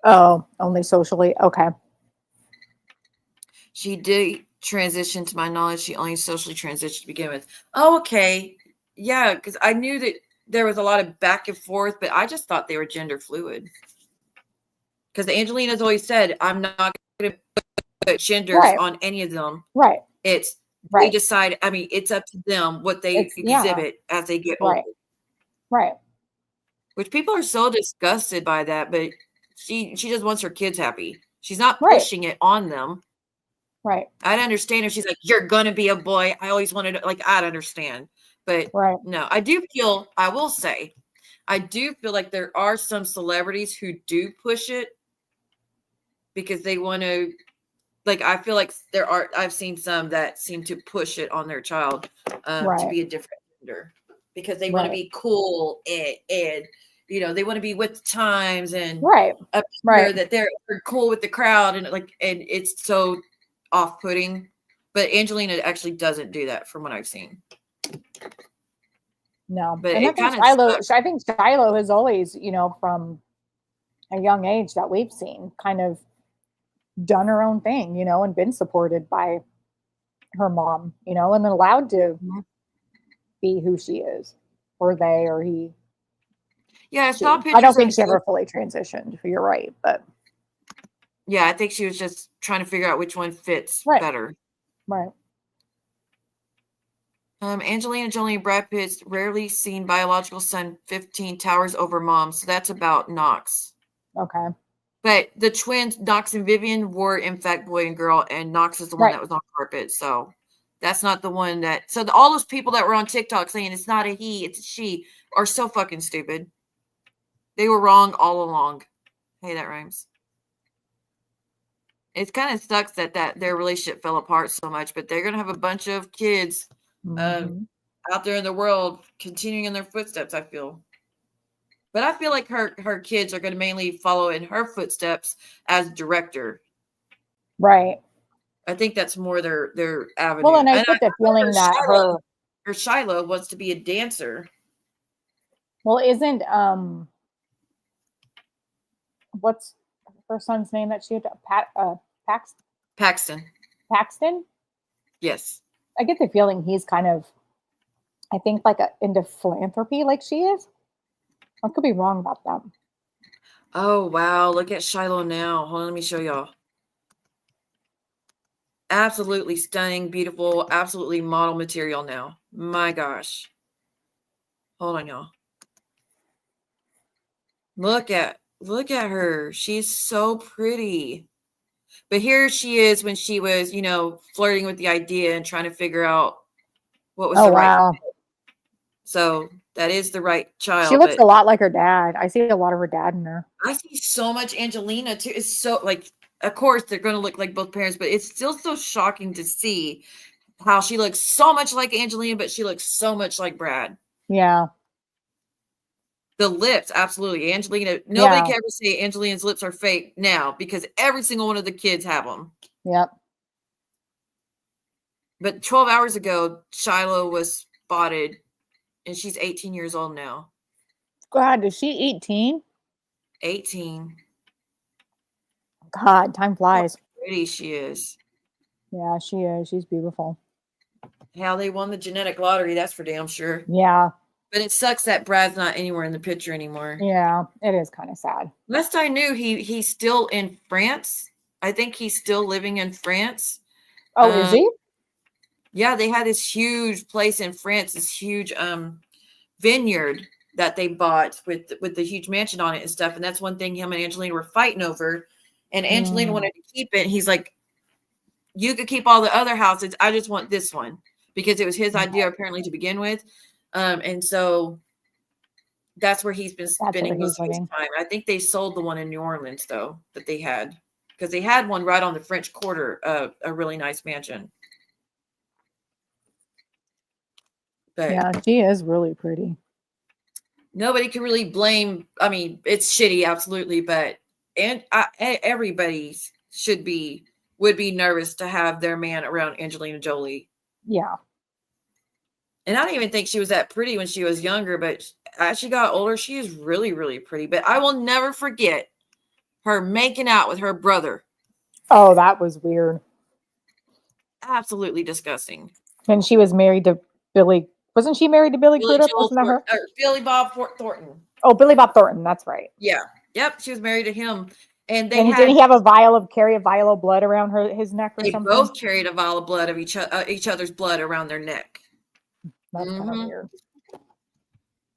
Speaker 9: Oh, only socially. Okay.
Speaker 2: She did transition, to my knowledge. She only socially transitioned to begin with. Oh, okay. Yeah, because I knew that there was a lot of back and forth, but I just thought they were gender fluid. Because Angelina's always said, I'm not going to put genders
Speaker 9: Right.
Speaker 2: on any of them.
Speaker 9: Right.
Speaker 2: It's they
Speaker 9: Right.
Speaker 2: decide. I mean, it's up to them what they
Speaker 9: It's, yeah.
Speaker 2: exhibit as they get
Speaker 9: Right.
Speaker 2: older.
Speaker 9: Right.
Speaker 2: Which people are so disgusted by that, but she just wants her kids happy. She's not
Speaker 9: Right.
Speaker 2: pushing it on them.
Speaker 9: Right.
Speaker 2: I'd understand if she's like, you're gonna be a boy. I always wanted to, like, I'd understand. But
Speaker 9: Right.
Speaker 2: no, I will say, I do feel like there are some celebrities who do push it because they want to, like, I feel like I've seen some that seem to push it on their child to
Speaker 9: Right.
Speaker 2: be a different gender because they want to
Speaker 9: Right.
Speaker 2: be cool and you know, they want to be with the times and
Speaker 9: Right.
Speaker 2: appear
Speaker 9: Right.
Speaker 2: that they're cool with the crowd and it's so off-putting. But Angelina actually doesn't do that from what I've seen.
Speaker 9: No.
Speaker 2: But
Speaker 9: And I
Speaker 2: it
Speaker 9: think
Speaker 2: kind of
Speaker 9: Shiloh, I think Shiloh has always, you know, from a young age that we've seen, kind of done her own thing, you know, and been supported by her mom, you know, and allowed to be who she is, or they, or he.
Speaker 2: I saw
Speaker 9: I don't
Speaker 2: pictures
Speaker 9: think
Speaker 2: of
Speaker 9: she ever fully transitioned. You're right, but
Speaker 2: I think she was just trying to figure out which one fits
Speaker 9: Right.
Speaker 2: better.
Speaker 9: right.
Speaker 2: Angelina Jolie and Brad Pitt's rarely seen biological son 15 towers over mom. So that's about Knox.
Speaker 9: Okay.
Speaker 2: But the twins, Knox and Vivian, were in fact boy and girl, and Knox is the one
Speaker 9: Right.
Speaker 2: that was on carpet. So that's not the one that. So all those people that were on TikTok saying it's not a he, it's a she, are so fucking stupid. They were wrong all along. Hey, that rhymes. It kind of sucks that their relationship fell apart so much, but they're gonna have a bunch of kids out there in the world continuing in their footsteps, I feel. But I feel like her kids are going to mainly follow in her footsteps as director.
Speaker 9: Right.
Speaker 2: I think that's more their avenue.
Speaker 9: Well, and I get the feeling that
Speaker 2: Shiloh wants to be a dancer.
Speaker 9: Well, isn't what's her son's name that she had?
Speaker 2: Paxton.
Speaker 9: Paxton?
Speaker 2: Yes.
Speaker 9: I get the feeling he's kind of, I think, like into philanthropy, like she is. I could be wrong about that.
Speaker 2: Oh wow! Look at Shiloh now. Hold on, let me show y'all. Absolutely stunning, beautiful, absolutely model material now. My gosh. Hold on, y'all. Look at her. She's so pretty. But here she is when she was, you know, flirting with the idea and trying to figure out what was the right fit. So that is the right child.
Speaker 9: She looks a lot like her dad. I see a lot of her dad in her.
Speaker 2: I see so much Angelina too. It's so, like, of course they're going to look like both parents, but it's still so shocking to see how she looks so much like Angelina, but she looks so much like Brad.
Speaker 9: Yeah.
Speaker 2: The lips, absolutely. Angelina, nobody can ever say Angelina's lips are fake now because every single one of the kids have them.
Speaker 9: Yep.
Speaker 2: But 12 hours ago, Shiloh was spotted, and she's 18 years old now.
Speaker 9: God, is she 18?
Speaker 2: 18.
Speaker 9: God, time flies.
Speaker 2: How pretty she is.
Speaker 9: Yeah, she is. She's beautiful.
Speaker 2: How they won the genetic lottery, that's for damn sure.
Speaker 9: Yeah.
Speaker 2: But it sucks that Brad's not anywhere in the picture anymore.
Speaker 9: Yeah, it is kind of sad.
Speaker 2: Last I knew, he's still in France. I think he's still living in France.
Speaker 9: Oh, is he?
Speaker 2: Yeah, they had this huge place in France, this huge vineyard that they bought with the huge mansion on it and stuff. And that's one thing him and Angelina were fighting over. And Angelina wanted to keep it. And he's like, you could keep all the other houses. I just want this one, because it was his idea apparently to begin with. And so that's where he's been spending most of his time. I think they sold the one in New Orleans though, that they had, because they had one right on the French Quarter, a really nice mansion. But
Speaker 9: yeah, she is really pretty.
Speaker 2: Nobody can really blame. I mean, it's shitty, absolutely, but everybody would be nervous to have their man around Angelina Jolie.
Speaker 9: Yeah.
Speaker 2: And I don't even think she was that pretty when she was younger, but as she got older, she is really, really pretty. But I will never forget her making out with her brother.
Speaker 9: Oh, that was weird.
Speaker 2: Absolutely disgusting.
Speaker 9: And she was married to Billy. Wasn't she married to Billy Crudup? Wasn't that her?
Speaker 2: Billy Bob Thornton.
Speaker 9: Oh, Billy Bob Thornton. That's right.
Speaker 2: Yeah. Yep. She was married to him. And
Speaker 9: didn't he have carry a vial of blood around his neck or something? They
Speaker 2: both carried a vial of blood of each other's blood around their neck.
Speaker 9: That's kind of weird.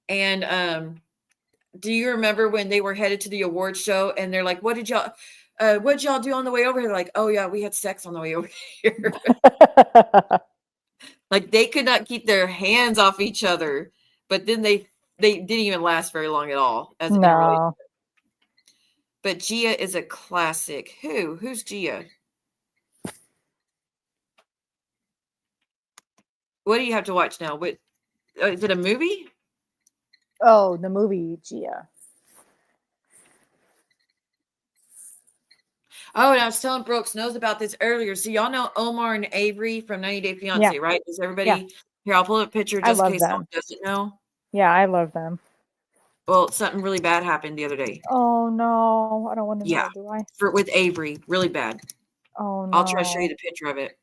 Speaker 2: And do you remember when they were headed to the awards show and they're like, what'd y'all do on the way over here? They're like, oh yeah, we had sex on the way over here. Like they could not keep their hands off each other, but then they didn't even last very long at all.
Speaker 9: No.
Speaker 2: But Gia is a classic. Who's Gia? What do you have to watch now? What is it, a movie?
Speaker 9: Oh, the movie Gia.
Speaker 2: Oh, and I was telling Brooks knows about this earlier. So y'all know Omar and Avery from 90 Day Fiance, right? Does everybody here? I'll pull up a picture just in case someone doesn't know.
Speaker 9: Yeah, I love them.
Speaker 2: Well, something really bad happened the other day.
Speaker 9: Oh no, I don't want to know, do I?
Speaker 2: With Avery, really bad.
Speaker 9: Oh no.
Speaker 2: I'll try to show you the picture of it.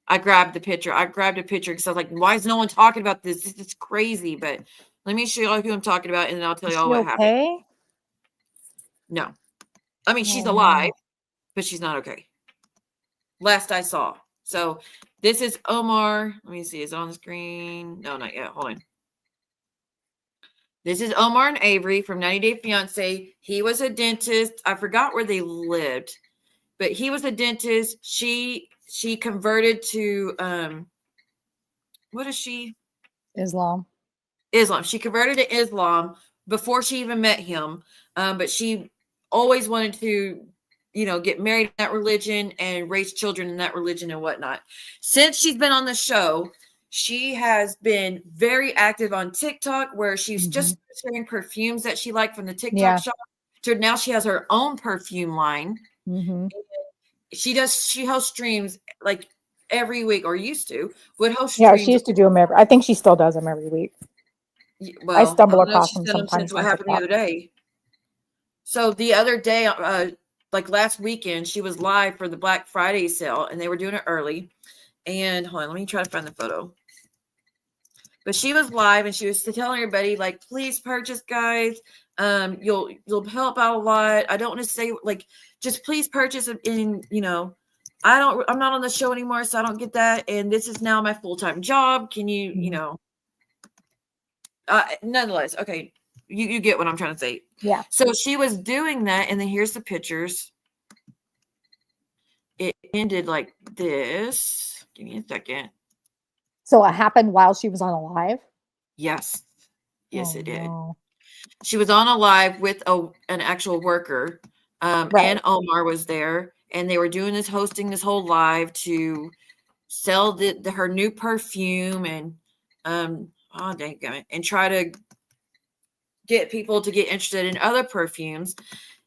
Speaker 2: I grabbed a picture because I was like, why is no one talking about this? This is crazy. But let me show you who I'm talking about, and then I'll tell you all what happened. No. I mean, she's alive, but she's not okay. Last I saw. So this is Omar. Let me see. Is it on the screen? No, not yet. Hold on. This is Omar and Avery from 90 Day Fiance. He was a dentist. I forgot where they lived, but he was a dentist. She converted to what is she?
Speaker 9: Islam.
Speaker 2: She converted to Islam before she even met him. But she always wanted to, get married in that religion and raise children in that religion and whatnot. Since she's been on the show, she has been very active on TikTok, where she's just sharing perfumes that she liked from the TikTok shop. So now she has her own perfume line. She hosts streams like every week, or used to. Would host streams.
Speaker 9: Yeah, she used to do them I think she still does them every week.
Speaker 2: Well,
Speaker 9: I stumble across them sometimes.
Speaker 2: Since what happened the other day. So the other day, like last weekend, she was live for the Black Friday sale, and they were doing it early. And hold on, let me try to find the photo. But she was live, and she was telling everybody, like, please purchase, guys. You'll help out a lot. I don't want to say, like, just please purchase. And I'm not on the show anymore, so I don't get that. And this is now my full-time job. Can you, nonetheless, okay. You get what I'm trying to say.
Speaker 9: Yeah.
Speaker 2: So she was doing that, and then here's the pictures. It ended like this. Give me a second.
Speaker 9: So it happened while she was on a live?
Speaker 2: Yes. Yes, it did. No. She was on a live with an actual worker. And Omar was there, and they were hosting this whole live to sell her new perfume and and try to get people to get interested in other perfumes.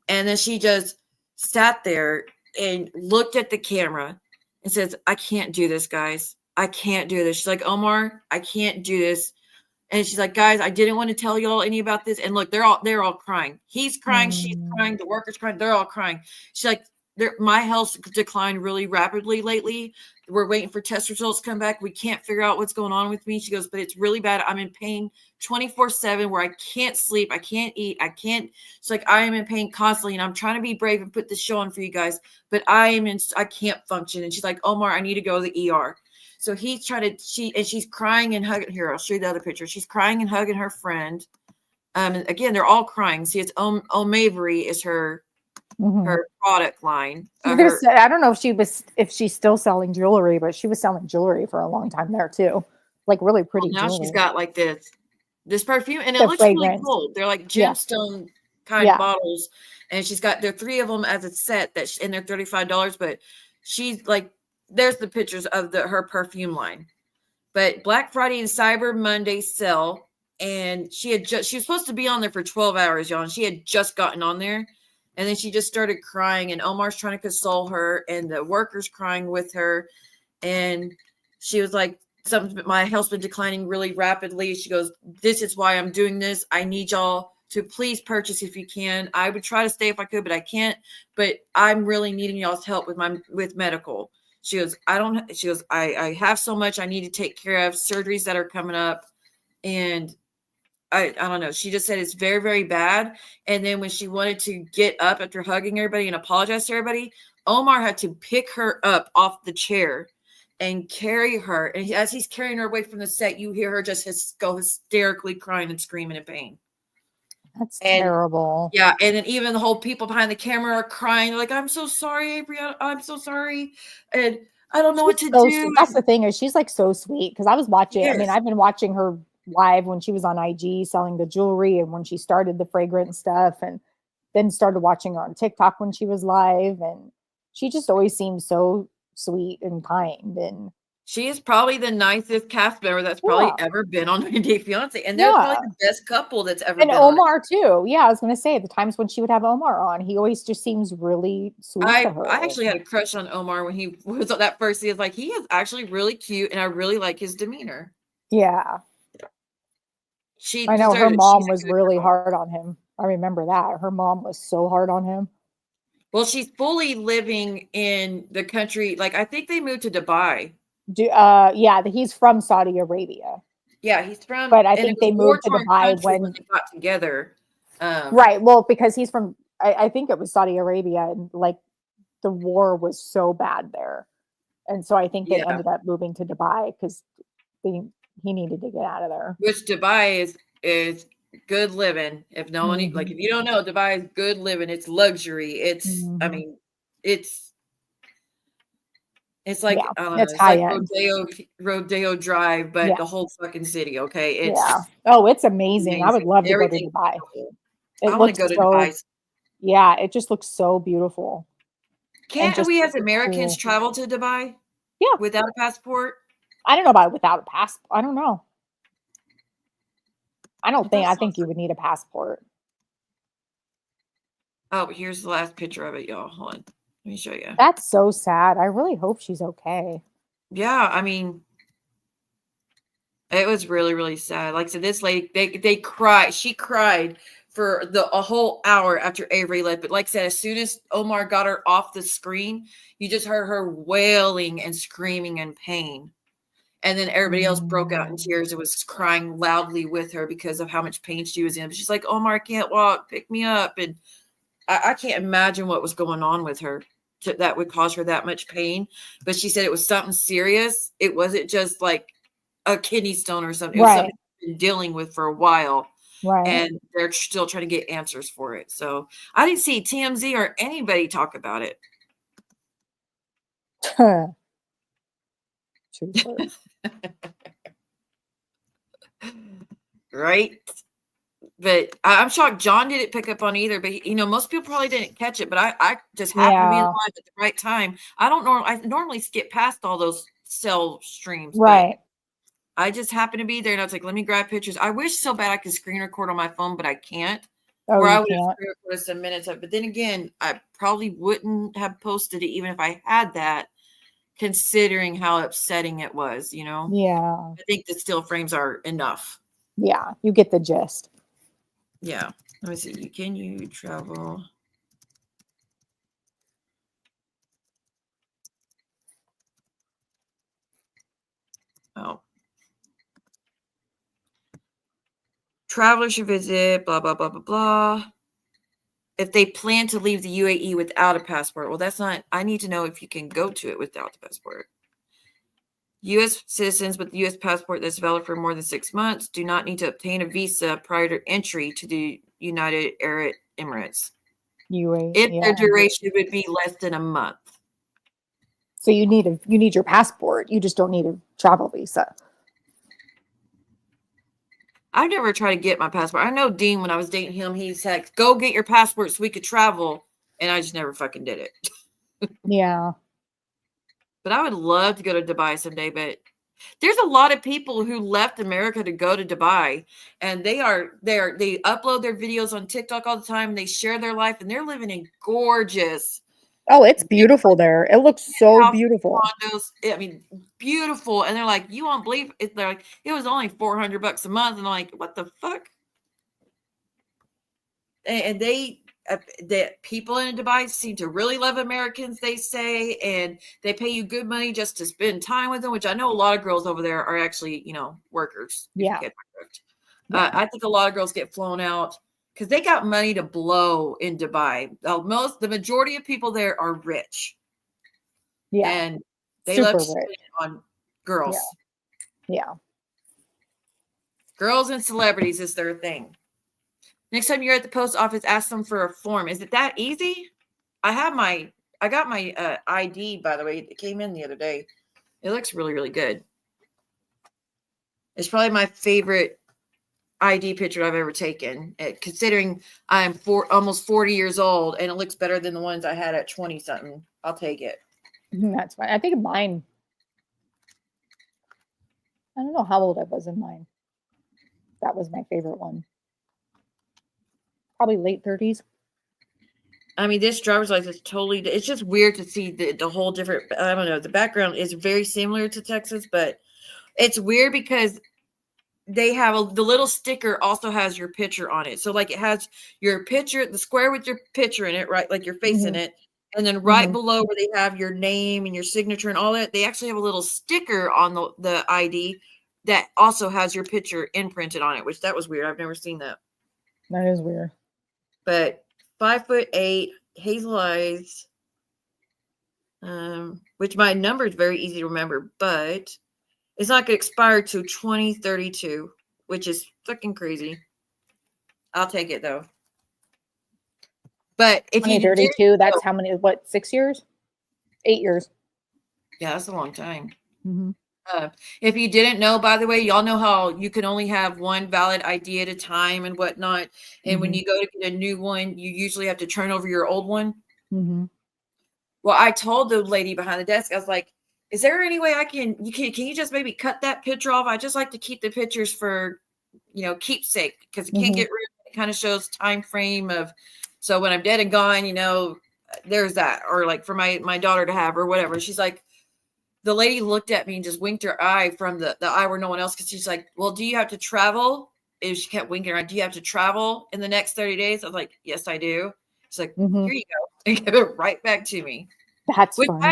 Speaker 2: And then she just sat there and looked at the camera and says, I can't do this, guys. I can't do this. She's like, Omar, I can't do this. And she's like, guys, I didn't want to tell y'all any about this. And look, they're all crying. He's crying. She's crying. The worker's crying. They're all crying. She's like, my health declined really rapidly lately. We're waiting for test results to come back. We can't figure out what's going on with me. She goes, but it's really bad. I'm in pain 24/7, where I can't sleep. I can't eat. It's like, I am in pain constantly, and I'm trying to be brave and put this show on for you guys, but I can't function. And she's like, Omar, I need to go to the ER. So he's trying to, she's crying and hugging. Here, I'll show you the other picture. She's crying and hugging her friend. And again, they're all crying. See, it's Omavery is her product line.
Speaker 9: I don't know if she's still selling jewelry, but she was selling jewelry for a long time there too. Like really pretty.
Speaker 2: Now
Speaker 9: jewelry.
Speaker 2: She's got like this perfume, and it looks really cool. They're like gemstone kind of bottles, and there are 3 of them as a set and they're $35. But she's like, there's the pictures of her perfume line. But Black Friday and Cyber Monday sell, and she was supposed to be on there for 12 hours, y'all, and she had just gotten on there, and then she just started crying, and Omar's trying to console her, and the workers crying with her, and she was like, my health's been declining really rapidly. She goes, this is why I'm doing this. I need y'all to please purchase if you can. I would try to stay if I could, but I can't. But I'm really needing y'all's help with medical. She goes, I have so much I need to take care of, surgeries that are coming up. And I don't know. She just said it's very, very bad. And then when she wanted to get up after hugging everybody and apologize to everybody, Omar had to pick her up off the chair and carry her. And as he's carrying her away from the set, you hear her just go hysterically crying and screaming in pain.
Speaker 9: That's terrible.
Speaker 2: Yeah. And then even the whole people behind the camera are crying. They're like, I'm so sorry, Avery. I'm so sorry. And I don't know what to do.
Speaker 9: Sweet. That's the thing, is she's like so sweet. Because I was watching, I mean, I've been watching her live when she was on IG selling the jewelry, and when she started the fragrance stuff, and then started watching her on TikTok when she was live. And she just always seems so sweet and kind, and
Speaker 2: she is probably the nicest cast member that's probably ever been on 90 Day Fiance, and they're probably the best couple that's ever been. And
Speaker 9: Omar too. Yeah, I was gonna say, the times when she would have Omar on, he always just seems really sweet to her.
Speaker 2: I actually had a crush on Omar when he was on that first. He was like, he is actually really cute, and I really like his demeanor.
Speaker 9: Yeah, I know her mom was really hard on him. I remember that her mom was so hard on him.
Speaker 2: Well, she's fully living in the country. Like, I think they moved to Dubai.
Speaker 9: Yeah, he's from Saudi Arabia.
Speaker 2: Yeah, he's from.
Speaker 9: But I think they moved to Dubai when
Speaker 2: they got together.
Speaker 9: Right. Well, because he's from, I think it was Saudi Arabia, and like the war was so bad there, and so I think they ended up moving to Dubai because he needed to get out of there.
Speaker 2: Which Dubai is good living. If no one like, if you don't know, Dubai is good living. It's luxury. It's I mean, it's like I don't know, it's like Rodeo Drive, but the whole fucking city. Okay, it's
Speaker 9: oh, it's amazing. I would love to go to Dubai.
Speaker 2: I want to go to Dubai.
Speaker 9: Yeah, it just looks so beautiful.
Speaker 2: Can't we as Americans travel to Dubai?
Speaker 9: Yeah,
Speaker 2: without a passport.
Speaker 9: I don't know about without a passport. I don't know. I think you would need a passport.
Speaker 2: Oh, here's the last picture of it, y'all. Hold on. Let me show you.
Speaker 9: That's so sad. I really hope she's okay.
Speaker 2: Yeah, I mean, it was really, really sad. Like, so this lady, they cried. She cried for a whole hour after Avery left. But like I said, as soon as Omar got her off the screen, you just heard her wailing and screaming in pain. And then everybody else broke out in tears and was crying loudly with her because of how much pain she was in. But she's like, Omar, I can't walk. Pick me up. And I can't imagine what was going on with her that would cause her that much pain. But she said it was something serious. It wasn't just like a kidney stone or something. It was something she's been dealing with for a while.
Speaker 9: Right.
Speaker 2: And they're still trying to get answers for it. So I didn't see TMZ or anybody talk about it. Right. But I'm shocked John didn't pick up on either. But most people probably didn't catch it. But I just happened to be alive at the right time. I normally skip past all those cell streams.
Speaker 9: Right.
Speaker 2: I just happened to be there, and I was like, let me grab pictures. I wish so bad I could screen record on my phone, but I can't. Or I would have screen recorded some minutes of it. But then again, I probably wouldn't have posted it even if I had that, considering how upsetting it was, Yeah. I think the still frames are enough.
Speaker 9: Yeah, you get the gist.
Speaker 2: Yeah. Let me see. Can you travel? Oh. Travelers should visit, blah, blah, blah, blah, blah. If they plan to leave the UAE without a passport. Well, that's not, I need to know if you can go to it without the passport. U.S. citizens with U.S. passport that's valid for more than 6 months do not need to obtain a visa prior to entry to the United Arab Emirates. If their duration would be less than a month.
Speaker 9: So you need your passport. You just don't need a travel visa.
Speaker 2: I've never tried to get my passport. I know Dean, when I was dating him, he said, go get your passport so we could travel. And I just never fucking did it.
Speaker 9: Yeah.
Speaker 2: But I would love to go to Dubai someday. But there's a lot of people who left America to go to Dubai, and they upload their videos on TikTok all the time. They share their life, and they're living in gorgeous.
Speaker 9: Oh, it's beautiful there. It looks so beautiful.
Speaker 2: Condos, I mean, beautiful. And they're like, you won't believe it. They're like, it was only $400 a month. And I'm like, what the fuck? And the people in Dubai seem to really love Americans, they say, and they pay you good money just to spend time with them, which I know a lot of girls over there are actually, workers.
Speaker 9: Yeah.
Speaker 2: I think a lot of girls get flown out because they got money to blow in Dubai. The majority of people there are rich.
Speaker 9: Yeah.
Speaker 2: And they
Speaker 9: Super
Speaker 2: love to spend
Speaker 9: rich.
Speaker 2: on girls.
Speaker 9: Yeah.
Speaker 2: Girls and celebrities is their thing. Next time you're at the post office, ask them for a form. Is it that easy? I got my ID, by the way. It came in the other day. It looks really, really good. It's probably my favorite ID picture I've ever taken, considering I'm almost 40 years old, and it looks better than the ones I had at 20 something. I'll take it.
Speaker 9: That's fine. I think mine, I don't know how old I was in mine. That was my favorite one. Probably late 30s.
Speaker 2: I mean, this driver's license it's just weird to see the whole different, I don't know, the background is very similar to Texas, but it's weird because they have the little sticker also has your picture on it. So like it has your picture, the square with your picture in it, right? Like your face in it. And then right below where they have your name and your signature and all that, they actually have a little sticker on the ID that also has your picture imprinted on it, which that was weird. I've never seen that.
Speaker 9: That is weird.
Speaker 2: But 5'8", hazel eyes, which my number is very easy to remember, but it's not going to expire to 2032, which is fucking crazy. I'll take it though. But if
Speaker 9: 2032, that's how many? What, 6 years? 8 years?
Speaker 2: Yeah, that's a long time. If you didn't know, by the way, y'all know how you can only have one valid ID at a time and whatnot. And when you go to get a new one, you usually have to turn over your old one. Well, I told the lady behind the desk, I was like, is there any way can you just maybe cut that picture off? I just like to keep the pictures for, keepsake, because it can't get rid of it. It kind of shows time frame of, so when I'm dead and gone, there's that, or like for my daughter to have or whatever. She's like, the lady looked at me and just winked her eye from the eye where no one else, because she's like, well, do you have to travel? And she kept winking her eye. Do you have to travel in the next 30 days? I was like, yes, I do. She's like, here you go. And give it right back to me.
Speaker 9: That's
Speaker 2: Which
Speaker 9: funny.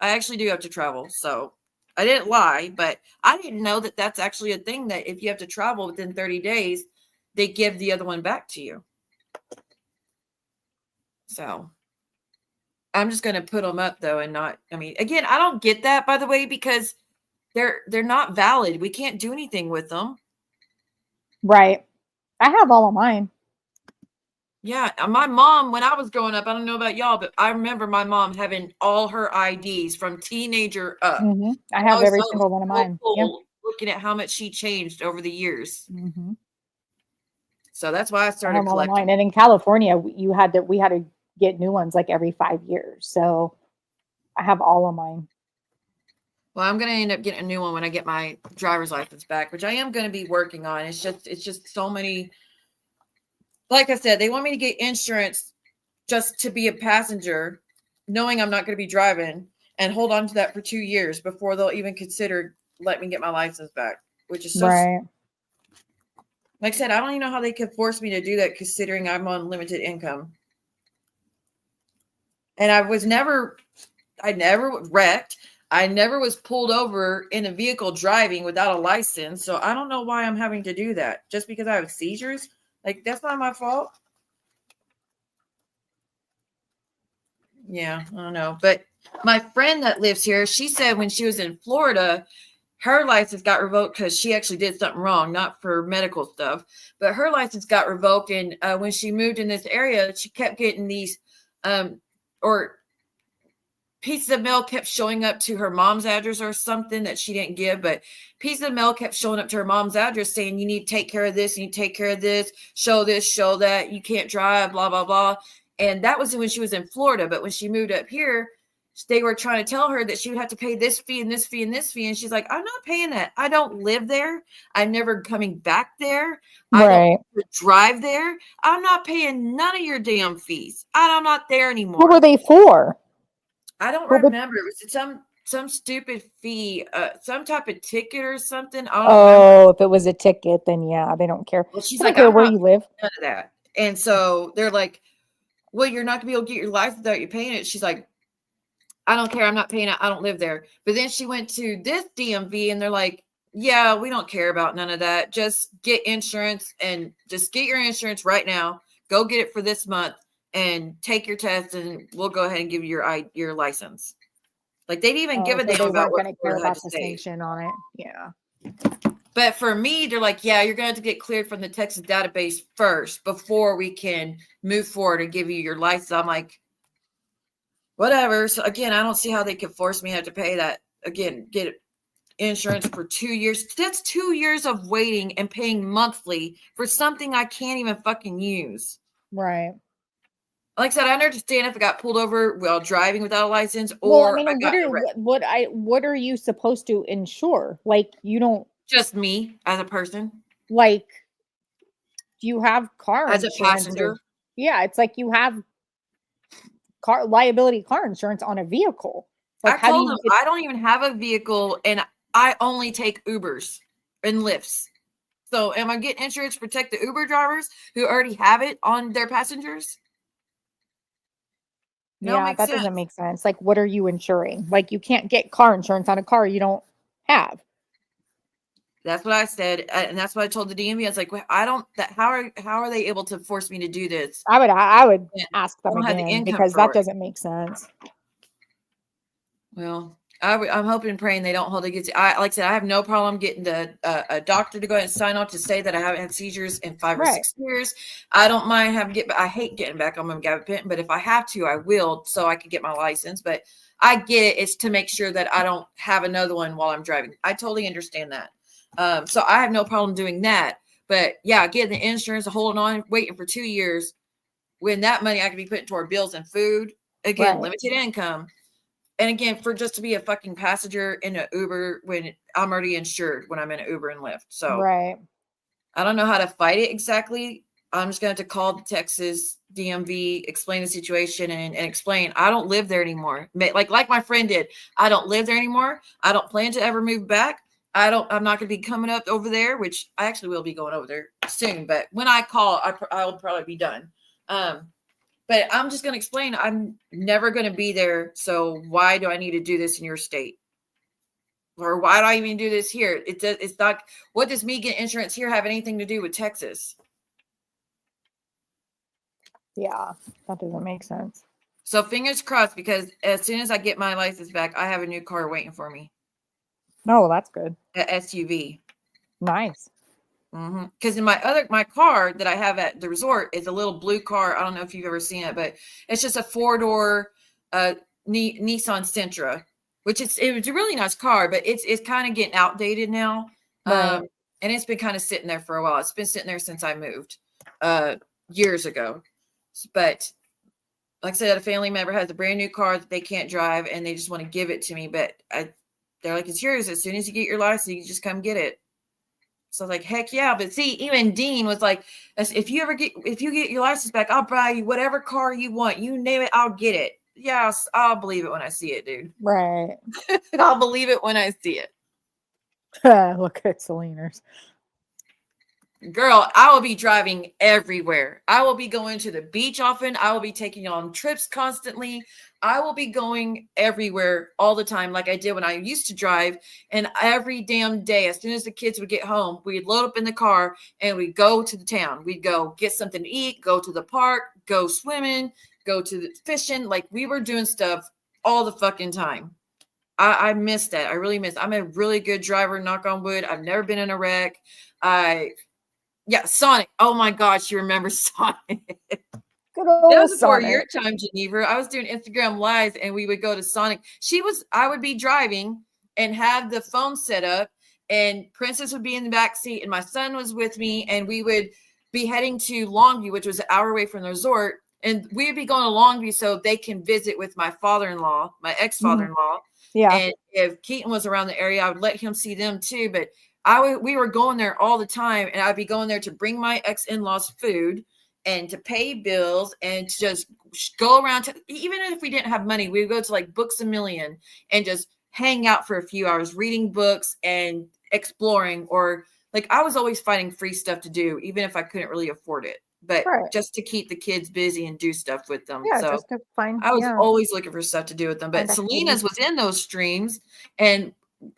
Speaker 2: I actually do have to travel. So I didn't lie, but I didn't know that that's actually a thing, that if you have to travel within 30 days, they give the other one back to you. So I'm just going to put them up though. And not, again, I don't get that, by the way, because they're not valid. We can't do anything with them.
Speaker 9: Right. I have all of mine.
Speaker 2: Yeah. My mom, when I was growing up, I don't know about y'all, but I remember my mom having all her IDs from teenager up.
Speaker 9: I have every single one of mine.
Speaker 2: Looking at how much she changed over the years. So that's why I started collecting.
Speaker 9: Mine. And in California, we had to get new ones like every 5 years. So I have all of mine.
Speaker 2: Well, I'm going to end up getting a new one when I get my driver's license back, which I am going to be working on. It's just so many. Like I said, they want me to get insurance just to be a passenger, knowing I'm not going to be driving, and hold on to that for 2 years before they'll even consider letting me get my license back, which is so. Right. Like I said, I don't even know how they could force me to do that, considering I'm on limited income. And I never wrecked. I never was pulled over in a vehicle driving without a license. So I don't know why I'm having to do that. Just because I have seizures? Like, that's not my fault. Yeah, I don't know. But My friend that lives here, she said when she was in Florida, her license got revoked because she actually did something wrong, not for medical stuff, but her license got revoked. And when she moved in this area, she kept getting these or pieces of mail kept showing up to her mom's address or something that she didn't give, but pieces of mail kept showing up to her mom's address saying, you need to take care of this, you need to take care of this, show that, you can't drive, blah, blah, blah. And that was when she was in Florida. But when she moved up here, they were trying to tell her that she would have to pay this fee and this fee and this fee. And she's like, I'm not paying that. I don't live there. I'm never coming back there. I don't drive there. I'm not paying none of your damn fees. I'm not there anymore.
Speaker 9: What were they for?
Speaker 2: I don't remember. It was some stupid fee, some type of ticket or something. I don't remember.
Speaker 9: If it was a ticket, then yeah, they don't care.
Speaker 2: Well, she's
Speaker 9: they don't
Speaker 2: like,
Speaker 9: care where you live.
Speaker 2: None of that. And so they're like, well, you're not gonna be able to get your license without you paying it. She's like, I don't care. I'm not paying it. I don't live there. But then she went to this DMV and they're like, yeah, we don't care about none of that. Just get insurance and just get your insurance right now. Go get it for this month and take your test and we'll go ahead and give you your license. Like they didn't even give a damn about what
Speaker 9: care about the sanction on it. Yeah.
Speaker 2: But for me, they're like, yeah, you're going to have to get cleared from the Texas database first before we can move forward and give you your license. I'm like, whatever. So again, I don't see how they could force me to have to pay that. Again, get insurance for 2 years. That's 2 years of waiting and paying monthly for something I can't even fucking use.
Speaker 9: Right.
Speaker 2: Like I said, I understand if I got pulled over while driving without a license, or
Speaker 9: what are you supposed to insure? Like you don't.
Speaker 2: Just me as a person.
Speaker 9: Like, do you have car
Speaker 2: as
Speaker 9: insurance
Speaker 2: a passenger?
Speaker 9: Yeah, it's like you have liability car insurance on a vehicle. Like,
Speaker 2: I told them I don't even have a vehicle and I only take Ubers and Lyfts. So am I getting insurance to protect the Uber drivers who already have it on their passengers?
Speaker 9: Yeah, that doesn't make sense. Like, what are you insuring? Like, you can't get car insurance on a car you don't have.
Speaker 2: That's what I said, and that's what I told the DMV. I was like, I don't. How are they able to force me to do this?
Speaker 9: I would ask them again because that doesn't make sense.
Speaker 2: Well, I'm hoping and praying they don't hold it against. Like I said, I have no problem getting a doctor to go ahead and sign off to say that I haven't had seizures in 5 or 6 years. I don't mind I hate getting back on my gabapentin, but if I have to, I will, so I can get my license. But I get it. It's to make sure that I don't have another one while I'm driving. I totally understand that. So I have no problem doing that. But yeah, getting the insurance, holding on, waiting for 2 years, when that money I could be putting toward bills and food. Again, limited income. And again, for just to be a fucking passenger in an Uber when I'm already insured when I'm in an Uber and Lyft. So I don't know how to fight it exactly. I'm just going to have to call the Texas DMV, explain the situation and explain I don't live there anymore. Like my friend did. I don't live there anymore. I don't plan to ever move back. I'm not going to be coming up over there, which I actually will be going over there soon. But when I call, I'll probably be done. But I'm just going to explain, I'm never going to be there. So why do I need to do this in your state? Or why do I even do this here? It's not, what does me getting insurance here have anything to do with Texas?
Speaker 9: Yeah, that doesn't make sense.
Speaker 2: So fingers crossed, because as soon as I get my license back, I have a new car waiting for me.
Speaker 9: Oh, that's good.
Speaker 2: A SUV.
Speaker 9: Nice.
Speaker 2: Because in my car that I have at the resort is a little blue car. I don't know if you've ever seen it, but it's just a 4-door Nissan Sentra, which it was a really nice car, but it's kind of getting outdated now. And it's been kind of sitting there for a while. It's been sitting there since I moved years ago. But like I said, a family member has a brand new car that they can't drive and they just want to give it to me. But they're like, it's yours. As soon as you get your license, you can just come get it. So I was like, heck yeah. But see, even Dean was like, if you get your license back, I'll buy you whatever car you want. You name it, I'll get it. Yeah, I'll believe it when I see it, dude.
Speaker 9: Right.
Speaker 2: I'll believe it when I see it.
Speaker 9: Look at Selena's.
Speaker 2: Girl, I will be driving everywhere. I will be going to the beach often. I will be taking on trips constantly. I will be going everywhere all the time like I did when I used to drive. And every damn day, as soon as the kids would get home, we'd load up in the car and we'd go to the town. We'd go get something to eat, go to the park, go swimming, go to the fishing. Like we were doing stuff all the fucking time. I miss that. I really miss. I'm a really good driver, knock on wood. I've never been in a wreck. Sonic. Oh my God, she remembers Sonic.
Speaker 9: Good old
Speaker 2: That was before
Speaker 9: Sonic.
Speaker 2: your time, GInevra. I was doing Instagram lives and we would go to Sonic. I would be driving and have the phone set up, and Princess would be in the back seat and my son was with me, and we would be heading to Longview, which was an hour away from the resort. And we'd be going to Longview so they can visit with my father-in-law, my ex-father-in-law.
Speaker 9: Yeah.
Speaker 2: And if Keaton was around the area, I would let him see them too. But we were going there all the time, and I'd be going there to bring my ex-in-laws food and to pay bills and to just go around to, even if we didn't have money, we would go to like Books A Million and just hang out for a few hours, reading books and exploring. Or like, I was always finding free stuff to do, even if I couldn't really afford it, but just to keep the kids busy and do stuff with them.
Speaker 9: Yeah,
Speaker 2: so
Speaker 9: just to find.
Speaker 2: I was always looking for stuff to do with them. But Selena's was in those streams, and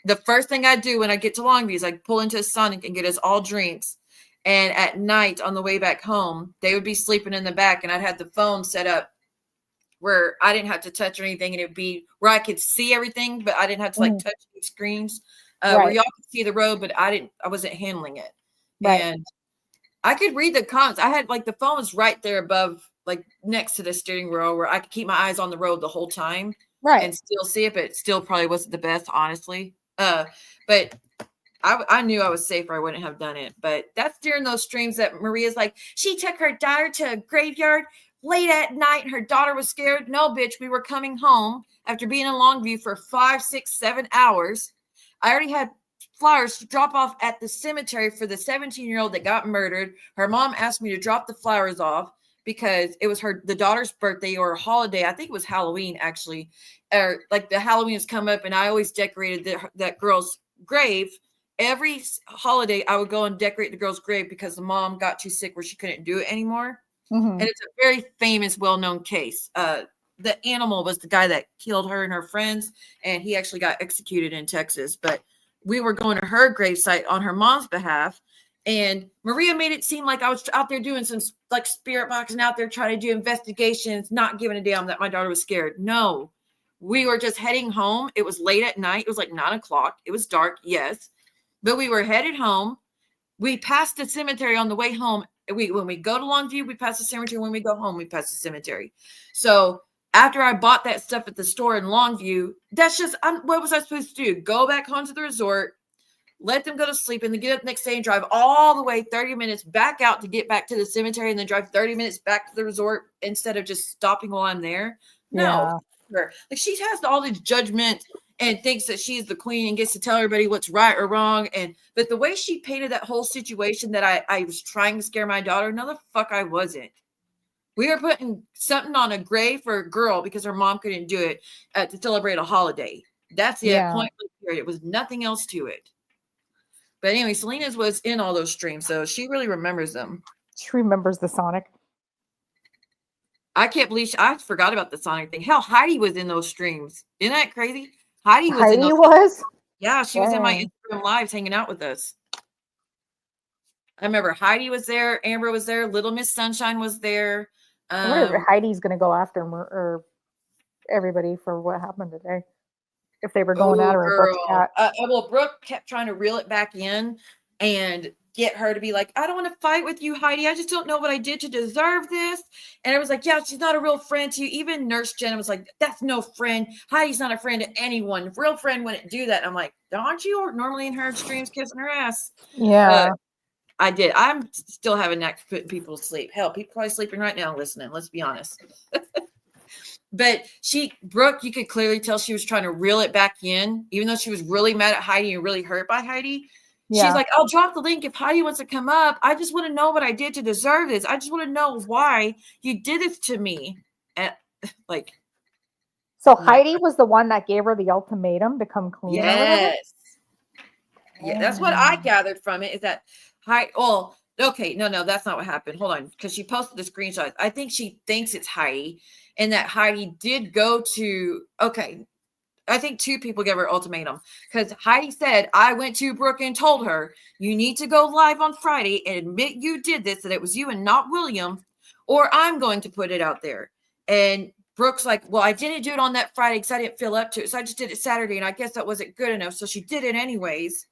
Speaker 2: the first thing I do when I get to Longview is I pull into Sonic and get us all drinks. And at night on the way back home, they would be sleeping in the back, and I'd have the phone set up where I didn't have to touch or anything, and it'd be where I could see everything, but I didn't have to like touch any screens. Where y'all could see the road, but I wasn't handling it. And I could read the comments. I had like the phone was right there above, like next to the steering wheel, where I could keep my eyes on the road the whole time, and still see it, but it still probably wasn't the best, honestly. But I knew I was safe or I wouldn't have done it. But that's during those streams that Maria's like, she took her daughter to a graveyard late at night and her daughter was scared. No, bitch, we were coming home after being in Longview for 5, 6, 7 hours. I already had flowers to drop off at the cemetery for the 17-year-old that got murdered. Her mom asked me to drop the flowers off because it was the daughter's birthday or a holiday. I think it was Halloween, actually. Or like the Halloween has come up, and I always decorated that girl's grave. Every holiday, I would go and decorate the girl's grave because the mom got too sick where she couldn't do it anymore. And it's a very famous, well-known case. The animal was the guy that killed her and her friends, and he actually got executed in Texas. But we were going to her gravesite on her mom's behalf, and Maria made it seem like I was out there doing some like spirit boxing out there, trying to do investigations, not giving a damn that my daughter was scared. No, we were just heading home. It was late at night. It was like 9 o'clock. It was dark, yes, but we were headed home. We passed the cemetery on the way home. When we go to Longview, we pass the cemetery. When we go home, we pass the cemetery. So after I bought that stuff at the store in Longview, that's just, what was I supposed to do? Go back home to the resort, let them go to sleep, and then get up next day and drive all the way 30 minutes back out to get back to the cemetery, and then drive 30 minutes back to the resort instead of just stopping while I'm there. No. Like, she has all this judgment and thinks that she's the queen and gets to tell everybody what's right or wrong. But the way she painted that whole situation that I was trying to scare my daughter, no, the fuck I wasn't. We were putting something on a grave for a girl because her mom couldn't do it to celebrate a holiday. That's it. Point blank period. It was nothing else to it. But anyway, Selena's was in all those streams, so she really remembers them.
Speaker 9: She remembers the Sonic.
Speaker 2: I can't believe I forgot about the Sonic thing. Hell, Heidi was in those streams. Isn't that crazy? Heidi was. Yeah, she was in my Instagram lives hanging out with us. I remember Heidi was there, Amber was there, Little Miss Sunshine was there.
Speaker 9: I wonder if Heidi's going to go after or everybody for what happened today. If they were going at her or Brooke's cat.
Speaker 2: Well, Brooke kept trying to reel it back in and get her to be like, I don't want to fight with you, Heidi. I just don't know what I did to deserve this. And I was like, yeah, she's not a real friend to you. Even Nurse Jenna was like, that's no friend. Heidi's not a friend to anyone. Real friend wouldn't do that. And I'm like, aren't you normally in her streams kissing her ass?
Speaker 9: Yeah.
Speaker 2: I did. I'm still having that putting people to sleep. Hell, people probably sleeping right now listening. Let's be honest. But Brooke, you could clearly tell she was trying to reel it back in, even though she was really mad at Heidi and really hurt by Heidi. Yeah. She's like, I'll drop the link if Heidi wants to come up. I just want to know what I did to deserve this. I just want to know why you did this to me. And like,
Speaker 9: so Heidi was the one that gave her the ultimatum to come clean.
Speaker 2: Yes. Yeah, that's what I gathered from it. Is that Heidi? Oh, okay. No, that's not what happened. Hold on, because she posted the screenshot. I think she thinks it's Heidi, and that Heidi did go to. Okay. I think 2 people gave her ultimatum because Heidi said, I went to Brooke and told her, you need to go live on Friday and admit you did this, that it was you and not William, or I'm going to put it out there. And Brooke's like, well, I didn't do it on that Friday because I didn't feel up to it. So I just did it Saturday, and I guess that wasn't good enough. So she did it anyways.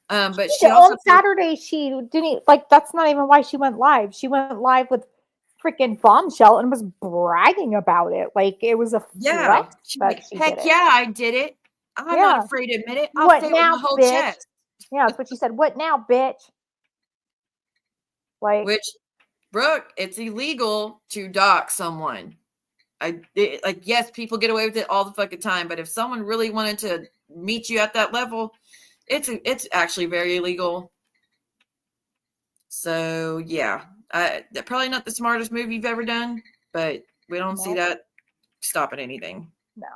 Speaker 2: But she also
Speaker 9: on Saturday, she didn't like, that's not even why she went live. She went live with freaking Bombshell and was bragging about it. Like it was a flex.
Speaker 2: Heck yeah, I did it. I'm not afraid to admit it. I'll say it with my whole chest.
Speaker 9: Yeah, that's what she said. What now, bitch? Like,
Speaker 2: which, Brooke, it's illegal to dox someone. Yes, people get away with it all the fucking time, but if someone really wanted to meet you at that level, it's actually very illegal. So yeah, probably not the smartest move you've ever done, but we don't see that stopping anything.
Speaker 9: No.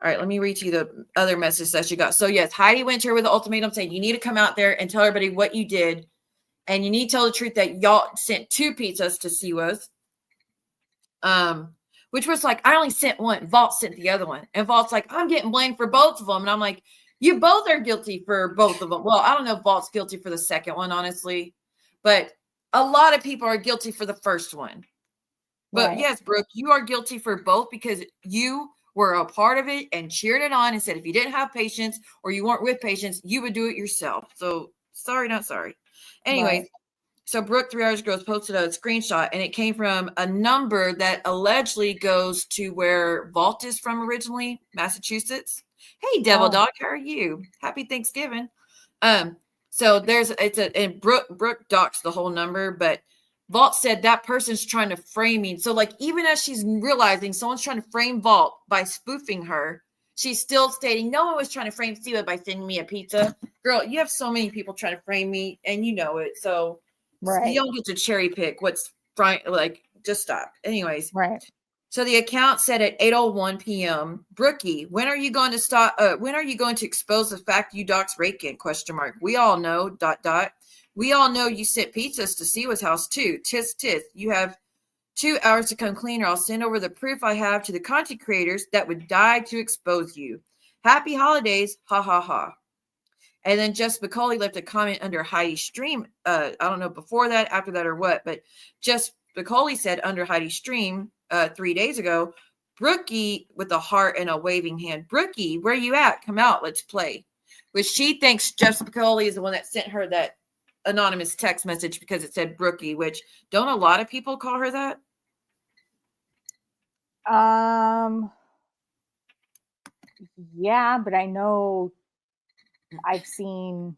Speaker 2: All right, let me read to you the other message that she got. So yes, Heidi went to her with an ultimatum saying you need to come out there and tell everybody what you did, and you need to tell the truth that y'all sent 2 pizzas to Siwa's. Which was like, I only sent one. Vault sent the other one. And Vault's like, I'm getting blamed for both of them. And I'm like, you both are guilty for both of them. Well, I don't know if Vault's guilty for the second one, honestly. But a lot of people are guilty for the first one. But yes, Brooke, you are guilty for both because you were a part of it and cheered it on and said if you didn't have patience or you weren't with patience, you would do it yourself. So sorry, not sorry. Anyway. So Brooke 3 hours ago posted a screenshot, and it came from a number that allegedly goes to where Vault is from originally, Massachusetts. Hey, Devil Dog, how are you? Happy Thanksgiving. So and Brooke doxed the whole number, but Vault said that person's trying to frame me. So like even as she's realizing someone's trying to frame Vault by spoofing her, she's still stating no one was trying to frame Siwa by sending me a pizza. Girl, you have so many people trying to frame me, and you know it. So. You don't get to cherry pick what's like, just stop. Anyways. So the account said at 8:01 p.m., Brookie, when are you going to stop? When are you going to expose the fact you doxed Rakin? ? We all know, ... We all know you sent pizzas to Siwa's house too. Tisk. You have 2 hours to come clean, or I'll send over the proof I have to the content creators that would die to expose you. Happy holidays. Ha ha ha. And then Jess McCauley left a comment under Heidi's stream. I don't know before that, after that, or what, but Jess McCauley said under Heidi's stream 3 days ago, Brookie with a heart and a waving hand. Brookie, where you at? Come out, let's play. Which she thinks Jess McCauley is the one that sent her that anonymous text message because it said Brookie, which don't a lot of people call her that?
Speaker 9: Yeah, but I know I've seen,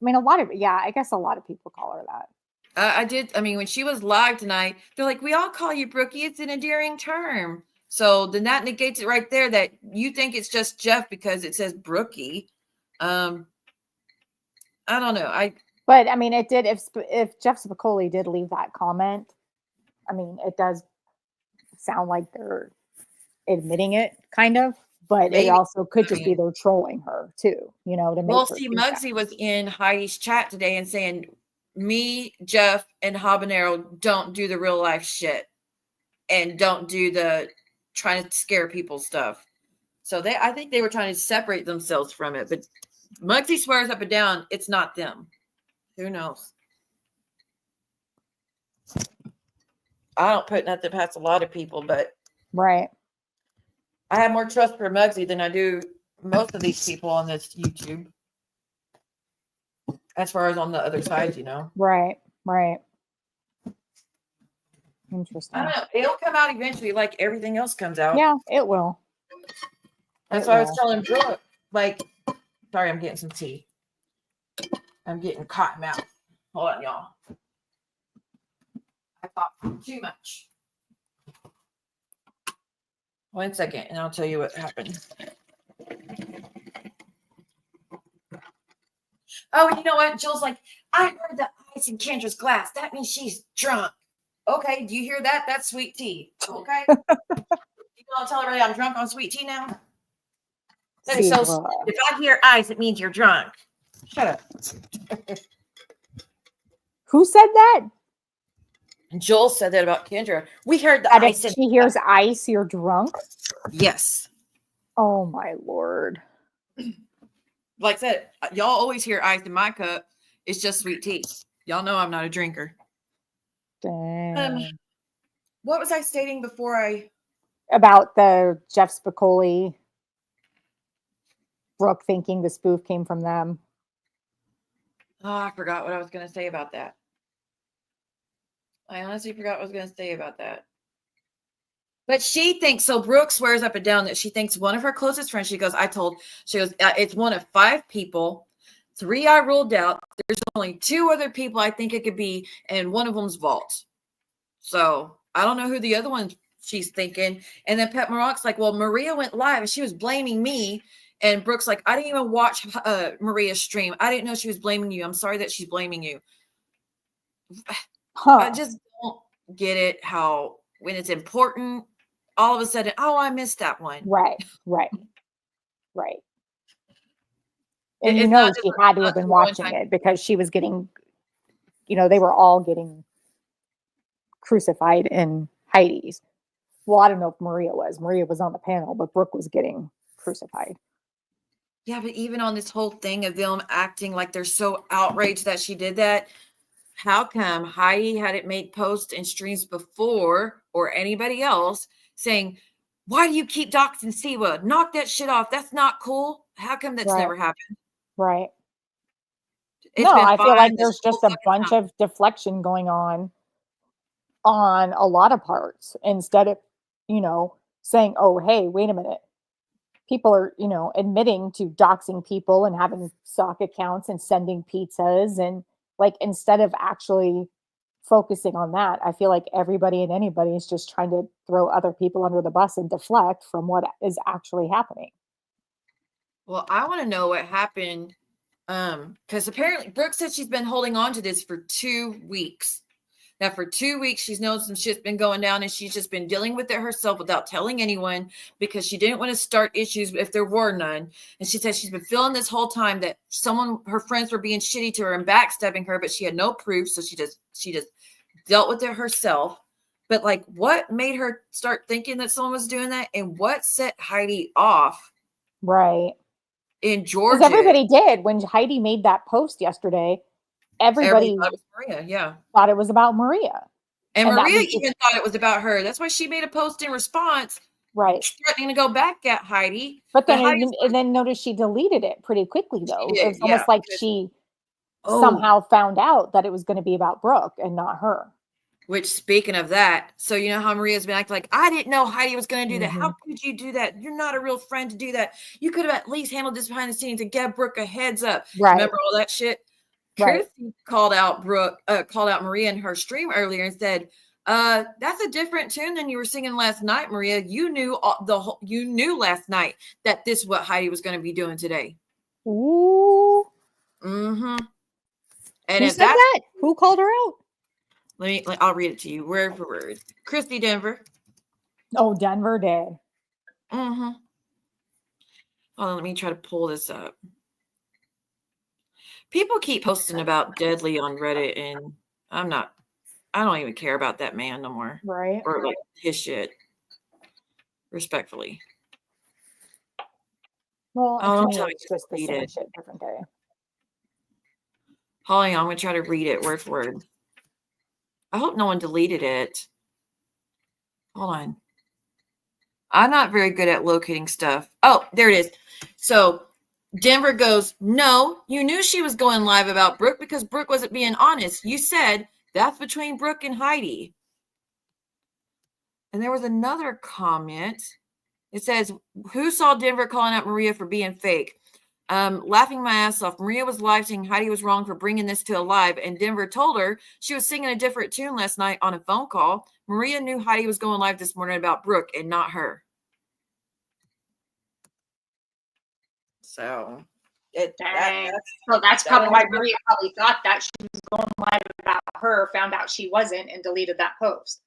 Speaker 9: I guess a lot of people call her that.
Speaker 2: I did. I mean, when she was live tonight, they're like, we all call you Brookie. It's an endearing term. So then that negates it right there that you think it's just Jeff because it says Brookie. I don't know.
Speaker 9: But I mean, it did. If Jeff Spicoli did leave that comment, I mean, it does sound like they're admitting it, kind of. But maybe. It also could just be they're trolling her too, you know. To make
Speaker 2: Muggsy was in Heidi's chat today and saying, "Me, Jeff, and Habanero don't do the real life shit, and don't do the trying to scare people stuff." So I think they were trying to separate themselves from it. But Muggsy swears up and down it's not them. Who knows? I don't put nothing past a lot of people, but I have more trust for Muggsy than I do most of these people on this YouTube. As far as on the other side, you know.
Speaker 9: Right. Interesting.
Speaker 2: I don't know. It'll come out eventually, like everything else comes out.
Speaker 9: Yeah, it will.
Speaker 2: That's why I was telling Brooke, like, sorry, I'm getting some tea. I'm getting cotton mouth. Hold on, y'all. I thought too much. 1 second, and I'll tell you what happened. Oh, you know what? Jill's like, I heard the ice in Kendra's glass. That means she's drunk. Okay, do you hear that? That's sweet tea. Okay? You want to tell everybody I'm drunk on sweet tea now? So if I hear ice, it means you're drunk. Shut up.
Speaker 9: Who said that?
Speaker 2: Joel said that about Kendra. We heard the ice.
Speaker 9: If she hears ice, you're drunk?
Speaker 2: Yes.
Speaker 9: Oh, my Lord.
Speaker 2: Like I said, y'all always hear ice in my cup. It's just sweet tea. Y'all know I'm not a drinker.
Speaker 9: Dang.
Speaker 2: What was I stating before I?
Speaker 9: About the Jeff Spicoli, Brooke thinking the spoof came from them.
Speaker 2: Oh, I forgot what I was going to say about that. I honestly forgot what I was going to say about that. But she thinks, so Brooke swears up and down that she thinks one of her closest friends, she goes, it's one of 5 people. 3 I ruled out. There's only 2 other people I think it could be, and one of them's Vault. So I don't know who the other one she's thinking. And then Pet Marock's like, well, Maria went live and she was blaming me. And Brooke's like, I didn't even watch Maria's stream. I didn't know she was blaming you. I'm sorry that she's blaming you. I just don't get it, how when it's important, all of a sudden, oh, I missed that one.
Speaker 9: Right. And you know she had to have been watching it because she was getting, they were all getting crucified in Heidi's. Well, I don't know if Maria was. Maria was on the panel, but Brooke was getting crucified.
Speaker 2: Yeah, but even on this whole thing of them acting like they're so outraged that she did that, how come Heidi had it made posts and streams before, or anybody else, saying, why do you keep doxing Siwa? Knock that shit off. That's not cool. How come that's never happened?
Speaker 9: Right. I feel like there's just a bunch of deflection going on a lot of parts, instead of, saying, oh, hey, wait a minute. People are, admitting to doxing people and having sock accounts and sending pizzas, and instead of actually focusing on that, I feel like everybody and anybody is just trying to throw other people under the bus and deflect from what is actually happening.
Speaker 2: Well, I want to know what happened, because apparently Brooke said she's been holding on to this for 2 weeks. Now, for 2 weeks, she's known some shit's been going down, and she's just been dealing with it herself without telling anyone, because she didn't want to start issues if there were none. And she said she's been feeling this whole time that her friends were being shitty to her and backstabbing her, but she had no proof, so she just dealt with it herself. But what made her start thinking that someone was doing that, and what set Heidi off?
Speaker 9: Right.
Speaker 2: In Georgia.
Speaker 9: Because everybody did. When Heidi made that post yesterday, everybody
Speaker 2: thought it was Maria,
Speaker 9: thought it was about Maria.
Speaker 2: And Maria even thought it was about her. That's why she made a post in response, threatening to go back at Heidi.
Speaker 9: But then notice she deleted it pretty quickly, though. It was almost like she somehow found out that it was going to be about Brooke and not her.
Speaker 2: Which, speaking of that, so you know how Maria's been acting like, I didn't know Heidi was going to do that. How could you do that? You're not a real friend to do that. You could have at least handled this behind the scenes to give Brooke a heads up.
Speaker 9: Right.
Speaker 2: Remember all that shit? Christy called out Maria in her stream earlier and said, that's a different tune than you were singing last night, Maria. You knew last night that this is what Heidi was going to be doing today.
Speaker 9: Ooh.
Speaker 2: Mm-hmm. And
Speaker 9: who said that? Who called her out?
Speaker 2: I'll read it to you word for word. Christy Denver.
Speaker 9: Oh, Denver did.
Speaker 2: Mm-hmm. Hold on, let me try to pull this up. People keep posting about Deadly on Reddit, and I don't even care about that man no more.
Speaker 9: Right.
Speaker 2: Or his shit. Respectfully.
Speaker 9: Well, it's just the same shit, different day.
Speaker 2: Hold on, I'm going to try to read it word for word. I hope no one deleted it. Hold on. I'm not very good at locating stuff. Oh, there it is. So Denver goes, no, you knew she was going live about Brooke because Brooke wasn't being honest. You said that's between Brooke and Heidi. And there was another comment. It says, who saw Denver calling out Maria for being fake? Laughing my ass off. Maria was live saying Heidi was wrong for bringing this to a live, and Denver told her she was singing a different tune last night on a phone call. Maria knew Heidi was going live this morning about Brooke and not her. So
Speaker 10: that's probably why Maria probably thought that she was going live about her, found out she wasn't, and deleted that post.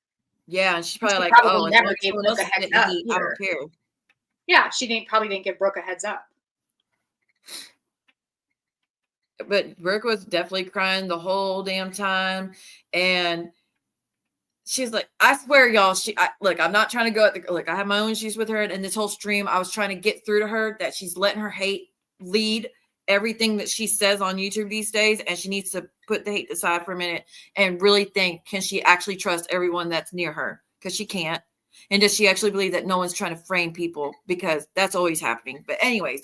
Speaker 2: Yeah, and she's probably
Speaker 10: never gave Brooke a heads up. I don't care. Yeah, she probably didn't give Brooke a heads up.
Speaker 2: But Brooke was definitely crying the whole damn time, and she's like, I swear, y'all, look, I'm not trying to go at I have my own issues with her, and this whole stream, I was trying to get through to her that she's letting her hate lead everything that she says on YouTube these days, and she needs to put the hate aside for a minute and really think, can she actually trust everyone that's near her? because she can't? And does she actually believe that no one's trying to frame people? Because that's always happening. But anyways,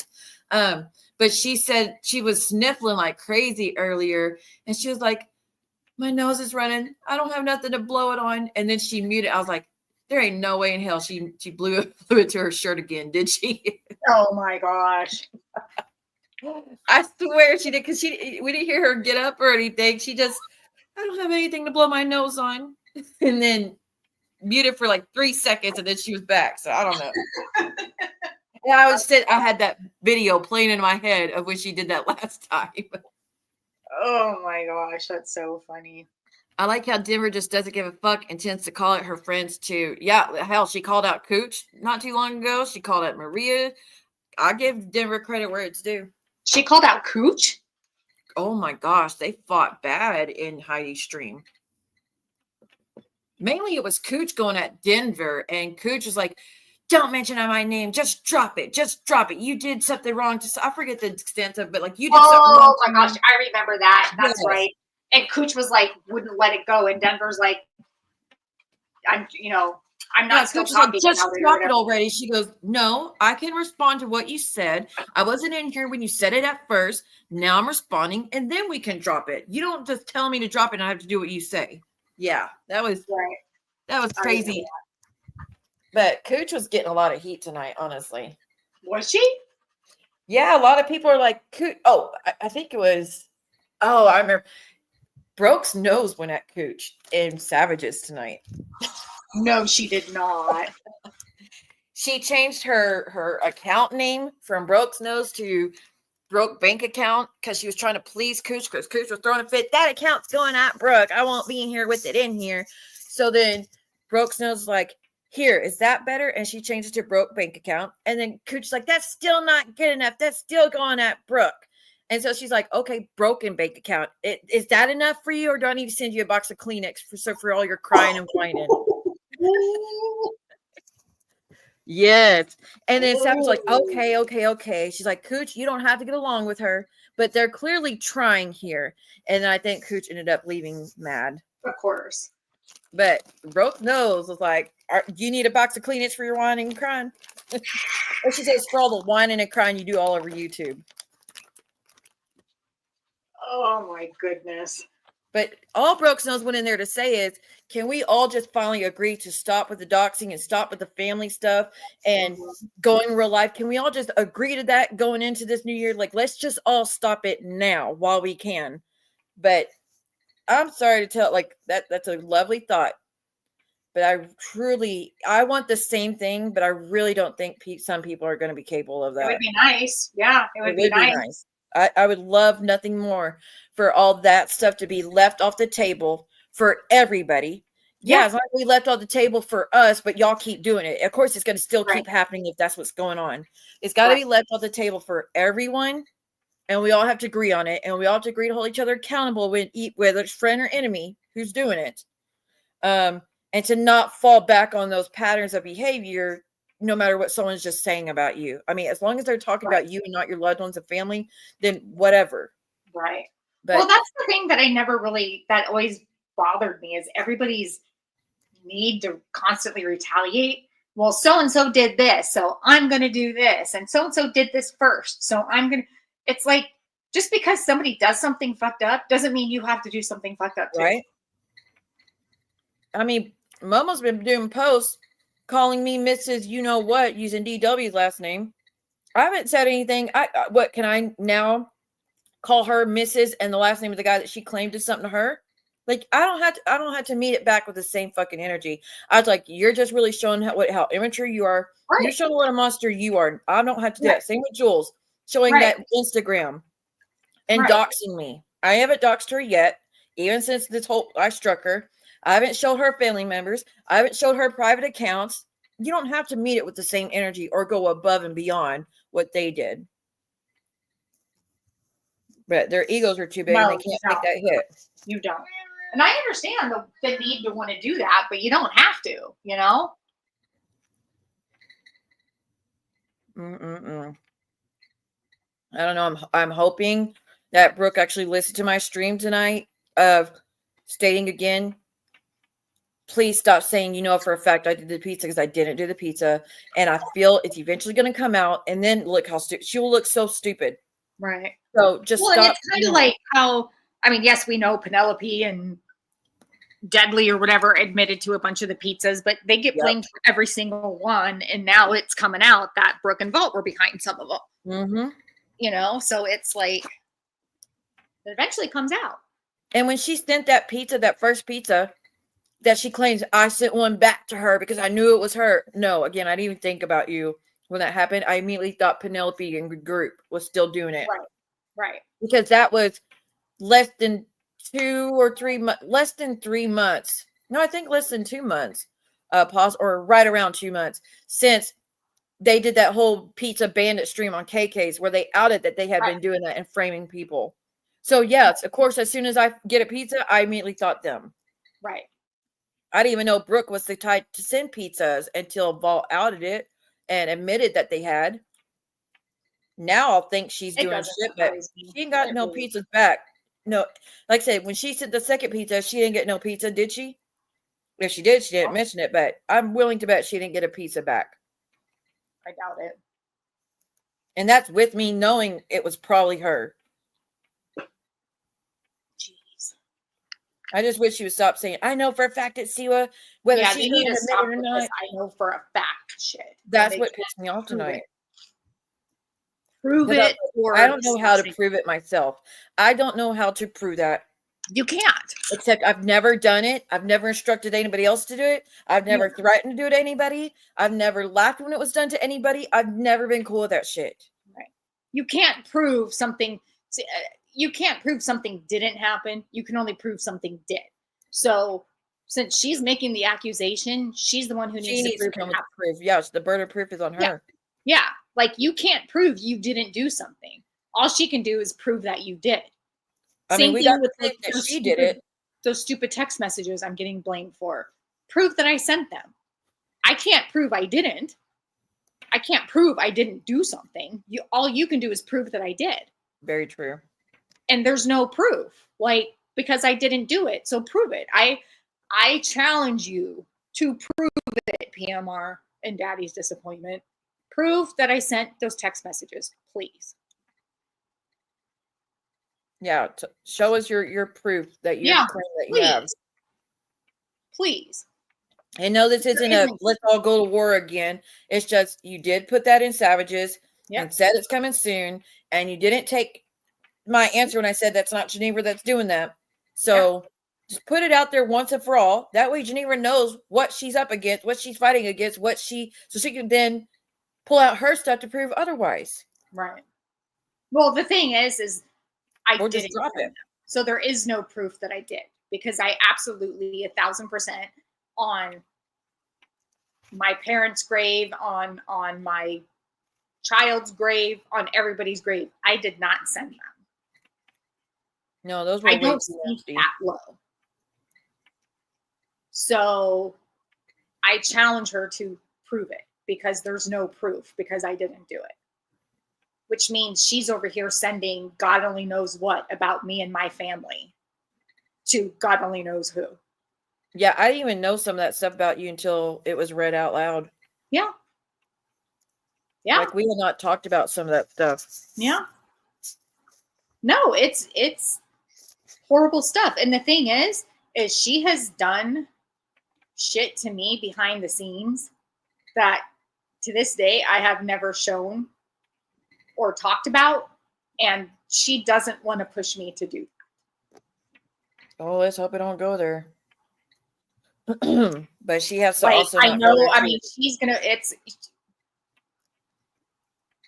Speaker 2: but she said she was sniffling like crazy earlier, and she was like, my nose is running. I don't have nothing to blow it on. And then she muted. I was like, there ain't no way in hell she blew it to her shirt again, did she?
Speaker 9: Oh my gosh.
Speaker 2: I swear she did, because we didn't hear her get up or anything. She just, I don't have anything to blow my nose on. And then muted for like 3 seconds, and then she was back. So I don't know. Yeah, I had that video playing in my head of when she did that last time.
Speaker 9: Oh my gosh, that's so funny.
Speaker 2: I like how GInevra just doesn't give a fuck and tends to call out her friends too. Yeah, hell, she called out Cooch not too long ago. She called out Maria. I give GInevra credit where it's due.
Speaker 9: She called out Cooch?
Speaker 2: Oh my gosh, they fought bad in Heidi's stream. Mainly it was Cooch going at GInevra, and Cooch was like, don't mention my name. Just drop it. Just drop it. You did something wrong. I forget the extent of it, but like you did something wrong.
Speaker 9: Oh my gosh, I remember that. That's right. And Cooch was like, wouldn't let it go. And Denver's like, I'm not still talking.
Speaker 2: Like, just drop it already. She goes, no, I can respond to what you said. I wasn't in here when you said it at first. Now I'm responding, and then we can drop it. You don't just tell me to drop it and I have to do what you say. Yeah, that was crazy. But Cooch was getting a lot of heat tonight, honestly.
Speaker 9: Was she?
Speaker 2: Yeah, a lot of people are like, Cooch. Oh, I think it was. Oh, I remember. Brooke's nose went at Cooch in Savages tonight.
Speaker 9: No, she did not.
Speaker 2: She changed her account name from Brooke's nose to Brooke bank account because she was trying to please Cooch, because Cooch was throwing a fit. That account's going at Brooke. I won't be in here with it in here. So then Brooke's nose was like, here, is that better? And she changed it to Brooke bank account. And then Cooch's like, that's still not good enough. That's still going at Brooke. And so she's like, okay, broken bank account. Is that enough for you? Or do I need to send you a box of Kleenex for all your crying and whining? Yes. And then Sam's like, okay. She's like, Cooch, you don't have to get along with her, but they're clearly trying here. And I think Cooch ended up leaving mad.
Speaker 9: Of course.
Speaker 2: But Brooke knows was like, do you need a box of Kleenex for your whining and crying? Or she says, for all the whining and crying you do all over YouTube.
Speaker 9: Oh my goodness.
Speaker 2: But all Brooks knows went in there to say is, can we all just finally agree to stop with the doxing and stop with the family stuff and going real life? Can we all just agree to that going into this new year? Like, let's just all stop it now while we can. But I'm sorry to tell, like, that's a lovely thought. But I want the same thing, but I really don't think some people are going to be capable of that.
Speaker 9: It would be nice. Yeah, it would be nice.
Speaker 2: I would love nothing more for all that stuff to be left off the table for everybody. Yeah, as long as we left off the table for us, but y'all keep doing it. Of course, it's going to still keep happening if that's what's going on. It's got to be left off the table for everyone, and we all have to agree on it, and we all have to agree to hold each other accountable whether it's friend or enemy who's doing it, and to not fall back on those patterns of behavior. No matter what someone's just saying about you. I mean, as long as they're talking about you and not your loved ones and family, then whatever.
Speaker 9: Right.
Speaker 2: But,
Speaker 9: well, that's the thing that always bothered me is everybody's need to constantly retaliate. Well, so-and-so did this, so I'm going to do this. And so-and-so did this first, so I'm going to. It's like, just because somebody does something fucked up doesn't mean you have to do something fucked up too.
Speaker 2: Right. I mean, Momo's been doing posts calling me Mrs. You know what, using DW's last name. I haven't said anything. What can I now call her Mrs. and the last name of the guy that she claimed is something to her? Like, I don't have to meet it back with the same fucking energy. I was like, you're just really showing how immature you are. Right. You're showing what a monster you are. I don't have to do that. Same with Jules, showing that Instagram and doxing me. I haven't doxed her yet, even since I struck her. I haven't showed her family members. I haven't showed her private accounts. You don't have to meet it with the same energy or go above and beyond what they did. But their egos are too big and they can't take that hit.
Speaker 9: You don't. And I understand the need to want to do that, but you don't have to, you know?
Speaker 2: I don't know. I'm hoping that Brooke actually listened to my stream tonight of stating again, please stop saying, you know, for a fact I did the pizza, because I didn't do the pizza. And I feel it's eventually going to come out. And then look how stupid. She will look so stupid.
Speaker 11: Right.
Speaker 2: So just
Speaker 11: well,
Speaker 2: stop.
Speaker 11: And it's kind of like how, I mean, yes, we know Penelope and Deadly or whatever admitted to a bunch of the pizzas, but they get blamed for every single one. And now it's coming out that Brooke and Vault were behind some of them.
Speaker 2: Mm-hmm.
Speaker 11: You know, so it's like, it eventually comes out.
Speaker 2: And when she sent that pizza, that first pizza, that she claims I sent one back to her because I knew it was her. No, again, I didn't even think about you when that happened. I immediately thought Penelope and the group was still doing it.
Speaker 11: Right. Right.
Speaker 2: Because that was less than 2 or 3 months, less than 3 months. No, I think less than 2 months. Or right around 2 months since they did that whole Pizza Bandit stream on KK's where they outed that they had been doing that and framing people. So yes, of course, as soon as I get a pizza, I immediately thought them.
Speaker 11: Right.
Speaker 2: I didn't even know Brooke was the type to send pizzas until Vault outed it and admitted that they had. Now I'll think she's doing shit, but she ain't got no pizzas back. No, like I said, when she sent the second pizza, she didn't get no pizza, did she? If she did, she didn't mention it, but I'm willing to bet she didn't get a pizza back.
Speaker 11: I doubt it.
Speaker 2: And that's with me knowing it was probably her.
Speaker 11: Jeez.
Speaker 2: I just wish she would stop saying, I know for a fact it's Siwa, whether
Speaker 11: Yeah,
Speaker 2: she
Speaker 11: they need to stop
Speaker 2: or
Speaker 11: with
Speaker 2: not.
Speaker 11: this I know for a fact shit.
Speaker 2: That's what pissed me off tonight.
Speaker 11: Prove it. Or
Speaker 2: I don't know how to prove it myself. I don't know how to prove that.
Speaker 11: You can't.
Speaker 2: Except I've never done it. I've never instructed anybody else to do it. I've never threatened to do it to anybody. I've never laughed when it was done to anybody. I've never been cool with that shit.
Speaker 11: Right. You can't prove something. You can't prove something didn't happen. You can only prove something did. So since she's making the accusation, she's the one who needs to come with
Speaker 2: proof. Yes, the burden of proof is on her.
Speaker 11: Yeah. Like you can't prove you didn't do something. All she can do is prove that you did.
Speaker 2: I mean, we got to prove that she did it.
Speaker 11: Those stupid text messages I'm getting blamed for. Prove that I sent them. I can't prove I didn't. I can't prove I didn't do something. All you can do is prove that I did.
Speaker 2: Very true.
Speaker 11: And there's no proof, like, because I didn't do it. So prove it. I challenge you to prove it, PMR and Daddy's disappointment. Prove that I sent those text messages, please.
Speaker 2: Yeah, show us your proof that you claim that you have.
Speaker 11: Please.
Speaker 2: I know this isn't a let's all go to war again. It's just you did put that in Savages and said it's coming soon, and you didn't take my answer when I said that's not GInevra that's doing that. So just put it out there once and for all. That way GInevra knows what she's up against, what she's fighting against, so she can then pull out her stuff to prove otherwise.
Speaker 11: Right. Well, the thing is I didn't
Speaker 2: drop it.
Speaker 11: So there is no proof that I did, because I absolutely 1,000% on my parents' grave, on my child's grave, on everybody's grave, I did not send them.
Speaker 2: No, those were
Speaker 11: I don't think that low. So I challenge her to prove it, because there's no proof, because I didn't do it. Which means she's over here sending God only knows what about me and my family to God only knows who.
Speaker 2: Yeah, I didn't even know some of that stuff about you until it was read out loud.
Speaker 11: Yeah. Yeah.
Speaker 2: Like we had not talked about some of that stuff.
Speaker 11: Yeah. No, it's horrible stuff. And the thing is she has done shit to me behind the scenes that to this day I have never shown or talked about, and she doesn't want to push me to do that.
Speaker 2: Oh, let's hope it don't go there. But she has to
Speaker 11: also. I know. I mean, she's gonna.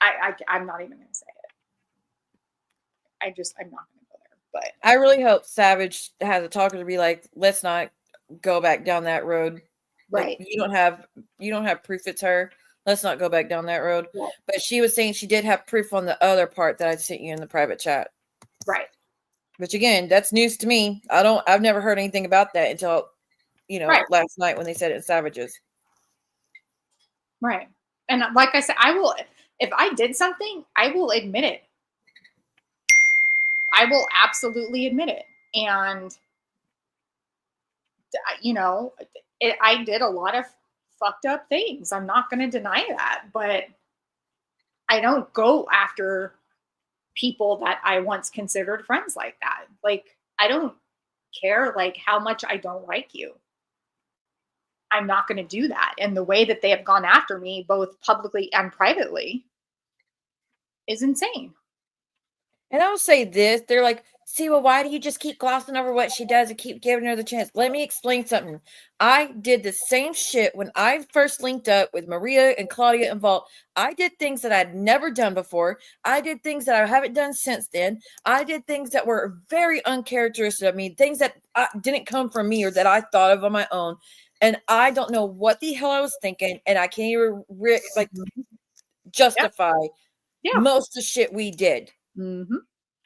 Speaker 11: I'm not even gonna say it. I'm not gonna go there. But
Speaker 2: I really hope Savage has a talker to be like, let's not go back down that road.
Speaker 11: Right.
Speaker 2: Like, you don't have proof it's her. Let's not go back down that road.
Speaker 11: Yeah.
Speaker 2: But she was saying she did have proof on the other part that I sent you in the private chat.
Speaker 11: Right.
Speaker 2: Which again, that's news to me. I've never heard anything about that until, last night when they said it in Savages.
Speaker 11: Right. And like I said, if I did something, I will admit it. I will absolutely admit it. And, I did a lot of fucked up things. I'm not going to deny that, but I don't go after people that I once considered friends like that. Like, I don't care like how much I don't like you. I'm not going to do that. And the way that they have gone after me, both publicly and privately, is insane.
Speaker 2: And I'll say this, they're like, see, well, why do you just keep glossing over what she does and keep giving her the chance? Let me explain something. I did the same shit when I first linked up with Maria and Claudia and Vault. I did things that I'd never done before. I did things that I haven't done since then. I did things that were very uncharacteristic of me, things that didn't come from me or that I thought of on my own. And I don't know what the hell I was thinking. And I can't even justify most of the shit we did.
Speaker 11: Mm-hmm.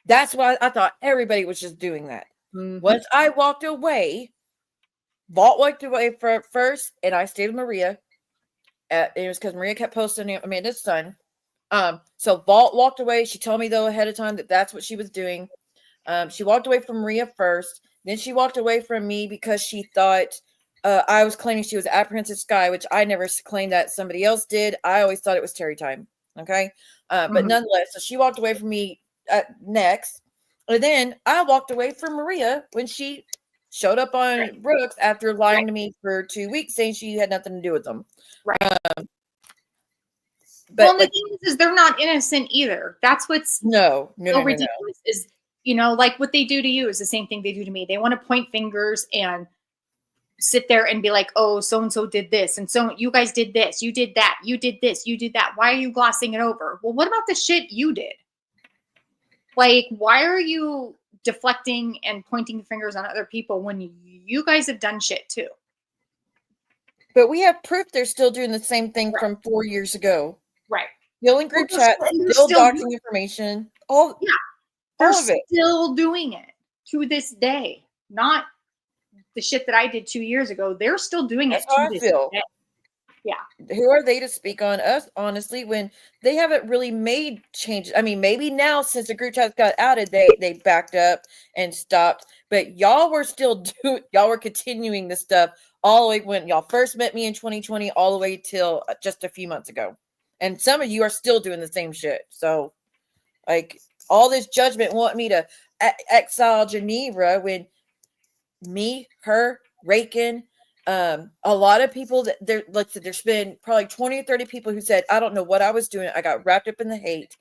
Speaker 2: That's why I thought everybody was just doing that.
Speaker 11: Mm-hmm.
Speaker 2: Once I walked away, Vault walked away first, and I stayed with Maria. It was because Maria kept posting Amanda's son. So Vault walked away. She told me, though, ahead of time that that's what she was doing. She walked away from Maria first. Then she walked away from me because she thought I was claiming she was Apprehensive Sky, which I never claimed that. Somebody else did. I always thought it was Terry time. Okay? But nonetheless, so she walked away from me next. And then I walked away from Maria when she showed up on Brooks after lying to me for 2 weeks, saying she had nothing to do with them.
Speaker 11: Right.
Speaker 2: But
Speaker 11: well, the thing is they're not innocent either. That's what's
Speaker 2: no
Speaker 11: ridiculous. Is, you know, like what they do to you is the same thing they do to me. They want to point fingers and sit there and be like, oh, so-and-so did this. And so you guys did this. You did that. You did this. You did that. Why are you glossing it over? Well, what about the shit you did? Like, why are you deflecting and pointing fingers on other people when you guys have done shit too?
Speaker 2: But we have proof they're still doing the same thing from 4 years ago.
Speaker 11: Right.
Speaker 2: Still in group chat, still doxing information. All
Speaker 11: they're
Speaker 2: of it.
Speaker 11: Still doing it to this day. Not the shit that I did 2 years ago. They're still doing it to this day. Yeah.
Speaker 2: Who are they to speak on us, honestly, when they haven't really made changes? I mean, maybe now since the group chat got outed, they backed up and stopped. But y'all were still y'all were continuing this stuff all the way when y'all first met me in 2020, all the way till just a few months ago. And some of you are still doing the same shit. So, like, all this judgment want me to exile GInevra when me, her, Rakin, a lot of people that there's been probably 20 or 30 people who said, I don't know what I was doing. I got wrapped up in the hate.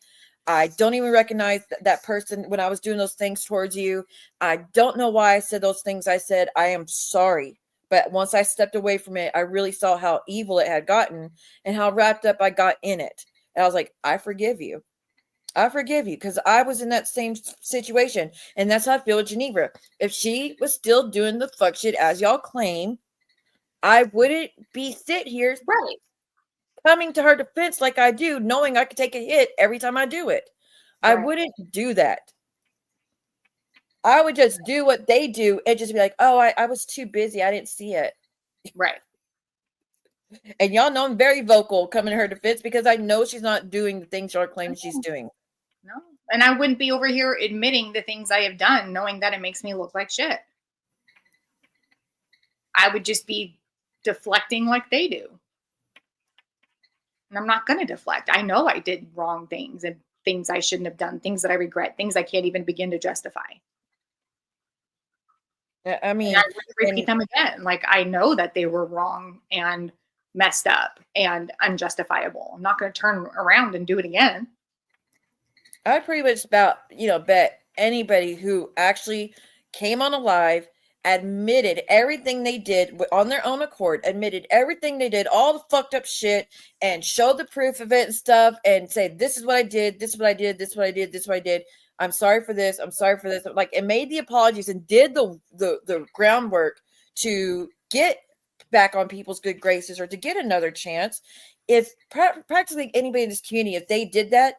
Speaker 2: I don't even recognize that person when I was doing those things towards you. I don't know why I said those things I said. I am sorry. But once I stepped away from it, I really saw how evil it had gotten and how wrapped up I got in it. And I was like, I forgive you. I forgive you, because I was in that same situation. And that's how I feel with GInevra. If she was still doing the fuck shit as y'all claim, I wouldn't be sit here coming to her defense like I do, knowing I could take a hit every time I do it. I wouldn't do that. I would just do what they do and just be like, oh, I was too busy. I didn't see it.
Speaker 11: Right.
Speaker 2: And y'all know I'm very vocal coming to her defense because I know she's not doing the things y'all claim she's doing.
Speaker 11: No. And I wouldn't be over here admitting the things I have done, knowing that it makes me look like shit. I would just be deflecting like they do. And I'm not going to deflect. I know I did wrong things and things I shouldn't have done, things that I regret, things I can't even begin to justify.
Speaker 2: I mean,
Speaker 11: and I repeat them again. Like, I know that they were wrong and messed up and unjustifiable. I'm not going to turn around and do it again.
Speaker 2: I pretty much bet anybody who actually came on a live, admitted everything they did on their own accord, admitted everything they did, all the fucked up shit, and showed the proof of it and stuff, and say, this is what I did, this is what I did, this is what I did, this is what I did. I'm sorry for this. I'm sorry for this. Like, it made the apologies and did the groundwork to get back on people's good graces or to get another chance. If practically anybody in this community, if they did that,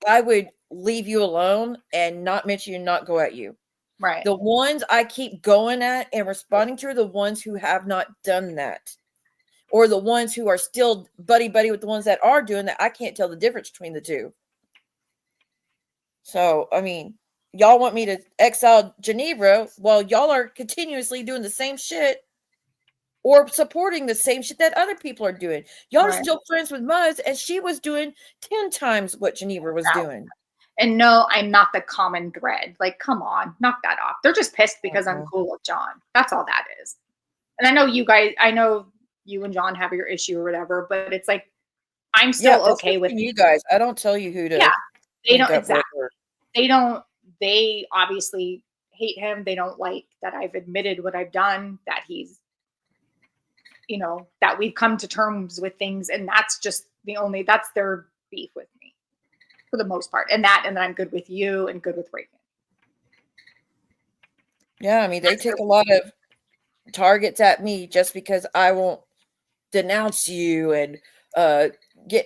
Speaker 2: I would leave you alone and not mention you, not go at you.
Speaker 11: Right.
Speaker 2: The ones I keep going at and responding to are the ones who have not done that, or the ones who are still buddy with the ones that are doing that. I can't tell the difference between the two. So, I mean, y'all want me to exile GInevra while y'all are continuously doing the same shit. or supporting the same shit that other people are doing. Y'all are
Speaker 9: Right.
Speaker 2: still friends with Muzz, and she was doing 10 times what GInevra was doing.
Speaker 11: And no, I'm not the common thread. Like, come on, knock that off. They're just pissed because I'm cool with John. That's all that is. And I know you guys, I know you and John have your issue or whatever, but it's like, I'm still okay with
Speaker 2: you guys. I don't tell you who to.
Speaker 11: Yeah, they
Speaker 2: link
Speaker 11: don't
Speaker 2: up with
Speaker 11: exactly.
Speaker 2: or-
Speaker 11: They obviously hate him. They don't like that I've admitted what I've done, that he's, you know, that we've come to terms with things. And that's just that's their beef with me for the most part. And then I'm good with you and good with Reagan.
Speaker 2: Yeah, I mean, they take a lot of targets at me just because I won't denounce you and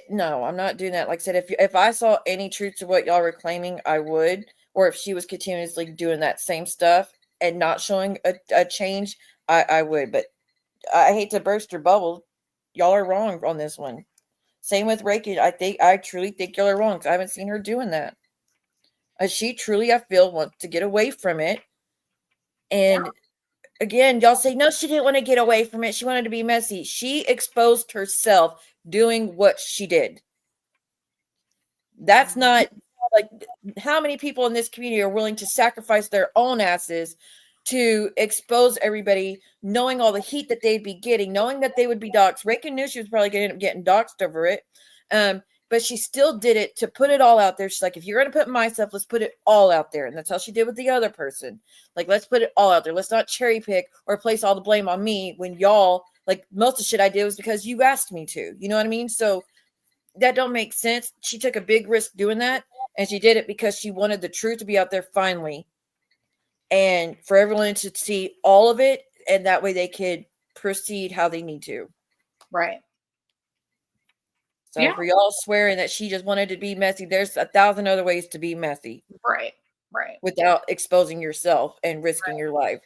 Speaker 2: no, I'm not doing that. Like I said, if I saw any truth to what y'all were claiming, I would. Or if she was continuously doing that same stuff and not showing a change, I would. But I hate to burst your bubble. Y'all are wrong on this one. Same with Reiki. I truly think y'all are wrong. I haven't seen her doing that. She truly, I feel, wants to get away from it. And again, y'all say, no, she didn't want to get away from it. She wanted to be messy. She exposed herself doing what she did. That's not like how many people in this community are willing to sacrifice their own asses to expose everybody, knowing all the heat that they'd be getting, knowing that they would be doxxed. Reagan knew she was probably going to end up getting doxxed over it. But she still did it to put it all out there. She's like, if you're going to put my stuff, let's put it all out there. And that's how she did with the other person. Like, let's put it all out there. Let's not cherry pick or place all the blame on me when y'all, like, most of the shit I did was because you asked me to. You know what I mean? So that don't make sense. She took a big risk doing that. And she did it because she wanted the truth to be out there finally. And for everyone to see all of it. And that way they could proceed how they need to.
Speaker 11: Right.
Speaker 2: So for y'all swearing that she just wanted to be messy, there's 1,000 other ways to be messy.
Speaker 11: Right.
Speaker 2: Without exposing yourself and risking your life.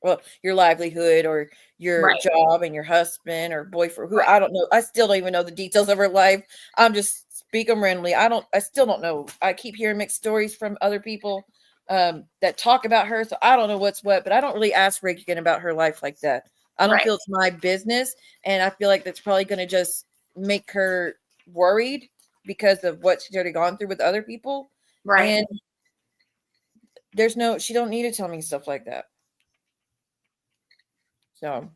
Speaker 2: Well, your livelihood or your job and your husband or boyfriend, who I don't know. I still don't even know the details of her life. I'm just speaking randomly. I still don't know. I keep hearing mixed stories from other people that talk about her. So I don't know what's what, but I don't really ask Reagan about her life like that. I don't feel it's my business. And I feel like that's probably going to just make her worried because of what she's already gone through with other people.
Speaker 11: Right.
Speaker 2: And she don't need to tell me stuff like that. So,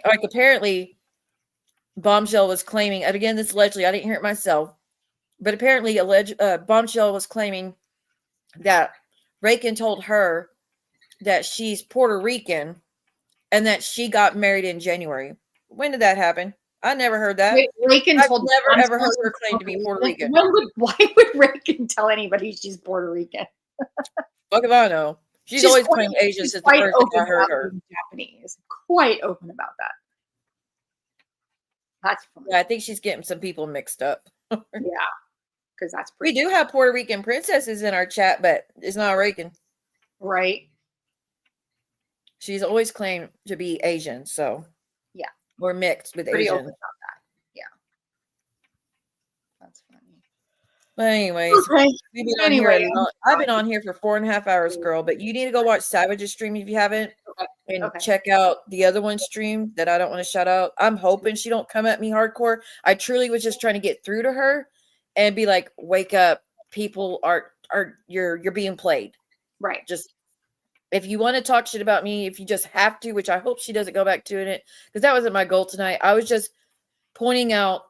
Speaker 2: like apparently Bombshell was claiming, and again, this allegedly, I didn't hear it myself, but apparently Bombshell was claiming that Reagan told her that she's Puerto Rican and that she got married in January. When did that happen? I never heard that.
Speaker 11: Reagan
Speaker 2: I've
Speaker 11: told
Speaker 2: never ever heard her claim to be Puerto Rican.
Speaker 11: Why would Reagan tell anybody she's Puerto Rican?
Speaker 2: Fuck if I know. She's always claimed Asian since the first time I heard her.
Speaker 11: Japanese. Quite open about that. That's funny.
Speaker 2: Yeah, I think she's getting some people mixed up.
Speaker 11: Yeah. Because that's pretty.
Speaker 2: We do have Puerto Rican princesses in our chat, but it's not Reagan.
Speaker 11: Right.
Speaker 2: She's always claimed to be Asian, so
Speaker 11: yeah.
Speaker 2: We're mixed with
Speaker 11: Pretty
Speaker 2: Asian.
Speaker 11: open about that. Yeah. That's funny.
Speaker 2: But anyways, we've been on here I've been on here for 4.5 hours, girl. But you need to go watch Savage's stream if you haven't. And check out the other one's stream that I don't want to shout out. I'm hoping she don't come at me hardcore. I truly was just trying to get through to her and be like, wake up. People you're being played.
Speaker 11: Right.
Speaker 2: Just if you want to talk shit about me, if you just have to, which I hope she doesn't go back to it, because that wasn't my goal tonight. I was just pointing out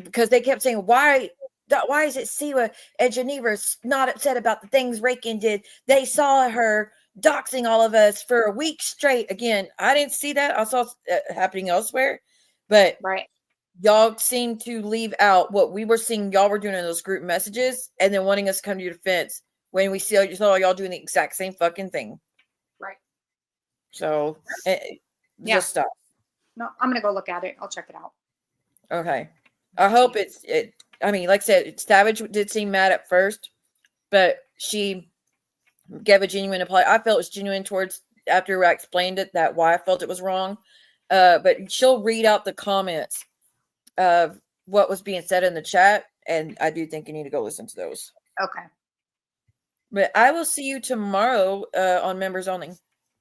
Speaker 2: because they kept saying, why is it Siwa and GInevra's not upset about the things Reagan did? They saw her doxing all of us for a week straight. Again, I didn't see that. I saw it happening elsewhere, but y'all seem to leave out what we were seeing y'all were doing in those group messages and then wanting us to come to your defense when we saw y'all doing the exact same fucking thing.
Speaker 11: Right.
Speaker 2: So just stop.
Speaker 11: No, I'm going to go look at it. I'll check it out.
Speaker 2: Okay. I hope I mean, like I said, Savage did seem mad at first, but she gave a genuine apology. I felt it was genuine towards after I explained it, that why I felt it was wrong. But she'll read out the comments of what was being said in the chat, and I do think you need to go listen to those.
Speaker 11: Okay.
Speaker 2: But I will see you tomorrow on members only.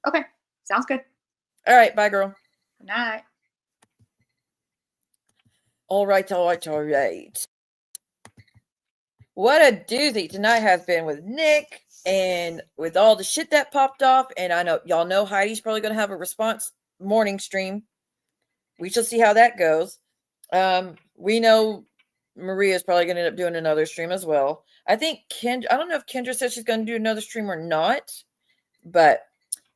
Speaker 11: Okay. Sounds good.
Speaker 2: All right. Bye, girl.
Speaker 11: Good night.
Speaker 2: All right. What a doozy tonight has been with Nick and with all the shit that popped off. And I know y'all know Heidi's probably going to have a response morning stream. We shall see how that goes. We know Maria's probably going to end up doing another stream as well. I think Kendra, I don't know if Kendra said she's going to do another stream or not. But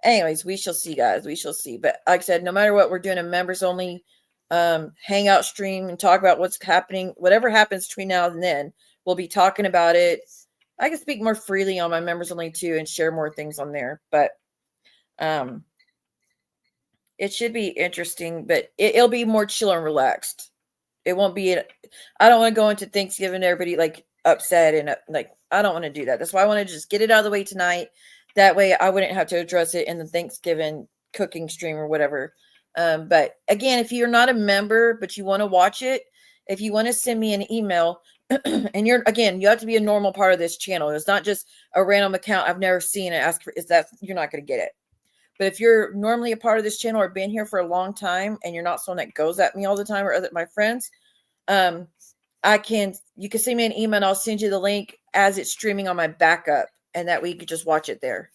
Speaker 2: anyways, we shall see, guys. We shall see. But like I said, no matter what, we're doing a members only hangout stream and talk about what's happening. Whatever happens between now and then, we'll be talking about it. I can speak more freely on my members only too and share more things on there. But it should be interesting, but it'll be more chill and relaxed. It won't be. I don't want to go into Thanksgiving everybody like upset and like I don't want to do that. That's why I want to just get it out of the way tonight. That way I wouldn't have to address it in the Thanksgiving cooking stream or whatever. But again, if you're not a member, but you want to watch it, if you want to send me an email and you have to be a normal part of this channel. It's not just a random account I've never seen and ask for, you're not going to get it. But if you're normally a part of this channel or been here for a long time and you're not someone that goes at me all the time or my friends, you can send me an email and I'll send you the link as it's streaming on my backup. And that way you could just watch it there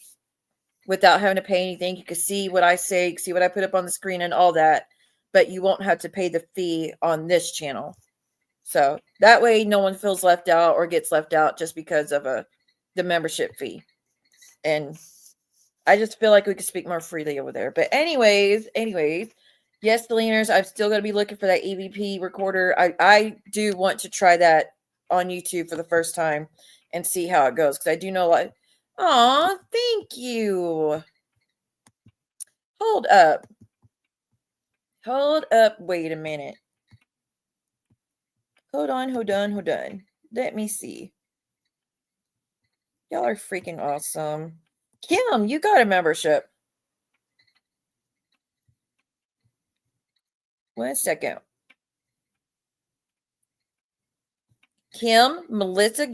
Speaker 2: without having to pay anything. You can see what I say, see what I put up on the screen and all that, but you won't have to pay the fee on this channel. So that way no one feels left out or gets left out just because of the membership fee. And I just feel like we could speak more freely over there. But anyways, yes, the leaners, I'm still going to be looking for that EVP recorder. I do want to try that on YouTube for the first time and see how it goes. Because I do know like, oh, thank you. Hold up. Wait a minute. Hold on. Let me see. Y'all are freaking awesome. Kim, you got a membership. 1 second. Kim, Melissa,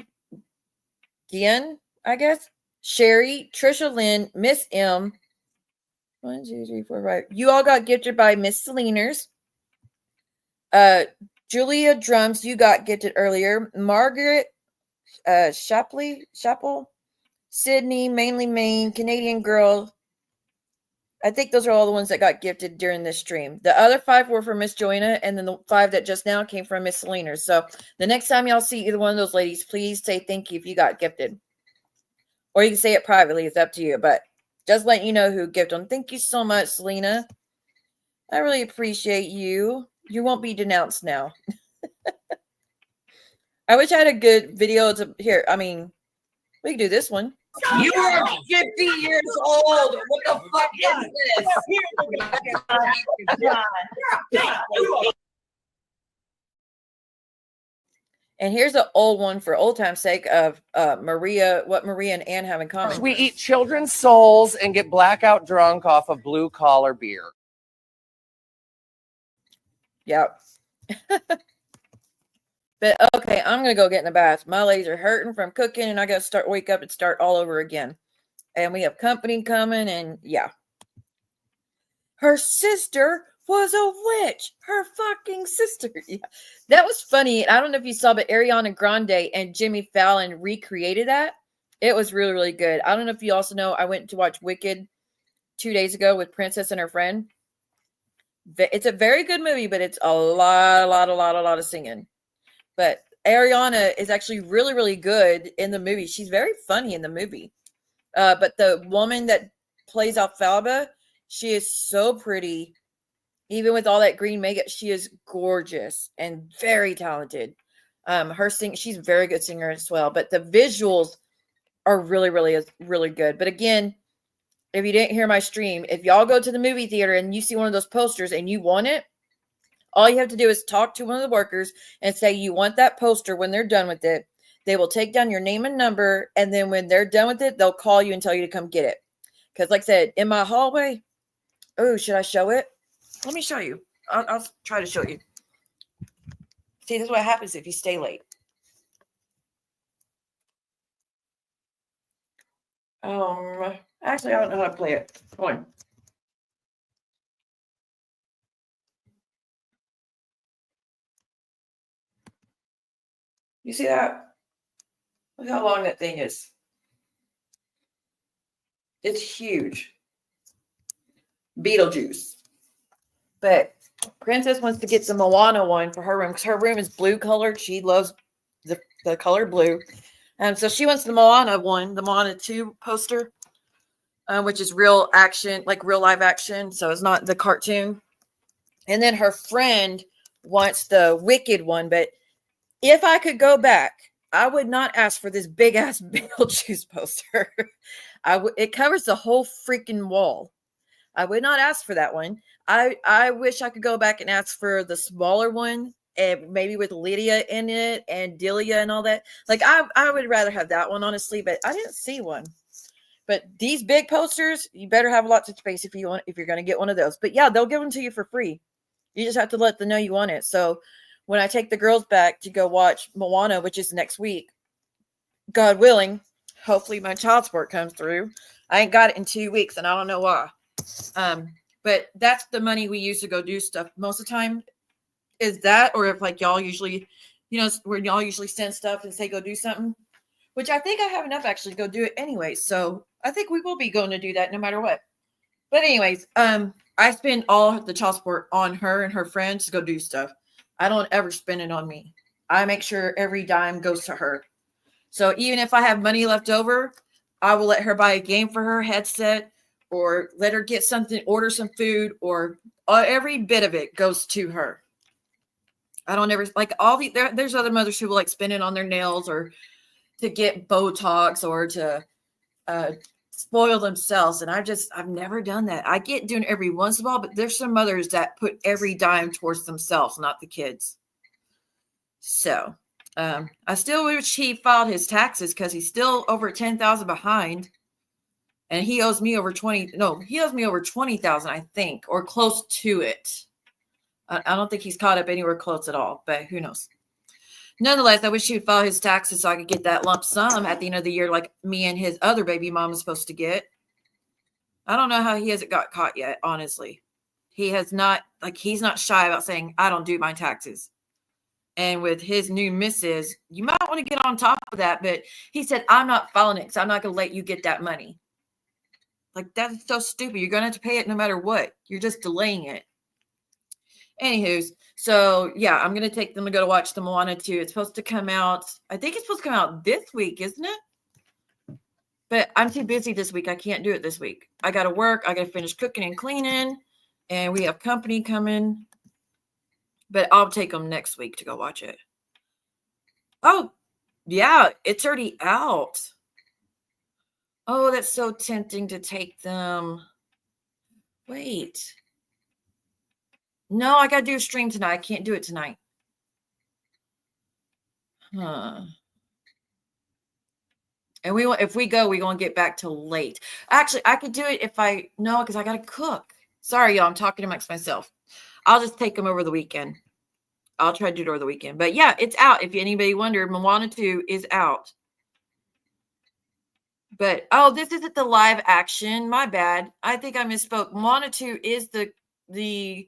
Speaker 2: Gian, I guess. Sherry, Trisha Lynn, Miss M. 1, 2, 3, 4, 5. You all got gifted by Miss Seliners. Julia Drums, you got gifted earlier. Margaret Chapel, Sydney, mainly Maine, Canadian Girl. I think those are all the ones that got gifted during this stream. The other 5 were from Miss Joanna, and then the 5 that just now came from Miss Selena. So the next time y'all see either one of those ladies, please say thank you if you got gifted. Or you can say it privately. It's up to you. But just letting you know who gifted them. Thank you so much, Selena. I really appreciate you. You won't be denounced now. I wish I had a good video to here. I mean, we can do this one.
Speaker 12: You are 50 years old. What the fuck is this?
Speaker 2: And here's an old one for old time's sake of Maria, what Maria and Ann have in common.
Speaker 12: We eat children's souls and get blackout drunk off of blue collar beer.
Speaker 2: Yep. But okay, I'm gonna go get in the bath. My legs are hurting from cooking, and I gotta wake up and start all over again. And we have company coming, and yeah. Her sister was a witch. Her fucking sister. Yeah. That was funny. I don't know if you saw, but Ariana Grande and Jimmy Fallon recreated that. It was really, really good. I don't know if you also know, I went to watch Wicked 2 days ago with Princess and her friend. It's a very good movie, but it's a lot of singing. But Ariana is actually really, really good in the movie. She's very funny in the movie. But the woman that plays Alfalfa, she is so pretty. Even with all that green makeup, she is gorgeous and very talented. She's a very good singer as well. But the visuals are really, really, really good. But again, if you didn't hear my stream, if y'all go to the movie theater and you see one of those posters and you want it, all you have to do is talk to one of the workers and say you want that poster. When they're done with it, they will take down your name and number. And then when they're done with it, they'll call you and tell you to come get it. Because like I said, in my hallway, oh, should I show it? Let me show you. I'll try to show you. See, this is what happens if you stay late. Actually, I don't know how to play it. Hold on. You see that? Look how long that thing is. It's huge. Beetlejuice. But Princess wants to get the Moana one for her room because her room is blue colored. She loves the color blue. So she wants the Moana one, the Moana 2 poster, which is real action, like real live action. So it's not the cartoon. And then her friend wants the Wicked one. But if I could go back, I would not ask for this big ass Beetlejuice poster. It covers the whole freaking wall. I would not ask for that one. I wish I could go back and ask for the smaller one, and maybe with Lydia in it and Delia and all that. Like I would rather have that one, honestly, but I didn't see one. But these big posters, you better have lots of space if you're going to get one of those. But yeah, they'll give them to you for free. You just have to let them know you want it. So when I take the girls back to go watch Moana, which is next week, God willing, hopefully my child support comes through. I ain't got it in 2 weeks, and I don't know why. But that's the money we use to go do stuff most of the time, is that, or if like y'all usually, where y'all usually send stuff and say go do something, which I think I have enough actually to go do it anyway. So I think we will be going to do that no matter what. But anyways, I spend all the child support on her and her friends to go do stuff. I don't ever spend it on me. I make sure every dime goes to her. So even if I have money left over, I will let her buy a game for her headset, or let her get something, order some food, or every bit of it goes to her. I don't ever like there's other mothers who will like spend it on their nails or to get Botox or to spoil themselves. And I've never done that. I get doing it every once in a while, but there's some mothers that put every dime towards themselves, not the kids. So I still wish he filed his taxes because he's still over 10,000 behind. And he owes me over 20. No, he owes me over 20,000, I think, or close to it. I don't think he's caught up anywhere close at all, but who knows? Nonetheless, I wish he would file his taxes so I could get that lump sum at the end of the year, like me and his other baby mom is supposed to get. I don't know how he hasn't got caught yet, honestly. He has not, he's not shy about saying, I don't do my taxes. And with his new missus, you might want to get on top of that, but he said, I'm not filing it because I'm not going to let you get that money. Like, that's so stupid. You're going to have to pay it no matter what. You're just delaying it. Anywho's, so yeah, I'm going to take them to go to watch the Moana 2. It's supposed to come out, I think it's supposed to come out this week, isn't it? But I'm too busy this week. I can't do it this week. I got to work. I got to finish cooking and cleaning. And we have company coming. But I'll take them next week to go watch it. Oh, yeah, it's already out. Oh, that's so tempting to take them. Wait. No, I got to do a stream tonight. I can't do it tonight. Huh. And if we go, we're going to get back till late. Actually, I could do it because I got to cook. Sorry, y'all. I'm talking amongst myself. I'll just take them over the weekend. I'll try to do it over the weekend. But yeah, it's out. If anybody wondered, Moana 2 is out. But, oh, this isn't the live action. My bad. I think I misspoke. Moana 2 is the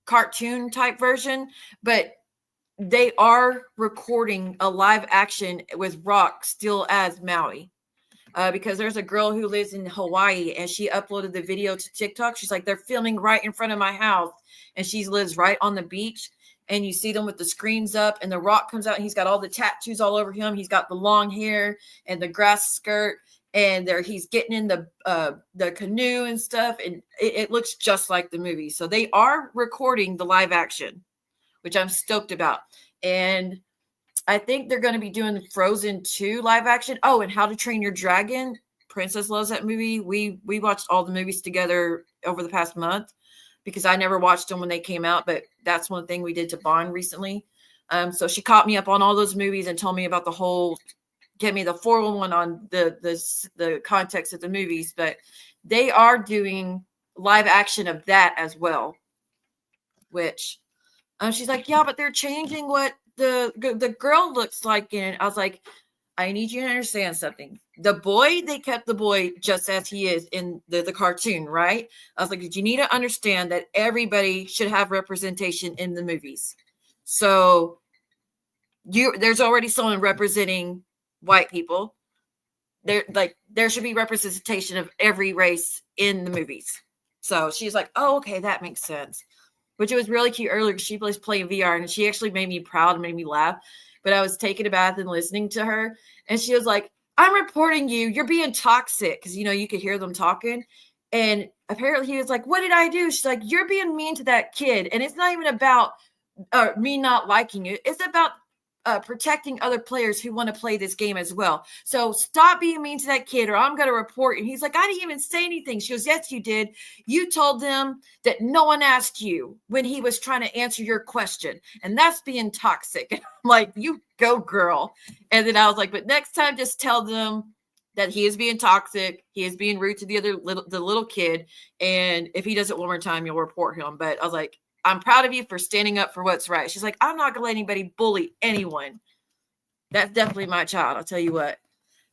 Speaker 2: cartoon type version, but they are recording a live action with Rock still as Maui. Because there's a girl who lives in Hawaii and she uploaded the video to TikTok. She's like, they're filming right in front of my house. And she lives right on the beach. And you see them with the screens up and the Rock comes out and he's got all the tattoos all over him. He's got the long hair and the grass skirt. And he's getting in the canoe and stuff. And it looks just like the movie. So they are recording the live action, which I'm stoked about. And I think they're going to be doing Frozen 2 live action. Oh, and How to Train Your Dragon. Princess loves that movie. We watched all the movies together over the past month because I never watched them when they came out. But that's one thing we did to bond recently. So she caught me up on all those movies and told me about get me the 411 on the context of the movies. But they are doing live action of that as well. Which she's like, yeah, but they're changing what the girl looks like in it. I was like, I need you to understand something. The boy, they kept the boy just as he is in the cartoon, right? I was like, you need to understand that everybody should have representation in the movies. So there's already someone representing white people. There should be representation of every race in the movies. So she's like, oh, okay, that makes sense. Which it was really cute earlier. She was playing VR and she actually made me proud and made me laugh. But I was taking a bath and listening to her. And she was like, I'm reporting you. You're being toxic. Because, you could hear them talking. And apparently he was like, what did I do? She's like, you're being mean to that kid. And it's not even about me not liking it. It's about protecting other players who want to play this game as well. So stop being mean to that kid or I'm going to report. And he's like, I didn't even say anything. She goes, yes, you did. You told them that no one asked you when he was trying to answer your question. And that's being toxic. And I'm like, you go, girl. And then I was like, but next time, just tell them that he is being toxic. He is being rude to the little kid. And if he does it one more time, you'll report him. But I was like, I'm proud of you for standing up for what's right. She's like, I'm not going to let anybody bully anyone. That's definitely my child. I'll tell you what.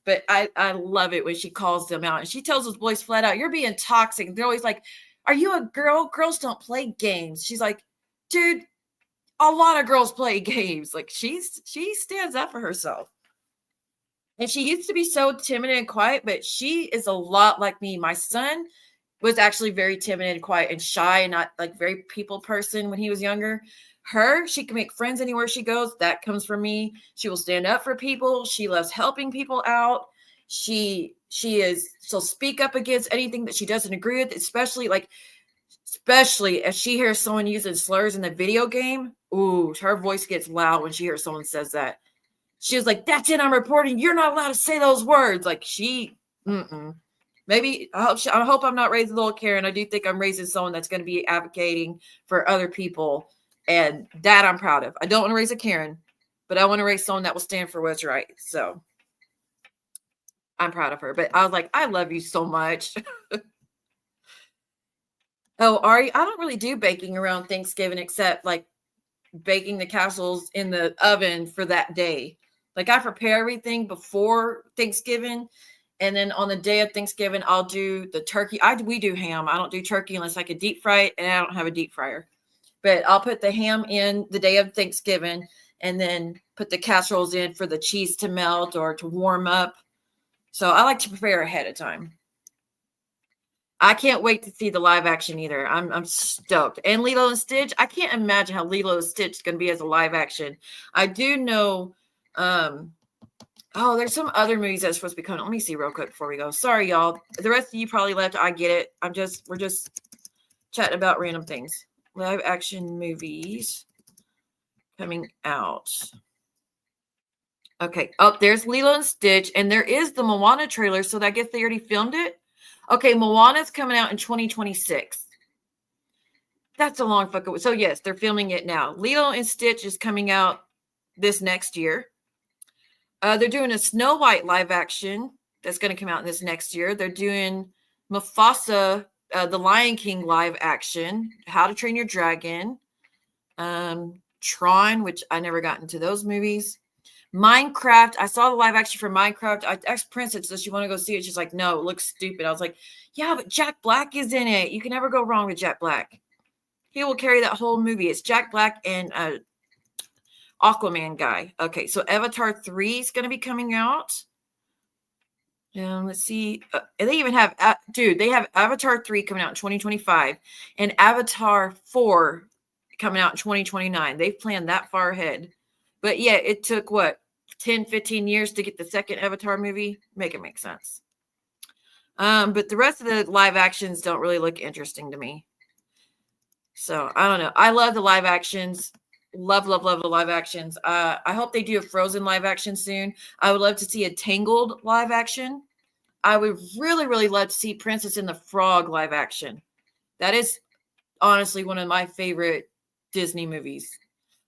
Speaker 2: But I love it when she calls them out. And she tells those boys flat out, you're being toxic. And they're always like, are you a girl? Girls don't play games. She's like, dude, a lot of girls play games. Like she stands up for herself. And she used to be so timid and quiet, but she is a lot like me. My son was actually very timid and quiet and shy and not like very people person when he was younger. She can make friends anywhere she goes. That comes from me. She will stand up for people. She loves helping people out. She'll speak up against anything that she doesn't agree with, especially if she hears someone using slurs in the video game. Ooh, her voice gets loud when she hears someone says that. She was like, that's it, I'm reporting. You're not allowed to say those words. Like maybe I hope I'm not raising little Karen. I do think I'm raising someone that's going to be advocating for other people. And that I'm proud of. I don't want to raise a Karen, but I want to raise someone that will stand for what's right. So I'm proud of her. But I was like, I love you so much. Oh, Ari, I don't really do baking around Thanksgiving except like baking the castles in the oven for that day. Like I prepare everything before Thanksgiving. And then on the day of Thanksgiving, I'll do the turkey. We do ham. I don't do turkey unless I could deep fry it, and I don't have a deep fryer. But I'll put the ham in the day of Thanksgiving and then put the casseroles in for the cheese to melt or to warm up. So I like to prepare ahead of time. I can't wait to see the live action either. I'm stoked. And Lilo and Stitch, I can't imagine how Lilo and Stitch is going to be as a live action. I do know... there's some other movies that's supposed to be coming. Let me see real quick before we go. Sorry, y'all. The rest of you probably left. I get it. We're just chatting about random things. Live action movies coming out. Okay. Oh, there's Lilo and Stitch, and there is the Moana trailer. So I guess they already filmed it. Okay, Moana's coming out in 2026. That's a long fucking. So yes, they're filming it now. Lilo and Stitch is coming out this next year. They're doing a Snow White live action that's going to come out this next year. They're doing Mufasa, the Lion King live action, How to Train Your Dragon, Tron, which I never got into those movies. Minecraft. I saw the live action for Minecraft. I asked Princess, does she want to go see it? She's like, no, it looks stupid. I was like, yeah, but Jack Black is in it. You can never go wrong with Jack Black. He will carry that whole movie. It's Jack Black and Aquaman guy. Okay, so Avatar 3 is going to be coming out. Let's see. They even have, they have Avatar 3 coming out in 2025 and Avatar 4 coming out in 2029. They've planned that far ahead. But yeah, it took 10, 15 years to get the second Avatar movie. Make it make sense. But the rest of the live actions don't really look interesting to me. So I don't know. I love the live actions. Love the live actions. I hope they do a Frozen live action soon. I would love to see a Tangled live action. I would really, really love to see Princess and the Frog live action. That is honestly one of my favorite Disney movies.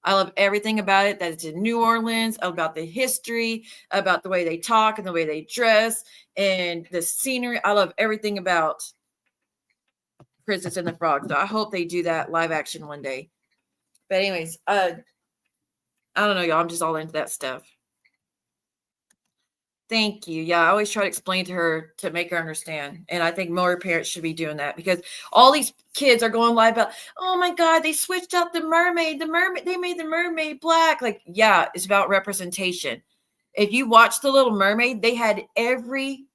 Speaker 2: I love everything about it. That it's in New Orleans, about the history, about the way they talk and the way they dress and the scenery. I love everything about Princess and the Frog. So I hope they do that live action one day. But anyways, I don't know, y'all. I'm just all into that stuff. Thank you. Yeah, I always try to explain to her to make her understand. And I think more parents should be doing that because all these kids are going live about, oh my God, they switched out the mermaid. They made the mermaid black. Like, yeah, it's about representation. If you watch The Little Mermaid, they had every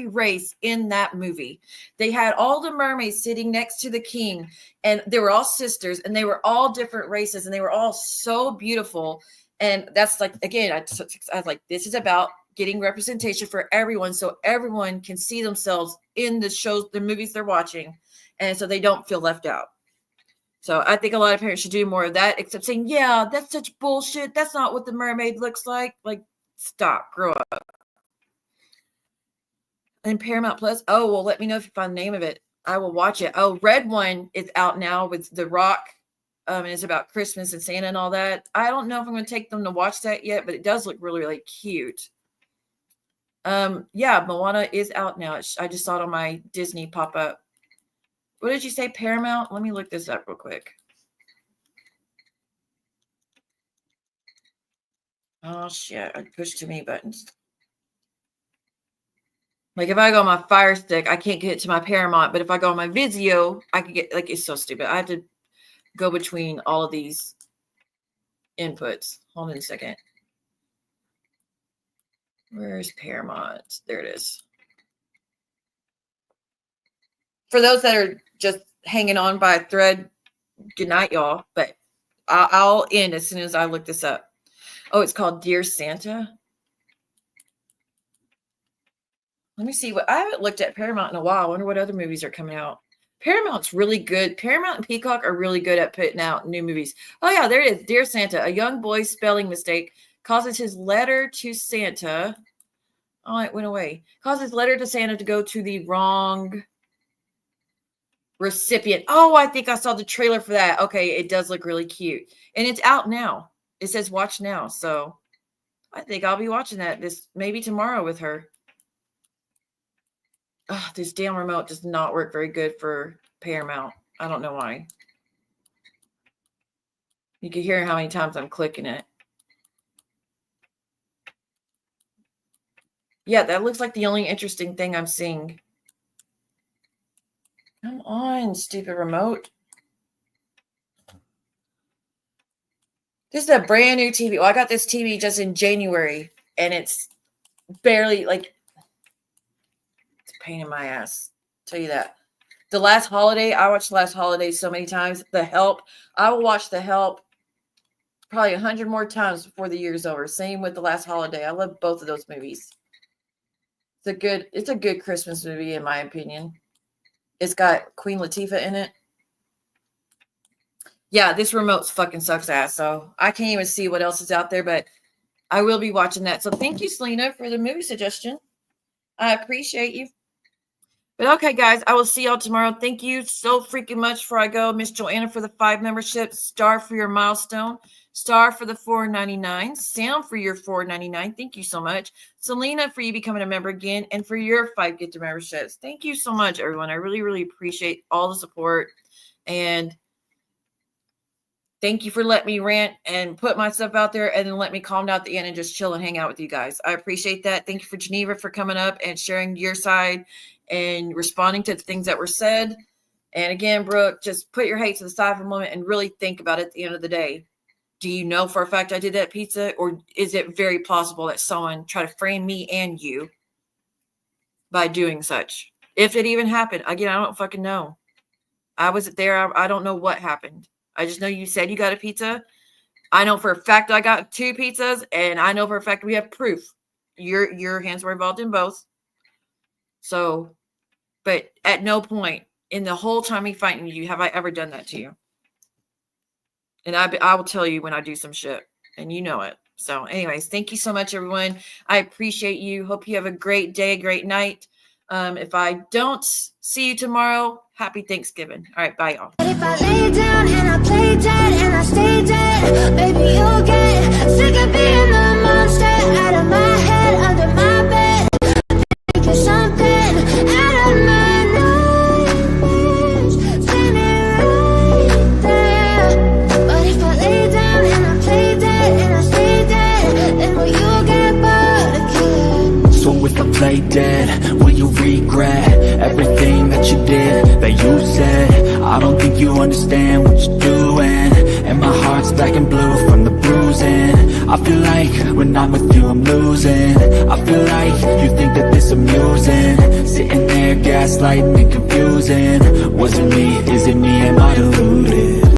Speaker 2: race in that movie. They had all the mermaids sitting next to the king, and they were all sisters, and they were all different races, and they were all so beautiful. And that's like, again, I was like, this is about getting representation for everyone, so everyone can see themselves in the shows, the movies they're watching, and so they don't feel left out. So I think a lot of parents should do more of that, except saying, yeah, that's such bullshit. That's not what the mermaid looks like. Like, stop, grow up. And Paramount Plus, oh, well, let me know if you find the name of it. I will watch it. Oh, Red One is out now with The Rock. And it's about Christmas and Santa and all that. I don't know if I'm going to take them to watch that yet, but it does look really, really cute. Yeah, Moana is out now. I just saw it on my Disney pop up. What did you say, Paramount? Let me look this up real quick. Oh, shit. I pushed too many buttons. Like, if I go on my Fire Stick, I can't get it to my Paramount. But if I go on my Vizio, I can get, like, it's so stupid. I have to go between all of these inputs. Hold on a second. Where's Paramount? There it is. For those that are just hanging on by a thread, good night, y'all. But I'll end as soon as I look this up. Oh, it's called Dear Santa. Let me see what I haven't looked at Paramount in a while. I wonder what other movies are coming out. Paramount's really good. Paramount and Peacock are really good at putting out new movies. Oh, yeah, there it is. Dear Santa, a young boy's spelling mistake causes his letter to Santa. Oh, it went away. Causes letter to Santa to go to the wrong recipient. Oh, I think I saw the trailer for that. Okay, it does look really cute. And it's out now. It says watch now. So I think I'll be watching that maybe tomorrow with her. Oh, this damn remote does not work very good for Paramount. I don't know why. You can hear how many times I'm clicking it. Yeah, that looks like the only interesting thing I'm seeing. Come on, stupid remote. This is a brand new TV. Well, I got this TV just in January, and it's barely like, it's a pain in my ass. I'll tell you that. The Last Holiday, I watched The Last Holiday so many times. The Help, I will watch The Help probably 100 more times before the year's over. Same with The Last Holiday. I love both of those movies. It's a good Christmas movie, in my opinion. It's got Queen Latifah in it. Yeah, this remote fucking sucks ass, so I can't even see what else is out there, but I will be watching that. So thank you, Selena, for the movie suggestion. I appreciate you. But okay, guys, I will see y'all tomorrow. Thank you so freaking much before I go. Miss Joanna for the 5 memberships. Star for your milestone. Star for the $4.99. Sam for your $4.99. Thank you so much. Selena for you becoming a member again. And for your 5 gift memberships. Thank you so much, everyone. I really, really appreciate all the support. And thank you for letting me rant and put myself out there and then let me calm down at the end and just chill and hang out with you guys. I appreciate that. Thank you for GInevra for coming up and sharing your side and responding to the things that were said. And again, Brooke, just put your hate to the side for a moment and really think about it at the end of the day. Do you know for a fact I did that pizza? Or is it very possible that someone tried to frame me and you by doing such? If it even happened, again, I don't fucking know. I wasn't there. I don't know what happened. I just know you said you got a pizza. I know for a fact I got 2 pizzas, and I know for a fact we have proof. Your hands were involved in both. So, but at no point in the whole time me fighting you have I ever done that to you. And I will tell you when I do some shit, and you know it. So anyways, thank you so much, everyone. I appreciate you. Hope you have a great day, great night. If I don't see you tomorrow, happy Thanksgiving. All right, bye, y'all.
Speaker 13: If I lay down and I play dead and I stay dead, baby, you'll get sick of being the monster out of my head, under my bed. Think you're something out of my nightmares, standing right there. But if I lay down and I play dead and I stay dead, then will you get bored of killing?
Speaker 1: instead? Will you regret everything that you did, that you said? I don't think you understand what you're doing, and my heart's black and blue from the bruising. I feel like when I'm with you I'm losing. I feel like you think that this amusing, sitting there gaslighting and confusing. Was it me? Is it me? Am I deluded?